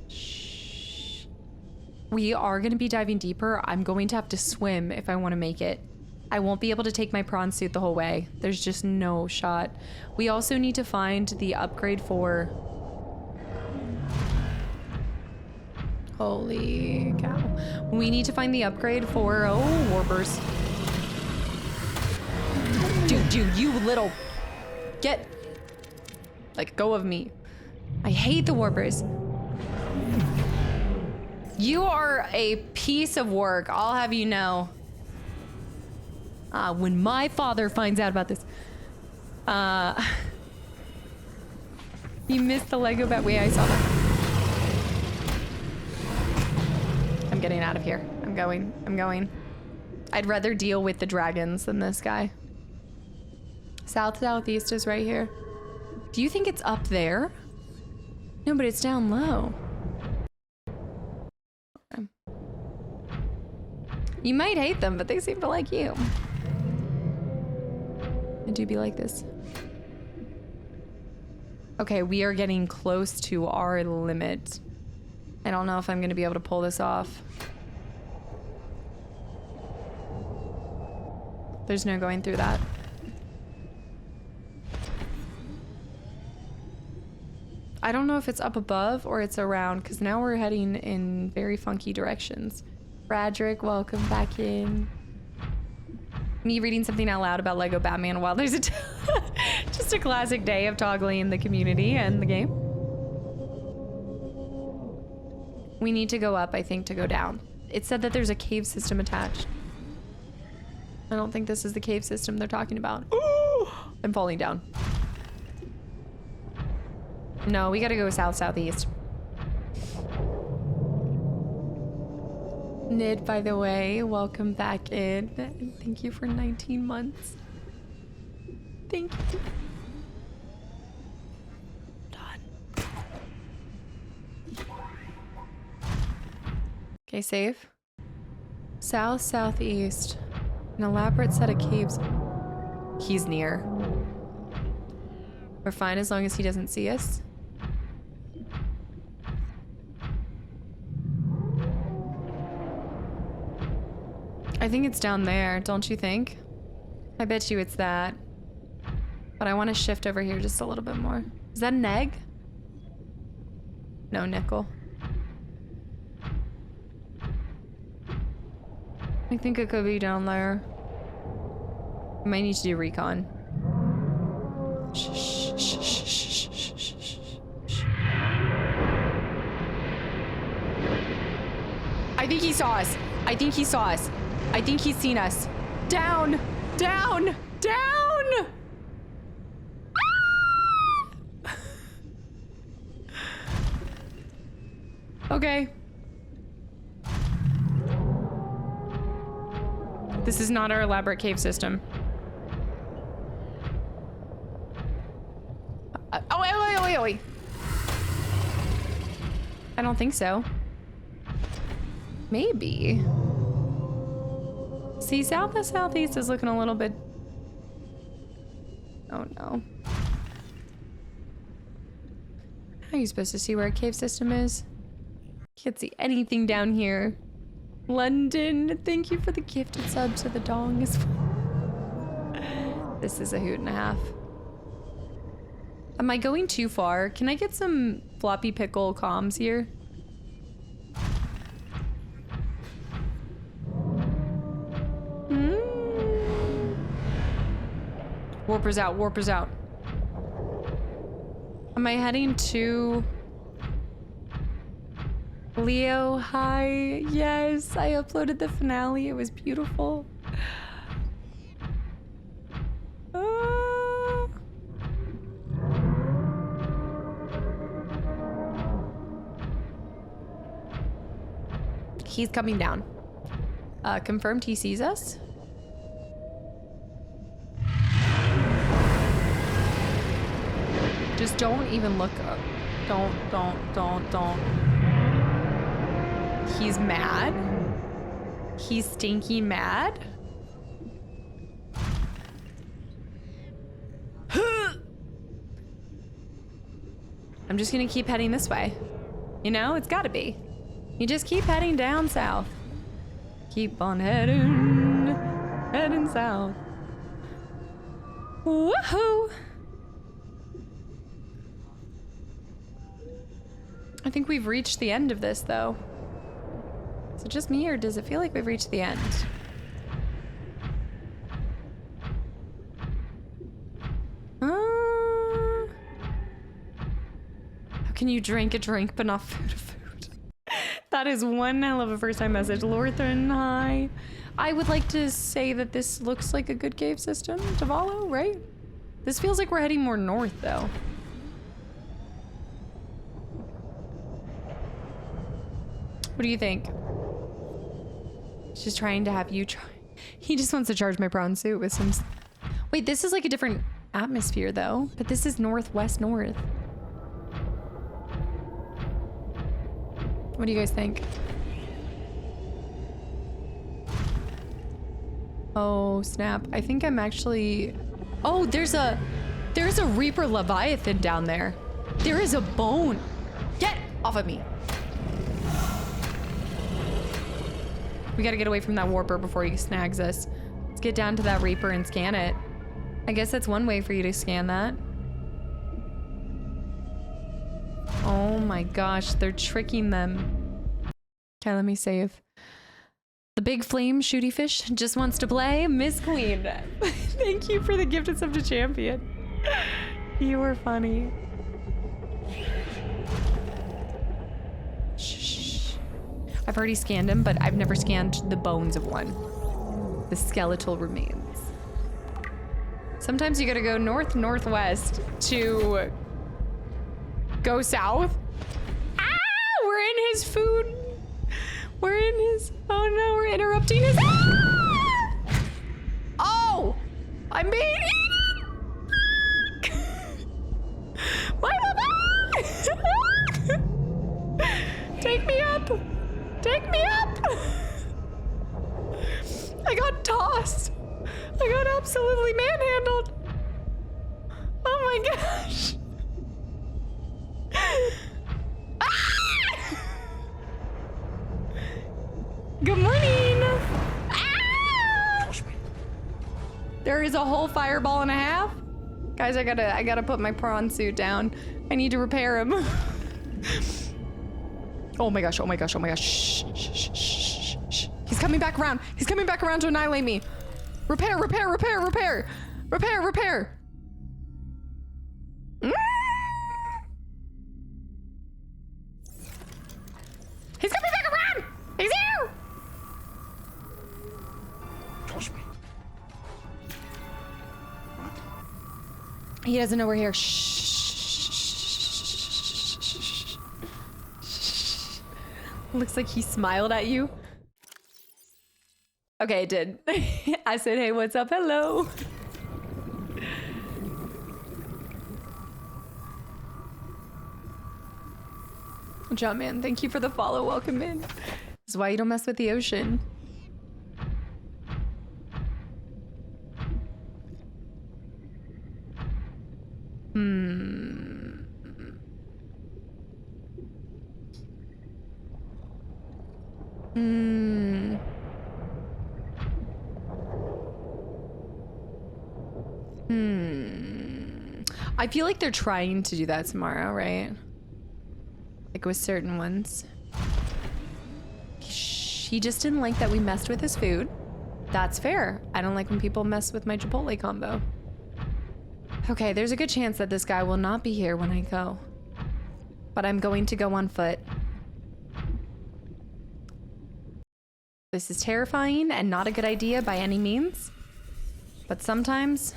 Shh. We are going to be diving deeper. I'm going to have to swim if I want to make it. I won't be able to take my prawn suit the whole way. There's just no shot. We also need to find the upgrade for... Holy cow. We need to find the upgrade for... Oh, Warbers. Dude, you little... Get... Like, go of me. I hate the Warbers. You are a piece of work, I'll have you know. When my father finds out about this. You missed the Lego bet. Wait, I saw that. I'm getting out of here. I'm going. I'd rather deal with the dragons than this guy. Southeast is right here. Do you think it's up there? No, but it's down low. Okay. You might hate them, but they seem to like you. I do be like this. Okay, we are getting close to our limit. I don't know if I'm going to be able to pull this off. There's no going through that. I don't know if it's up above or it's around, because now we're heading in very funky directions. Frederick, welcome back in. Me reading something out loud about Lego Batman while there's just a classic day of toggling the community and the game. We need to go up, I think, to go down. It said that there's a cave system attached. I don't think this is the cave system they're talking about. I'm falling down. No, we gotta go south-southeast. Nid, by the way, welcome back in. And thank you for 19 months. Thank you. Done. Okay, save. South-southeast. An elaborate set of caves. He's near. We're fine as long as he doesn't see us. I think it's down there, don't you think? I bet you it's that. But I want to shift over here just a little bit more. Is that an egg? No, nickel. I think it could be down there. I might need to do recon. Shh, shh, shh, shh, shh, shh, shh. I think he saw us. I think he saw us. I think he's seen us. Down! Down! Down! Okay. This is not our elaborate cave system. Oh. I don't think so. Maybe. See, south to southeast is looking a little bit... Oh no. How are you supposed to see where a cave system is? Can't see anything down here. London, thank you for the gifted sub to the dong as well. This is a hoot and a half. Am I going too far? Can I get some floppy pickle comms here? Warper's out, warper's out. Am I heading to... Leo, hi. Yes, I uploaded the finale. It was beautiful. He's coming down. Confirmed he sees us. Just don't even look up. Don't. He's mad. He's stinky mad. I'm just gonna keep heading this way. You know, it's gotta be. You just keep heading down south. Keep on heading south. Woohoo! I think we've reached the end of this, though. Is it just me, or does it feel like we've reached the end? How can you drink a drink but not food a food? That is one hell of a first-time message. Lorthan, hi. I would like to say that this looks like a good cave system to follow, right? This feels like we're heading more north, though. What do you think? He's just trying to have you try. He just wants to charge my prawn suit with some... Wait, this is like a different atmosphere, though. But this is northwest north. What do you guys think? Oh, snap. I think I'm actually... Oh, there's a Reaper Leviathan down there. There is a bone. Get off of me. We gotta get away from that warper before he snags us. get down to that Reaper and scan it. I guess that's one way for you to scan that. Oh my gosh, they're tricking them. Okay, let me save. The big flame shooty fish just wants to play. Miss Queen. Thank you for the gift of sub to champion. You were funny. Shh. I've already scanned him, but I've never scanned the bones of one. The skeletal remains. Sometimes you gotta go north, northwest to go south. Ah! We're in his food. We're in his. Oh no, we're interrupting his. Ah! Oh! I'm being eaten! Why am I? Take me up! Take me up! I got tossed. I got absolutely manhandled. Oh my gosh. Ah! Good morning. Ah! There is a whole fireball and a half. Guys, I gotta put my prawn suit down. I need to repair him. Oh my gosh, oh my gosh, oh my gosh. Shh, shh, shh, shh, shh. He's coming back around. He's coming back around to annihilate me. Repair, repair, repair, repair. Repair, repair. Mm. He's coming back around. He's here. Toss me. He doesn't know we're here. Shh. Looks like he smiled at you. Okay, it did. I said, hey, what's up? Hello. Jumpman, thank you for the follow. Welcome in. This is why you don't mess with the ocean. I feel like they're trying to do that tomorrow, right? Like with certain ones. He just didn't like that we messed with his food. That's fair. I don't like when people mess with my Chipotle combo. Okay, there's a good chance that this guy will not be here when I go. But I'm going to go on foot. This is terrifying and not a good idea by any means. But sometimes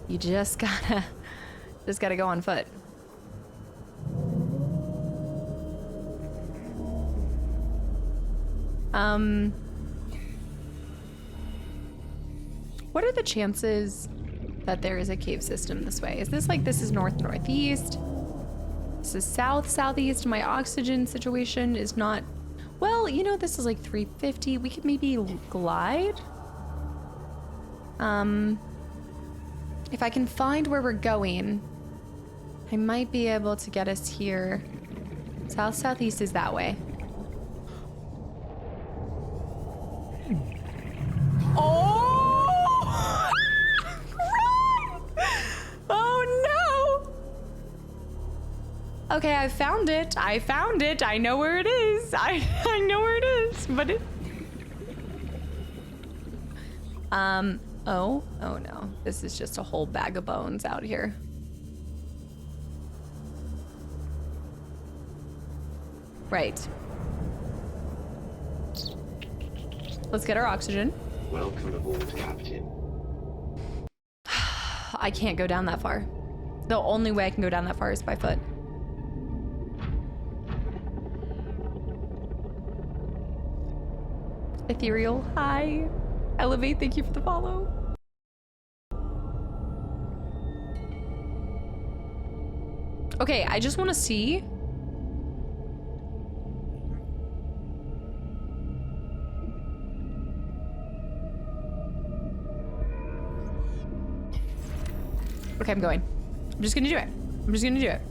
you just gotta go on foot. What are the chances that there is a cave system this way? Is this like, this is north northeast? This is south southeast. My oxygen situation is not, well, you know, this is like 350. We could maybe glide. If I can find where we're going, I might be able to get us here. South southeast is that way. Oh! Run! Oh no! Okay, I found it. I found it. I know where it is. I know where it is, but it... Oh no. This is just a whole bag of bones out here. Right. Let's get our oxygen. Welcome aboard, Captain. I can't go down that far. The only way I can go down that far is by foot. Ethereal, hi. Elevate, thank you for the follow. Okay, I just want to see. Okay, I'm going. I'm just gonna do it. I'm just gonna do it.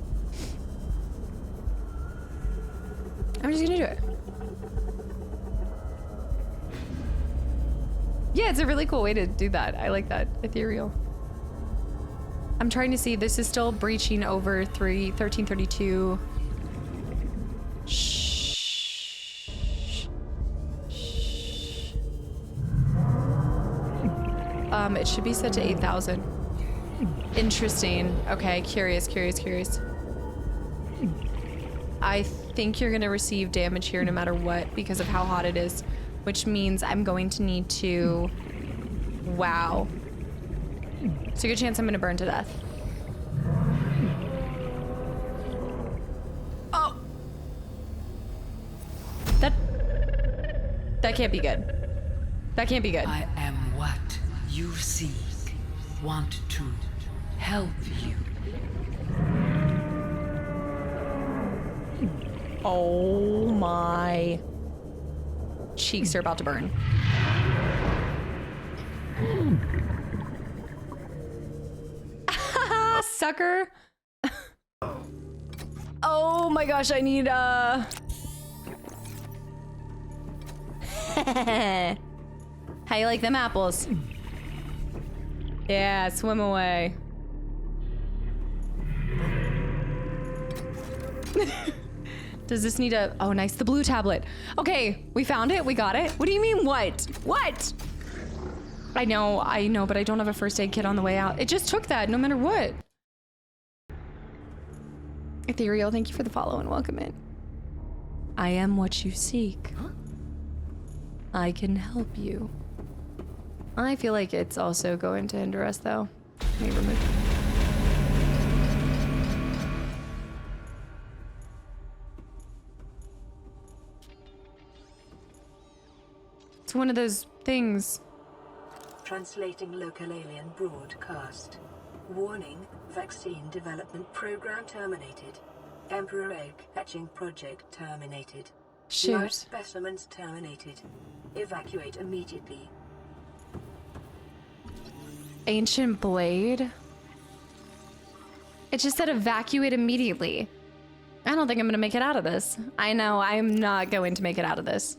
I'm just gonna do it. Yeah, it's a really cool way to do that. I like that. Ethereal. I'm trying to see. This is still breaching over 1332. Shh. Shh. It should be set to 8,000. Interesting. Okay, curious. I think you're gonna receive damage here no matter what because of how hot it is, which means I'm going to need to... Wow. It's a good chance I'm gonna burn to death. Oh! That can't be good. That can't be good. I am what you seek. Want to help you. Oh my. Cheeks are about to burn. Sucker. Oh my gosh, I need How you like them apples? Yeah, swim away. Does this need a... Oh, nice. The blue tablet. Okay, we found it. We got it. What do you mean, what? What? I know, but I don't have a first aid kit on the way out. It just took that, no matter what. Ethereal, thank you for the follow and welcome in. I am what you seek. I can help you. I feel like it's also going to hinder us, though. Let me remove it. It's one of those things. Translating local alien broadcast. Warning, vaccine development program terminated. Emperor egg hatching project terminated. Shoot. Live specimens terminated. Evacuate immediately. Ancient blade? It just said evacuate immediately. I don't think I'm gonna make it out of this. I know, I'm not going to make it out of this.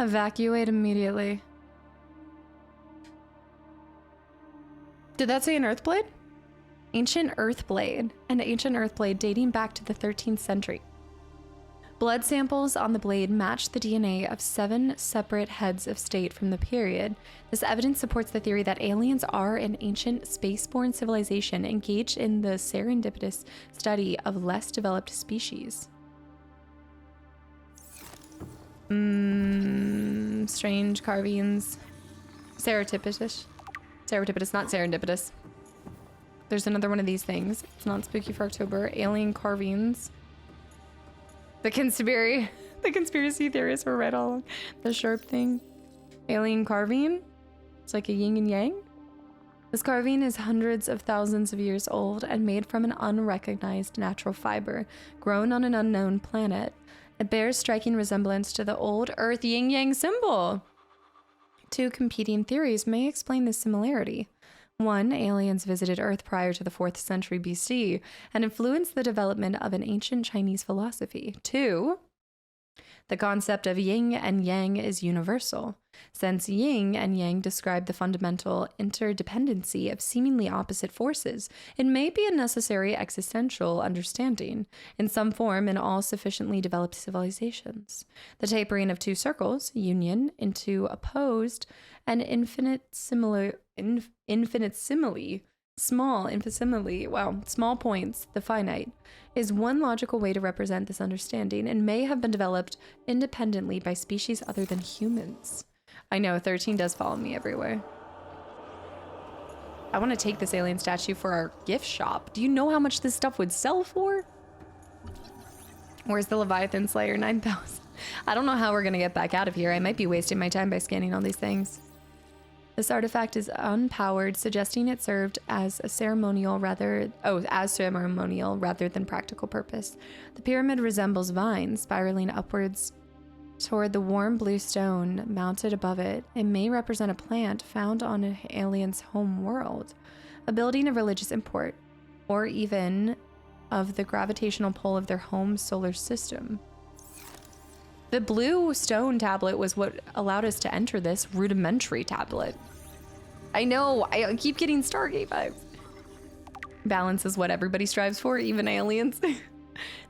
Evacuate immediately. Did that say an earth blade? Ancient earth blade. An ancient earth blade dating back to the 13th century. Blood samples on the blade match the DNA of 7 separate heads of state from the period. This evidence supports the theory that aliens are an ancient spaceborne civilization engaged in the serendipitous study of less developed species. Strange carvings. Serendipitous. Serendipitous, not serendipitous. There's another one of these things. It's not spooky for October. Alien carvings. The conspiracy theorists were right all along. The sharp thing. Alien carving. It's like a yin and yang. This carving is hundreds of thousands of years old and made from an unrecognized natural fiber grown on an unknown planet. It bears striking resemblance to the old Earth yin-yang symbol. 2 competing theories may explain this similarity. 1, aliens visited Earth prior to the 4th century BC and influenced the development of an ancient Chinese philosophy. 2, the concept of yin and yang is universal, since yin and yang describe the fundamental interdependency of seemingly opposite forces. It may be a necessary existential understanding, in some form in all sufficiently developed civilizations. The tapering of 2 circles, union, into opposed and infinitesimally, small points, the finite, is one logical way to represent this understanding and may have been developed independently by species other than humans. I know, 13 does follow me everywhere. I want to take this alien statue for our gift shop. Do you know how much this stuff would sell for? Where's the Leviathan Slayer 9000? I don't know how we're going to get back out of here. I might be wasting my time by scanning all these things. This artifact is unpowered, suggesting it served as a ceremonial rather than practical purpose. The pyramid resembles vines spiraling upwards toward the warm blue stone mounted above it. It may represent a plant found on an alien's home world, a building of religious import, or even of the gravitational pull of their home solar system. The blue stone tablet was what allowed us to enter this rudimentary tablet. I know, I keep getting Stargate vibes. Balance is what everybody strives for, even aliens.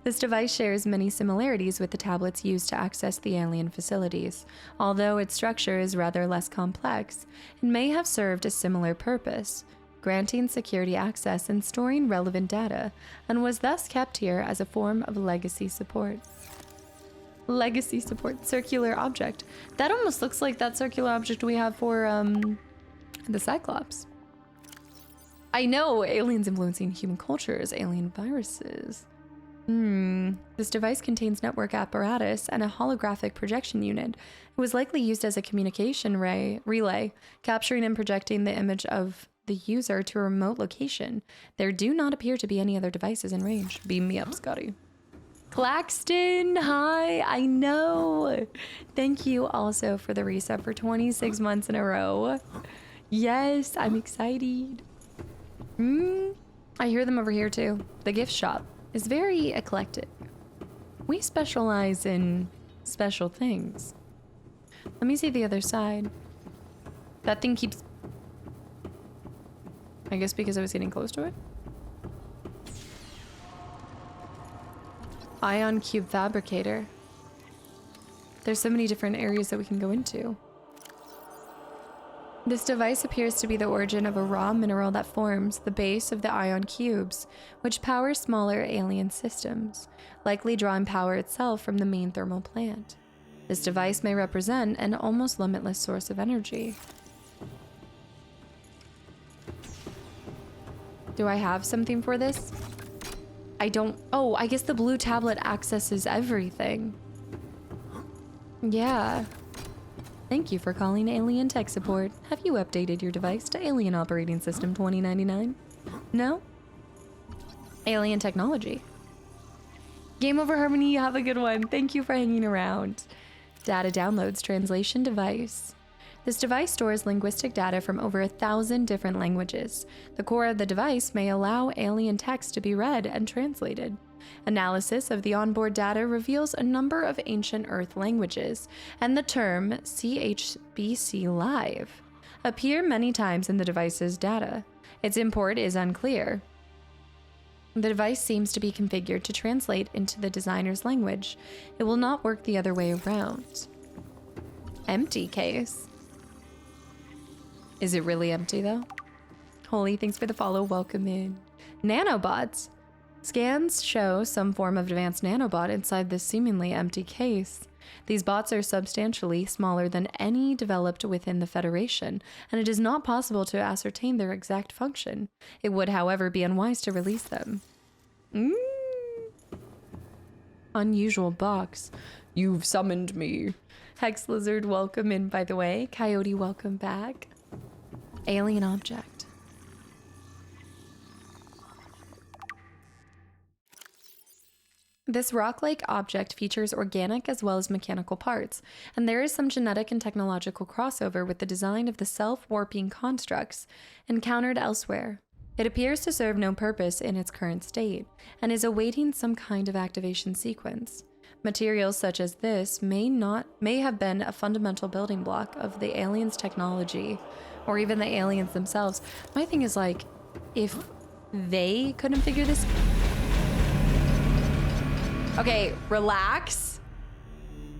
This device shares many similarities with the tablets used to access the alien facilities. Although its structure is rather less complex, it may have served a similar purpose, granting security access and storing relevant data, and was thus kept here as a form of legacy support. Legacy support, circular object. That almost looks like that circular object we have for the Cyclops. I know, aliens influencing human cultures, alien viruses. This device contains network apparatus and a holographic projection unit. It was likely used as a communication relay, capturing and projecting the image of the user to a remote location. There do not appear to be any other devices in range. Beam me up, Scotty. Claxton, hi, I know. Thank you also for the resub for 26 months in a row. Yes, I'm excited. I hear them over here too. The gift shop is very eclectic. We specialize in special things. Let me see the other side. That thing keeps... I guess because I was getting close to it? Ion cube fabricator. There's so many different areas that we can go into. This device appears to be the origin of a raw mineral that forms the base of the ion cubes, which power smaller alien systems, likely drawing power itself from the main thermal plant. This device may represent an almost limitless source of energy. Do I have something for this? I don't... Oh, I guess the blue tablet accesses everything. Yeah. Thank you for calling Alien Tech Support. Have you updated your device to Alien Operating System 2099? No? Alien Technology. Game Over Harmony, you have a good one. Thank you for hanging around. Data downloads translation device. This device stores linguistic data from over 1,000 different languages. The core of the device may allow alien text to be read and translated. Analysis of the onboard data reveals a number of ancient Earth languages, and the term CHBC Live appear many times in the device's data. Its import is unclear. The device seems to be configured to translate into the designer's language. It will not work the other way around. Empty case. Is it really empty though? Holy, thanks for the follow. Welcome in. Nanobots. Scans show some form of advanced nanobot inside this seemingly empty case. These bots are substantially smaller than any developed within the Federation, and it is not possible to ascertain their exact function. It would, however, be unwise to release them. Unusual box. You've summoned me. Hex Lizard, welcome in, by the way. Coyote, welcome back. Alien object. This rock-like object features organic as well as mechanical parts, and there is some genetic and technological crossover with the design of the self-warping constructs encountered elsewhere. It appears to serve no purpose in its current state, and is awaiting some kind of activation sequence. Materials such as this may have been a fundamental building block of the aliens' technology, or even the aliens themselves. My thing is like, if they couldn't figure this... Okay, relax.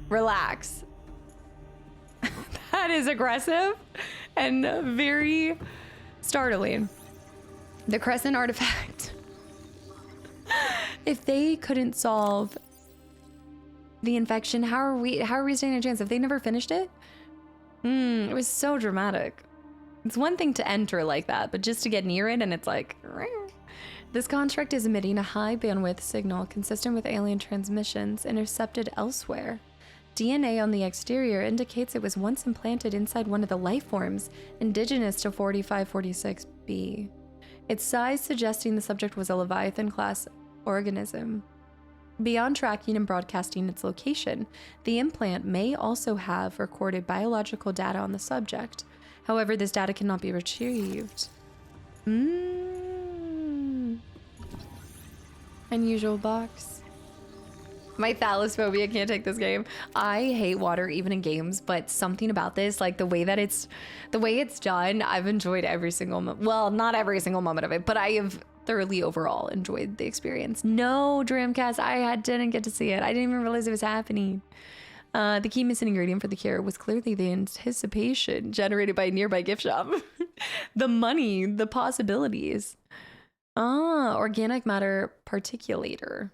Relax. That is aggressive and very startling. The Crescent artifact. If they couldn't solve the infection, how are we standing a chance? If they never finished it? It was so dramatic. It's one thing to enter like that, but just to get near it and it's like... This construct is emitting a high bandwidth signal consistent with alien transmissions intercepted elsewhere. DNA on the exterior indicates it was once implanted inside one of the life forms indigenous to 4546b. Its size suggesting the subject was a Leviathan-class organism. Beyond tracking and broadcasting its location, the implant may also have recorded biological data on the subject. However, this data cannot be retrieved. Unusual box. My thalassophobia can't take this game. I hate water even in games, but something about this, like the way it's done, I've enjoyed every single well, not every single moment of it, but I have thoroughly overall enjoyed the experience. No, Dreamcast, didn't get to see it. I didn't even realize it was happening. The key missing ingredient for the cure was clearly the anticipation generated by a nearby gift shop. The money, the possibilities. Organic matter particulator.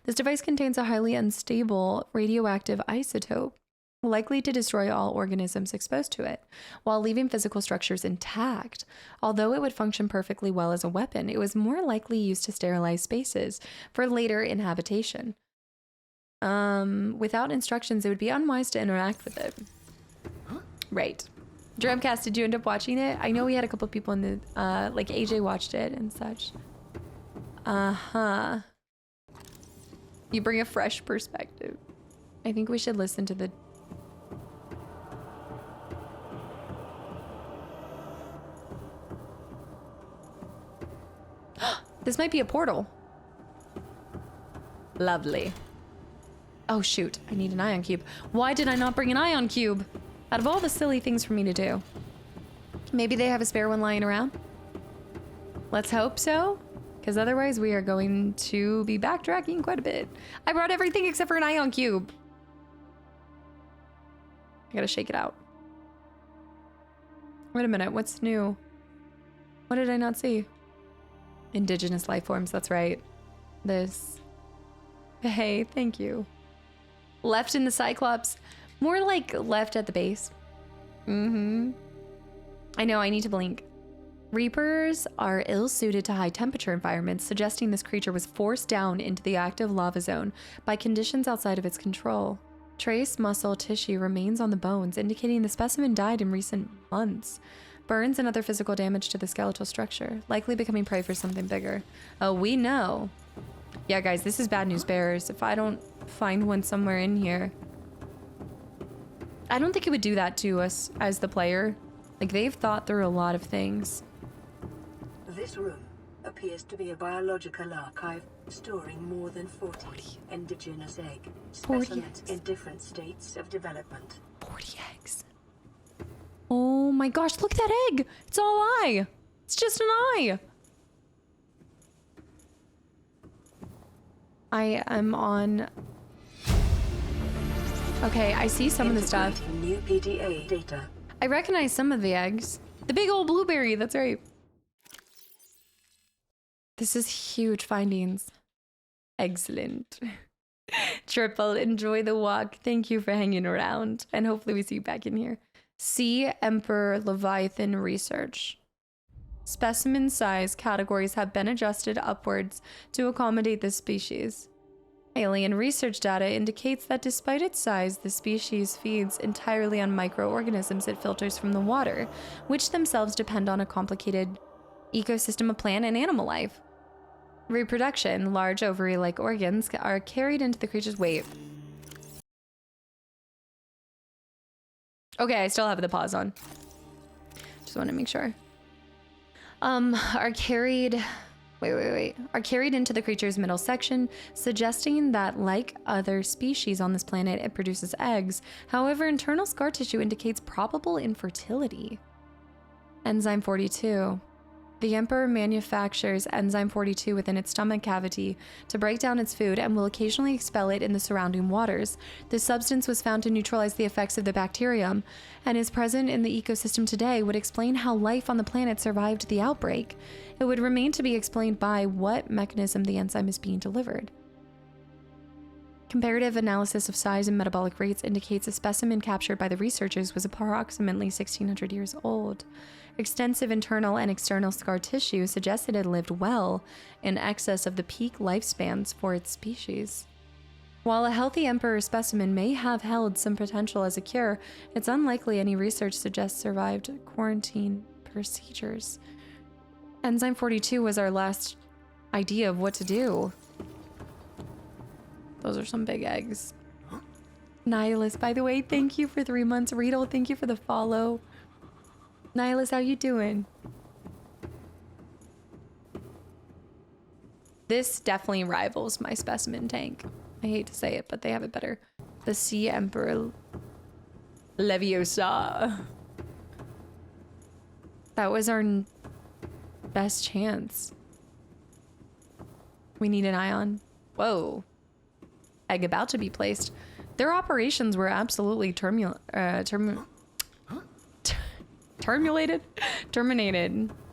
This device contains a highly unstable radioactive isotope, likely to destroy all organisms exposed to it, while leaving physical structures intact. Although it would function perfectly well as a weapon, it was more likely used to sterilize spaces for later inhabitation. Without instructions, it would be unwise to interact with it. Right. Dreamcast, did you end up watching it? I know we had a couple of people in the, like AJ watched it and such. Uh-huh. You bring a fresh perspective. I think we should listen to the... This might be a portal. Lovely. Oh shoot, I need an ion cube. Why did I not bring an ion cube? Out of all the silly things for me to do. Maybe they have a spare one lying around? Let's hope so, because otherwise we are going to be backtracking quite a bit. I brought everything except for an ion cube. I gotta shake it out. Wait a minute, what's new? What did I not see? Indigenous life forms, that's right. This. Hey, thank you. Left in the Cyclops. More like left at the base. I know, I need to blink. Reapers are ill-suited to high-temperature environments, suggesting this creature was forced down into the active lava zone by conditions outside of its control. Trace muscle tissue remains on the bones, indicating the specimen died in recent months. Burns and other physical damage to the skeletal structure, likely becoming prey for something bigger. Oh, we know. Yeah, guys, this is bad news bearers. If I don't find one somewhere in here... I don't think it would do that to us as the player. Like, they've thought through a lot of things. This room appears to be a biological archive storing more than 40 indigenous egg specimens in different states of development. 40 eggs. Oh my gosh, look at that egg! It's all eye! It's just an eye! I am on... Okay, I see some of the stuff. New PDA data. I recognize some of the eggs. The big old blueberry, that's right. This is huge findings. Excellent. Triple, enjoy the walk. Thank you for hanging around. And hopefully we see you back in here. See Emperor Leviathan research. Specimen size categories have been adjusted upwards to accommodate this species. Alien research data indicates that despite its size, the species feeds entirely on microorganisms it filters from the water, which themselves depend on a complicated ecosystem of plant and animal life. Reproduction, large ovary-like organs, are carried into the creature's weight. Okay, I still have the pause on. Just want to make sure. Are carried into the creature's middle section, suggesting that, like other species on this planet, it produces eggs. However, internal scar tissue indicates probable infertility. Enzyme 42. The Emperor manufactures enzyme 42 within its stomach cavity to break down its food and will occasionally expel it in the surrounding waters. This substance was found to neutralize the effects of the bacterium and is present in the ecosystem today, would explain how life on the planet survived the outbreak. It would remain to be explained by what mechanism the enzyme is being delivered. Comparative analysis of size and metabolic rates indicates a specimen captured by the researchers was approximately 1,600 years old. Extensive internal and external scar tissue suggested it lived well in excess of the peak lifespans for its species. While a healthy emperor specimen may have held some potential as a cure, it's unlikely any research suggests survived quarantine procedures. Enzyme 42 was our last idea of what to do. Those are some big eggs. Nihilus, by the way, thank you for 3 months. Rito, thank you for the follow. Nihilus, how you doing? This definitely rivals my specimen tank. I hate to say it, but they have it better. The Sea Emperor Leviosa. That was our best chance. We need an ion. Whoa. Egg about to be placed. Their operations were absolutely terminated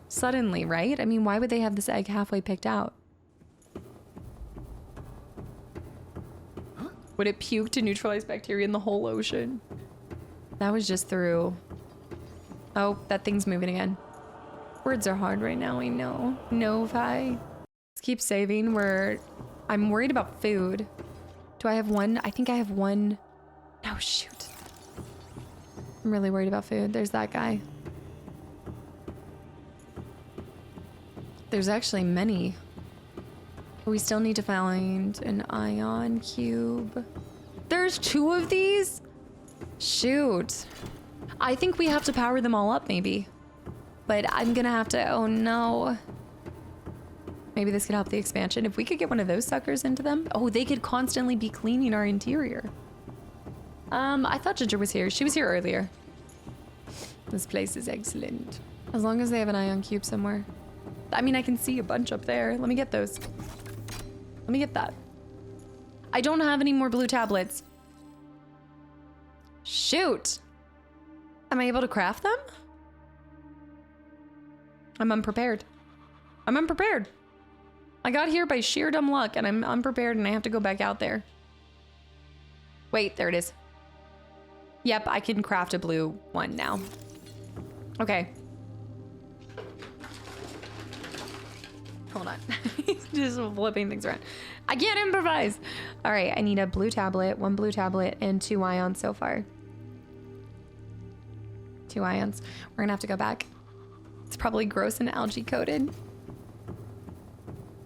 suddenly, right? I mean, why would they have this egg halfway picked out? Would it puke to neutralize bacteria in the whole ocean? That was just through. Oh, that thing's moving again. Words are hard right now, I know. No, Vi. Let's keep saving. I'm worried about food. Do I have one? I think I have one. Oh, shoot. I'm really worried about food. There's that guy. There's actually many. We still need to find an ion cube. There's 2 of these? Shoot. I think we have to power them all up, maybe. But I'm gonna have to, oh no. Maybe this could help the expansion. If we could get one of those suckers into them. Oh, they could constantly be cleaning our interior. I thought Ginger was here. She was here earlier. This place is excellent. As long as they have an ion cube somewhere. I mean, I can see a bunch up there. Let me get those. Let me get that. I don't have any more blue tablets. Shoot. Am I able to craft them? I'm unprepared. I'm unprepared. I got here by sheer dumb luck and I'm unprepared and I have to go back out there. Wait, there it is. Yep, I can craft a blue one now. Okay. Hold on. Just flipping things around. I can't improvise. All right, I need a blue tablet, 1 blue tablet, and 2 ions so far. 2 ions. We're gonna have to go back. It's probably gross and algae coated.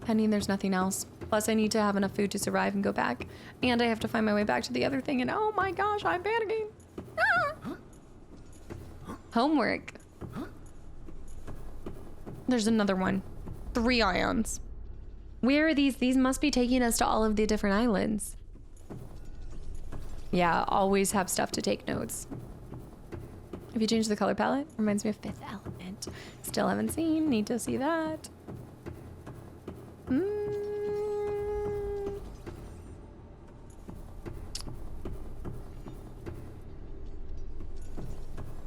Pending there's nothing else. Plus I need to have enough food to survive and go back. And I have to find my way back to the other thing and oh my gosh, I'm panicking. Ah! Homework. There's another one. 3 ions. Where are these? These must be taking us to all of the different islands. Yeah, always have stuff to take notes. Have you changed the color palette? Reminds me of Fifth Element. Still haven't seen. Need to see that.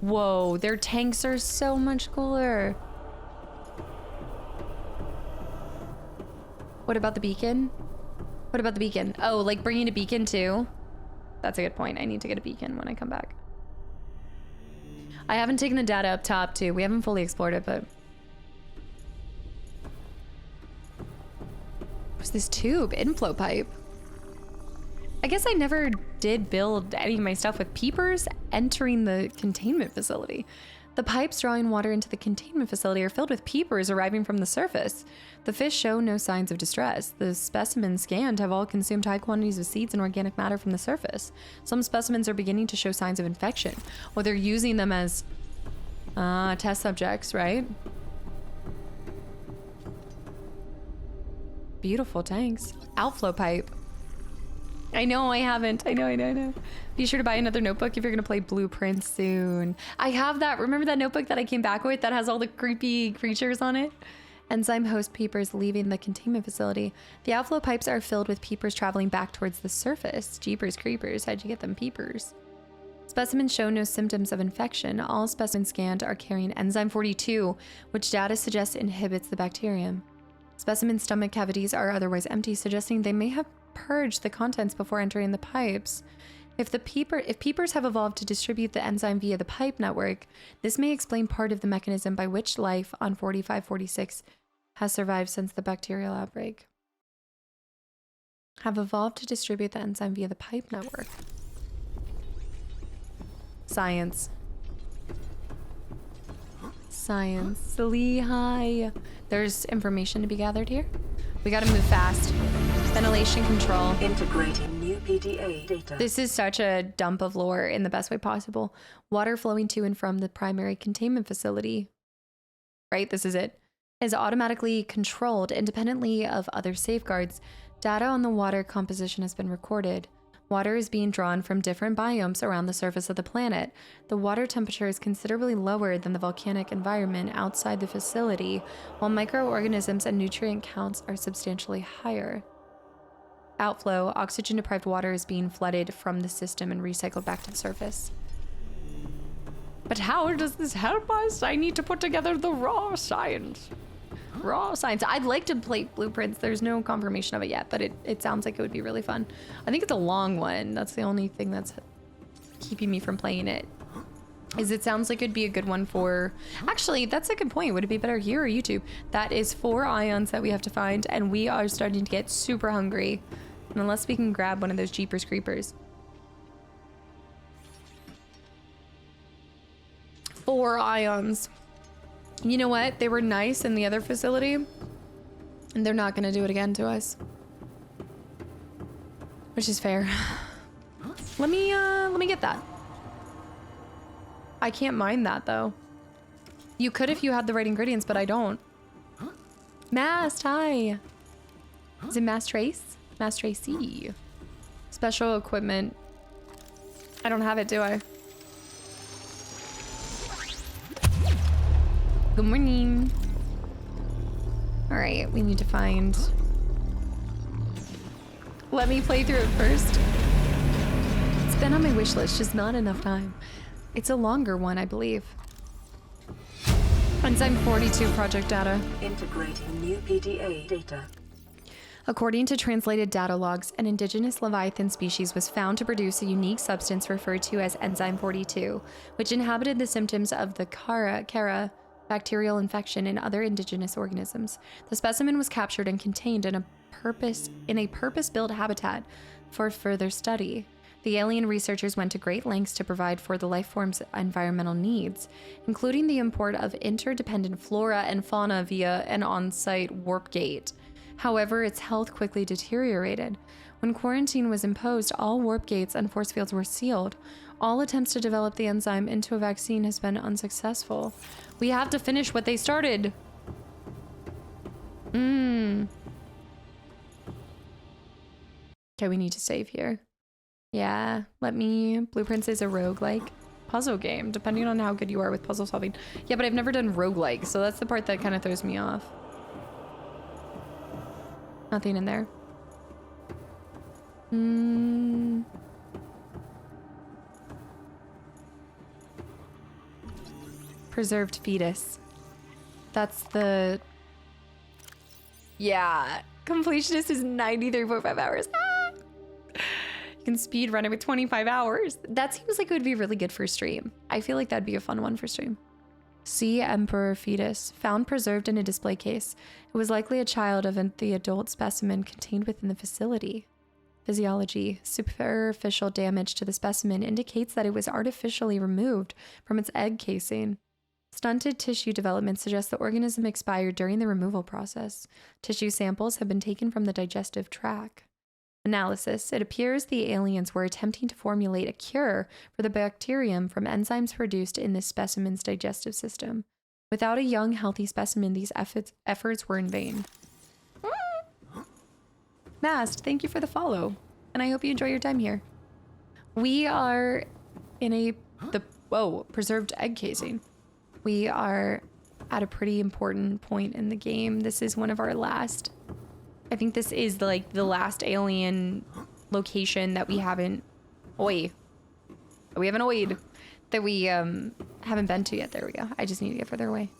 Whoa, their tanks are so much cooler. What about the beacon? What about the beacon? Oh, like bringing a beacon too? That's a good point. I need to get a beacon when I come back. I haven't taken the data up top too. We haven't fully explored it, but... What's this tube? Inflow pipe. I guess I never did build any of my stuff with peepers entering the containment facility. The pipes drawing water into the containment facility are filled with peepers arriving from the surface. The fish show no signs of distress. The specimens scanned have all consumed high quantities of seeds and organic matter from the surface. Some specimens are beginning to show signs of infection. Well, they're using them as test subjects, right? Beautiful tanks. Outflow pipe. I know I haven't. I know. Be sure to buy another notebook if you're gonna play Blueprints soon. I have that. Remember that notebook that I came back with that has all the creepy creatures on it? Enzyme host peepers leaving the containment facility. The outflow pipes are filled with peepers traveling back towards the surface. Jeepers creepers, how'd you get them peepers? Specimens show no symptoms of infection. All specimens scanned are carrying enzyme 42, which data suggests inhibits the bacterium. Specimens' stomach cavities are otherwise empty, suggesting they may have purged the contents before entering the pipes. If peepers have evolved to distribute the enzyme via the pipe network, this may explain part of the mechanism by which life on 4546 has survived since the bacterial outbreak. Have evolved to distribute the enzyme via the pipe network. Science. Science. Lehigh. There's information to be gathered here. We gotta move fast. Ventilation control. Integrating new PDA data. This is such a dump of lore in the best way possible. Water flowing to and from the primary containment facility, right? This is it. Is automatically controlled independently of other safeguards. Data on the water composition has been recorded. Water is being drawn from different biomes around the surface of the planet. The water temperature is considerably lower than the volcanic environment outside the facility, while microorganisms and nutrient counts are substantially higher. Outflow, oxygen-deprived water is being flooded from the system and recycled back to the surface. But how does this help us? I need to put together the raw science. Raw science. I'd like to play Blueprints. There's no confirmation of it yet, but it sounds like it would be really fun. I think it's a long one. That's the only thing that's keeping me from playing it. Is it sounds like it'd be a good one for... Actually, that's a good point. Would it be better here or YouTube? That is 4 ions that we have to find, and we are starting to get super hungry. And unless we can grab one of those Jeepers Creepers. 4 ions. You know what? They were nice in the other facility, and they're not gonna do it again to us. Which is fair. Let me get that. I can't mine that though. You could if you had the right ingredients, but I don't. Mast, hi. Is it Mast Trace? Mast Tracy. Special equipment. I don't have it, do I? Good morning. All right, we need to find... Let me play through it first. It's been on my wish list, just not enough time. It's a longer one, I believe. Enzyme 42 project data. Integrating new PDA data. According to translated data logs, an indigenous Leviathan species was found to produce a unique substance referred to as enzyme 42, which inhabited the symptoms of the Kara bacterial infection in other indigenous organisms. The specimen was captured and contained in a purpose-built habitat for further study. The alien researchers went to great lengths to provide for the life form's environmental needs, including the import of interdependent flora and fauna via an on-site warp gate. However, its health quickly deteriorated. When quarantine was imposed, all warp gates and force fields were sealed. All attempts to develop the enzyme into a vaccine has been unsuccessful. We have to finish what they started. Okay, we need to save here. Yeah, Blueprints is a roguelike puzzle game, depending on how good you are with puzzle solving. Yeah, but I've never done roguelike, so that's the part that kind of throws me off. Nothing in there. Preserved fetus. That's the... Yeah. Completionist is 93.5 hours. Ah! You can speed run it with 25 hours. That seems like it would be really good for stream. I feel like that'd be a fun one for stream. Sea Emperor fetus, found preserved in a display case. It was likely a child of the adult specimen contained within the facility. Physiology. Superficial damage to the specimen indicates that it was artificially removed from its egg casing. Stunted tissue development suggests the organism expired during the removal process. Tissue samples have been taken from the digestive tract. Analysis. It appears the aliens were attempting to formulate a cure for the bacterium from enzymes produced in this specimen's digestive system. Without a young, healthy specimen, these efforts were in vain. Mast, thank you for the follow, and I hope you enjoy your time here. We are in preserved egg casing. We are at a pretty important point in the game. This is one of our last... I think this is like the last alien location that we haven't... We haven't oyed. That we haven't been to yet. There we go. I just need to get further away.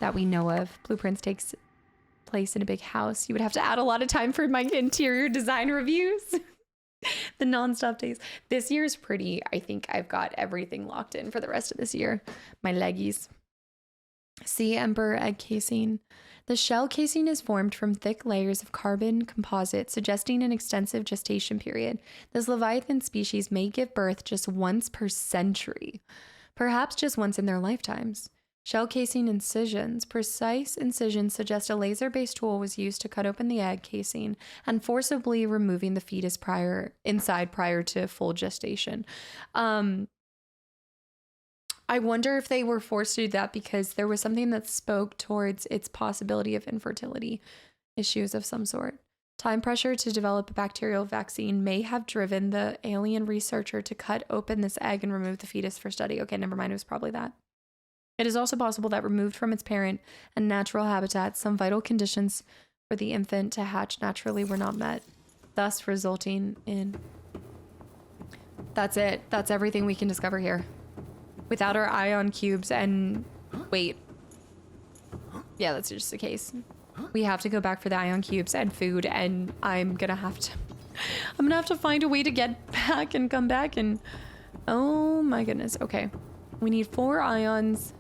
That we know of. Blueprints takes place in a big house. You would have to add a lot of time for my interior design reviews. The non-stop days. This year is pretty. I think I've got everything locked in for the rest of this year. My leggies. Sea Emperor egg casing. The shell casing is formed from thick layers of carbon composite, suggesting an extensive gestation period. This Leviathan species may give birth just once per century, perhaps just once in their lifetimes. Shell casing incisions. Precise incisions suggest a laser-based tool was used to cut open the egg casing and forcibly removing the fetus prior to full gestation. I wonder if they were forced to do that because there was something that spoke towards its possibility of infertility issues of some sort. Time pressure to develop a bacterial vaccine may have driven the alien researcher to cut open this egg and remove the fetus for study. Okay, never mind. It was probably that. It is also possible that removed from its parent and natural habitat, some vital conditions for the infant to hatch naturally were not met, thus resulting in... That's it. That's everything we can discover here. Without our ion cubes and... Wait. Yeah, that's just the case. We have to go back for the ion cubes and food, and I'm gonna have to find a way to get back and come back and... Oh my goodness. Okay. We need 4 ions.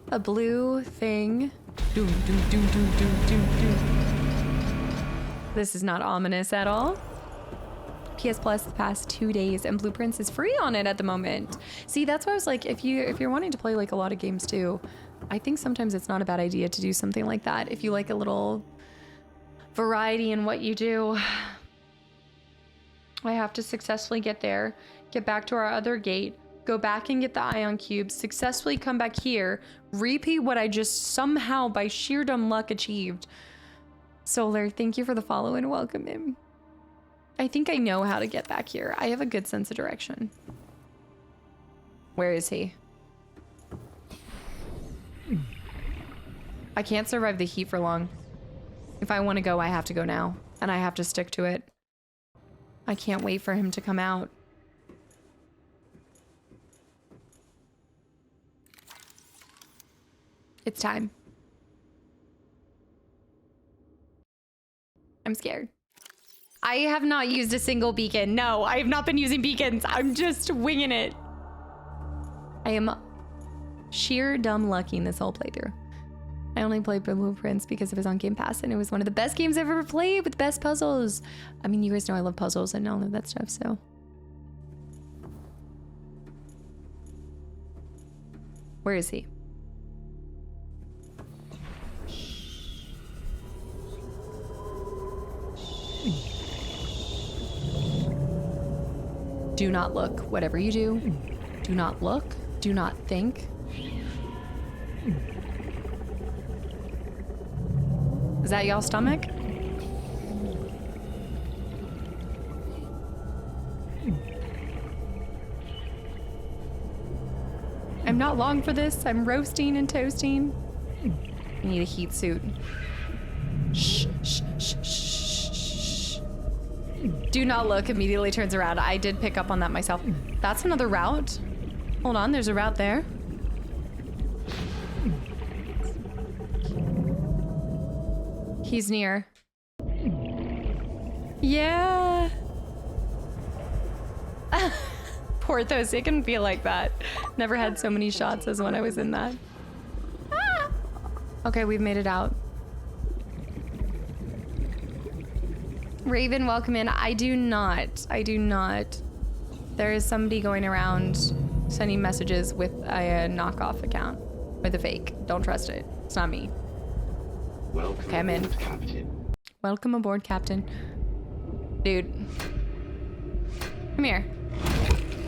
A blue thing. Doom, doom, doom, doom, doom, doom, doom. This is not ominous at all. PS Plus the past 2 days, and Blueprints is free on it at the moment. See, that's why I was like, if you're wanting to play like a lot of games too, I think sometimes it's not a bad idea to do something like that. If you like a little variety in what you do. I have to successfully get there, get back to our other gate, go back and get the ion cubes, successfully come back here, repeat what I just somehow by sheer dumb luck achieved. Solar, thank you for the follow and welcome in. I think I know how to get back here. I have a good sense of direction. Where is he? I can't survive the heat for long. If I want to go, I have to go now. And I have to stick to it. I can't wait for him to come out. It's time. I'm scared. I have not used a single beacon. No, I have not been using beacons. I'm just winging it. I am sheer dumb lucking this whole playthrough. I only played Blueprints because it was on Game Pass, and it was one of the best games I've ever played with the best puzzles. I mean, you guys know I love puzzles and all of that stuff, so. Where is he? Do not look. Whatever you do, do not look. Do not think. Is that y'all's stomach? I'm not long for this. I'm roasting and toasting. I need a heat suit. Shh, shh, shh, shh, shh. Do not look. Immediately turns around. I did pick up on that myself. That's another route. Hold on, there's a route there. He's near. Yeah. Porthos, it can feel like that. Never had so many shots as when I was in that. Ah! Okay, we've made it out. Raven, welcome in. I do not. There is somebody going around sending messages with a knockoff account. With a fake. Don't trust it. It's not me. Welcome okay, I'm in. aboard, Captain. Welcome aboard, Captain. Dude. Come here.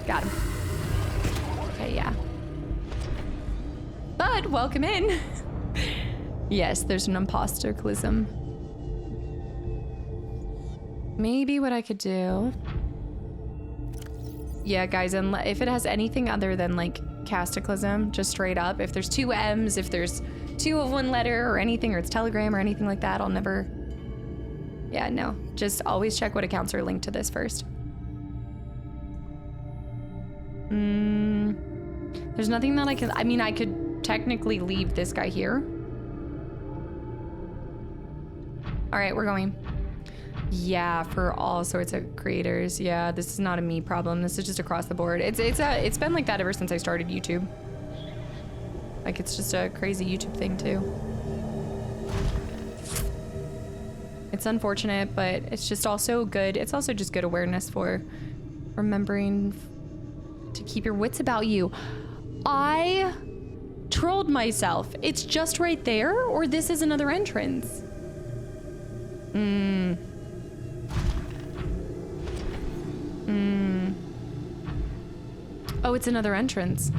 Got him. Okay, yeah. But welcome in. Yes, there's an Kastaclysm. Maybe what I could do. Yeah, guys, and if it has anything other than like Kastaclysm, just straight up, if there's 2 M's, if there's 2 of one letter or anything, or it's Telegram or anything like that, I'll never. Yeah, no. Just always check what accounts are linked to this first. There's nothing that I can. I mean, I could technically leave this guy here. All right, we're going. Yeah, for all sorts of creators. Yeah, this is not a me problem. This is just across the board. It's been like that ever since I started YouTube. Like, it's just a crazy YouTube thing too. It's unfortunate, but it's just also good. It's also just good awareness for remembering to keep your wits about you. I trolled myself. It's just right there, or this is another entrance. Oh, it's another entrance.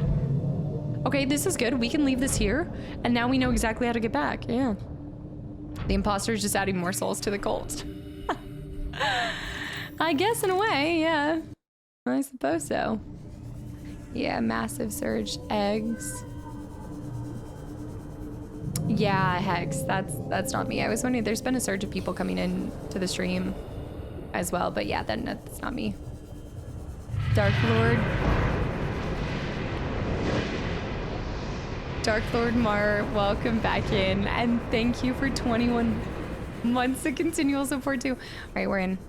Okay, this is good. We can leave this here, and now we know exactly how to get back. Yeah. The imposter is just adding more souls to the cult. I guess in a way, yeah. I suppose so. Yeah, massive surge. Eggs. Yeah, Hex. That's not me. I was wondering, there's been a surge of people coming in to the stream as well, but yeah, then that's not me. Dark Lord. Dark Lord Mar, welcome back in, and thank you for 21 months of continual support too. All right, we're in.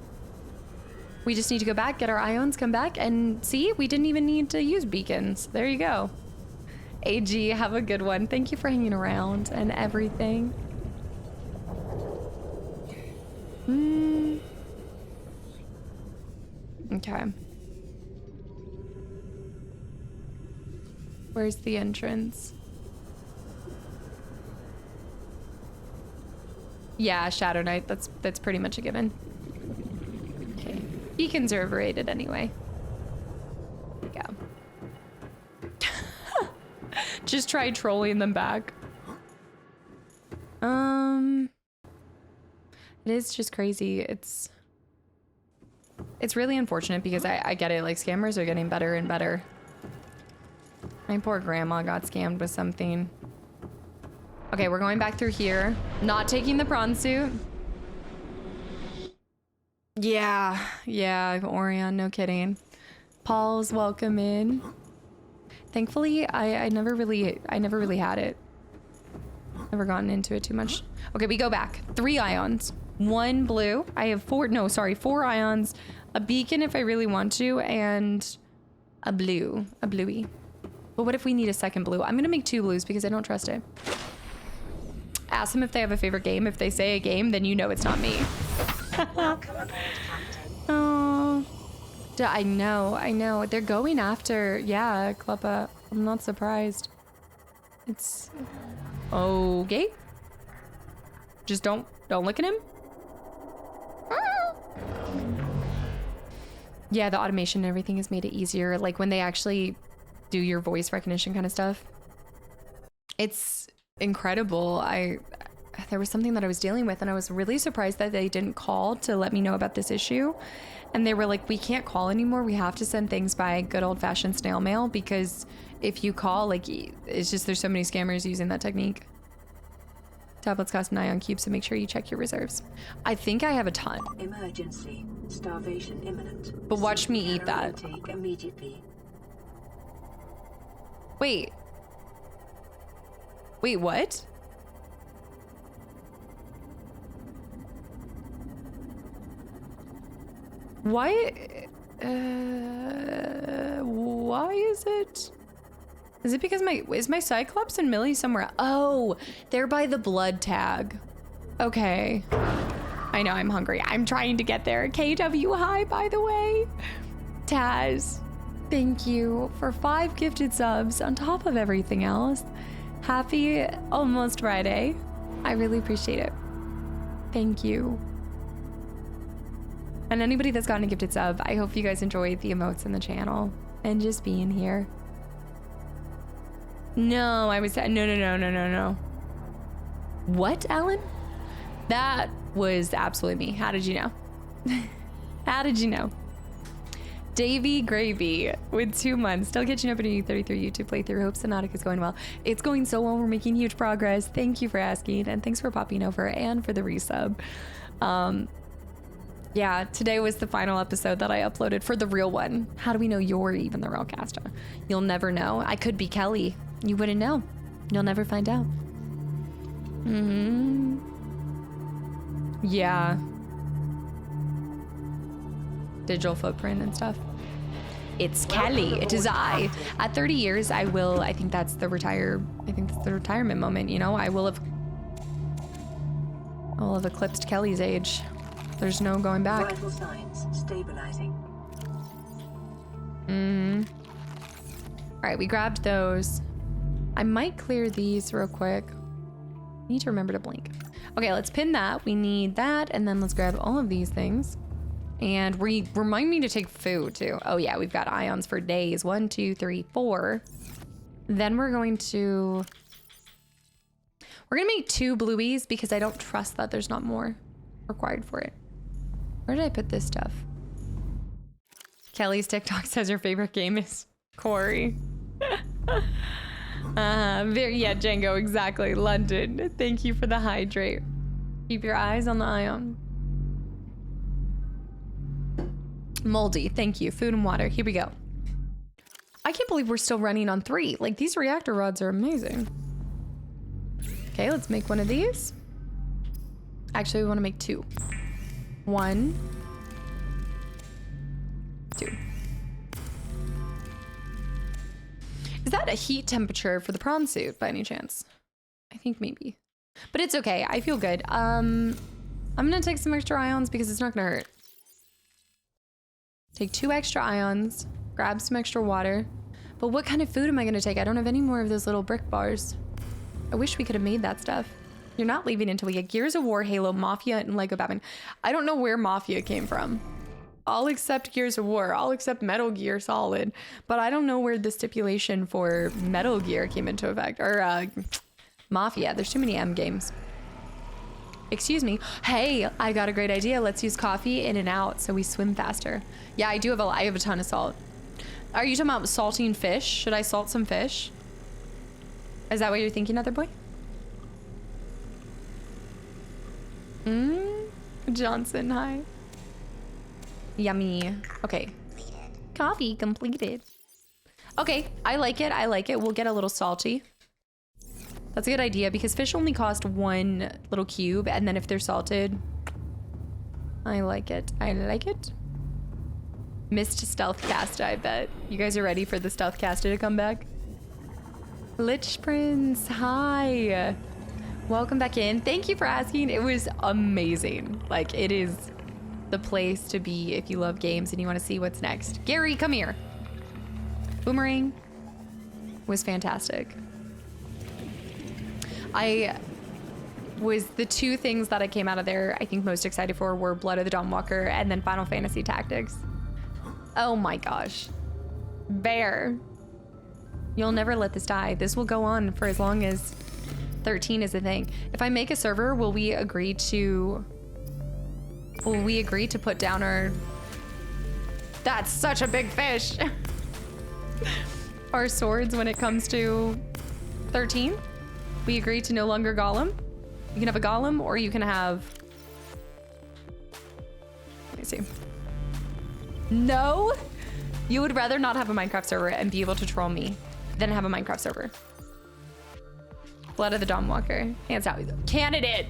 We just need to go back, get our ions, come back, and see, we didn't even need to use beacons. There you go. AG, have a good one. Thank you for hanging around and everything. Okay. Where's the entrance? Yeah, Shadow Knight, that's pretty much a given. Okay. Beacons are overrated anyway. Yeah. Just try trolling them back. It is just crazy. It's really unfortunate because I get it, like scammers are getting better and better. My poor grandma got scammed with something. Okay, we're going back through here. Not taking the prawn suit. Yeah, Orion, no kidding. Paul's welcome in. Thankfully, I never really had it. Never gotten into it too much. Okay, we go back. 3 ions. 1 blue. I have 4 ions. A beacon if I really want to, and a bluey. But what if we need a second blue? I'm gonna make 2 blues because I don't trust it. Ask them if they have a favorite game. If they say a game, then you know it's not me. Oh, I know. They're going after, yeah, Kluppa. I'm not surprised. It's okay. Just don't look at him. Yeah, the automation and everything has made it easier. Like when they actually do your voice recognition kind of stuff. It's incredible. There was something that I was dealing with and I was really surprised that they didn't call to let me know about this issue. And they were like, we can't call anymore. We have to send things by good old fashioned snail mail because if you call, like, it's just, there's so many scammers using that technique. Tablets cost an ion cube, so make sure you check your reserves. I think I have a ton. Emergency. Starvation imminent. But watch me eat that. Intake immediately. Wait, what? Why is it? Is it because is my Cyclops and Millie somewhere? Oh, they're by the blood tag. Okay. I know, I'm hungry. I'm trying to get there. KW, hi, by the way. Taz, thank you for 5 gifted subs on top of everything else. Happy almost Friday. I really appreciate it. Thank you. And anybody that's gotten a gifted sub, I hope you guys enjoyed the emotes in the channel and just being here. No, I was no. What, Alan? That was absolutely me. How did you know? How did you know? Davy Gravy with 2 months. Still catching up in a 33 YouTube playthrough. Hope Subnautica is going well. It's going so well. We're making huge progress. Thank you for asking, and thanks for popping over and for the resub. Yeah, today was the final episode that I uploaded for the real one. How do we know you're even the real Casta? You'll never know. I could be Kelly. You wouldn't know. You'll never find out. Yeah. Digital footprint and stuff. It's Kelly. It is I. At 30 years, I think that's the retirement moment, you know? I will have eclipsed Kelly's age. There's no going back. Vital signs stabilizing. All right, we grabbed those. I might clear these real quick. I need to remember to blink. Okay, let's pin that. We need that, and then let's grab all of these things. And remind me to take food too. Oh yeah, we've got ions for days. 1, 2, 3, 4. Then we're gonna make 2 blueies because I don't trust that there's not more required for it. Where did I put this stuff? Kelly's TikTok says her favorite game is Corey. Yeah, Django, exactly. London. Thank you for the hydrate. Keep your eyes on the ion. Moldy, thank you. Food and water. Here we go. I can't believe we're still running on 3. Like, these reactor rods are amazing. Okay, let's make one of these. Actually, we want to make 2. 1, 2. Is that a heat temperature for the prawn suit by any chance? I think maybe. But it's okay. I feel good. I'm gonna take some extra ions because it's not gonna hurt. Take 2 extra ions, grab some extra water. But what kind of food am I gonna take? I don't have any more of those little brick bars. I wish we could have made that stuff. You're not leaving until we get Gears of War, Halo, Mafia, and Lego Batman. I don't know where Mafia came from. I'll accept Gears of War. I'll accept Metal Gear Solid. But I don't know where the stipulation for Metal Gear came into effect. Or Mafia. There's too many M games. Excuse me. Hey, I got a great idea. Let's use coffee in and out so we swim faster. Yeah, I have a ton of salt. Are you talking about salting fish? Should I salt some fish? Is that what you're thinking, other boy? Johnson, hi. Yummy. Okay. Coffee completed. Okay, I like it. I like it. We'll get a little salty. That's a good idea because fish only cost 1 little cube, and then if they're salted, I like it. I like it. Missed stealth cast, I bet. You guys are ready for the stealth caster to come back? Lich Prince, hi. Welcome back in. Thank you for asking. It was amazing. Like, it is the place to be if you love games and you want to see what's next. Gary, come here. Boomerang was fantastic. The 2 things that I came out of there I think most excited for were Blood of the Dawnwalker and then Final Fantasy Tactics. Oh my gosh. Bear. You'll never let this die. This will go on for as long as 13 is a thing. If I make a server, will we agree to put down our... That's such a big fish. Our swords when it comes to 13? We agree to no longer golem. You can have a golem or you can have... Let me see. No? You would rather not have a Minecraft server and be able to troll me than have a Minecraft server. Blood of the Dawnwalker. Hands down. Candidate!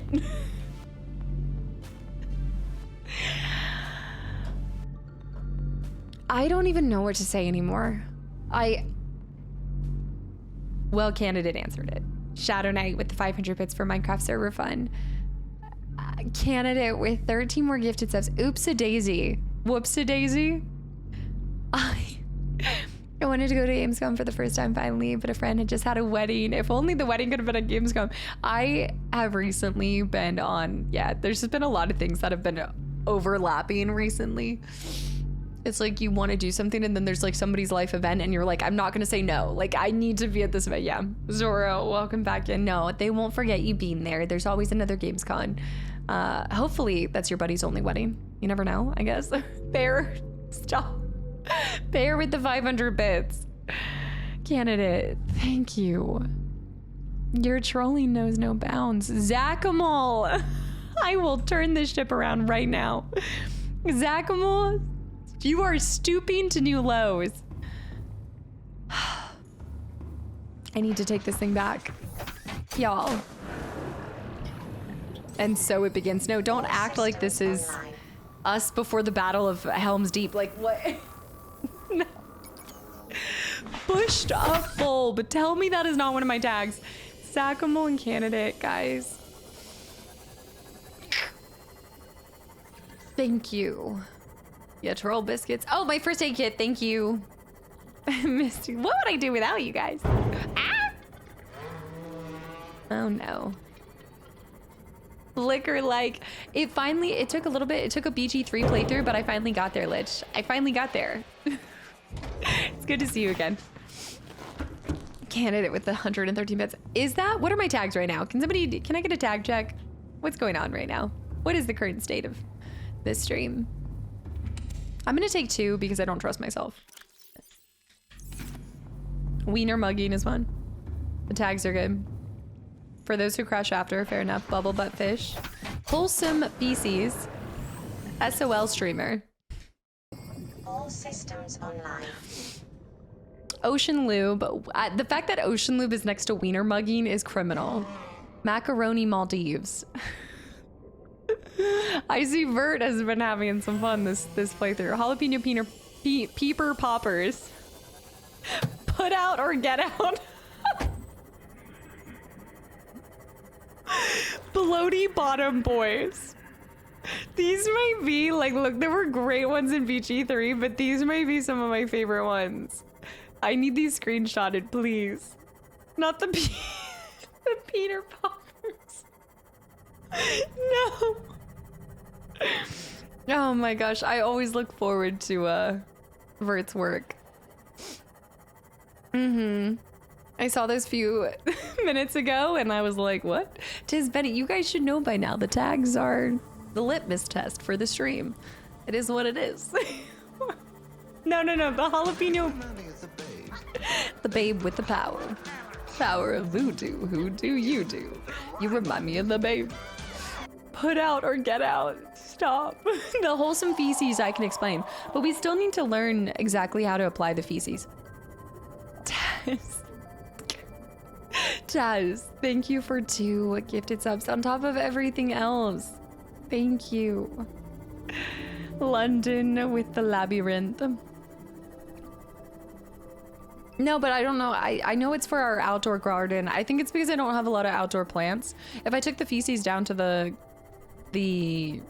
I don't even know what to say anymore. Well, candidate answered it. Shadow Knight with the 500 bits for Minecraft server fun. Candidate with 13 more gifted subs. Oops-a-daisy. Whoops-a-daisy. I wanted to go to Gamescom for the first time finally, but a friend had just had a wedding. If only the wedding could have been at Gamescom. I have recently been on, there's just been a lot of things that have been overlapping recently. It's like you want to do something and then there's like somebody's life event and you're like, I'm not going to say no. Like, I need to be at this event. Yeah. Zoro, welcome back in. No, they won't forget you being there. There's always another Gamescom. Hopefully that's your buddy's only wedding. You never know, I guess. Bear, stop. Bear with the 500 bits. Candidate, thank you. Your trolling knows no bounds. Zachamal, I will turn this ship around right now. Zachamal, you are stooping to new lows. I need to take this thing back. Y'all. And so it begins. No, don't act like this is us before the Battle of Helm's Deep. Like, what? No. Bushed up bulb. Tell me that is not one of my tags. Sackamo and candidate, guys. Thank you. Yeah, troll biscuits. Oh, my first aid kit. Thank you. Misty. What would I do without you guys? Ah! Oh no. Flicker like it finally, it took a little bit, it took a BG3 playthrough, but I finally got there, Lich. I finally got there. It's good to see you again. Candidate with the 113 bits. Is that, what are my tags right now? Can I get a tag check? What's going on right now? What is the current state of this stream. I'm gonna take 2 because I don't trust myself. Wiener mugging is fun. The tags are good. For those who crash after, fair enough. Bubble butt fish. Wholesome feces. SOL streamer. All systems online. Ocean lube. The fact that ocean lube is next to wiener mugging is criminal. Macaroni Maldives. I see Vert has been having some fun this playthrough. Jalapeno peeper poppers. Put out or get out. Bloaty bottom boys. These might be like, look, there were great ones in BG3, but these might be some of my favorite ones. I need these screenshotted, please. Not the the Peter Poppers. No. Oh my gosh, I always look forward to Vert's work. I saw those few minutes ago and I was like, what? Tis Betty, you guys should know by now the tags are the litmus test for the stream. It is what it is. No, the jalapeno. The babe with the power. Power of voodoo. Who do you do? You remind me of the babe. Put out or get out. Stop. The wholesome feces I can explain, but we still need to learn exactly how to apply the feces. Taz, thank you for 2 gifted subs on top of everything else. Thank you. London with the labyrinth. No, but I don't know. I know it's for our outdoor garden. I think it's because I don't have a lot of outdoor plants. If I took the feces down to the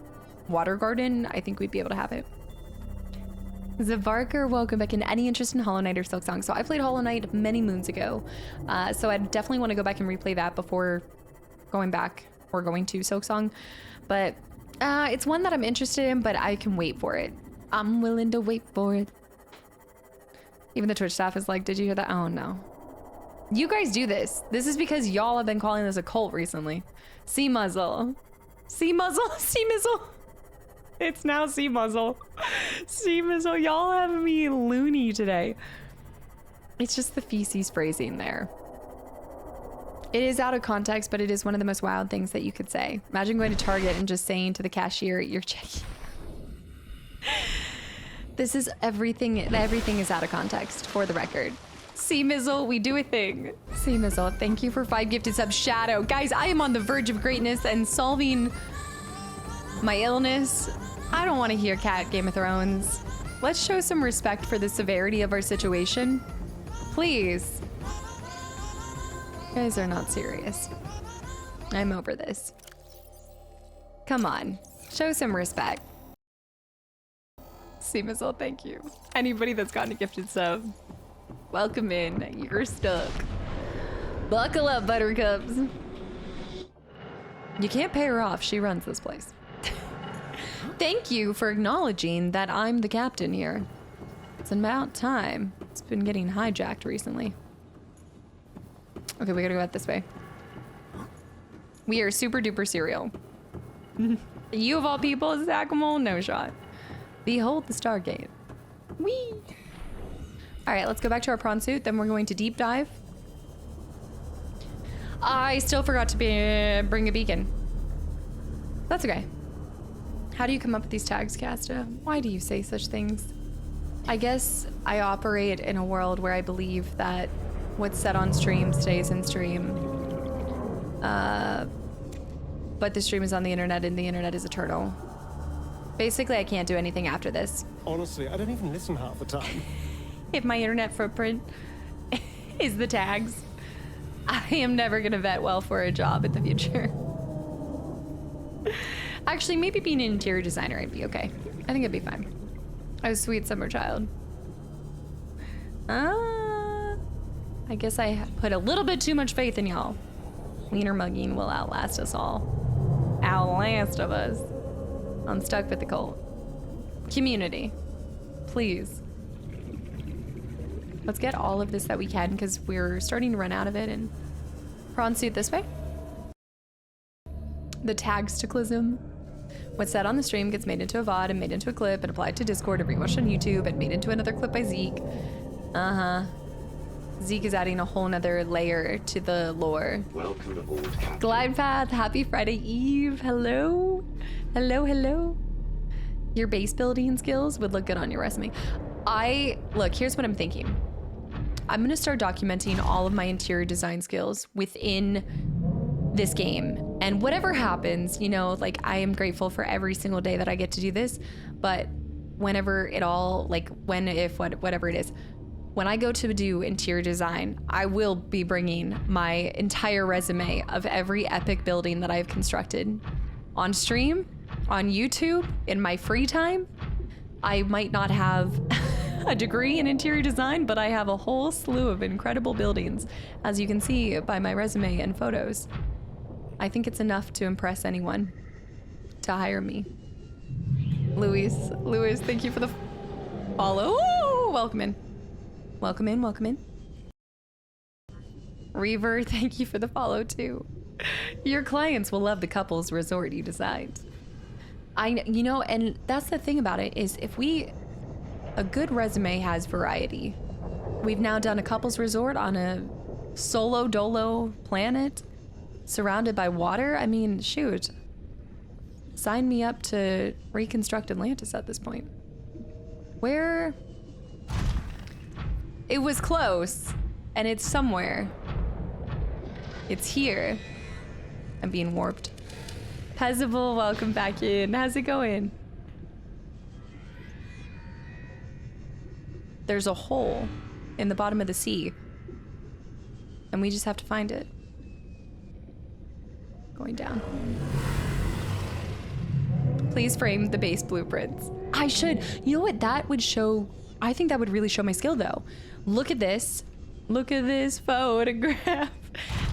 water garden, I think we'd be able to have it. Zavarker, welcome back in. Any interest in Hollow Knight or Silksong? So I played Hollow Knight many moons ago. So I definitely want to go back and replay that before going back or going to Silksong. But it's one that I'm interested in, but I can wait for it. I'm willing to wait for it. Even the Twitch staff is like, did you hear that? Oh no. You guys do this. This is because y'all have been calling this a cult recently. Sea muzzle. Sea muzzle? Sea mizzle? It's now sea muzzle. Sea muzzle. Y'all have me loony today. It's just the feces phrasing there. It is out of context, but it is one of the most wild things that you could say. Imagine going to Target and just saying to the cashier, you're checking. This is everything. Everything is out of context, for the record. Sea Mizzle, we do a thing. Sea Mizzle, thank you for 5 gifted subs. Shadow. Guys, I am on the verge of greatness and solving my illness. I don't want to hear Cat Game of Thrones. Let's show some respect for the severity of our situation. Please. You guys are not serious. I'm over this. Come on. Show some respect. Seamazol, thank you. Anybody that's gotten a gifted sub, welcome in. You're stuck. Buckle up, buttercups. You can't pay her off. She runs this place. Thank you for acknowledging that I'm the captain here. It's about time. It's been getting hijacked recently. Okay, we gotta go out this way. We are super duper serial. You of all people, Zackamole, no shot. Behold the Stargate. Whee! All right, let's go back to our prawn suit. Then we're going to deep dive. I still forgot to bring a beacon. That's okay. How do you come up with these tags, Casta? Why do you say such things? I guess I operate in a world where I believe that what's said on stream stays in stream. But the stream is on the internet and the internet is eternal. Basically, I can't do anything after this. Honestly, I don't even listen half the time. If my internet footprint is the tags, I am never gonna vet well for a job in the future. Actually, maybe being an interior designer, I'd be okay. I think it'd be fine. Oh, sweet summer child. I guess I put a little bit too much faith in y'all. Wiener mugging will outlast us all. Outlast of us. I'm stuck with the cult. Community, please. Let's get all of this that we can because we're starting to run out of it. And prawn suit this way. The Kastaclysm. What's said on the stream gets made into a VOD and made into a clip and applied to Discord and rewatched on YouTube and made into another clip by Zeke. Zeke is adding a whole nother layer to the lore. Welcome aboard, Captain. Glide Path, happy Friday Eve. Hello. Hello. Your base building skills would look good on your resume. Look, here's what I'm thinking. I'm gonna start documenting all of my interior design skills within this game. And whatever happens, you know, like I am grateful for every single day that I get to do this, but whenever it all, like whatever it is, when I go to do interior design, I will be bringing my entire resume of every epic building that I've constructed on stream, on YouTube, in my free time. I might not have a degree in interior design, but I have a whole slew of incredible buildings, as you can see by my resume and photos. I think it's enough to impress anyone to hire me. Luis, thank you for the follow. Ooh, welcome in. Reaver, thank you for the follow too. Your clients will love the couples resort you designed. You know, and that's the thing about it is a good resume has variety. We've now done a couples resort on a solo dolo planet surrounded by water. I mean, shoot. Sign me up to reconstruct Atlantis at this point. Where? It was close, and it's somewhere. It's here. I'm being warped. Pezzable, welcome back in. How's it going? There's a hole in the bottom of the sea, and we just have to find it. Going down. Please frame the base blueprints. I should. You know what? That would show. I think that would really show my skill, though. Look at this. Look at this photograph.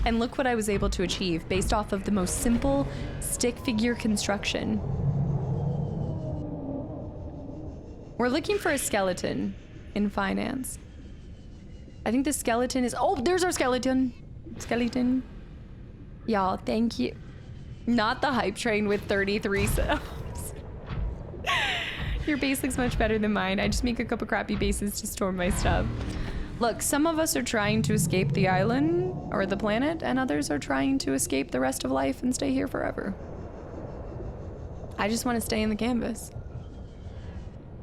And look what I was able to achieve based off of the most simple stick figure construction. We're looking for a skeleton in finance. I think the skeleton is. Oh, there's our skeleton. Skeleton. Y'all, thank you. Not the hype train with 33 subs. Your base looks much better than mine. I just make a couple crappy bases to store my stuff. Look, some of us are trying to escape the island or the planet, and others are trying to escape the rest of life and stay here forever. I just want to stay in the canvas.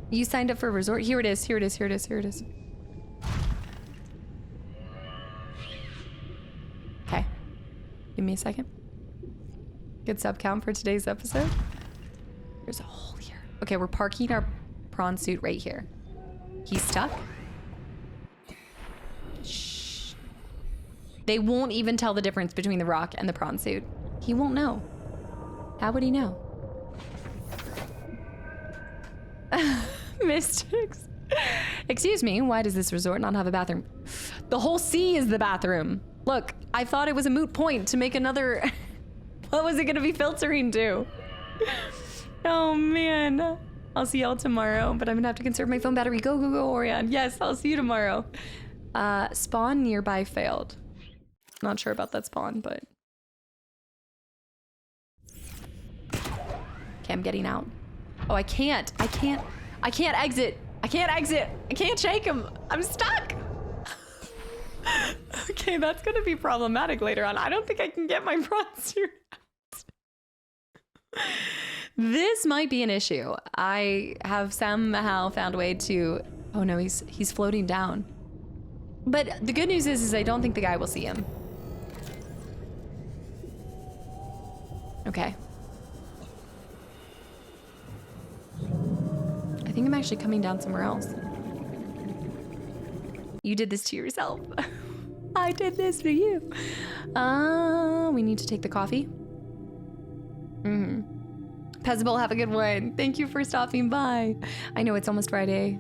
You signed up for a resort? Here it is. Okay. Give me a second. Good sub count for today's episode. There's a hole here. Okay, we're parking our prawn suit right here. He's stuck. Shh. They won't even tell the difference between the rock and the prawn suit. He won't know. How would he know? Mystics. Excuse me, why does this resort not have a bathroom? The whole sea is the bathroom. Look, I thought it was a moot point to make another... What was it gonna be filtering to? Oh man. I'll see y'all tomorrow, but I'm gonna have to conserve my phone battery. Go, Orion. Yes, I'll see you tomorrow. Spawn nearby failed. Not sure about that spawn, but... Okay, I'm getting out. Oh, I can't exit. I can't shake him. I'm stuck. Okay, that's gonna be problematic later on. I don't think I can get my prawn suit out. This might be an issue. I have somehow found a way to... Oh no, he's floating down. But the good news is I don't think the guy will see him. Okay. I think I'm actually coming down somewhere else. You did this to yourself. I did this for you. We need to take the coffee. Pezzable, have a good one. Thank you for stopping by. I know it's almost Friday.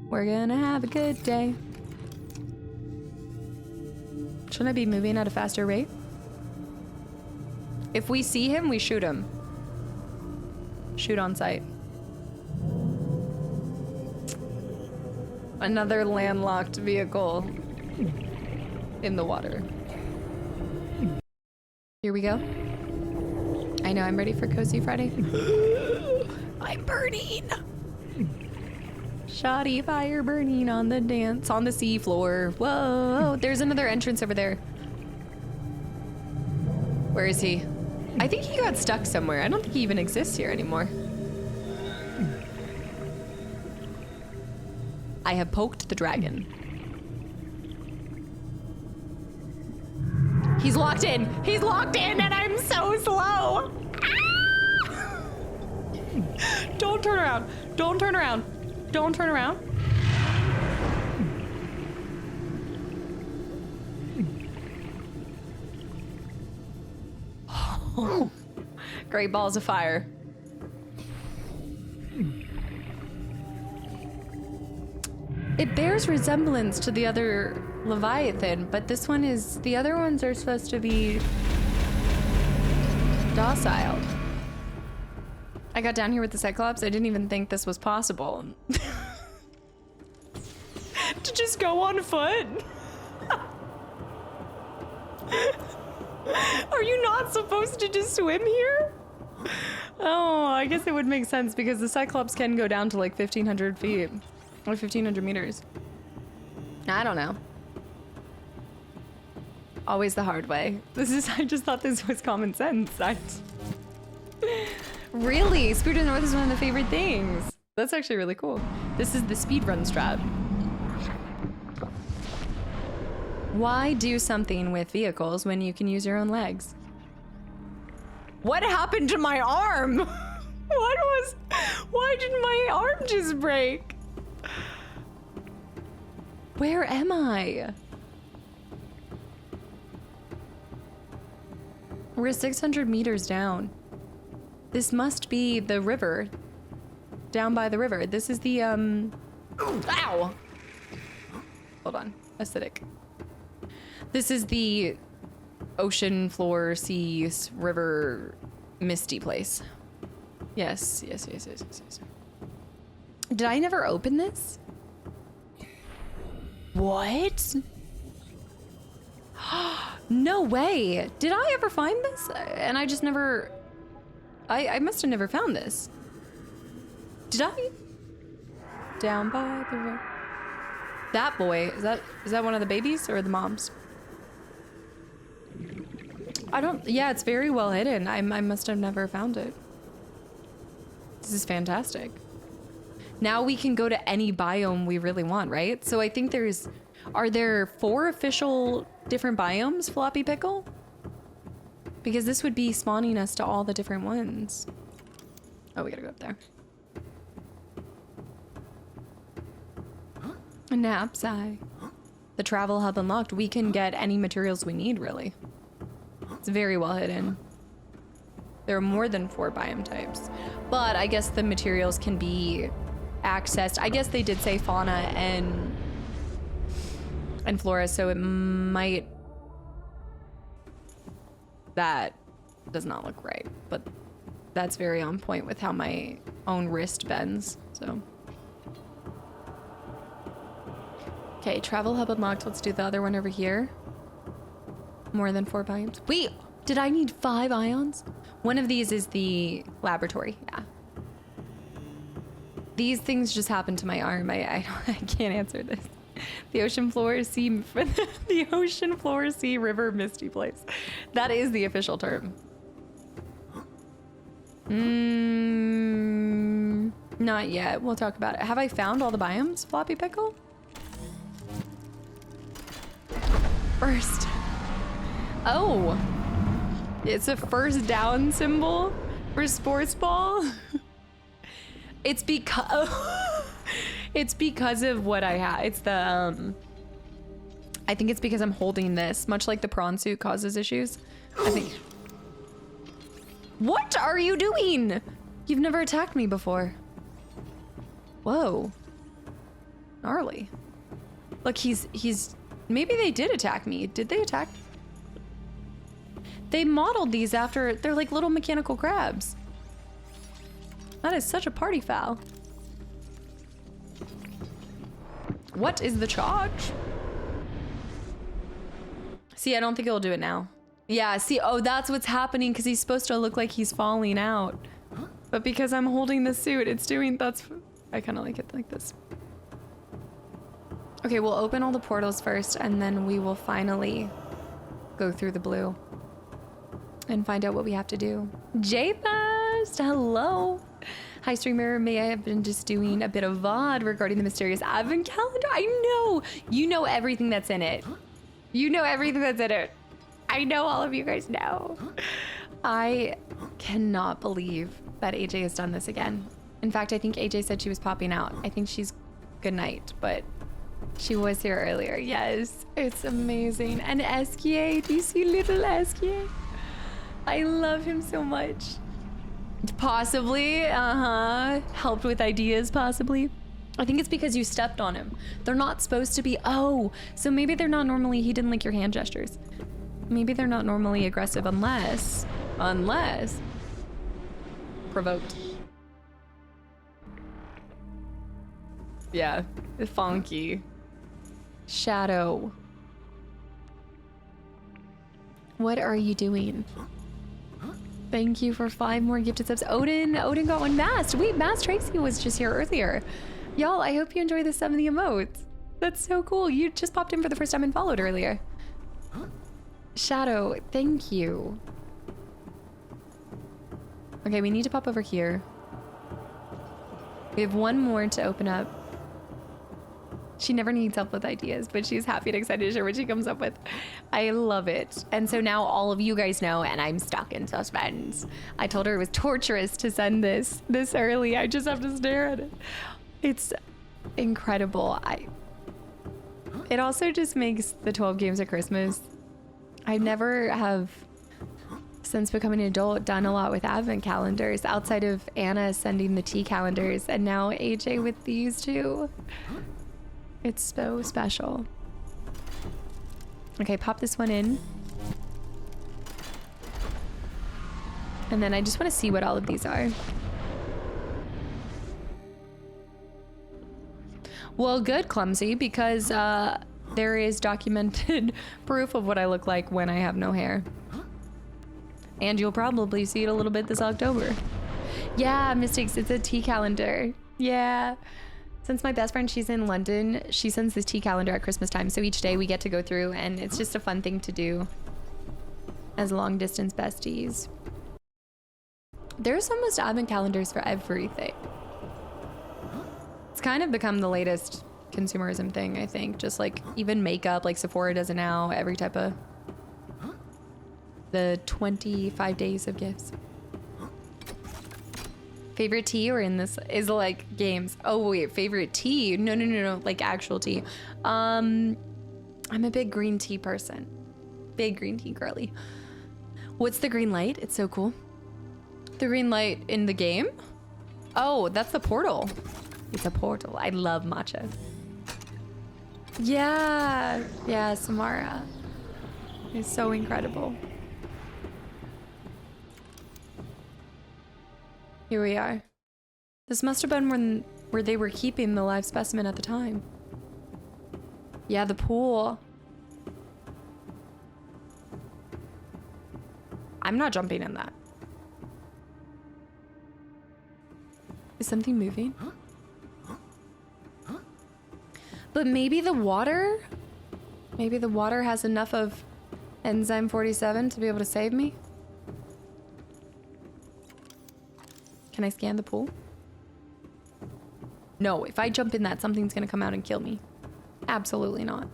We're gonna have a good day. Shouldn't I be moving at a faster rate? If we see him, we shoot him. Shoot on sight. Another landlocked vehicle in the water. Here we go. I know, I'm ready for Cozy Friday. I'm burning. Shoddy fire burning on the dance on the sea floor. Whoa, there's another entrance over there. Where is he? I think he got stuck somewhere. I don't think he even exists here anymore. I have poked the dragon. He's locked in. He's locked in and I'm so slow. Ah! Don't turn around. Don't turn around. Don't turn around. Oh, great balls of fire. It bears resemblance to the other Leviathan, but this one is, the other ones are supposed to be docile. I got down here with the Cyclops. I didn't even think this was possible. To just go on foot? Are you not supposed to just swim here? Oh, I guess it would make sense because the Cyclops can go down to like 1,500 feet. Or 1,500 meters. I don't know. Always the hard way. I just thought this was common sense. Really? Speed to the North is one of the favorite things. That's actually really cool. This is the speedrun strat. Why do something with vehicles when you can use your own legs? What happened to my arm? Why did my arm just break? Where am I? We're 600 meters down. This must be the river. Down by the river. This is the, ow! Hold on. Acidic. This is the ocean floor, sea, river, misty place. Yes. Did I never open this? What? No way. Did I ever find this? And I just never... I must have never found this. Did I? Down by the river. That boy, is that one of the babies or the moms? I don't, yeah, it's very well hidden. I must have never found it. This is fantastic. Now we can go to any biome we really want, right? So I think are there 4 official different biomes, Floppy Pickle? Because this would be spawning us to all the different ones. Oh, we gotta go up there. A knapsack. The travel hub unlocked. We can get any materials we need, really. It's very well hidden. There are more than 4 biome types. But I guess the materials can be accessed. I guess they did say fauna and flora, so it might... That does not look right, but that's very on point with how my own wrist bends, so. Okay, travel hub unlocked. Let's do the other one over here. More than 4 biomes. Wait, did I need 5 ions? One of these is the laboratory, yeah. These things just happened to my arm. I can't answer this. The ocean floor sea, the ocean floor sea river misty place. That is the official term. Not yet. We'll talk about it. Have I found all the biomes, Floppy Pickle? First. Oh. It's a first down symbol for sports ball. It's because it's because of what I have. It's the I think it's because I'm holding this, much like the prawn suit causes issues. I think. What are you doing? You've never attacked me before. Whoa. Gnarly. Look, he's maybe they did attack me. Did they attack? They modeled these after, they're like little mechanical crabs. That is such a party foul. What is the charge? See, I don't think it'll do it now. Yeah, see, oh, that's what's happening because he's supposed to look like he's falling out. But because I'm holding the suit, it's doing, I kind of like it like this. Okay, we'll open all the portals first and then we will finally go through the blue and find out what we have to do. J-Fest, hello. Hi, streamer. May I have been just doing a bit of VOD regarding the mysterious advent calendar? I know. You know everything that's in it. You know everything that's in it. I know all of you guys know. I cannot believe that AJ has done this again. In fact, I think AJ said she was popping out. I think she's good night, but she was here earlier. Yes, it's amazing. And Esquier, do you see little Esquier? I love him so much. Possibly, helped with ideas, possibly. I think it's because you stepped on him. They're not supposed to be, oh, so maybe they're not normally, he didn't like your hand gestures. Maybe they're not normally aggressive unless provoked. Yeah, funky. Shadow. What are you doing? Thank you for 5 more gifted subs. Odin got one masked. Wait, Masked Tracy was just here earlier. Y'all, I hope you enjoy the 70 emotes. That's so cool. You just popped in for the first time and followed earlier. Shadow, thank you. Okay, we need to pop over here. We have one more to open up. She never needs help with ideas, but she's happy and excited to share what she comes up with. I love it. And so now all of you guys know, and I'm stuck in suspense. I told her it was torturous to send this early. I just have to stare at it. It's incredible. It also just makes the 12 games of Christmas. I never have, since becoming an adult, done a lot with advent calendars outside of Anna sending the tea calendars and now AJ with these two. It's so special. Okay, pop this one in. And then I just want to see what all of these are. Well, good, Clumsy, because there is documented proof of what I look like when I have no hair. And you'll probably see it a little bit this October. Yeah, Mystics, it's a tea calendar. Yeah. Since my best friend, she's in London, she sends this tea calendar at Christmas time. So each day we get to go through and it's just a fun thing to do as long distance besties. There's almost advent calendars for everything. It's kind of become the latest consumerism thing, I think. Just like even makeup, like Sephora does it now, every type of, the 25 days of gifts. Favorite tea or in this is like games? Oh wait, favorite tea? No, like actual tea. I'm a big green tea person. Big green tea girly. What's the green light? It's so cool. The green light in the game? Oh, that's the portal. It's a portal. I love matcha. Yeah, Samara. It's so incredible. Here we are. This must have been where they were keeping the live specimen at the time. Yeah, the pool. I'm not jumping in that. Is something moving? But maybe the water? Maybe the water has enough of enzyme 47 to be able to save me? Can I scan the pool? No, if I jump in that, something's gonna come out and kill me. Absolutely not.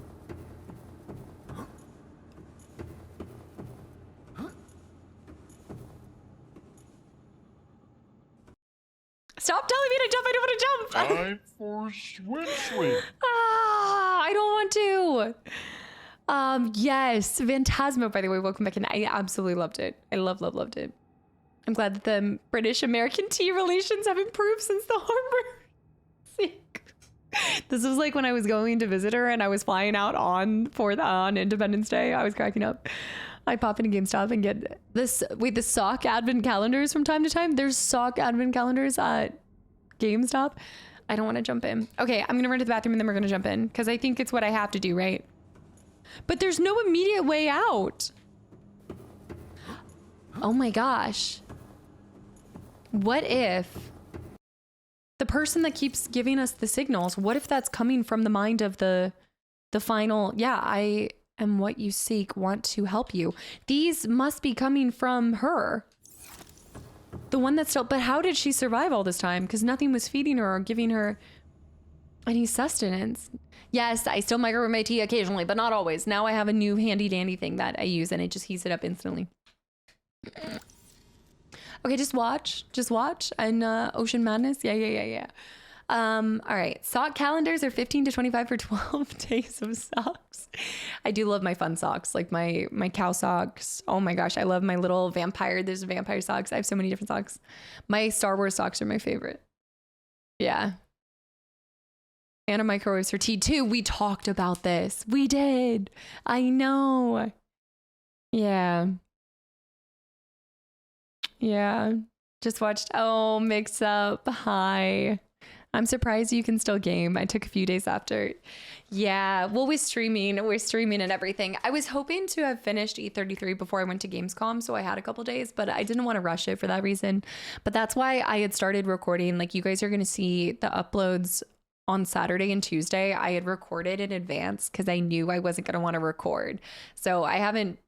Stop telling me to jump, I don't want to jump! Time for swim. I don't want to. Yes, Phantasmo, by the way, welcome back in. I absolutely loved it. I loved it. I'm glad that the British-American tea relations have improved since the harbor. This was like when I was going to visit her and I was flying out on Independence Day. I was cracking up. I pop into GameStop and get this. Wait, the sock advent calendars from time to time. There's sock advent calendars at GameStop. I don't want to jump in. Okay, I'm gonna run to the bathroom and then we're gonna jump in because I think it's what I have to do, right? But there's no immediate way out. Oh my gosh. What if the person that keeps giving us the signals, what if that's coming from the mind of the final, yeah, I am what you seek, want to help you. These must be coming from her. The one that's still, but how did she survive all this time? Because nothing was feeding her or giving her any sustenance. Yes, I still microwave my tea occasionally, but not always. Now I have a new handy dandy thing that I use and it just heats it up instantly. Okay, just watch and Ocean Madness. Yeah. All right, sock calendars are 15 to 25 for 12 days of socks. I do love my fun socks, like my cow socks. Oh my gosh, I love my little vampire. There's vampire socks. I have so many different socks. My Star Wars socks are my favorite. Yeah. Anna microwaves for tea too. We talked about this. We did. I know. Yeah. Just watched. Oh, Mix Up. Hi. I'm surprised you can still game. I took a few days after. Yeah. Well, we're streaming and everything. I was hoping to have finished E33 before I went to Gamescom, so I had a couple days, but I didn't want to rush it for that reason. But that's why I had started recording. Like, you guys are going to see the uploads on Saturday and Tuesday. I had recorded in advance because I knew I wasn't going to want to record. So I haven't,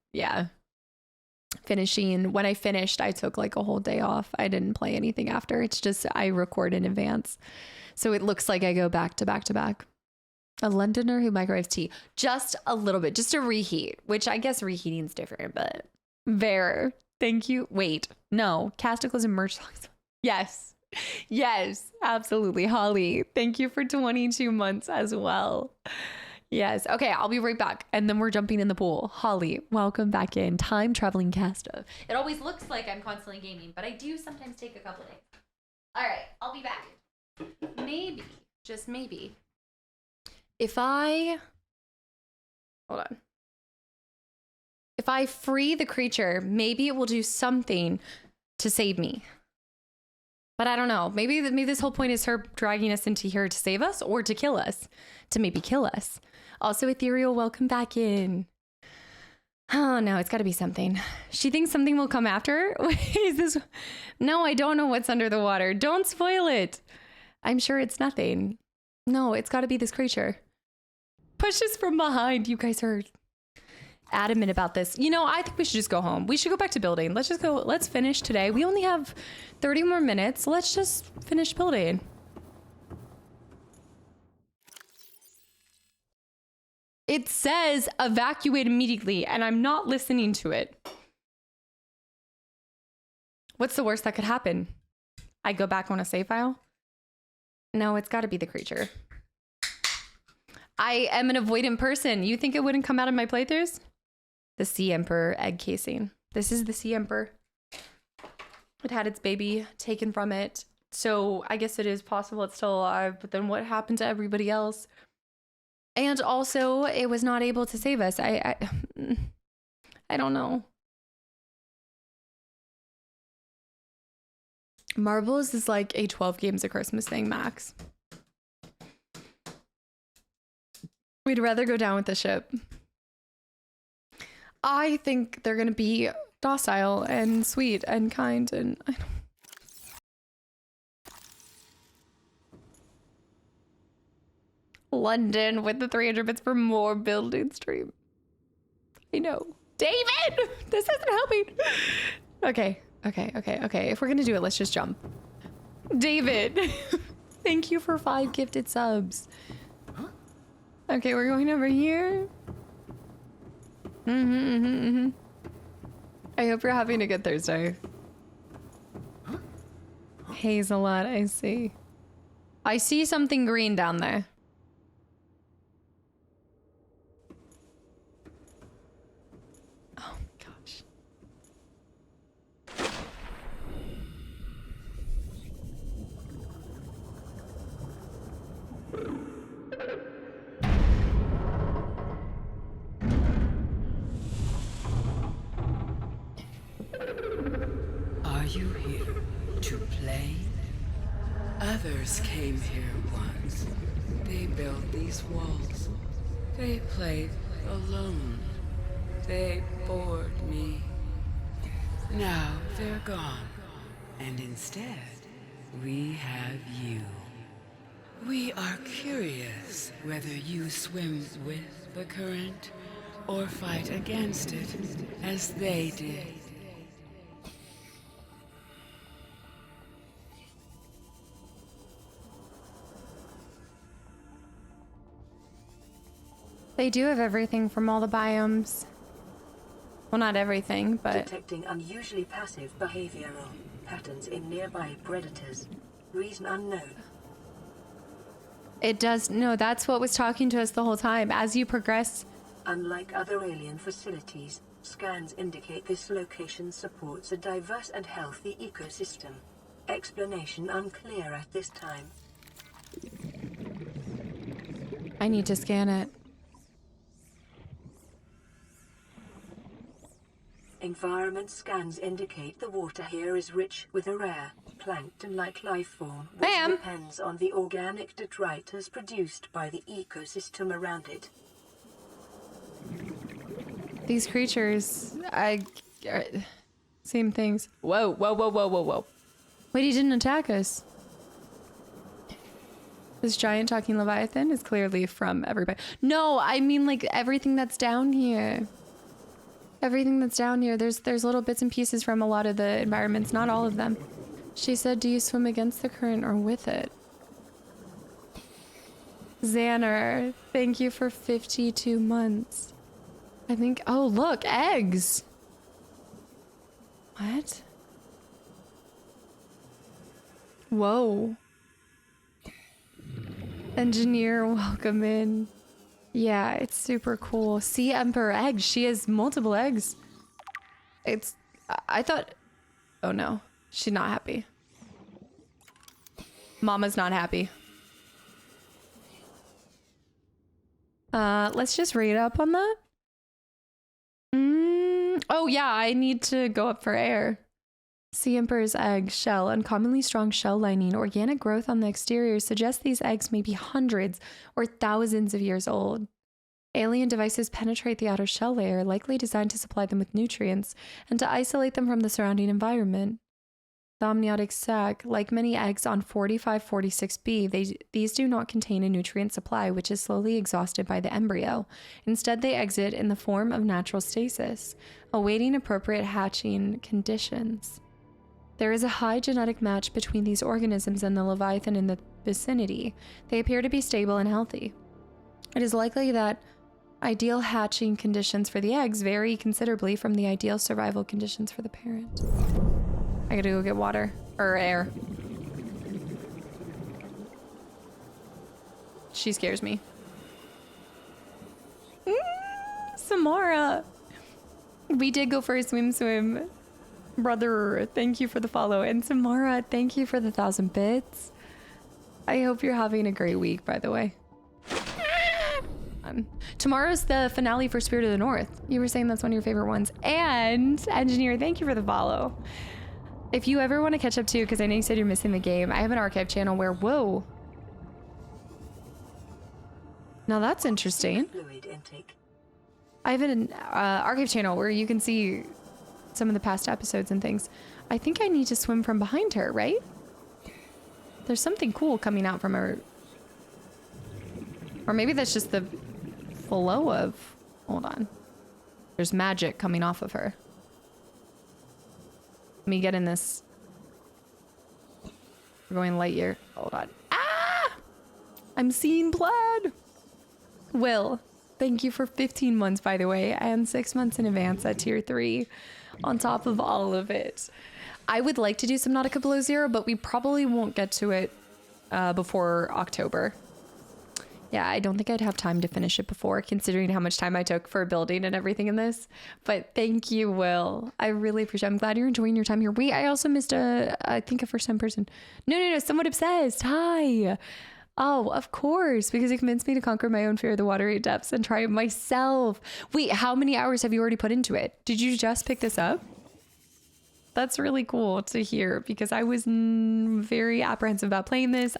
finishing. When I finished, I took like a whole day off. I didn't play anything after. It's just I record in advance. So it looks like I go back to back to back. A Londoner who microwaves tea. Just a little bit, just to reheat, which I guess reheating is different, but Ver, thank you. Wait, no, Kastaclysm merch songs. Yes, absolutely. Holly, thank you for 22 months as well. Yes. Okay, I'll be right back. And then we're jumping in the pool. Holly, welcome back in. Time traveling Casta. It always looks like I'm constantly gaming, but I do sometimes take a couple days. All right, I'll be back. Maybe, just maybe, if I free the creature, maybe it will do something to save me. But I don't know. Maybe this whole point is her dragging us into here to save us or to kill us. To maybe kill us. Also, Ethereal, welcome back in. Oh, no, it's got to be something. She thinks something will come after? Is this? No, I don't know what's under the water. Don't spoil it. I'm sure it's nothing. No, it's got to be this creature. Push us from behind. You guys are adamant about this. You know, I think we should just go home. We should go back to building. Let's just go. Let's finish today. We only have 30 more minutes. Let's just finish building. It says evacuate immediately, and I'm not listening to it. What's the worst that could happen? I go back on a save file? No, it's got to be the creature. I am an avoidant person. You think it wouldn't come out of my playthroughs? The Sea Emperor egg casing. This is the Sea Emperor. It had its baby taken from it. So I guess it is possible it's still alive, but then what happened to everybody else? And also, it was not able to save us. I don't know. Marbles is like a 12 games of Christmas thing, max. We'd rather go down with the ship. I think they're going to be docile and sweet and kind and I don't. London with the 300 bits for more building stream. I know. David! This isn't helping. Okay. If we're going to do it, let's just jump. David! Thank you for 5 gifted subs. Okay, we're going over here. I hope you're having a good Thursday. Hazelnut, I see. I see something green down there. Oh my gosh. Are you here to play? Others came here once. They built these walls. They played alone. They bored me. Now they're gone. And instead, we have you. We are curious whether you swim with the current or fight against it, as they did. They do have everything from all the biomes. Well, not everything, but... Detecting unusually passive behavioral patterns in nearby predators. Reason unknown. It does... No, that's what was talking to us the whole time. As you progress... Unlike other alien facilities, scans indicate this location supports a diverse and healthy ecosystem. Explanation unclear at this time. I need to scan it. Environment scans indicate the water here is rich with a rare, plankton-like life form, which Ma'am. depends on the organic detritus produced by the ecosystem around it. These creatures... same things. Whoa, whoa, whoa, whoa, whoa, whoa. Wait, he didn't attack us. This giant talking leviathan is clearly from everybody. No, I mean like everything that's down here. Everything that's down here, there's little bits and pieces from a lot of the environments, not all of them. She said, do you swim against the current or with it? Xander, thank you for 52 months. I think, oh look, eggs. What? Whoa. Engineer, welcome in. Yeah, it's super cool. Sea Emperor eggs. She has multiple eggs. It's... I thought... Oh no. She's not happy. Mama's not happy. Let's just read up on that. Oh yeah, I need to go up for air. Sea Emperor's egg, shell, uncommonly strong shell lining, organic growth on the exterior suggests these eggs may be hundreds or thousands of years old. Alien devices penetrate the outer shell layer, likely designed to supply them with nutrients and to isolate them from the surrounding environment. The amniotic sac, like many eggs on 4546b, these do not contain a nutrient supply, which is slowly exhausted by the embryo. Instead, they exit in the form of natural stasis, awaiting appropriate hatching conditions. There is a high genetic match between these organisms and the leviathan in the vicinity. They appear to be stable and healthy. It is likely that ideal hatching conditions for the eggs vary considerably from the ideal survival conditions for the parent. I gotta go get water. Or air. She scares me. Samara! We did go for a swim. Brother, thank you for the follow. And Samara, thank you for the 1,000 bits. I hope you're having a great week, by the way. Tomorrow's the finale for Spirit of the North. You were saying that's one of your favorite ones. And Engineer, thank you for the follow. If you ever want to catch up too, because I know you said you're missing the game, I have an archive channel where, whoa. Now that's interesting. Fluid intake. I have an archive channel where you can see some of the past episodes and things. I think I need to swim from behind her, right? There's something cool coming out from her. Or maybe that's just the flow of... Hold on. There's magic coming off of her. Let me get in this. We're going light year. Hold on. Ah! I'm seeing plaid. Will, thank you for 15 months, by the way. I am 6 months in advance at tier 3 on top of all of it. I would like to do Subnautica Below Zero, but we probably won't get to it before October. Yeah, I don't think I'd have time to finish it before, considering how much time I took for building and everything in this. But thank you, Will. I really appreciate it. I'm glad you're enjoying your time here. Wait, I also missed I think a first-time person. No, somewhat obsessed. Hi. Oh, of course, because it convinced me to conquer my own fear of the watery depths and try it myself. Wait, how many hours have you already put into it? Did you just pick this up? That's really cool to hear, because I was very apprehensive about playing this.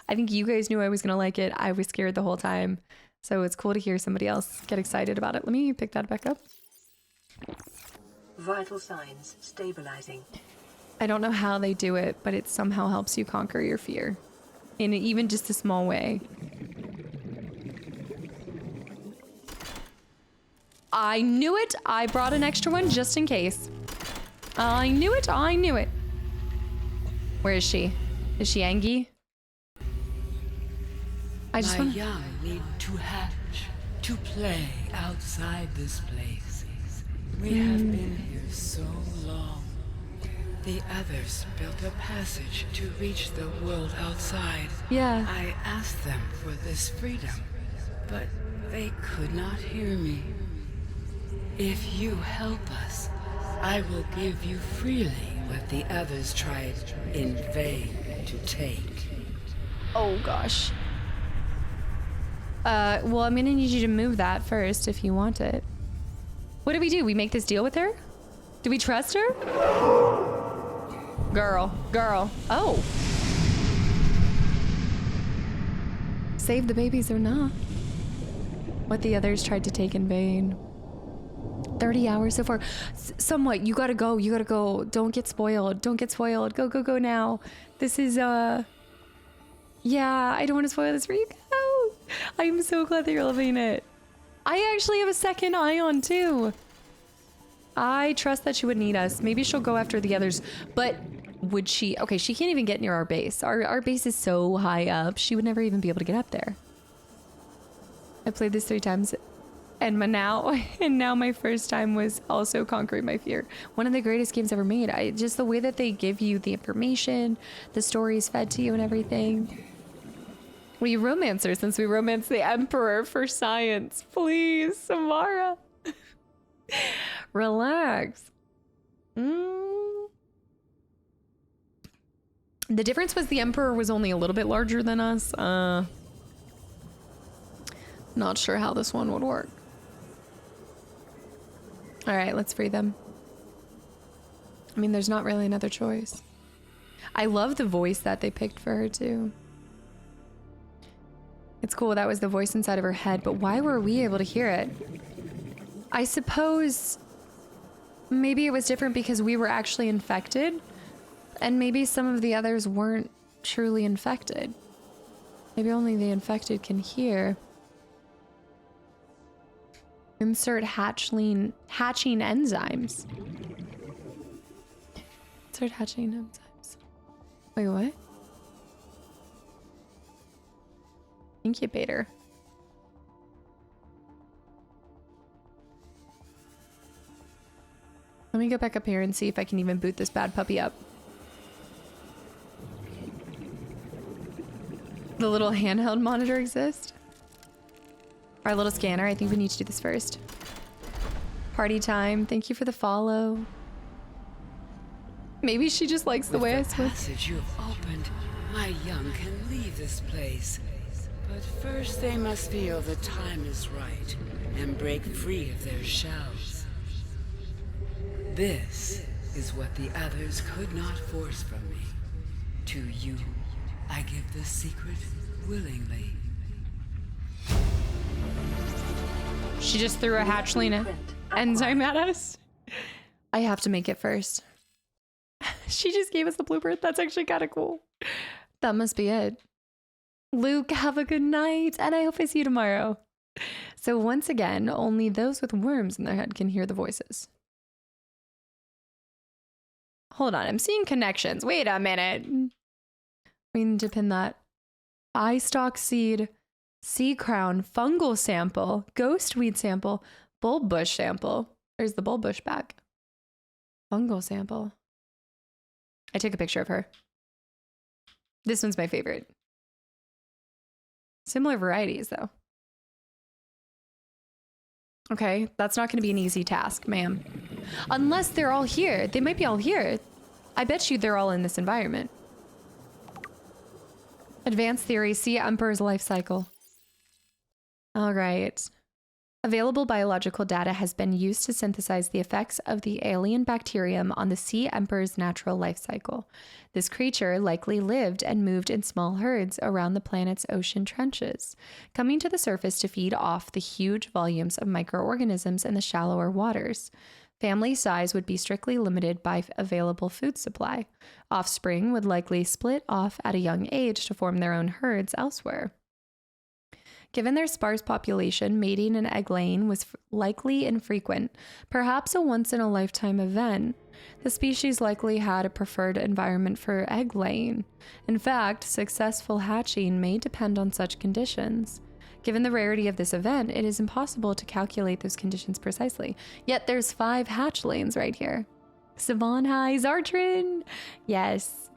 I think you guys knew I was going to like it. I was scared the whole time. So it's cool to hear somebody else get excited about it. Let me pick that back up. Vital signs stabilizing. I don't know how they do it, but it somehow helps you conquer your fear. In even just a small way. I knew it. I brought an extra one just in case. I knew it. I knew it. Where is she? Is she Angie? I just My want. young need to hatch, to play outside this place. We have been here so long. The others built a passage to reach the world outside. Yeah. I asked them for this freedom, but they could not hear me. If you help us, I will give you freely what the others tried in vain to take. Oh gosh. Well, I'm gonna need you to move that first if you want it. What do? We make this deal with her? Do we trust her? Girl. Oh. Save the babies or not. What the others tried to take in vain. 30 hours so far. Somewhat, you gotta go. Don't get spoiled. Go now. This is, yeah, I don't want to spoil this for you. Go. I'm so glad that you're loving it. I actually have a second Ion too. I trust that she would need us. Maybe she'll go after the others, but would she? Okay, she can't even get near our base. Our base is so high up. She would never even be able to get up there. I played this 3 times and now my first time was also conquering my fear. One of the greatest games ever made. Just the way that they give you the information, the stories fed to you and everything. Will you romance her since we romanced the Emperor for science? Please, Samara. Relax. The difference was the Emperor was only a little bit larger than us. Not sure how this one would work. All right, let's free them. I mean, there's not really another choice. I love the voice that they picked for her too. It's cool, that was the voice inside of her head, but why were we able to hear it? I suppose maybe it was different because we were actually infected, and maybe some of the others weren't truly infected. Maybe only the infected can hear. Insert hatching enzymes. Insert hatching enzymes. Wait, what? Incubator. Let me go back up here and see if I can even boot this bad puppy up. The little handheld monitor exists. Our little scanner. I think we need to do this first. Party time. Thank you for the follow. Maybe she just likes the way I swim. With the passage you've opened, my young can leave this place. But first they must feel the time is right and break free of their shells. This is what the others could not force from me. To you, I give the secret willingly. She just threw a hatchling enzyme at us. I have to make it first. She just gave us the blueprint. That's actually kind of cool. That must be it. Luke, have a good night, and I hope I see you tomorrow. So once again, only those with worms in their head can hear the voices. Hold on, I'm seeing connections. Wait a minute. We need to pin that. Eye stalk seed, sea crown, fungal sample, ghost weed sample, bulb bush sample. There's the bulb bush back. Fungal sample. I took a picture of her. This one's my favorite. Similar varieties, though. Okay, that's not going to be an easy task, ma'am. Unless they're all here. They might be all here. I bet you they're all in this environment. Advanced theory, see Emperor's life cycle. All right. Available biological data has been used to synthesize the effects of the alien bacterium on the sea emperor's natural life cycle. This creature likely lived and moved in small herds around the planet's ocean trenches, coming to the surface to feed off the huge volumes of microorganisms in the shallower waters. Family size would be strictly limited by available food supply. Offspring would likely split off at a young age to form their own herds elsewhere. Given their sparse population, mating and egg laying was likely infrequent, perhaps a once-in-a-lifetime event. The species likely had a preferred environment for egg laying. In fact, successful hatching may depend on such conditions. Given the rarity of this event, it is impossible to calculate those conditions precisely. Yet there's 5 hatchlings right here. Savon High, Zartrin! Yes.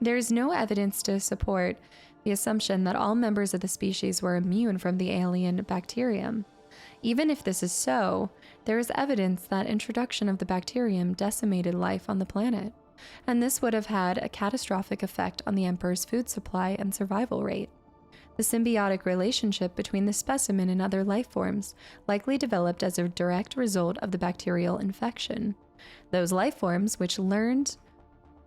There's no evidence to support the assumption that all members of the species were immune from the alien bacterium. Even if this is so, there is evidence that introduction of the bacterium decimated life on the planet, and this would have had a catastrophic effect on the Emperor's food supply and survival rate. The symbiotic relationship between the specimen and other life forms likely developed as a direct result of the bacterial infection. Those life forms, which learned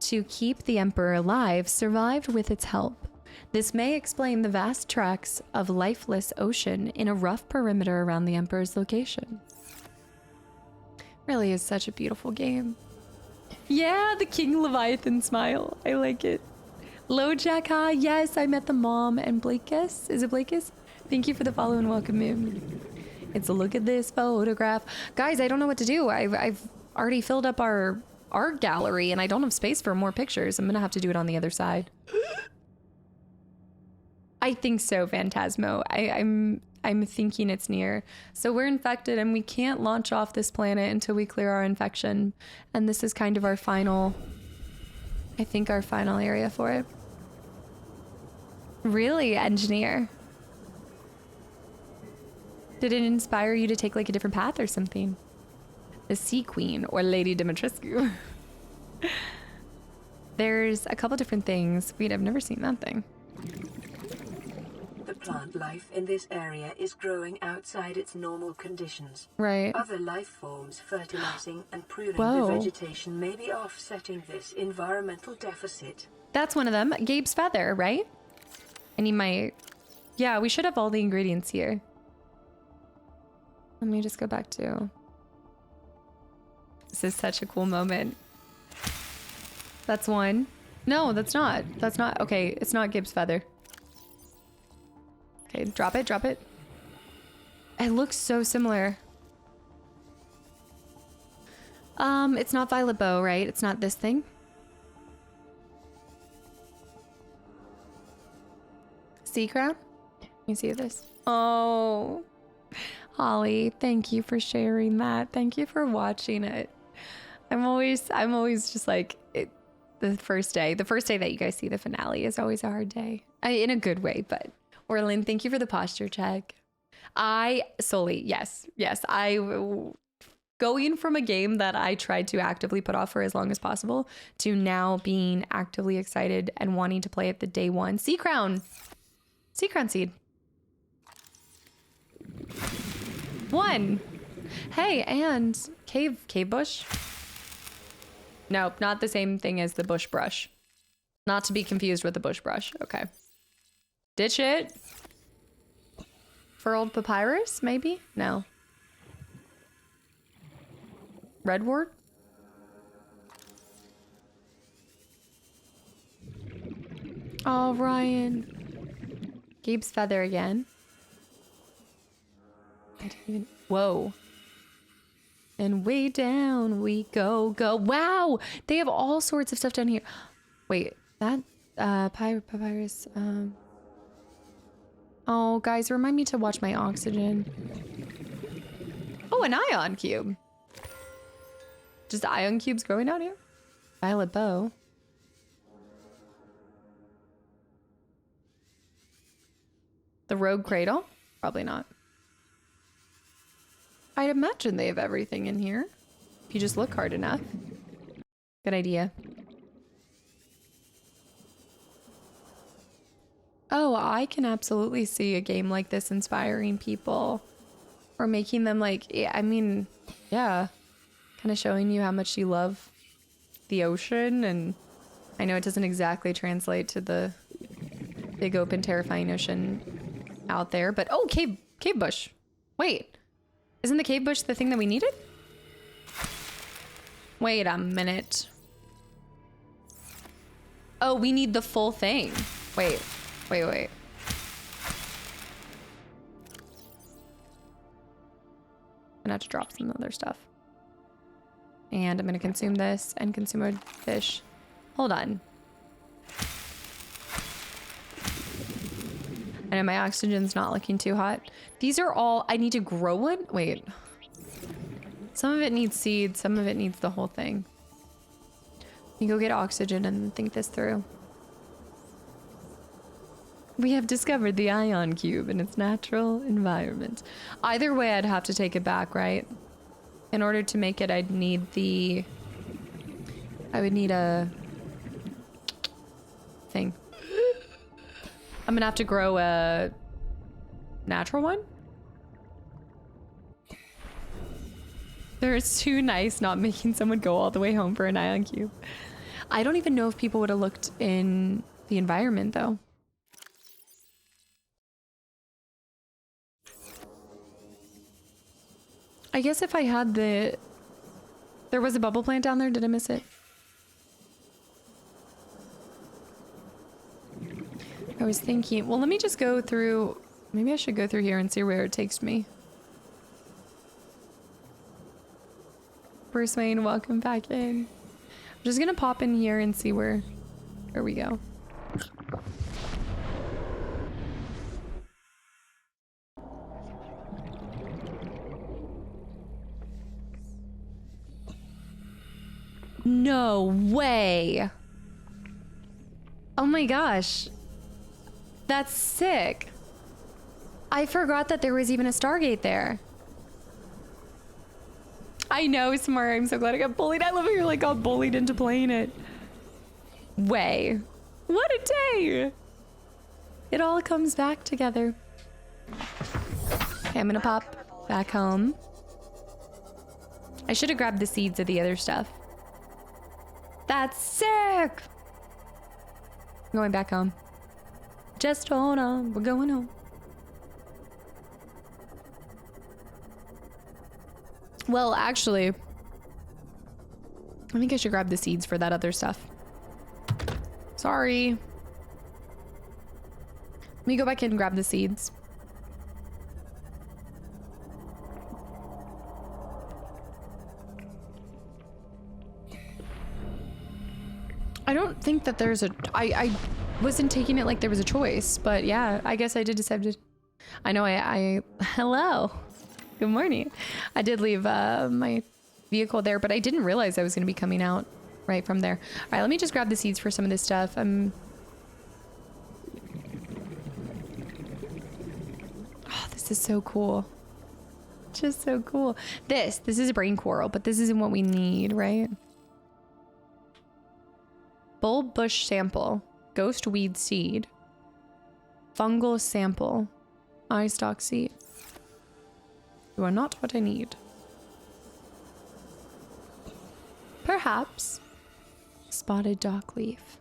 to keep the Emperor alive, survived with its help. This may explain the vast tracts of lifeless ocean in a rough perimeter around the Emperor's location. Really is such a beautiful game. Yeah, the King Leviathan smile. I like it. Lojaka, yes, I met the mom and Blakis. Is it Blakis? Thank you for the follow and welcome in. It's a look at this photograph. Guys, I don't know what to do. I've already filled up our art gallery and I don't have space for more pictures. I'm gonna have to do it on the other side. I think so, Phantasmo. I'm thinking it's near. So we're infected and we can't launch off this planet until we clear our infection. And this is kind of our final, I think our final area for it. Really, engineer? Did it inspire you to take like a different path or something? The Sea Queen or Lady Dimitrescu. There's a couple different things. Wait, I've never seen that thing. The plant life in this area is growing outside its normal conditions. Right. Other life forms fertilizing and pruning Whoa. the vegetation may be offsetting this environmental deficit. That's one of them. Gabe's feather, right? I need my... Yeah, we should have all the ingredients here. Let me just go back to... This is such a cool moment. That's one. No, that's not. That's not... Okay, it's not Gabe's feather. Okay, drop it, drop it. It looks so similar. It's not Violet Bow, right? It's not this thing. Sea Crown? Let me see this. Oh, Holly, thank you for sharing that. Thank you for watching it. I'm always just like, the first day that you guys see the finale is always a hard day. In a good way, but Orlin, thank you for the posture check. Yes, going from a game that I tried to actively put off for as long as possible to now being actively excited and wanting to play it the day one. Sea Crown seed. 1. Hey, and cave bush. Nope, not the same thing as the bush brush. Not to be confused with the bush brush. Okay. Ditch it. Furled papyrus, maybe? No. Redwort? Oh, Ryan. Gabe's feather again. I didn't even... Whoa. And way down we go. Wow! They have all sorts of stuff down here. Wait, that papyrus. Oh, guys, remind me to watch my oxygen. Oh, an ion cube. Just ion cubes growing out here? Violet bow. The rogue cradle? Probably not. I'd imagine they have everything in here. If you just look hard enough. Good idea. Oh, I can absolutely see a game like this inspiring people. Or making them like, yeah, I mean, yeah. Kind of showing you how much you love the ocean. And I know it doesn't exactly translate to the big open terrifying ocean out there. But, oh, cave bush. Wait. Isn't the cave bush the thing that we needed? Wait a minute. Oh, we need the full thing. Wait. I'm gonna have to drop some other stuff. And I'm gonna consume this and consume a fish. Hold on. I know my oxygen's not looking too hot. These are all, I need to grow one? Wait. Some of it needs seeds, some of it needs the whole thing. You go get oxygen and think this through. We have discovered the ion cube in its natural environment. Either way, I'd have to take it back, right? In order to make it, I'd need the... I would need a... thing. I'm gonna have to grow a... natural one? They're too nice not making someone go all the way home for an ion cube. I don't even know if people would have looked in the environment, though. I guess if I had the... There was a bubble plant down there. Did I miss it? I was thinking... Well, let me just go through... Maybe I should go through here and see where it takes me. Bruce Wayne, welcome back in. I'm just gonna pop in here and see where we go. No way. Oh my gosh. That's sick. I forgot that there was even a Stargate there. I know, Smart. I'm so glad I got bullied. I love how you're like got bullied into playing it. Way. What a day. It all comes back together. Okay, I'm gonna pop back home. I should have grabbed the seeds of the other stuff. That's sick. I'm going back home. Just hold on. We're going home. Well, actually, I think I should grab the seeds for that other stuff. Sorry. Let me go back in and grab the seeds. I don't think that there's a... I wasn't taking it like there was a choice, but yeah, I guess I did decide to... I know I hello. Good morning. I did leave my vehicle there, but I didn't realize I was going to be coming out right from there. All right, let me just grab the seeds for some of this stuff. Oh, this is so cool. Just so cool. This is a brain coral, but this isn't what we need, right? Bulb bush sample, ghost weed seed, fungal sample, eye stalk seed. You are not what I need. Perhaps spotted dock leaf.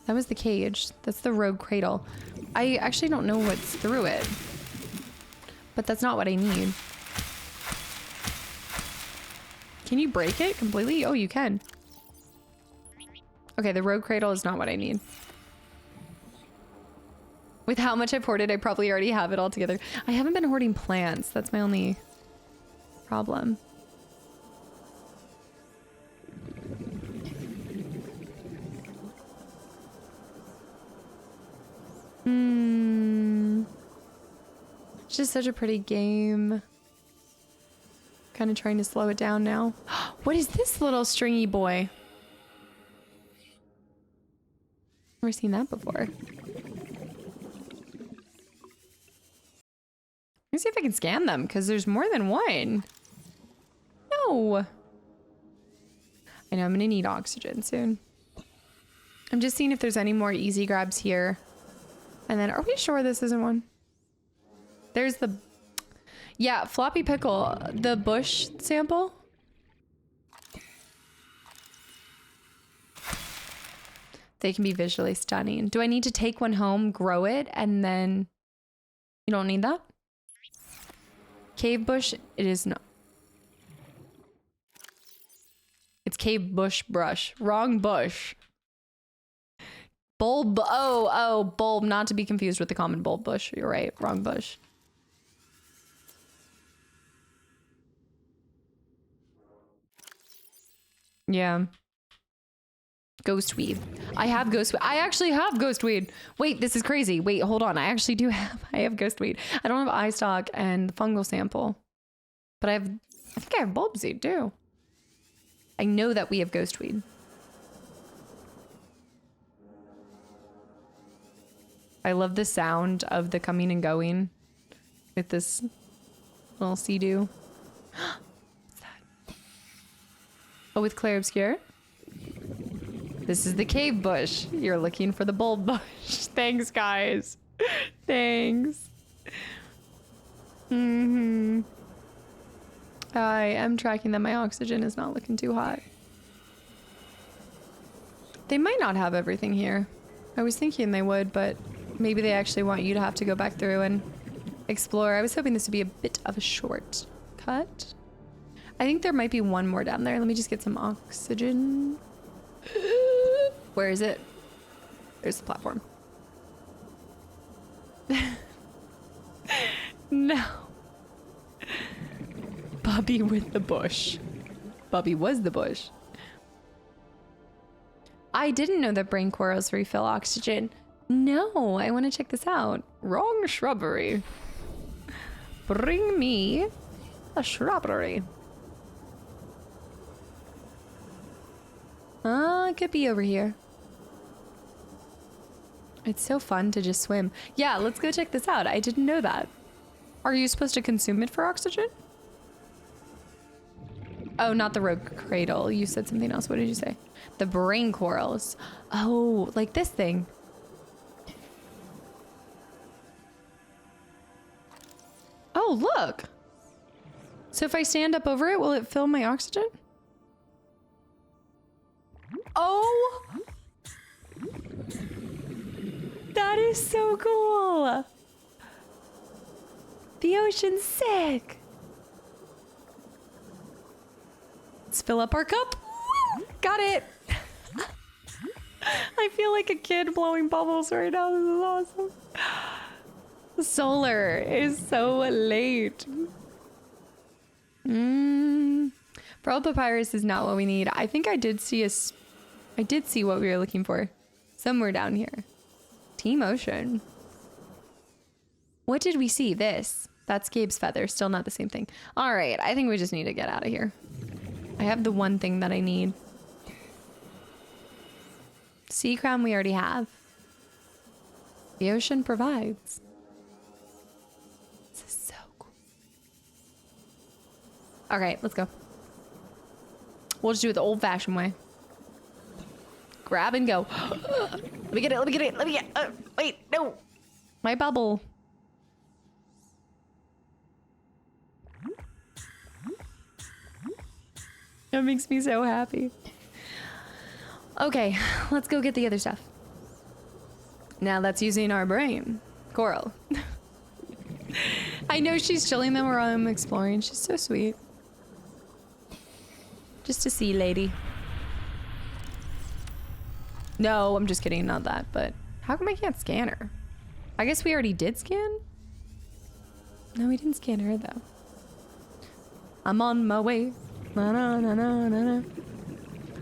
That was the cage. That's the rogue cradle. I actually don't know what's through it, but that's not what I need. Can you break it completely? Oh, you can. Okay, the rogue cradle is not what I need. With how much I've hoarded, I probably already have it all together. I haven't been hoarding plants. That's my only problem. It's just such a pretty game. Kind of trying to slow it down now. What is this little stringy boy? Never seen that before. Let me see if I can scan them, because there's more than one. No. I know I'm gonna need oxygen soon. I'm just seeing if there's any more easy grabs here. And then, are we sure this isn't one? There's the... Yeah, floppy pickle. The bush sample. They can be visually stunning. Do I need to take one home, grow it, and then... You don't need that? Cave bush, it is not. It's cave bush brush. Wrong bush. Bulb. Oh, bulb. Not to be confused with the common bulb bush. You're right. Wrong bush. Yeah. Ghost weed. I have ghost weed. I actually have ghost weed. Wait, this is crazy. Wait, hold on. I actually do have, I have ghost weed. I don't have eye stalk and the fungal sample, but I think I have bulb seed too. I know that we have ghost weed. I love the sound of the coming and going with this little sea-doo. What's that? Oh, with Claire Obscure? This is the cave bush. You're looking for the bulb bush. Thanks, guys. Thanks. I am tracking that my oxygen is not looking too hot. They might not have everything here. I was thinking they would, but maybe they actually want you to have to go back through and explore. I was hoping this would be a bit of a short cut. I think there might be one more down there. Let me just get some oxygen. Where is it? There's the platform. No. Bubby with the bush. Bubby was the bush. I didn't know that brain corals refill oxygen. No, I want to check this out. Wrong shrubbery. Bring me a shrubbery. It could be over here. It's so fun to just swim. Yeah, let's go check this out. I didn't know that. Are you supposed to consume it for oxygen? Oh, not the rogue cradle. You said something else. What did you say? The brain corals. Oh, like this thing. Oh, look. So if I stand up over it, will it fill my oxygen? Oh! That is so cool. The ocean's sick. Let's fill up our cup. Woo! Got it. I feel like a kid blowing bubbles right now. This is awesome. Solar is so late. Pearl papyrus is not what we need. I think I did see what we were looking for. Somewhere down here. Team Ocean. What did we see? This. That's Gabe's feather. Still not the same thing. All right. I think we just need to get out of here. I have the one thing that I need. Sea crown we already have. The ocean provides. This is so cool. All right, let's go. We'll just do it the old-fashioned way. Grab and go. Let me get it. Let me get it. Let me get. Wait, no. My bubble. That makes me so happy. Okay, let's go get the other stuff. Now that's using our brain. Coral. I know she's chilling them while I'm exploring. She's so sweet. Just a sea lady. No, I'm just kidding. Not that, but how come I can't scan her? I guess we already did scan? No, we didn't scan her though. I'm on my way. Na, na, na, na, na, na.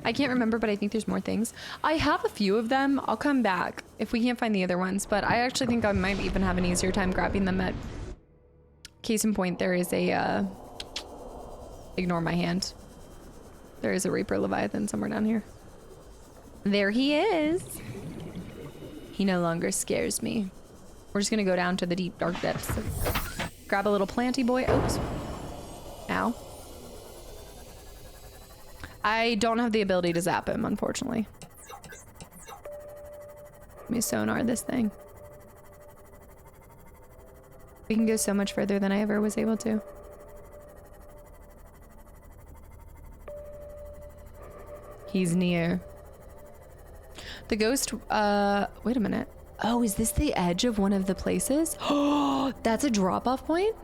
I can't remember, but I think there's more things. I have a few of them. I'll come back if we can't find the other ones, but I actually think I might even have an easier time grabbing them at... Case in point, there is a... Ignore my hand. There is a Reaper Leviathan somewhere down here. There he is. He no longer scares me. We're just gonna go down to the deep, dark depths. Grab a little planty boy. Oops. Ow. I don't have the ability to zap him, unfortunately. Let me sonar this thing. We can go so much further than I ever was able to. He's near. The ghost, wait a minute. Oh, is this the edge of one of the places? Oh, that's a drop-off point?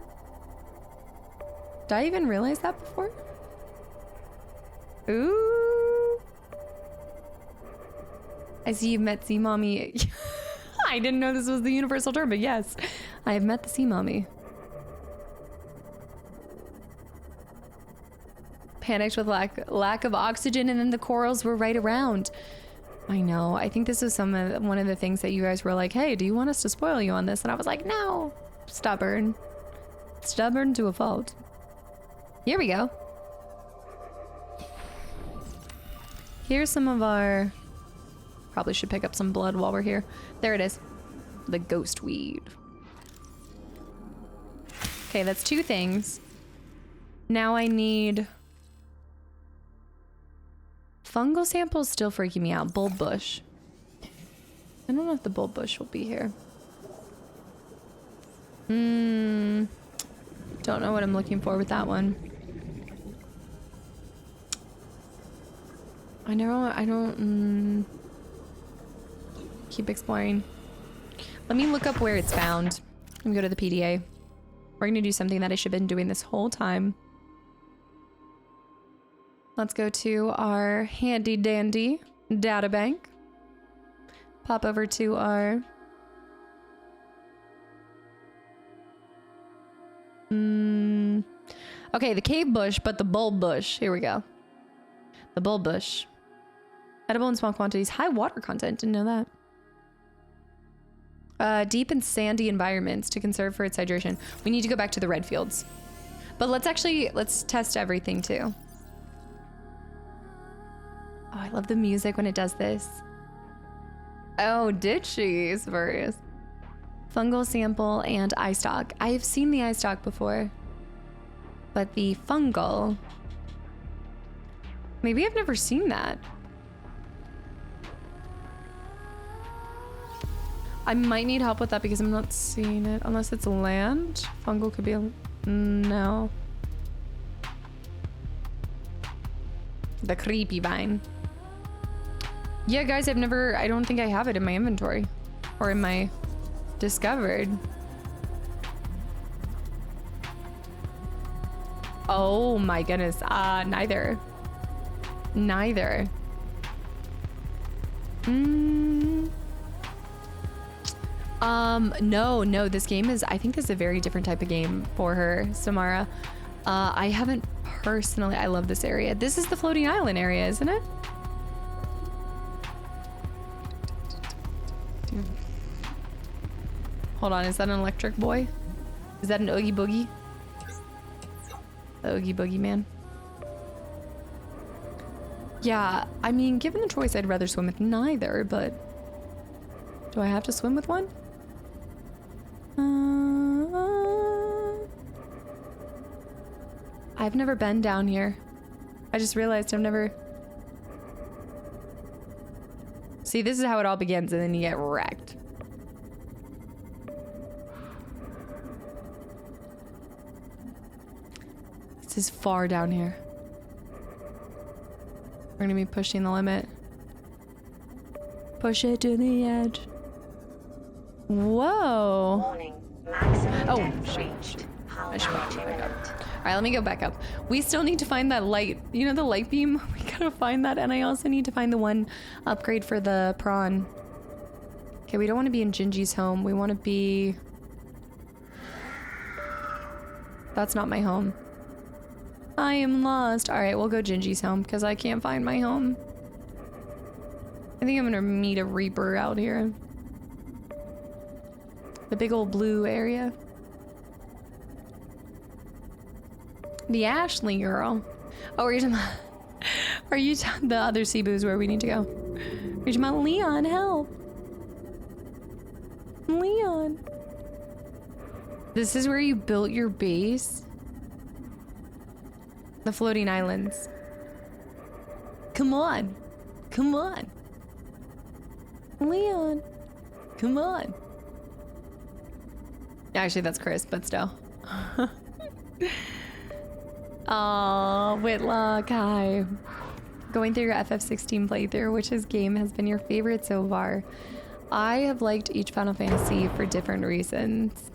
Did I even realize that before? Ooh. I see you've met Sea Mommy. I didn't know this was the universal term, but yes, I have met the Sea Mommy. Panicked with lack of oxygen, and then the corals were right around. I know. I think this was one of the things that you guys were like, hey, do you want us to spoil you on this? And I was like, no. Stubborn. Stubborn to a fault. Here we go. Here's some of our... Probably should pick up some blood while we're here. There it is. The ghost weed. Okay, that's 2 things. Now I need... Fungal samples still freaking me out. Bulb bush. I don't know if the bulb bush will be here. Don't know what I'm looking for with that one. I don't keep exploring. Let me look up where it's found. Let me go to the PDA. We're gonna do something that I should have been doing this whole time. Let's go to our handy dandy data bank. Pop over to our... Okay, the cave bush, but the bulb bush. Here we go. The bulb bush. Edible in small quantities. High water content. Didn't know that. Deep and sandy environments to conserve for its hydration. We need to go back to the red fields. But let's test everything too. Oh, I love the music when it does this. Oh, did she? Spurious. Fungal sample and eye stalk. I have seen the eye stalk before. But the fungal... Maybe I've never seen that. I might need help with that because I'm not seeing it. Unless it's land. Fungal could be a... No. The creepy vine. Yeah, guys, I don't think I have it in my inventory. Or in my discovered. Oh my goodness. Neither. Neither. No, this game is, I think this is a very different type of game for her, Samara. I haven't personally, I love this area. This is the floating island area, isn't it? Hold on, is that an electric boy? Is that an Oogie Boogie? The Oogie Boogie man. Yeah, I mean, given the choice, I'd rather swim with neither, but... Do I have to swim with one? I've never been down here. I just realized I've never... See, this is how it all begins, and then you get wrecked. This is far down here. We're gonna be pushing the limit. Push it to the edge. Whoa. Warning. Maximum Oh, depth shoot. reached. I should probably back up. All right, let me go back up. We still need to find that light. You know, the light beam? We gotta find that. And I also need to find the one upgrade for the prawn. Okay, we don't want to be in Gingy's home. We want to be... That's not my home. I am lost. All right, we'll go Gingy's home because I can't find my home. I think I'm gonna meet a Reaper out here. The big old blue area. The Ashley girl. Oh, are you talking the other Cebu's where we need to go? You're talking about Leon, help. Leon. This is where you built your base? The floating islands. Come on. Come on. Leon. Come on. Actually, that's Chris, but still. Oh, Whitlock, hi. Going through your FF16 playthrough, which game has been your favorite so far? I have liked each Final Fantasy for different reasons.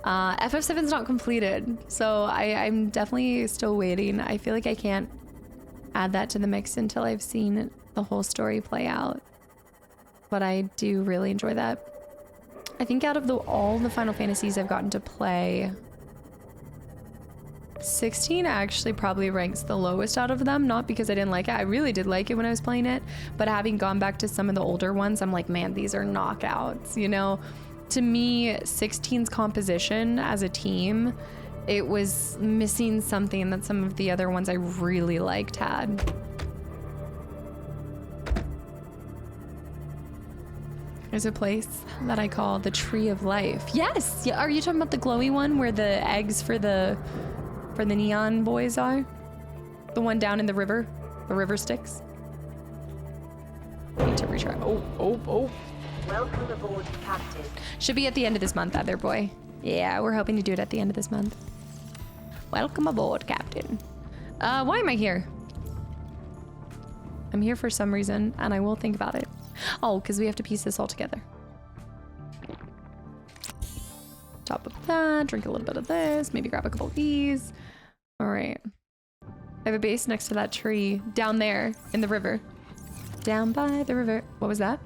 FF7's not completed, so I'm definitely still waiting. I feel like I can't add that to the mix until I've seen the whole story play out. but I do really enjoy that. I think out of all the Final Fantasies I've gotten to play, 16 actually probably ranks the lowest out of them. Not because I didn't like it. I really did like it when I was playing it. But having gone back to some of the older ones, I'm like, man, these are knockouts, you know? To me, 16's composition as a team, it was missing something that some of the other ones I really liked had. There's a place that I call the Tree of Life. Yes! Yeah, are you talking about the glowy one where the eggs for the neon boys are? The one down in the river Styx? Need to retry. Oh. Welcome aboard, Captain. Should be at the end of this month, other boy. Yeah, we're hoping to do it at the end of this month. Welcome aboard, Captain. Why am I here? I'm here for some reason, and I will think about it. Oh, because we have to piece this all together. Top of that, drink a little bit of this, maybe grab a couple of these. All right. I have a base next to that tree down there in the river. Down by the river. What was that?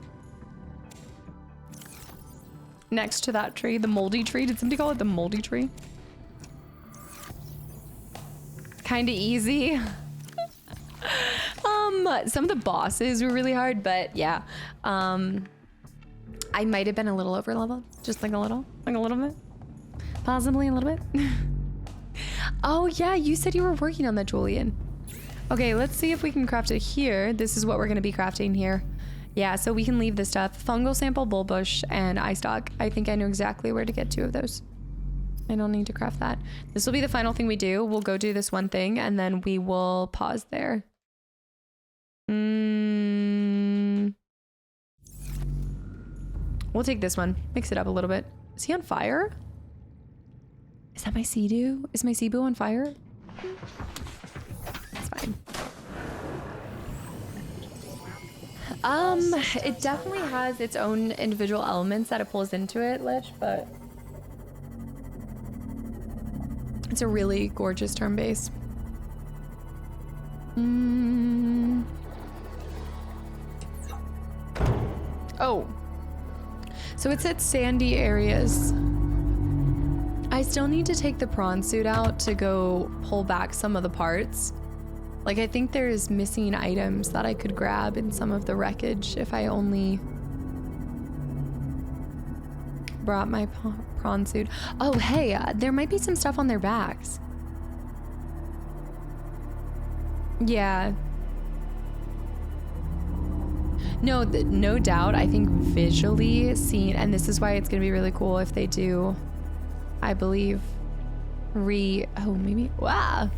Next to that tree, the moldy tree. Did somebody call it the moldy tree? Kind of easy. Some of the bosses were really hard, but yeah. I might have been a little over leveled. Just like a little bit. Possibly a little bit. Oh yeah, you said you were working on that, Julian. Okay, let's see if we can craft it here. This is what we're gonna be crafting here. Yeah, so we can leave this stuff. Fungal sample, bullbush, and eye stalk. I think I know exactly where to get 2 of those. I don't need to craft that. This will be the final thing we do. We'll go do this one thing, and then we will pause there. We'll take this one. Mix it up a little bit. Is he on fire? Is that my Sea-Doo? Is my Cebu on fire? It's fine. It definitely has its own individual elements that it pulls into it, Lich, but it's a really gorgeous turn base. Oh, so it's at sandy areas. I still need to take the prawn suit out to go pull back some of the parts. Like, I think there's missing items that I could grab in some of the wreckage if I only brought my prawn suit. Oh, hey, there might be some stuff on their backs. Yeah. No, no doubt. I think visually seeing, and this is why it's gonna be really cool if they do, I believe, wow.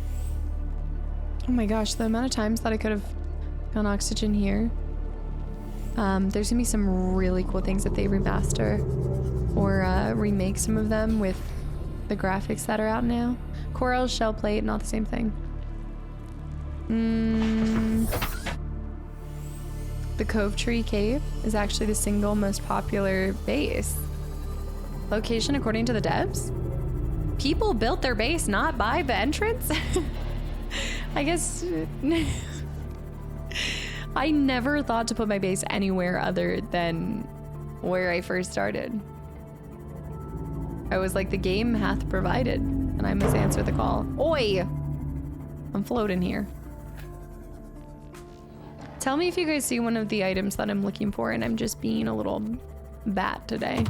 Oh my gosh, the amount of times that I could have gone oxygen here. There's gonna be some really cool things if they remaster or remake some of them with the graphics that are out now. Coral, shell plate, not the same thing. The Cove Tree Cave is actually the single most popular base. Location according to the devs? People built their base not by the entrance? I guess... I never thought to put my base anywhere other than where I first started. I was like, the game hath provided, and I must answer the call. Oi! I'm floating here. Tell me if you guys see one of the items that I'm looking for and I'm just being a little bat today.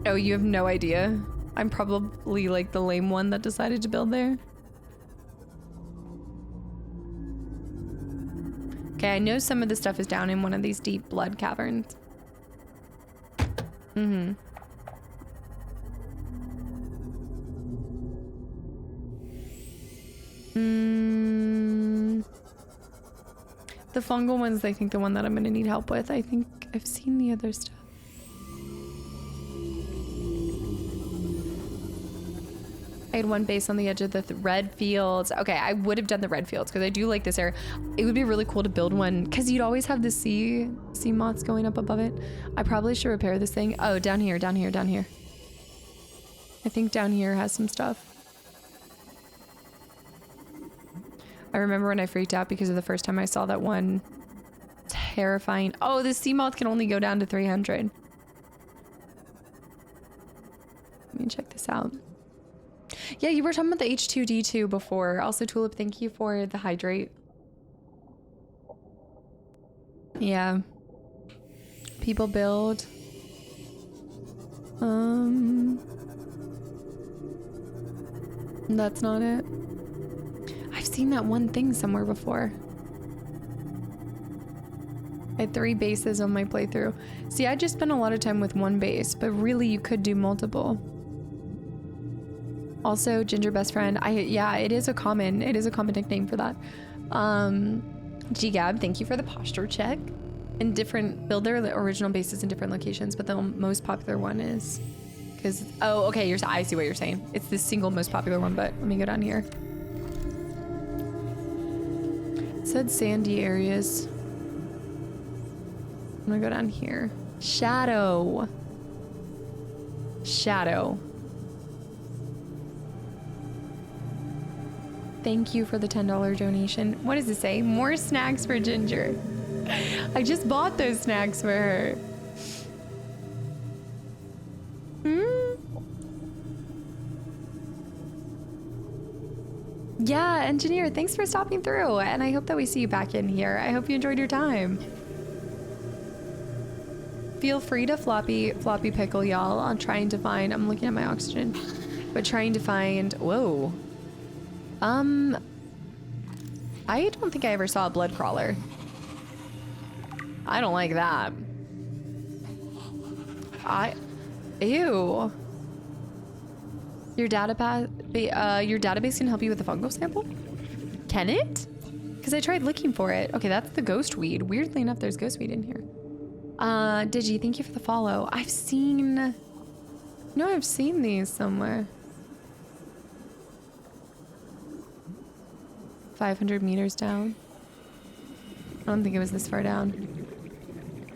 Oh, you have no idea? I'm probably like the lame one that decided to build there. Okay, I know some of the stuff is down in one of these deep blood caverns. The fungal one's, I think, the one that I'm gonna need help with. I think I've seen the other stuff. I had one base on the edge of the red fields. Okay, I would have done the red fields because I do like this area. It would be really cool to build one because you'd always have the sea moths going up above it. I probably should repair this thing. Oh, down here. I think down here has some stuff. I remember when I freaked out because of the first time I saw that one terrifying. Oh, the sea moth can only go down to 300. Let me check this out. Yeah, you were talking about the H2D2 before. Also, Tulip, thank you for the hydrate. Yeah. People build. That's not it. I've seen that one thing somewhere before. I had 3 bases on my playthrough. See, I just spent a lot of time with one base, but really you could do multiple. Also, Ginger Best Friend. Yeah, it is a common nickname for that. G-Gab, thank you for the posture check. And different, build their original bases in different locations, but the most popular one is, because, oh, okay, I see what you're saying. It's the single most popular one, but let me go down here. It said sandy areas. I'm gonna go down here. Shadow. Shadow. Thank you for the $10 donation. What does it say? More snacks for Ginger. I just bought those snacks for her. Yeah, engineer, thanks for stopping through. And I hope that we see you back in here. I hope you enjoyed your time. Feel free to floppy pickle, y'all. I'm trying to find, I'm looking at my oxygen, but trying to find, whoa. I don't think I ever saw a blood crawler. I don't like that. Ew. Your database can help you with the fungal sample? Can it? Because I tried looking for it. Okay, that's the ghost weed. Weirdly enough, there's ghost weed in here. Digi, thank you for the follow. I've seen these somewhere. 500 meters down. I don't think it was this far down.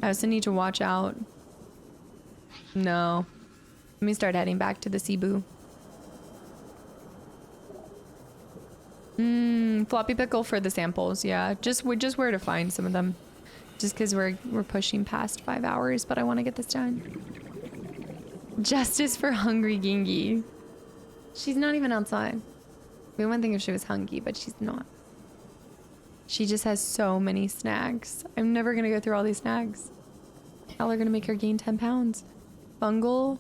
I also need to watch out. No. Let me start heading back to the Cebu. Floppy pickle for the samples, yeah. Just where to find some of them. Just because we're pushing past 5 hours, but I want to get this done. Justice for hungry Gingy. She's not even outside. We wouldn't think if she was hungry, but she's not. She just has so many snacks. I'm never gonna go through all these snacks. Y'all are gonna make her gain 10 pounds. Fungal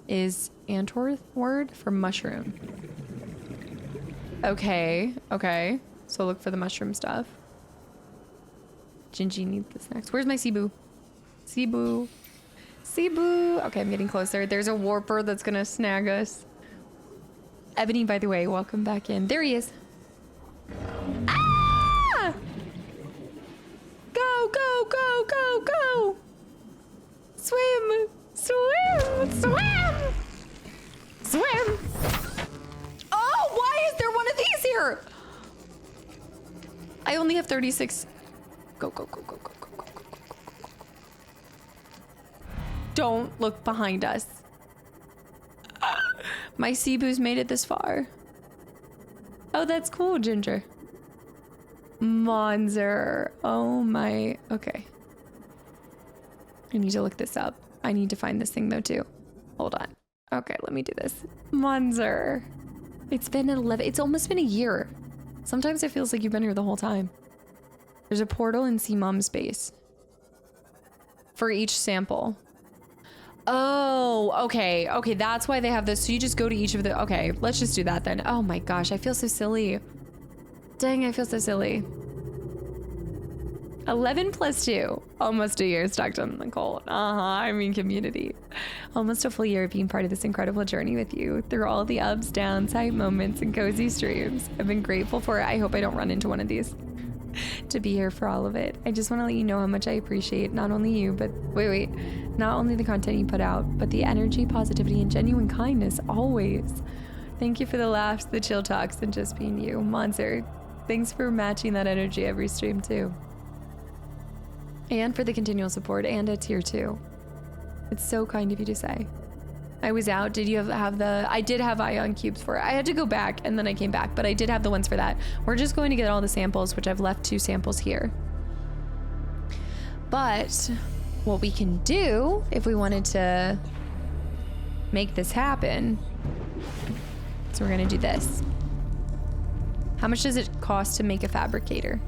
is Antwerp word for mushroom. Okay. So look for the mushroom stuff. Gingy needs the snacks. Where's my Cebu? Cebu. Okay, I'm getting closer. There's a warper that's gonna snag us. Ebony, by the way, welcome back in. There he is. Ah! Go! Swim! Oh, why is there one of these here? I only have 36. Go. Don't look behind us. My Cebu's made it this far. Oh, that's cool, Ginger. Monzer. Oh my. Okay. I need to look this up. I need to find this thing though too. Hold on. Okay, let me do this. Monzer. It's been 11. It's almost been a year. Sometimes it feels like you've been here the whole time. There's a portal in C-Mom's base for each sample. Oh, okay. Okay, that's why they have this. So you just go to each of the... Okay, let's just do that then. Oh my gosh, I feel so silly. Dang, I feel so silly. 11 plus 2. Almost a year stuck on the cold. I mean community. Almost a full year of being part of this incredible journey with you through all the ups, downs, hype moments, and cozy streams. I've been grateful for it. I hope I don't run into one of these. To be here for all of it. I just want to let you know how much I appreciate not only you, but not only the content you put out, but the energy, positivity, and genuine kindness always. Thank you for the laughs, the chill talks, and just being you. Monster, thanks for matching that energy every stream too. And for the continual support and a tier 2. It's so kind of you to say. I was out. Did you have the... I did have ion cubes for it. I had to go back and then I came back, but I did have the ones for that. We're just going to get all the samples, which I've left 2 samples here. But what we can do if we wanted to make this happen, so we're going to do this. How much does it cost to make a fabricator?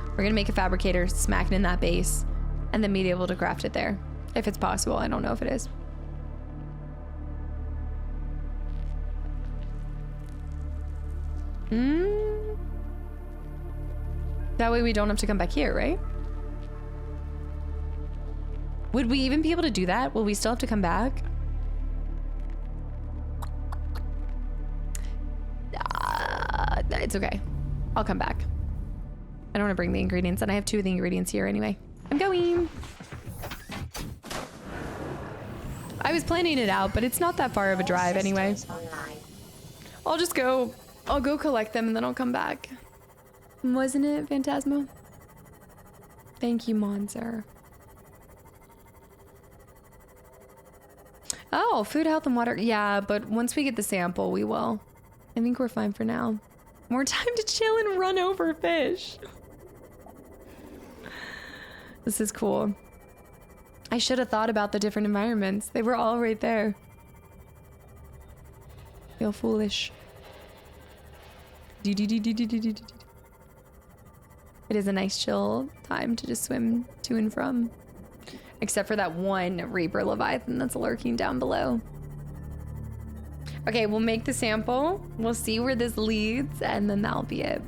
We're going to make a fabricator, smack it in that base, and then be able to craft it there. If it's possible. I don't know if it is. That way we don't have to come back here, right? Would we even be able to do that? Will we still have to come back? It's okay. I'll come back. I don't want to bring the ingredients, and I have 2 of the ingredients here anyway. I'm going. I was planning it out, but it's not that far of a drive anyway. I'll just go. I'll go collect them and then I'll come back. Wasn't it, Phantasmo? Thank you, Monzer. Oh, food, health, and water. Yeah, but once we get the sample, we will. I think we're fine for now. More time to chill and run over fish. This is cool. I should have thought about the different environments. They were all right there. Feel foolish. It is a nice chill time to just swim to and from. Except for that one Reaper Leviathan that's lurking down below. Okay, we'll make the sample. We'll see where this leads, and then that'll be it.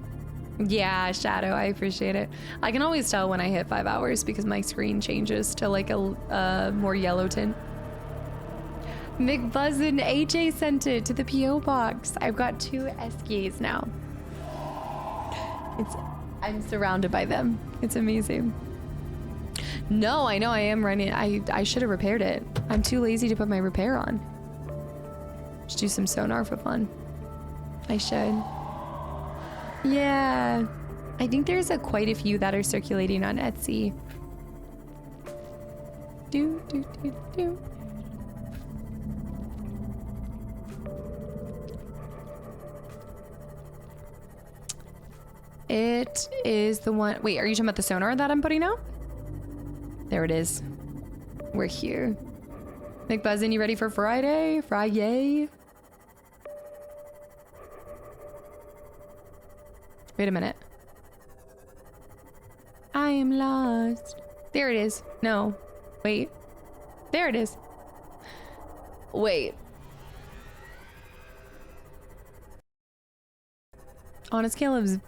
Yeah, Shadow, I appreciate it. I can always tell when I hit 5 hours because my screen changes to like a more yellow tint. McBuzzin AJ sent it to the PO box. I've got 2 SKs now. I'm surrounded by them. It's amazing. No, I know I am running. I should have repaired it. I'm too lazy to put my repair on. Just do some sonar for fun. I should. Yeah. I think there's quite a few that are circulating on Etsy. Do. It is the one. Wait, are you talking about the sonar that I'm putting out? There it is. We're here. McBuzzin, you ready for Friday? Friday? Wait a minute. I am lost. There it is. No. Wait. There it is. Wait. On a scale of...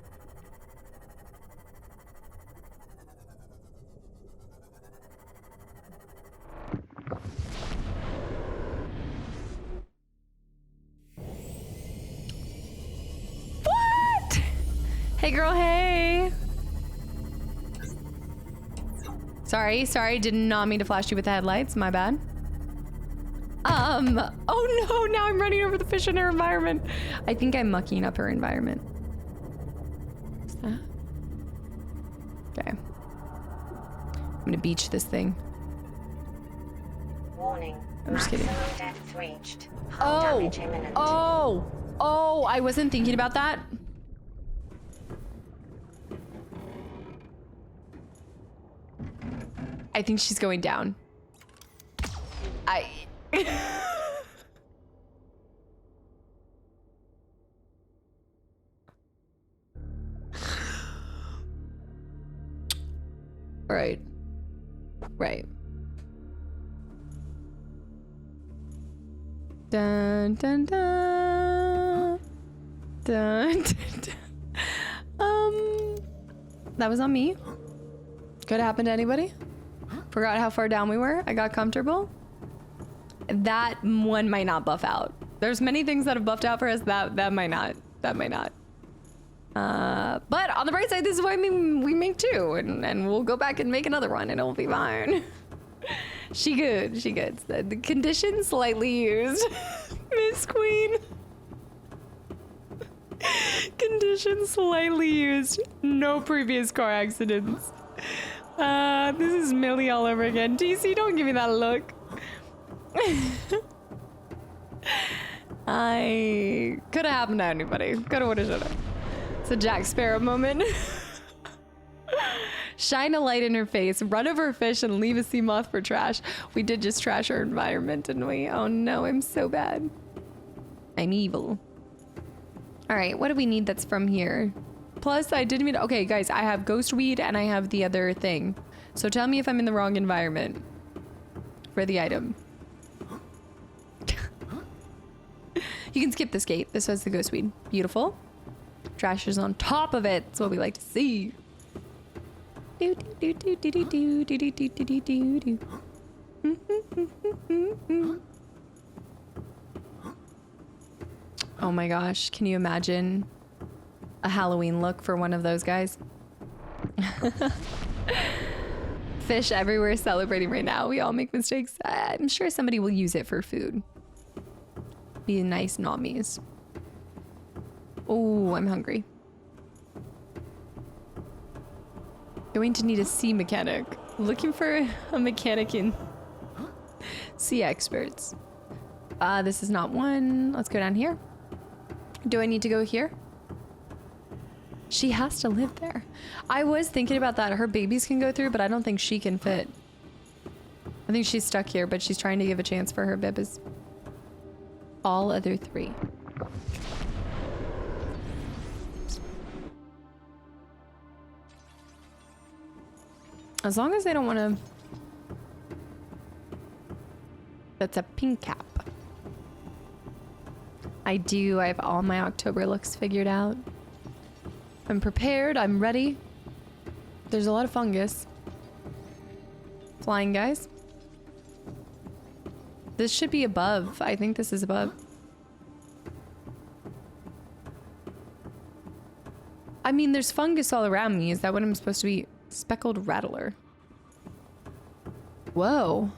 What? Hey girl, hey. Sorry, did not mean to flash you with the headlights, my bad. Oh no, now I'm running over the fish in her environment. I think I'm mucking up her environment. What's that? Okay. I'm gonna beach this thing. Warning. I'm just kidding. Maximum depth reached. Hull damage imminent. Oh, I wasn't thinking about that. I think she's going down. Right. Dun dun dun. Dun dun dun. That was on me. Could happen to anybody. Forgot how far down we were. I got comfortable. That one might not buff out. There's many things that have buffed out for us. That might not. But on the bright side, this is why we make 2, and we'll go back and make another one, and it'll be fine. She good. The condition slightly used. Miss Queen. Condition slightly used. No previous car accidents. This is Millie all over again. TC, don't give me that look. I could have happened to anybody. Coulda, woulda, shoulda. It's a Jack Sparrow moment. Shine a light in her face, run over a fish, and leave a sea moth for trash. We did just trash our environment, didn't we? Oh no, I'm so bad. I'm evil. All right, what do we need that's from here? Plus, I didn't even... Okay, guys, I have ghost weed and I have the other thing. So tell me if I'm in the wrong environment for the item. You can skip this gate. This was the ghost weed. Beautiful. Trash is on top of it. That's what we like to see. Do, do, do, do, do, do, do, do, do, do, do, do. Oh my gosh, can you imagine a Halloween look for one of those guys? Fish everywhere celebrating right now. We all make mistakes. I'm sure somebody will use it for food. Be nice nommies. Oh, I'm hungry. Going to need a sea mechanic. Looking for a mechanic in sea experts. This is not one. Let's go down here. Do I need to go here? She has to live there. I was thinking about that. Her babies can go through, but I don't think she can fit. I think she's stuck here, but she's trying to give a chance for her babies. All other three. As long as they don't want to... That's a pink cap. I have all my October looks figured out. I'm prepared, I'm ready. There's a lot of fungus. Flying guys. This should be above. I think this is above. I mean, there's fungus all around me. Is that what I'm supposed to be? Speckled rattler. Whoa.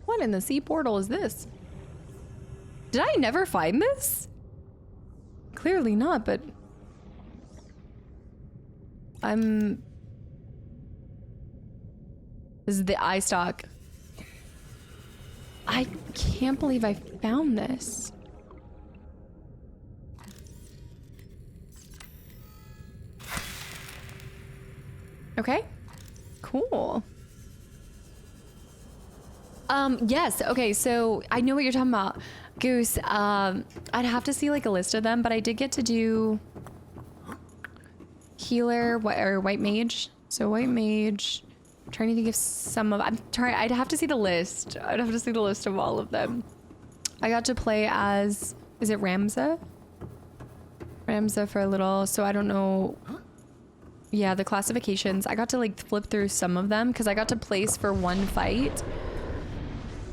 What in the sea portal is this? Did I never find this? Clearly not, but... This is the eye stalk. I can't believe I found this. Okay. Cool. Yes. Okay, so I know what you're talking about, Goose. I'd have to see like a list of them, but I did get to do healer or white mage. So white mage. I'm trying to think of some of. I'd have to see the list. I'd have to see the list of all of them. I got to play as. Is it Ramza? Ramza for a little. So I don't know. Yeah, the classifications. I got to like flip through some of them because I got to place for one fight.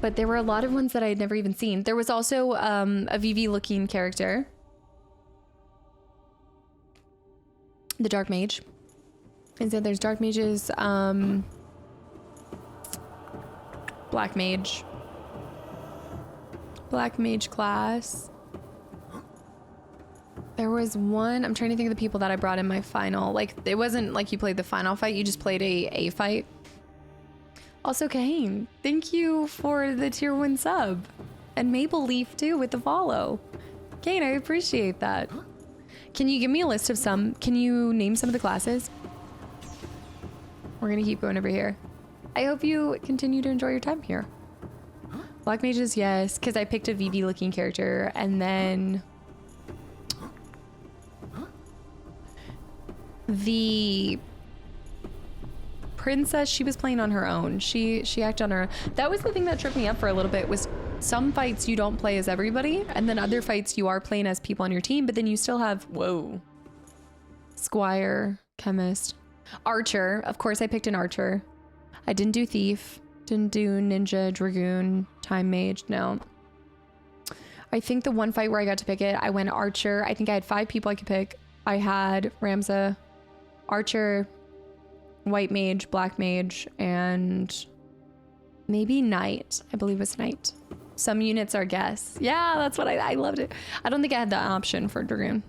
But there were a lot of ones that I had never even seen. There was also a VV looking character. The Dark Mage. And so there's Dark Mages, Black Mage. Black Mage class. There was one, I'm trying to think of the people that I brought in my final. Like, it wasn't like you played the final fight, you just played a fight. Also, Kahane, thank you for the tier 1 sub. And Maple Leaf too with the follow. Kahane, I appreciate that. Can you give me a list of some? Can you name some of the classes? We're gonna keep going over here. I hope you continue to enjoy your time here. Black Mages, yes, because I picked a VV looking character, and then the princess, she was playing on her own. She acted on her own. That was the thing that tripped me up for a little bit, was some fights you don't play as everybody, and then other fights you are playing as people on your team, but then you still have, whoa, Squire, Chemist, Archer. Of course I picked an Archer. I didn't do Thief, didn't do Ninja, Dragoon, Time Mage, no. I think the one fight where I got to pick it, I went Archer. I think I had 5 people I could pick. I had Ramza, Archer, White Mage, Black Mage, and maybe Knight. I believe it was Knight. Some units are guess. Yeah, that's what I loved it. I don't think I had the option for Dragoon.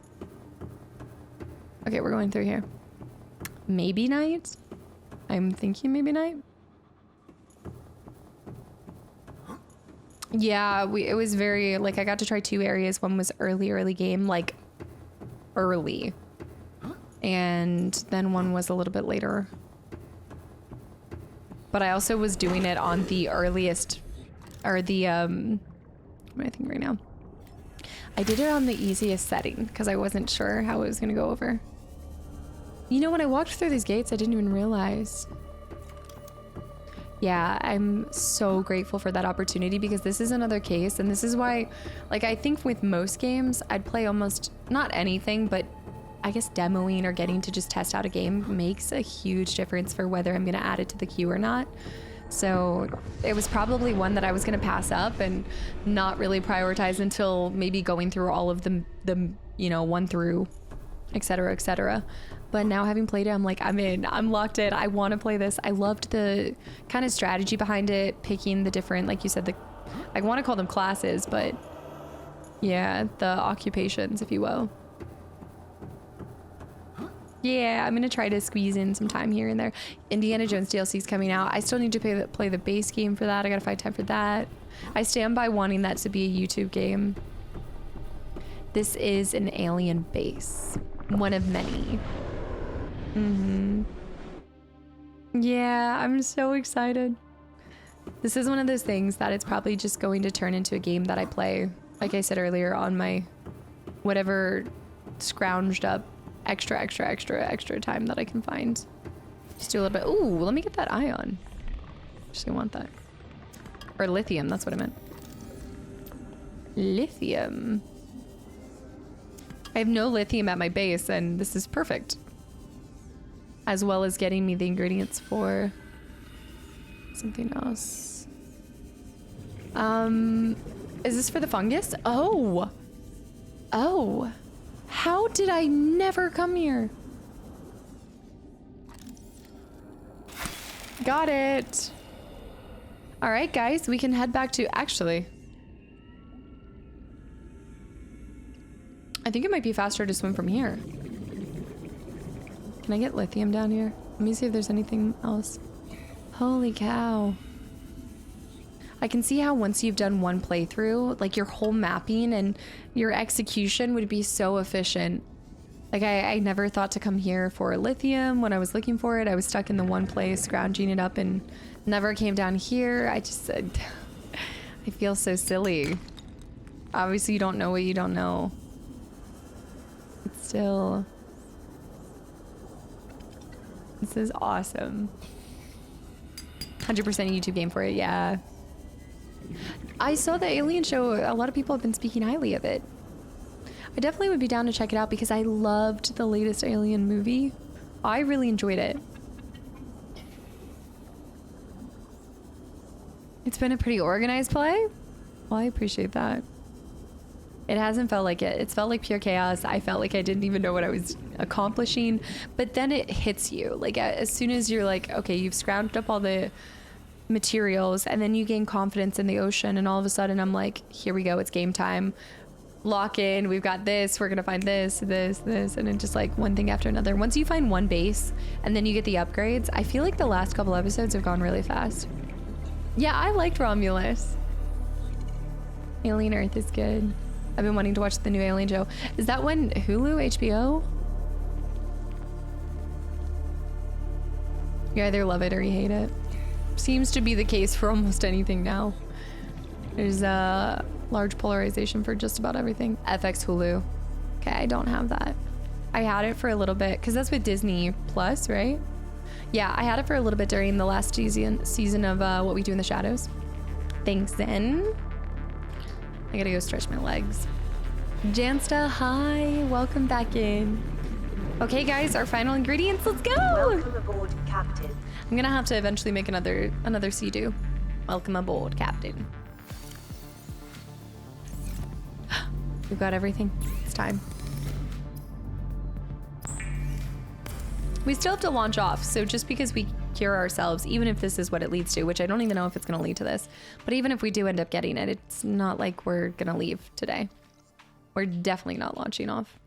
Okay, we're going through here. Maybe Knight? I'm thinking maybe night. Yeah, it was very, like, I got to try 2 areas. One was early game, like, early. And then one was a little bit later. But I also was doing it on the earliest, or the, what am I thinking right now? I did it on the easiest setting, because I wasn't sure how it was going to go over. You know, when I walked through these gates, I didn't even realize. Yeah, I'm so grateful for that opportunity, because this is another case, and this is why, like, I think with most games, I'd play almost, not anything, but I guess demoing or getting to just test out a game makes a huge difference for whether I'm going to add it to the queue or not. So it was probably one that I was going to pass up and not really prioritize until maybe going through all of the you know, 1 through et cetera, et cetera. But now having played it, I'm like, I'm in, I'm locked in. I want to play this. I loved the kind of strategy behind it, picking the different, like you said, I want to call them classes, but yeah, the occupations, if you will. Yeah, I'm going to try to squeeze in some time here and there. Indiana Jones DLC is coming out. I still need to play the base game for that. I got to find time for that. I stand by wanting that to be a YouTube game. This is an alien base. One of many. Yeah, I'm so excited. This is one of those things that it's probably just going to turn into a game that I play, like I said earlier, on my whatever scrounged up extra time that I can find. Just do a little bit. Ooh, let me get that ion. Just gonna want that. Or lithium, that's what I meant. Lithium. I have no lithium at my base, and this is perfect. As well as getting me the ingredients for something else. Is this for the fungus? Oh. Oh. How did I never come here? Got it. All right, guys, we can head back to, actually, I think it might be faster to swim from here. Can I get lithium down here? Let me see if there's anything else. Holy cow. I can see how once you've done one playthrough, like your whole mapping and your execution would be so efficient. Like I never thought to come here for lithium when I was looking for it. I was stuck in the one place, scrounging it up, and never came down here. I just said, I feel so silly. Obviously you don't know what you don't know. But still, this is awesome. 100% YouTube game for it, yeah. I saw the Alien show. A lot of people have been speaking highly of it. I definitely would be down to check it out because I loved the latest Alien movie. I really enjoyed it. It's been a pretty organized play. Well, I appreciate that. It hasn't felt like it. It's felt like pure chaos. I felt like I didn't even know what I was accomplishing. But then it hits you. Like as soon as you're like, okay, you've scrounged up all the materials and then you gain confidence in the ocean, and all of a sudden I'm like, here we go, it's game time. Lock in, we've got this, we're gonna find this, and then just like one thing after another. Once you find one base and then you get the upgrades, I feel like the last couple episodes have gone really fast. Yeah, I liked Romulus. Alien Earth is good. I've been wanting to watch the new Alien show. Is that one Hulu, HBO? You either love it or you hate it. Seems to be the case for almost anything now. There's a large polarization for just about everything. FX Hulu. Okay, I don't have that. I had it for a little bit because that's with Disney Plus, right? Yeah, I had it for a little bit during the last season of What We Do in the Shadows. Thanks, then. I gotta go stretch my legs. Jansta, hi, welcome back in. Okay, guys, our final ingredients. Let's go. Welcome aboard, Captain. I'm gonna have to eventually make another Sea-Doo. Welcome aboard, Captain. We've got everything. It's time. We still have to launch off, so just because we cure ourselves, even if this is what it leads to, which I don't even know if it's gonna lead to this, but even if we do end up getting it, it's not like we're gonna leave today. We're definitely not launching off.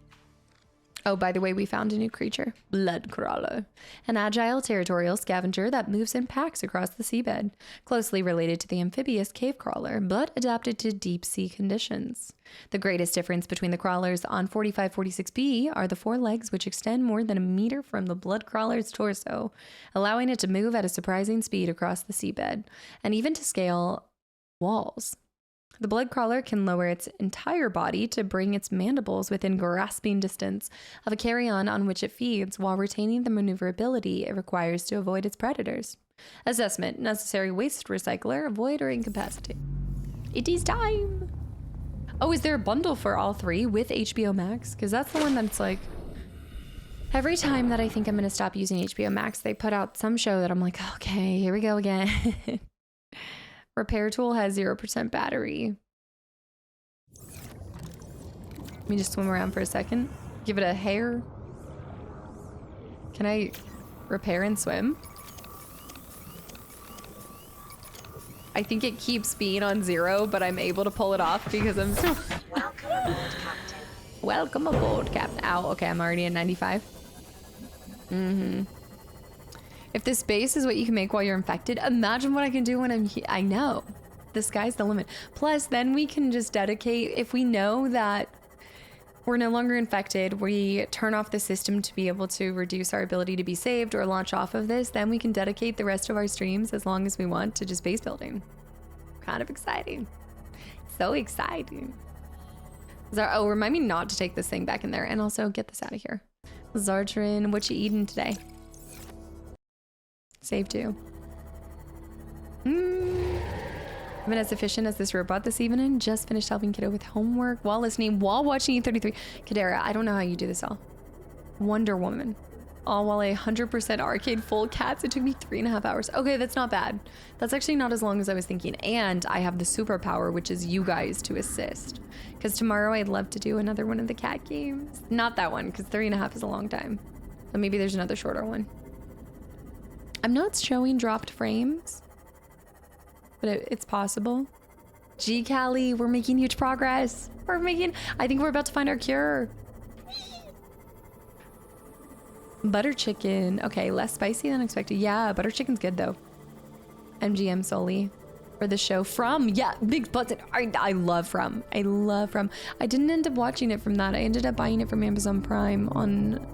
Oh, by the way, we found a new creature, blood crawler, an agile territorial scavenger that moves in packs across the seabed, closely related to the amphibious cave crawler, but adapted to deep sea conditions. The greatest difference between the crawlers on 4546b are the 4 legs, which extend more than a meter from the blood crawler's torso, allowing it to move at a surprising speed across the seabed, and even to scale walls. The blood crawler can lower its entire body to bring its mandibles within grasping distance of a carrion on which it feeds, while retaining the maneuverability it requires to avoid its predators. Assessment: necessary waste recycler, avoid or incapacitate. It is time! Oh, is there a bundle for all 3 with HBO Max? Because that's the one that's like... Every time that I think I'm going to stop using HBO Max, they put out some show that I'm like, okay, here we go again. Repair tool has 0% battery. Let me just swim around for a second. Give it a hair. Can I repair and swim? I think it keeps being on 0, but I'm able to pull it off because I'm so... Welcome aboard, Captain. Welcome aboard, Captain. Ow, okay, I'm already at 95. If this base is what you can make while you're infected, imagine what I can do when I'm here. I know. The sky's the limit. Plus, then we can just dedicate, if we know that we're no longer infected, we turn off the system to be able to reduce our ability to be saved or launch off of this, then we can dedicate the rest of our streams as long as we want to just base building. Kind of exciting. So exciting. Oh, remind me not to take this thing back in there, and also get this out of here. Zartrin, what you eating today? Save 2. I've been as efficient as this robot this evening. Just finished helping kiddo with homework while listening, while watching E33. Kadera, I don't know how you do this all. Wonder Woman. All while a 100% arcade full cats. It took me 3.5 hours. Okay, that's not bad. That's actually not as long as I was thinking. And I have the superpower, which is you guys to assist. Because tomorrow I'd love to do another one of the cat games. Not that one, because 3.5 is a long time. So maybe there's another shorter one. I'm not showing dropped frames, but it's possible. Gee, Callie, we're making huge progress. I think we're about to find our cure. Butter chicken. Okay, less spicy than expected. Yeah, butter chicken's good though. MGM solely for the show From. Yeah, big butts. I love From. I love From. I didn't end up watching it from that. I ended up buying it from Amazon Prime on...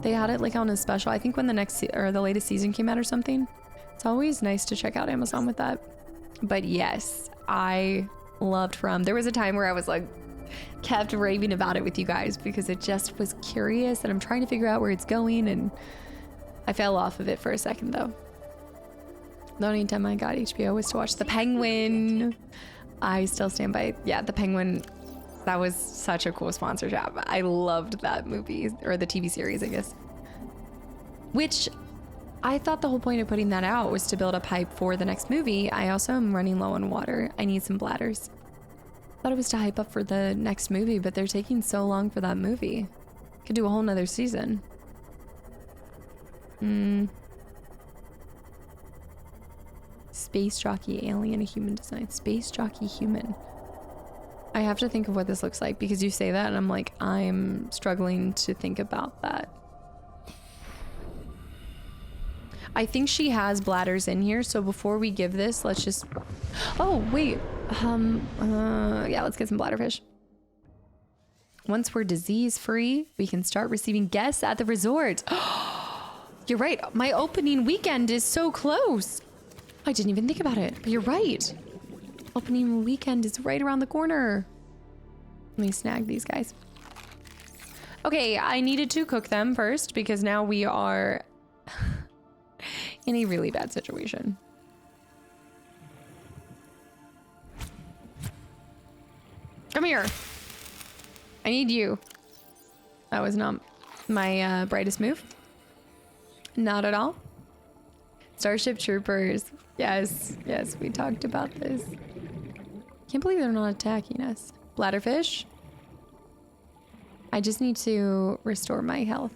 They had it like on a special, I think when the the latest season came out or something. It's always nice to check out Amazon with that. But yes, I loved From. There was a time where I was like, kept raving about it with you guys because it just was curious and I'm trying to figure out where it's going, and I fell off of it for a second though. The only time I got HBO was to watch The Penguin. I still stand by, yeah, The Penguin. That was such a cool sponsorship. I loved that movie, or the TV series, I guess. Which I thought the whole point of putting that out was to build up hype for the next movie. I also am running low on water. I need some bladders. Thought it was to hype up for the next movie, but they're taking so long for that movie. Could do a whole nother season. Space jockey alien, a human design. Space jockey human. I have to think of what this looks like because you say that and I'm like, I'm struggling to think about that. I think she has bladders in here, so before we give this, let's just... Oh, wait. Yeah, let's get some bladderfish. Once we're disease-free, we can start receiving guests at the resort. You're right. My opening weekend is so close. I didn't even think about it, but you're right. Opening weekend is right around the corner. Let me snag these guys. Okay, I needed to cook them first because now we are in a really bad situation. Come here. I need you. That was not my brightest move. Not at all. Starship Troopers. Yes, yes, we talked about this. Can't believe they're not attacking us. Bladderfish. I just need to restore my health.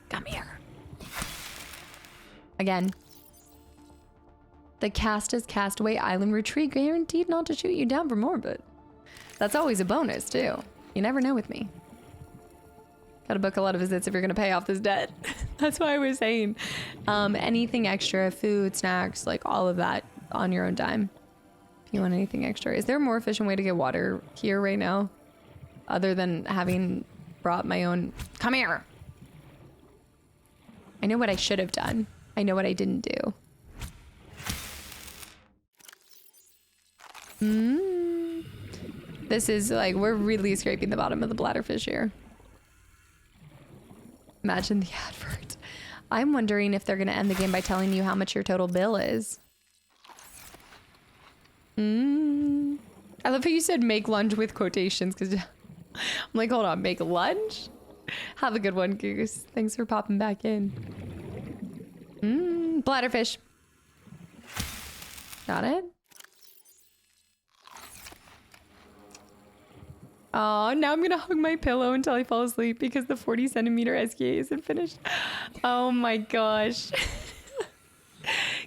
Come here. Again. The Castaway Island Retreat guaranteed not to shoot you down for more, but that's always a bonus too. You never know with me. Gotta book a lot of visits if you're gonna pay off this debt. That's why I was saying. Anything extra, food, snacks, like all of that on your own dime. If you want anything extra. Is there a more efficient way to get water here right now? Other than having brought my own... Come here! I know what I should have done. I know what I didn't do. This is like, we're really scraping the bottom of the bladderfish here. Imagine the advert. I'm wondering if they're going to end the game by telling you how much your total bill is. I love how you said make lunch with quotations because I'm like, hold on, make lunch? Have a good one, Goose. Thanks for popping back in. Bladderfish. Got it. Oh, now I'm gonna hug my pillow until I fall asleep because the 40 centimeter SKA isn't finished. Oh my gosh.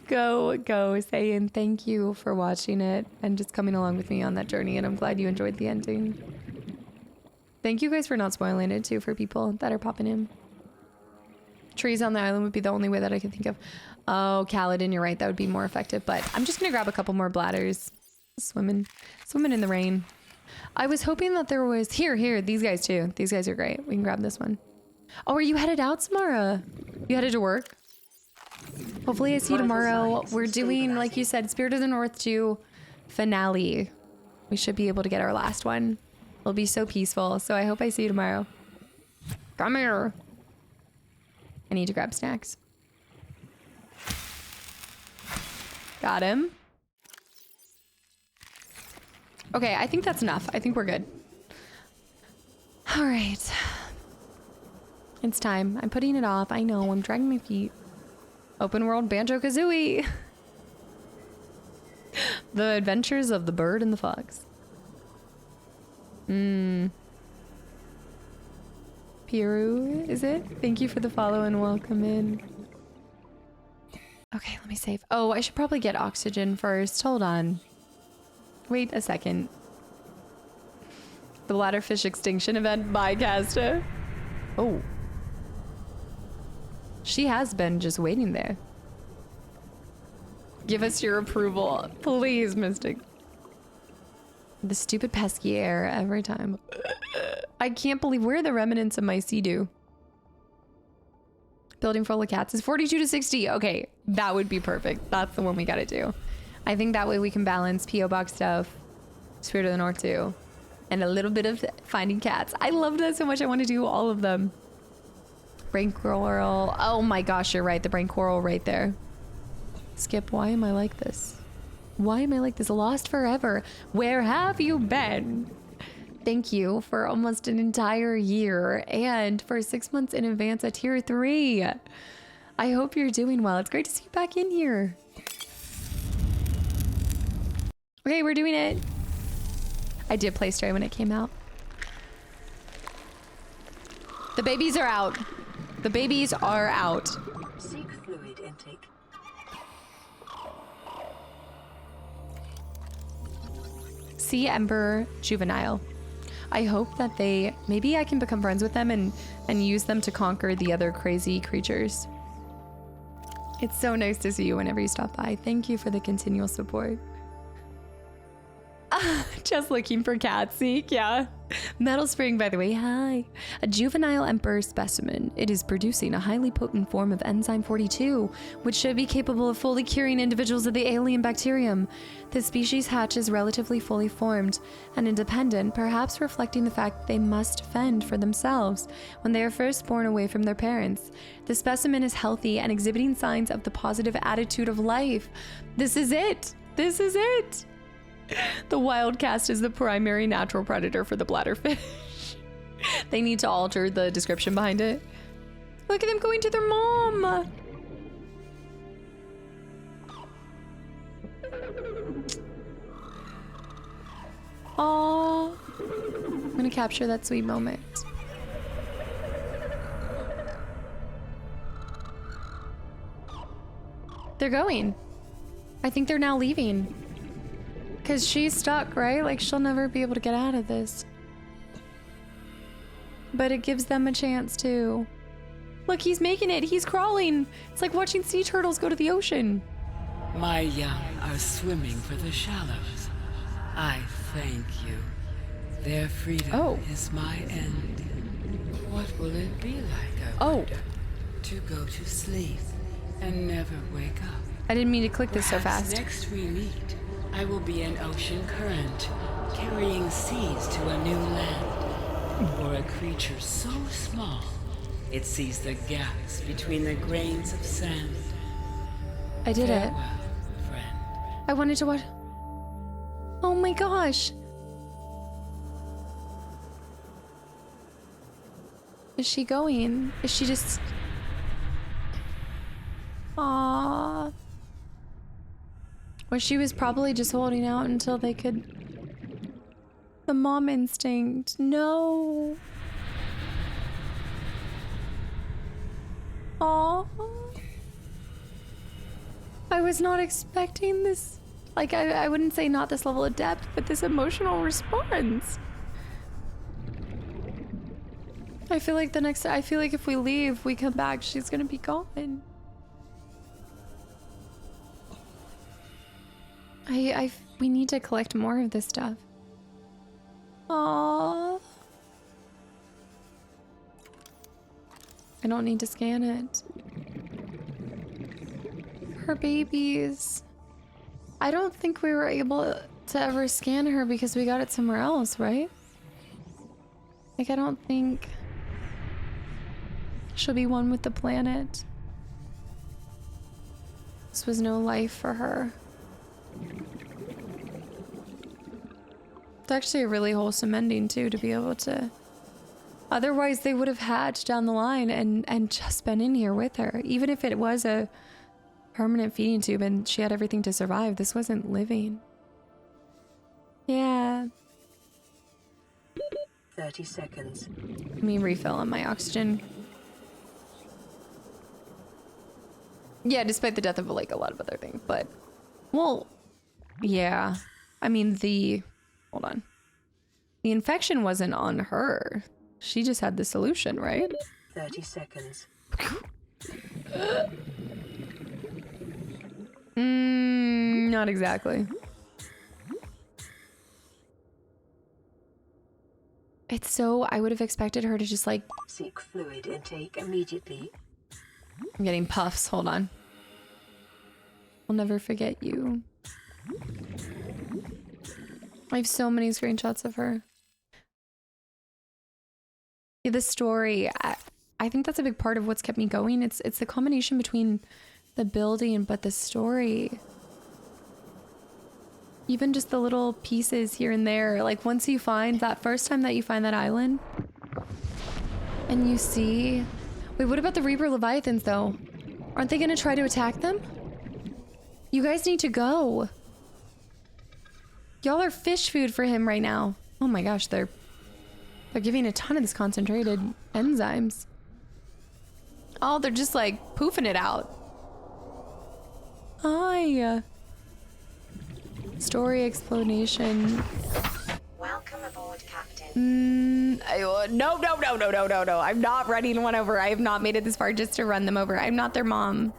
Go, Sayin. Thank you for watching it and just coming along with me on that journey, and I'm glad you enjoyed the ending. Thank you guys for not spoiling it too for people that are popping in. Trees on the island would be the only way that I can think of. Oh, Kaladin, you're right. That would be more effective, but I'm just gonna grab a couple more bladders. Swimming in the rain. I was hoping that there was... Here, these guys too. These guys are great. We can grab this one. Oh, are you headed out, Samara? You headed to work? Hopefully I see you tomorrow. We're doing, like you said, Spirit of the North 2 finale. We should be able to get our last one. It'll be so peaceful. So I hope I see you tomorrow. Come here. I need to grab snacks. Got him. Okay, I think that's enough. I think we're good. All right. It's time. I'm putting it off. I know. I'm dragging my feet. Open world Banjo-Kazooie. The Adventures of the Bird and the Fox. Piru, is it? Thank you for the follow and welcome in. Okay, let me save. Oh, I should probably get oxygen first. Hold on. Wait a second. The bladderfish extinction event by Casta. Oh. She has been just waiting there. Give us your approval. Please, Mystic. The stupid pesky air every time. I can't believe where are the remnants of my Sea-Doo. Building full of cats is 42 to 60. Okay, that would be perfect. That's the one we gotta do. I think that way we can balance P.O. Box stuff, Spirit of the North 2, and a little bit of finding cats. I love that so much. I want to do all of them. Brain coral. Oh my gosh, you're right. The brain coral right there. Skip, why am I like this? Why am I like this? Lost forever. Where have you been? Thank you for almost an entire year and for 6 months in advance at tier 3. I hope you're doing well. It's great to see you back in here. Okay, we're doing it. I did play Stray when it came out. The babies are out. The babies are out. Seek fluid intake. Sea Ember Juvenile. I hope that maybe I can become friends with them and use them to conquer the other crazy creatures. It's so nice to see you whenever you stop by. Thank you for the continual support. Just looking for cat seek, yeah. Metal Spring, by the way, hi. A juvenile emperor specimen. It is producing a highly potent form of enzyme 42, which should be capable of fully curing individuals of the alien bacterium. The species hatch is relatively fully formed and independent, perhaps reflecting the fact they must fend for themselves when they are first born away from their parents. The specimen is healthy and exhibiting signs of the positive attitude of life. This is it. This is it. The wild cast is the primary natural predator for the bladderfish. They need to alter the description behind it. Look at them going to their mom. Aww. I'm gonna capture that sweet moment. They're going. I think they're now leaving. Because she's stuck, right? Like, she'll never be able to get out of this. but it gives them a chance to. Look, he's making it. He's crawling. It's like watching sea turtles go to the ocean. My young are swimming for the shallows. I thank you. Their freedom is my end. What will it be like, I wonder, to go to sleep and never wake up? I didn't mean to click this so Perhaps fast. next we meet, I will be an ocean current, carrying seas to a new land. Or a creature so small, it sees the gaps between the grains of sand. I did it. Farewell, friend. I wanted to watch. Oh my gosh. Is she going? Is she just... Aww. Or she was probably just holding out until they could... The mom instinct. No. Aww. I was not expecting this. Like, I wouldn't say not this level of depth, but this emotional response. I feel like if we leave, we come back, she's gonna be gone. We need to collect more of this stuff. Aww. I don't need to scan it. Her babies. I don't think we were able to ever scan her because we got it somewhere else, right? Like, I don't think she'll be one with the planet. This was no life for her. It's actually a really wholesome ending too, to be able to... Otherwise they would have hatched down the line and just been in here with her. Even if it was a permanent feeding tube and she had everything to survive, this wasn't living. Yeah. 30 seconds. Let me refill on my oxygen. Yeah, despite the death of like a lot of other things, but... Well, yeah. I mean, hold on. The infection wasn't on her. She just had the solution, right? 30 seconds. Not exactly. It's so... I would have expected her to just like... Seek fluid intake immediately. I'm getting puffs. Hold on. I'll never forget you. I have so many screenshots of her. Yeah, the story, I think that's a big part of what's kept me going. It's the combination between the building but the story. Even just the little pieces here and there. Like once you find that first time that you find that island and you see... Wait, what about the Reaper Leviathans though? Aren't they gonna try to attack them? You guys need to go. Y'all are fish food for him right now. Oh my gosh, they're giving a ton of this concentrated enzymes. Oh, they're just like poofing it out. Hi. Story explanation. Welcome aboard, Captain. No. I'm not running one over. I have not made it this far just to run them over. I'm not their mom.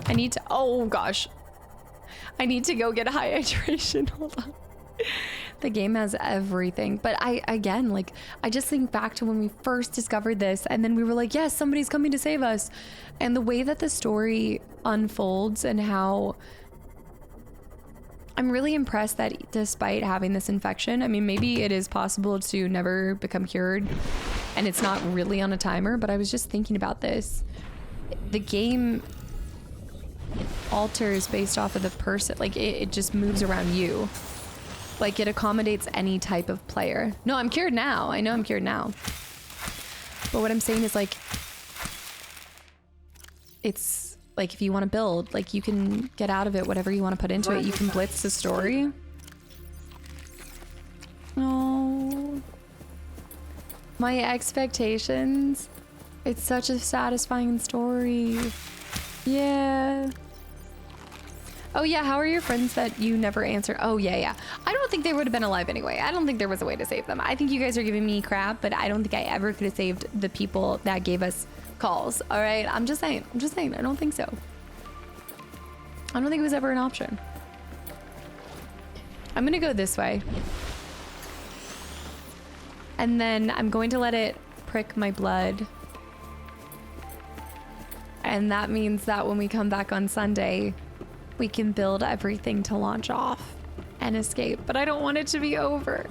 I need to, oh gosh. I need to go get a high hydration. Hold on. The game has everything. But again, like, I just think back to when we first discovered this and then we were like, yes, somebody's coming to save us. And the way that the story unfolds and how... I'm really impressed that despite having this infection, I mean, maybe it is possible to never become cured and it's not really on a timer, but I was just thinking about this. The game alters based off of the person. Like, it just moves around you. Like, it accommodates any type of player. No, I'm cured now. I know I'm cured now. But what I'm saying is, like, it's... Like, if you want to build, like, you can get out of it whatever you want to put into it. You can blitz the story. Oh. My expectations. It's such a satisfying story. Yeah. Oh yeah, how are your friends that you never answered? Oh yeah. I don't think they would have been alive anyway. I don't think there was a way to save them. I think you guys are giving me crap, but I don't think I ever could have saved the people that gave us calls. All right, I'm just saying. I don't think so. I don't think it was ever an option. I'm gonna go this way. And then I'm going to let it prick my blood. And that means that when we come back on Sunday, we can build everything to launch off and escape. But I don't want it to be over.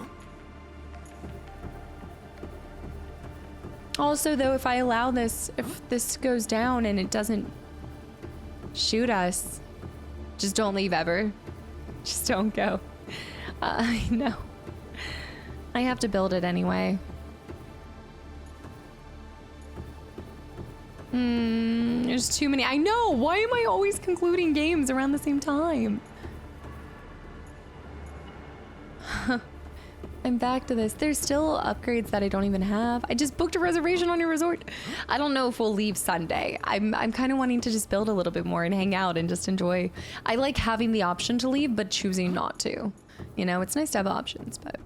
Also, though, if I allow this, if this goes down and it doesn't shoot us, just don't leave ever. Just don't go. I know. I have to build it anyway. There's too many. I know. Why am I always concluding games around the same time? I'm back to this. There's still upgrades that I don't even have. I just booked a reservation on your resort. I don't know if we'll leave Sunday. I'm kind of wanting to just build a little bit more and hang out and just enjoy. I like having the option to leave, but choosing not to. You know, it's nice to have options, but...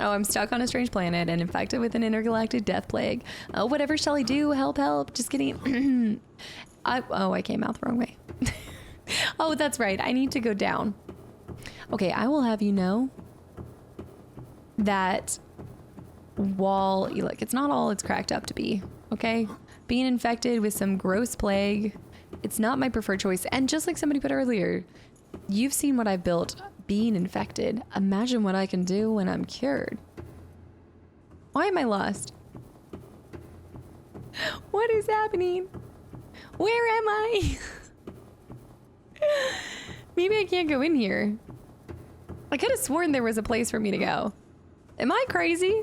Oh, I'm stuck on a strange planet and infected with an intergalactic death plague. Oh, whatever shall I do? Help, help. Just kidding. I came out the wrong way. Oh, that's right. I need to go down. Okay, I will have you know that wall, look, it's not all it's cracked up to be, okay? Being infected with some gross plague, it's not my preferred choice. And just like somebody put earlier, you've seen what I've built. Being infected. Imagine what I can do when I'm cured. Why am I lost? What is happening? Where am I? Maybe I can't go in here. I could have sworn there was a place for me to go. Am I crazy?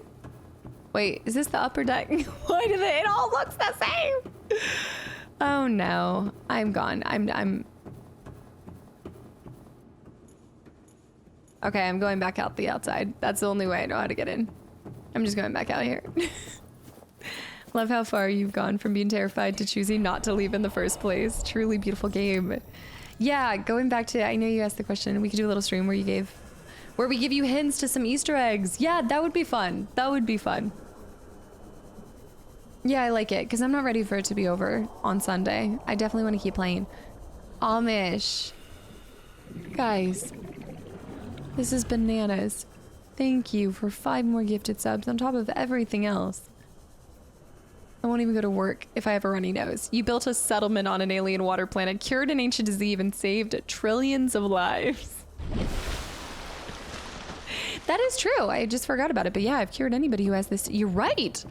Wait, is this the upper deck? Why do it all looks the same? Oh no, I'm gone. I'm okay, I'm going back out the outside. That's the only way I know how to get in. I'm just going back out here. Love how far you've gone from being terrified to choosing not to leave in the first place. Truly beautiful game. Yeah, going back to, I know you asked the question. We could do a little stream where we give you hints to some Easter eggs. Yeah, that would be fun. That would be fun. Yeah, I like it because I'm not ready for it to be over on Sunday. I definitely want to keep playing. Amish. Guys. This is bananas. Thank you for 5 more gifted subs on top of everything else. I won't even go to work if I have a runny nose. You built a settlement on an alien water planet, cured an ancient disease, and saved trillions of lives. That is true. I just forgot about it. But yeah, I've cured anybody who has this. You're right.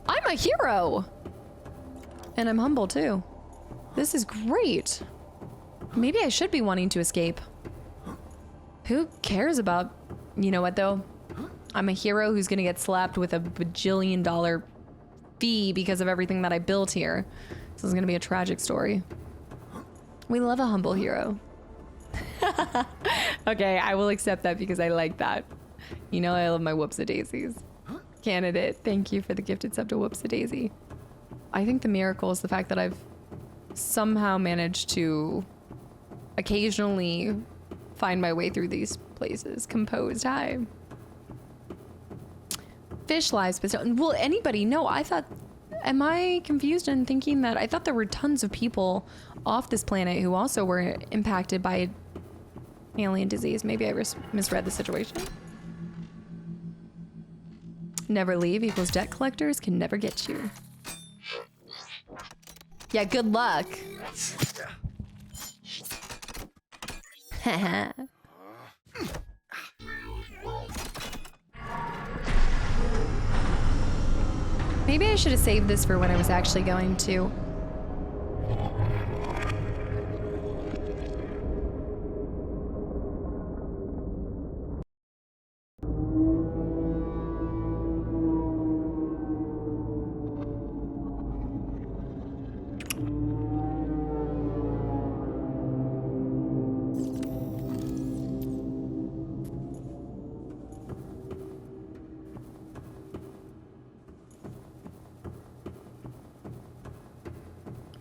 I'm a hero. And I'm humble too. This is great. Maybe I should be wanting to escape. Who cares about, you know what though? I'm a hero who's gonna get slapped with a bajillion-dollar fee because of everything that I built here. This is gonna be a tragic story. We love a humble hero. Okay, I will accept that because I like that. You know I love my whoops-a-daisies. Candidate, thank you for the gifted sub to whoops-a-daisy. I think the miracle is the fact that I've somehow managed to occasionally find my way through these places. Composed, hi. Fish lives, but will anybody know? I thought, am I confused in thinking that I thought there were tons of people off this planet who also were impacted by alien disease? Maybe I misread the situation. Never leave equals debt collectors can never get you. Yeah, good luck. Haha. Maybe I should have saved this for when I was actually going to.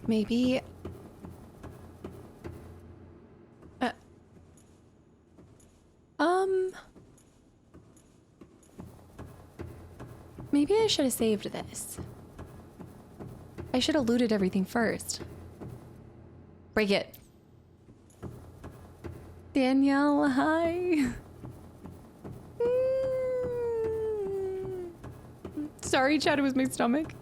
Maybe... maybe I should have saved this. I should have looted everything first. Break it. Danielle, hi. Sorry, Chad, it was my stomach.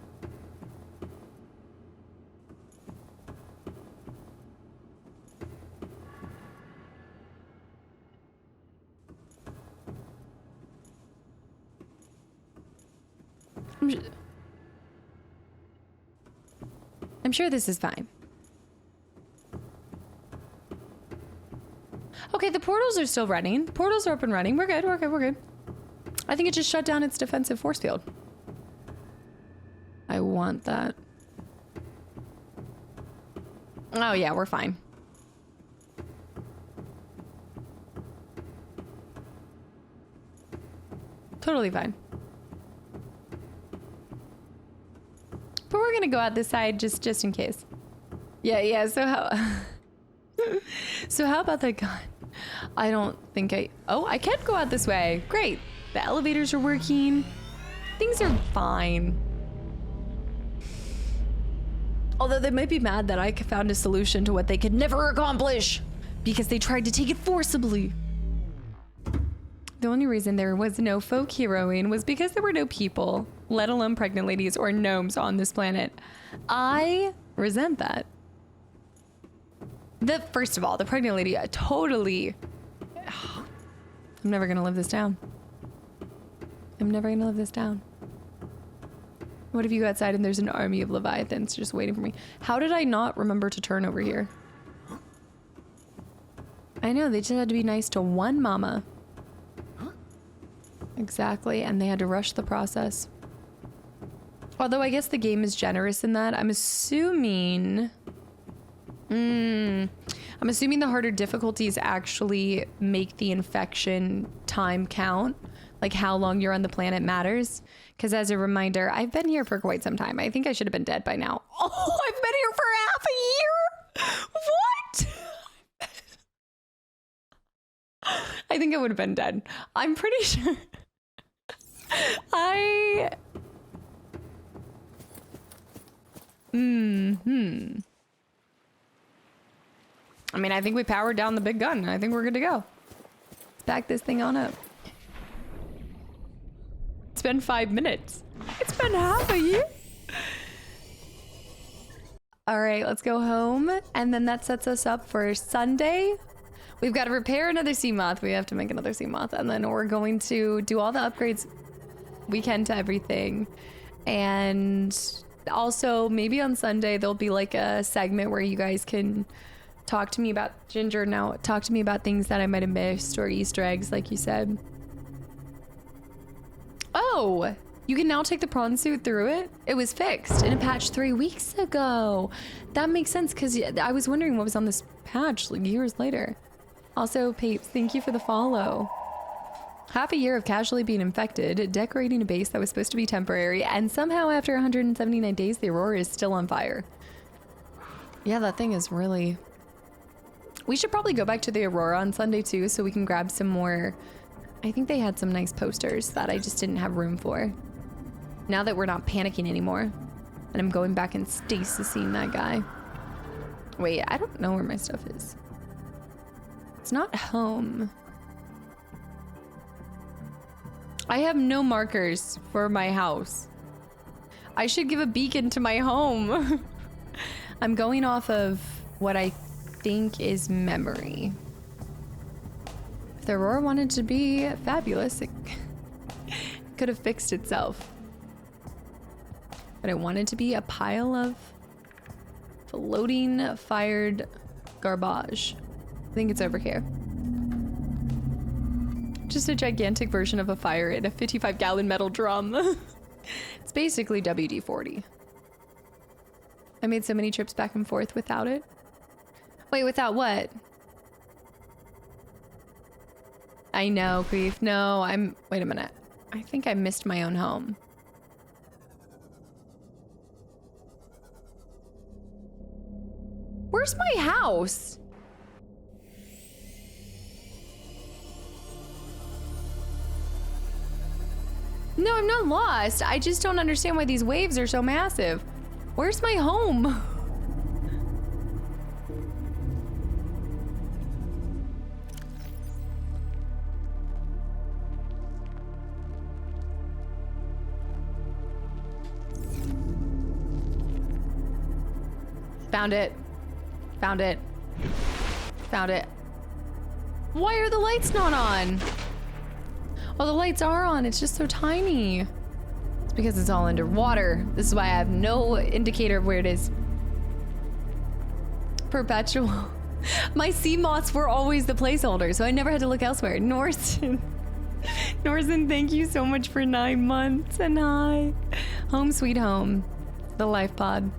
I'm sure this is fine. Okay, the portals are still running. The portals are up and running. We're good, we're good, we're good. I think it just shut down its defensive force field. I want that. Oh yeah, we're fine. Totally fine. But we're gonna go out this side just in case. Yeah, so how so how about that gun? I don't think oh, I can go out this way. Great. The elevators are working. Things are fine. Although they might be mad that I found a solution to what they could never accomplish because they tried to take it forcibly. The only reason there was no folk heroing was because there were no people, let alone pregnant ladies or gnomes on this planet. I resent that. First of all, the pregnant lady, totally. I'm never gonna live this down. I'm never gonna live this down. What if you go outside and there's an army of leviathans just waiting for me? How did I not remember to turn over here? I know, they just had to be nice to one mama. Exactly, and they had to rush the process. Although I guess the game is generous in that. I'm assuming the harder difficulties actually make the infection time count. Like how long you're on the planet matters. Because as a reminder, I've been here for quite some time. I think I should have been dead by now. Oh, I've been here for half a year? What? I think I would have been dead. I'm pretty sure. I mean, I think we powered down the big gun. I think we're good to go. Let's back this thing on up. It's been 5 minutes. It's been half a year. All right, let's go home. And then that sets us up for Sunday. We've got to repair another sea moth. We have to make another sea moth. And then we're going to do all the upgrades we can to everything. And also maybe on Sunday, there'll be like a segment where you guys can talk to me about Ginger now. Talk to me about things that I might have missed or Easter eggs, like you said. Oh, you can now take the prawn suit through it? It was fixed in a patch 3 weeks ago. That makes sense because I was wondering what was on this patch like years later. Also, Papes, thank you for the follow. Half a year of casually being infected, decorating a base that was supposed to be temporary, and somehow after 179 days, the Aurora is still on fire. Yeah, that thing is really... We should probably go back to the Aurora on Sunday too, so we can grab some more... I think they had some nice posters that I just didn't have room for. Now that we're not panicking anymore, and I'm going back and stasising that guy. Wait, I don't know where my stuff is. It's not home. I have no markers for my house. I should give a beacon to my home. I'm going off of what I think is memory. If the Aurora wanted to be fabulous, it could have fixed itself. But it wanted to be a pile of floating fired garbage. I think it's over here. Just a gigantic version of a fire in a 55-gallon metal drum. It's basically WD-40. I made so many trips back and forth without it. Wait, without what? I know, Grief. No, wait a minute. I think I missed my own home. Where's my house? No, I'm not lost. I just don't understand why these waves are so massive. Where's my home? Found it. Found it. Found it. Why are the lights not on? Oh, the lights are on. It's just so tiny. It's because it's all underwater. This is why I have no indicator of where it is. Perpetual. My sea moths were always the placeholder, so I never had to look elsewhere. Norson. Norson, thank you so much for 9 months. And hi. Home sweet home. The life pod.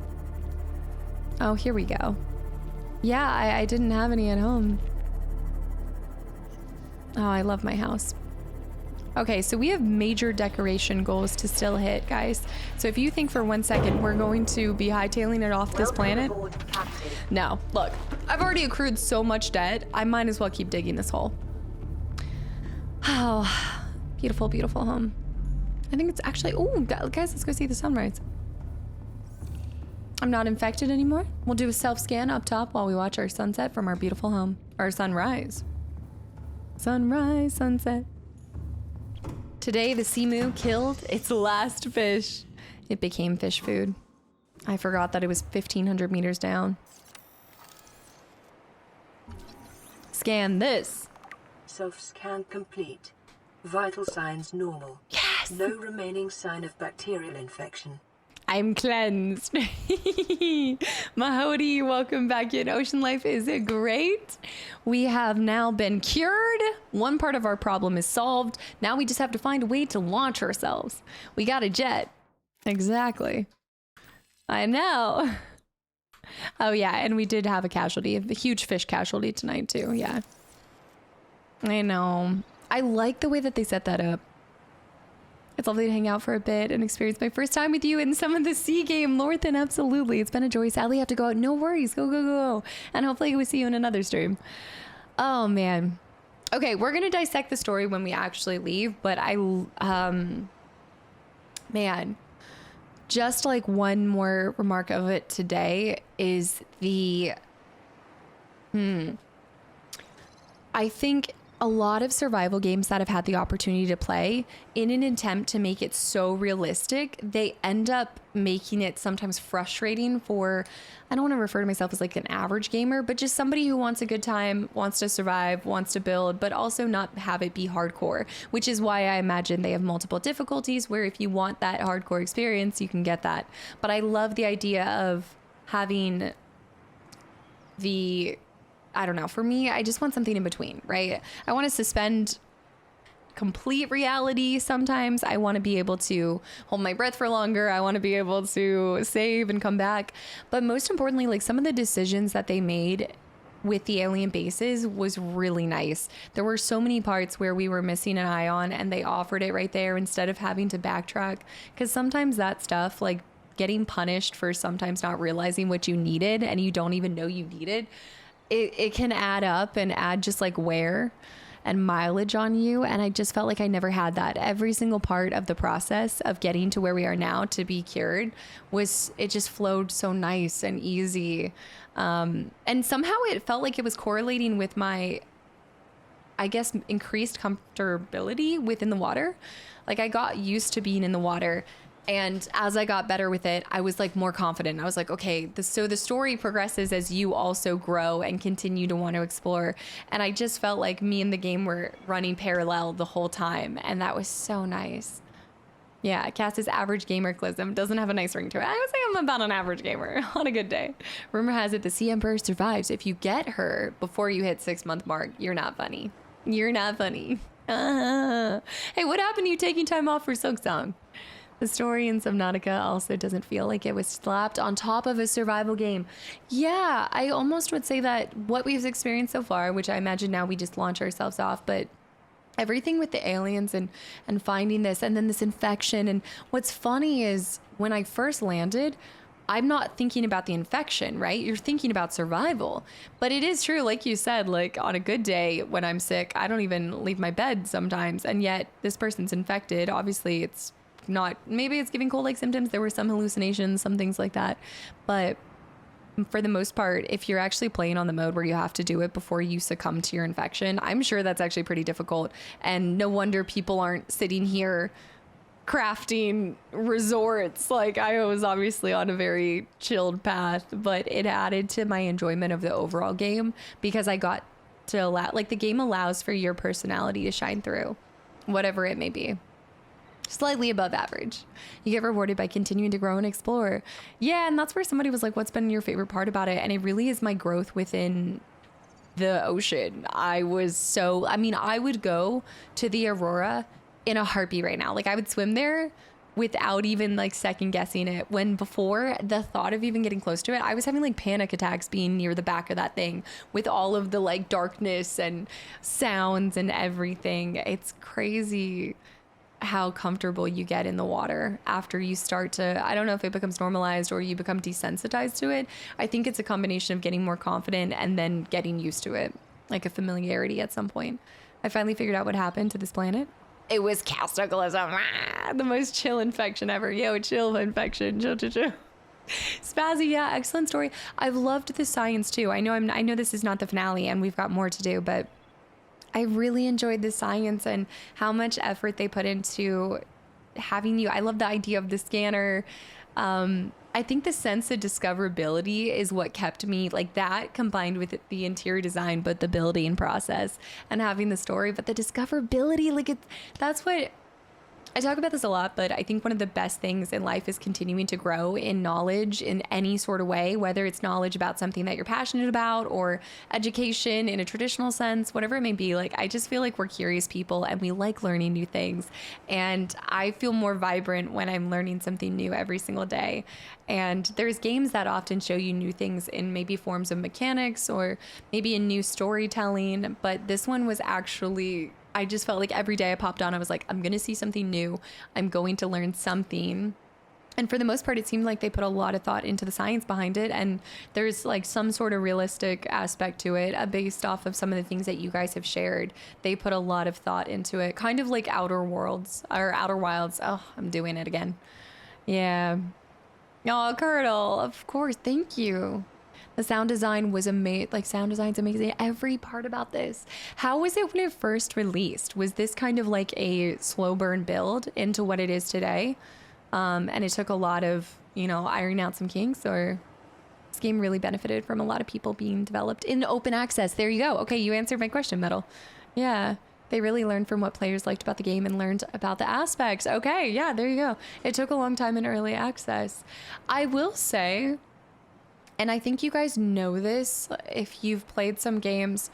Oh, here we go. Yeah, I didn't have any at home. Oh, I love my house. Okay, so we have major decoration goals to still hit, guys. So if you think for 1 second we're going to be hightailing it off this planet, no. Look, I've already accrued so much debt, I might as well keep digging this hole. Oh, beautiful, beautiful home. I think it's actually, oh, guys, let's go see the sunrise. I'm not infected anymore. We'll do a self-scan up top while we watch our sunset from our beautiful home. Or sunrise. Sunrise, sunset. Today, the Seamoo killed its last fish. It became fish food. I forgot that it was 1,500 meters down. Scan this. Self-scan complete. Vital signs normal. Yes! No remaining sign of bacterial infection. I'm cleansed. Mahody, welcome back in. Ocean life is great. We have now been cured. One part of our problem is solved. Now we just have to find a way to launch ourselves. We got a jet. Exactly. I know. Oh yeah, and we did have a casualty, a huge fish casualty tonight too. Yeah. I know. I like the way that they set that up. It's lovely to hang out for a bit and experience my first time with you in some of the sea game. Lorthan, absolutely. It's been a joy. Sadly, I have to go out. No worries. Go, go, go. And hopefully we'll see you in another stream. Oh, man. Okay, we're going to dissect the story when we actually leave. But man, just like one more remark of it today is the... I think... a lot of survival games that I've had the opportunity to play, in an attempt to make it so realistic, they end up making it sometimes frustrating for, I don't want to refer to myself as like an average gamer, but just somebody who wants a good time, wants to survive, wants to build, but also not have it be hardcore, which is why I imagine they have multiple difficulties where if you want that hardcore experience, you can get that. But I love the idea of having the... I don't know. For me, I just want something in between, right? I want to suspend complete reality sometimes. I want to be able to hold my breath for longer. I want to be able to save and come back. But most importantly, like some of the decisions that they made with the alien bases was really nice. There were so many parts where we were missing an ion and they offered it right there instead of having to backtrack. Because sometimes that stuff, like getting punished for sometimes not realizing what you needed and you don't even know you needed, it can add up and add just like wear and mileage on you. And I just felt like I never had that. Every single part of the process of getting to where we are now to be cured it just flowed so nice and easy. And somehow it felt like it was correlating with my, I guess, increased comfortability within the water. Like I got used to being in the water. And as I got better with it, I was like more confident. I was like, okay, so the story progresses as you also grow and continue to want to explore. And I just felt like me and the game were running parallel the whole time. And that was so nice. Yeah, Cass's average gamerclism doesn't have a nice ring to it. I would say I'm about an average gamer on a good day. Rumor has it the Sea Emperor survives. If you get her before you hit 6-month mark, you're not funny. You're not funny. Hey, what happened to you taking time off for Silksong? The story in Subnautica also doesn't feel like it was slapped on top of a survival game. Yeah, I almost would say that what we've experienced so far, which I imagine now we just launch ourselves off, but everything with the aliens and finding this and then this infection. And what's funny is when I first landed, I'm not thinking about the infection, right? You're thinking about survival. But it is true, like you said, like on a good day when I'm sick, I don't even leave my bed sometimes. And yet this person's infected. Obviously, it's not, maybe it's giving cold-like symptoms. There were some hallucinations, some things like that. But for the most part, if you're actually playing on the mode where you have to do it before you succumb to your infection, I'm sure that's actually pretty difficult. And no wonder people aren't sitting here crafting resorts. Like, I was obviously on a very chilled path, but it added to my enjoyment of the overall game because I got to allow, like, the game allows for your personality to shine through, whatever it may be. Slightly above average. You get rewarded by continuing to grow and explore. Yeah, and that's where somebody was like, what's been your favorite part about it? And it really is my growth within the ocean. I would go to the Aurora in a heartbeat right now. Like, I would swim there without even like second guessing it, when before the thought of even getting close to it, I was having like panic attacks being near the back of that thing with all of the like darkness and sounds and everything. It's crazy how comfortable you get in the water after you start to, I don't know if it becomes normalized or you become desensitized to it. I think it's a combination of getting more confident and then getting used to it, like a familiarity at some point. I finally figured out what happened to this planet. It was Kastaclysm, the most chill infection ever. Yo, chill infection, chill. Spazzy, yeah, excellent story. I've loved the science too. I know this is not the finale and we've got more to do, but I really enjoyed the science and how much effort they put into having you. I love the idea of the scanner. I think the sense of discoverability is what kept me, like that combined with the interior design, but the building process and having the story, but the discoverability, like that's what I talk about this a lot, but I think one of the best things in life is continuing to grow in knowledge in any sort of way, whether it's knowledge about something that you're passionate about or education in a traditional sense, whatever it may be. Like, I just feel like we're curious people and we like learning new things. And I feel more vibrant when I'm learning something new every single day. And there's games that often show you new things in maybe forms of mechanics or maybe in new storytelling. But this one was actually, I just felt like every day I popped on, I was like, I'm going to see something new. I'm going to learn something. And for the most part, it seemed like they put a lot of thought into the science behind it. And there's like some sort of realistic aspect to it based off of some of the things that you guys have shared. They put a lot of thought into it, kind of like Outer Wilds. Oh, I'm doing it again. Yeah. Oh, Curdle, of course. Thank you. The sound design was amazing. Like, sound design's amazing. Every part about this. How was it when it first released? Was this kind of like a slow burn build into what it is today? And it took a lot of, ironing out some kinks, or this game really benefited from a lot of people being developed in open access. There you go. Okay, you answered my question, Metal. Yeah. They really learned from what players liked about the game and learned about the aspects. Okay, yeah, there you go. It took a long time in early access. I will say, and I think you guys know this if you've played some games,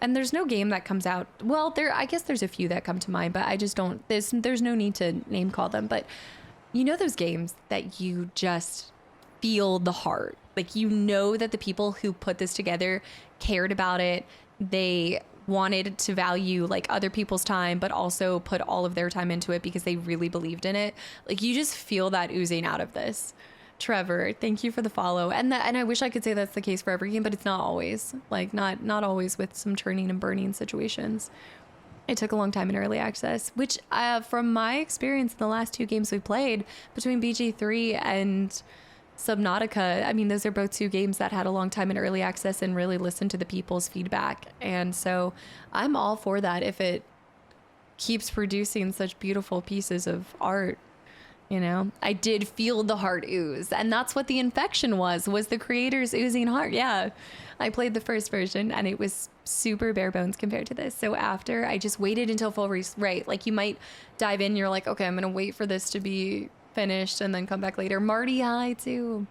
and there's no game that comes out, well, I guess there's a few that come to mind, but I just don't, there's no need to name call them, but you know those games that you just feel the heart, like that the people who put this together cared about it, they wanted to value like other people's time, but also put all of their time into it because they really believed in it. Like, you just feel that oozing out of this. Trevor, thank you for the follow. And I wish I could say that's the case for every game, but it's not always. Like, not always with some turning and burning situations. It took a long time in early access, which from my experience in the last two games we played, between BG3 and Subnautica, I mean, those are both two games that had a long time in early access and really listened to the people's feedback. And so I'm all for that if it keeps producing such beautiful pieces of art. I did feel the heart ooze, and that's what the infection was the creator's oozing heart. Yeah, I played the first version and it was super bare bones compared to this. So after, I just waited until full right, like you might dive in, you're like, okay, I'm gonna wait for this to be finished and then come back later. Marty, hi too.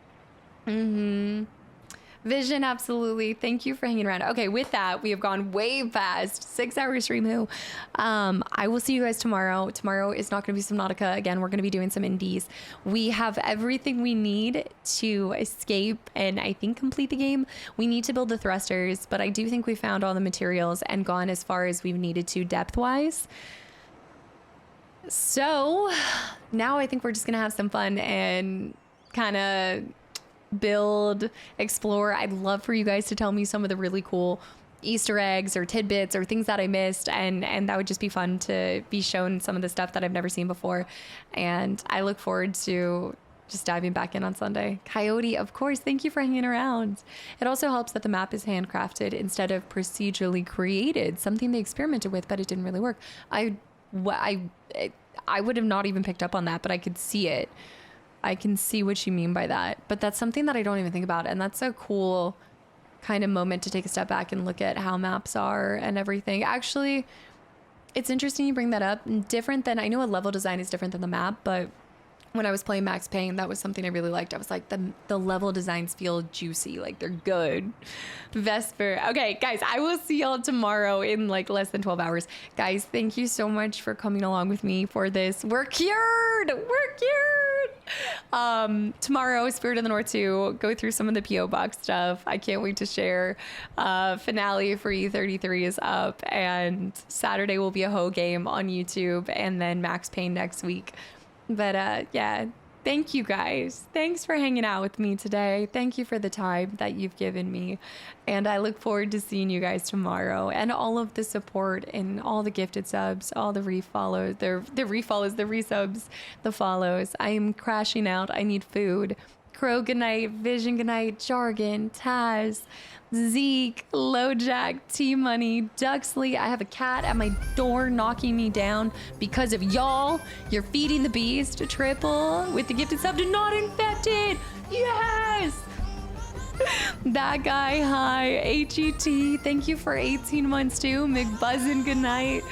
Vision, absolutely. Thank you for hanging around. Okay, with that, we have gone way past 6-hour stream. I will see you guys tomorrow. Tomorrow is not going to be Subnautica. Again, we're going to be doing some indies. We have everything we need to escape and I think complete the game. We need to build the thrusters, but I do think we found all the materials and gone as far as we've needed to depth-wise. So now I think we're just going to have some fun and kind of build, explore. I'd love for you guys to tell me some of the really cool Easter eggs or tidbits or things that I missed, and that would just be fun to be shown some of the stuff that I've never seen before. And I look forward to just diving back in on Sunday. Coyote, of course, thank you for hanging around. It also helps that the map is handcrafted instead of procedurally created, something they experimented with, but it didn't really work. I would have not even picked up on that, but I could see it. I can see what you mean by that. But that's something that I don't even think about. And that's a cool kind of moment to take a step back and look at how maps are and everything. Actually, it's interesting you bring that up. Different than, I know a level design is different than the map, but when I was playing Max Payne, that was something I really liked. I was like, the level designs feel juicy, like they're good. Vesper. Okay, guys, I will see y'all tomorrow in like less than 12 hours. Guys, thank you so much for coming along with me for this. We're cured. We're cured. Tomorrow, Spirit of the North 2, go through some of the P.O. Box stuff. I can't wait to share. Finale for E33 is up, and Saturday will be a Ho game on YouTube, and then Max Payne next week. But yeah, thank you guys. Thanks for hanging out with me today. Thank you for the time that you've given me. And I look forward to seeing you guys tomorrow, and all of the support and all the gifted subs, all the refollows, the resubs, the follows. I am crashing out. I need food. Crow, good night. Vision, good night. Jargon, Taz, Zeke, Lojack, T-Money, Duxley. I have a cat at my door knocking me down because of y'all. You're feeding the beast. Triple with the gifted sub to Not Infected. Yes! That guy, hi. HET, thank you for 18 months too. McBuzzin, good night.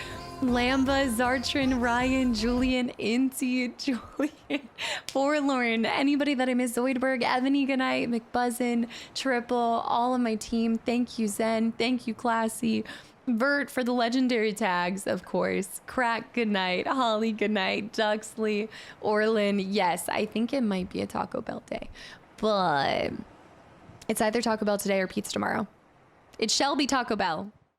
Lamba, Zartrin, Ryan, Julian, Inti, Julian, Forlorn, anybody that I missed, Zoidberg, Ebony, good night, McBuzzin, Triple, all of my team. Thank you, Zen. Thank you, Classy. Vert for the legendary tags, of course. Crack, good night. Holly, good night. Duxley, Orlin. Yes, I think it might be a Taco Bell day, but it's either Taco Bell today or pizza tomorrow. It shall be Taco Bell.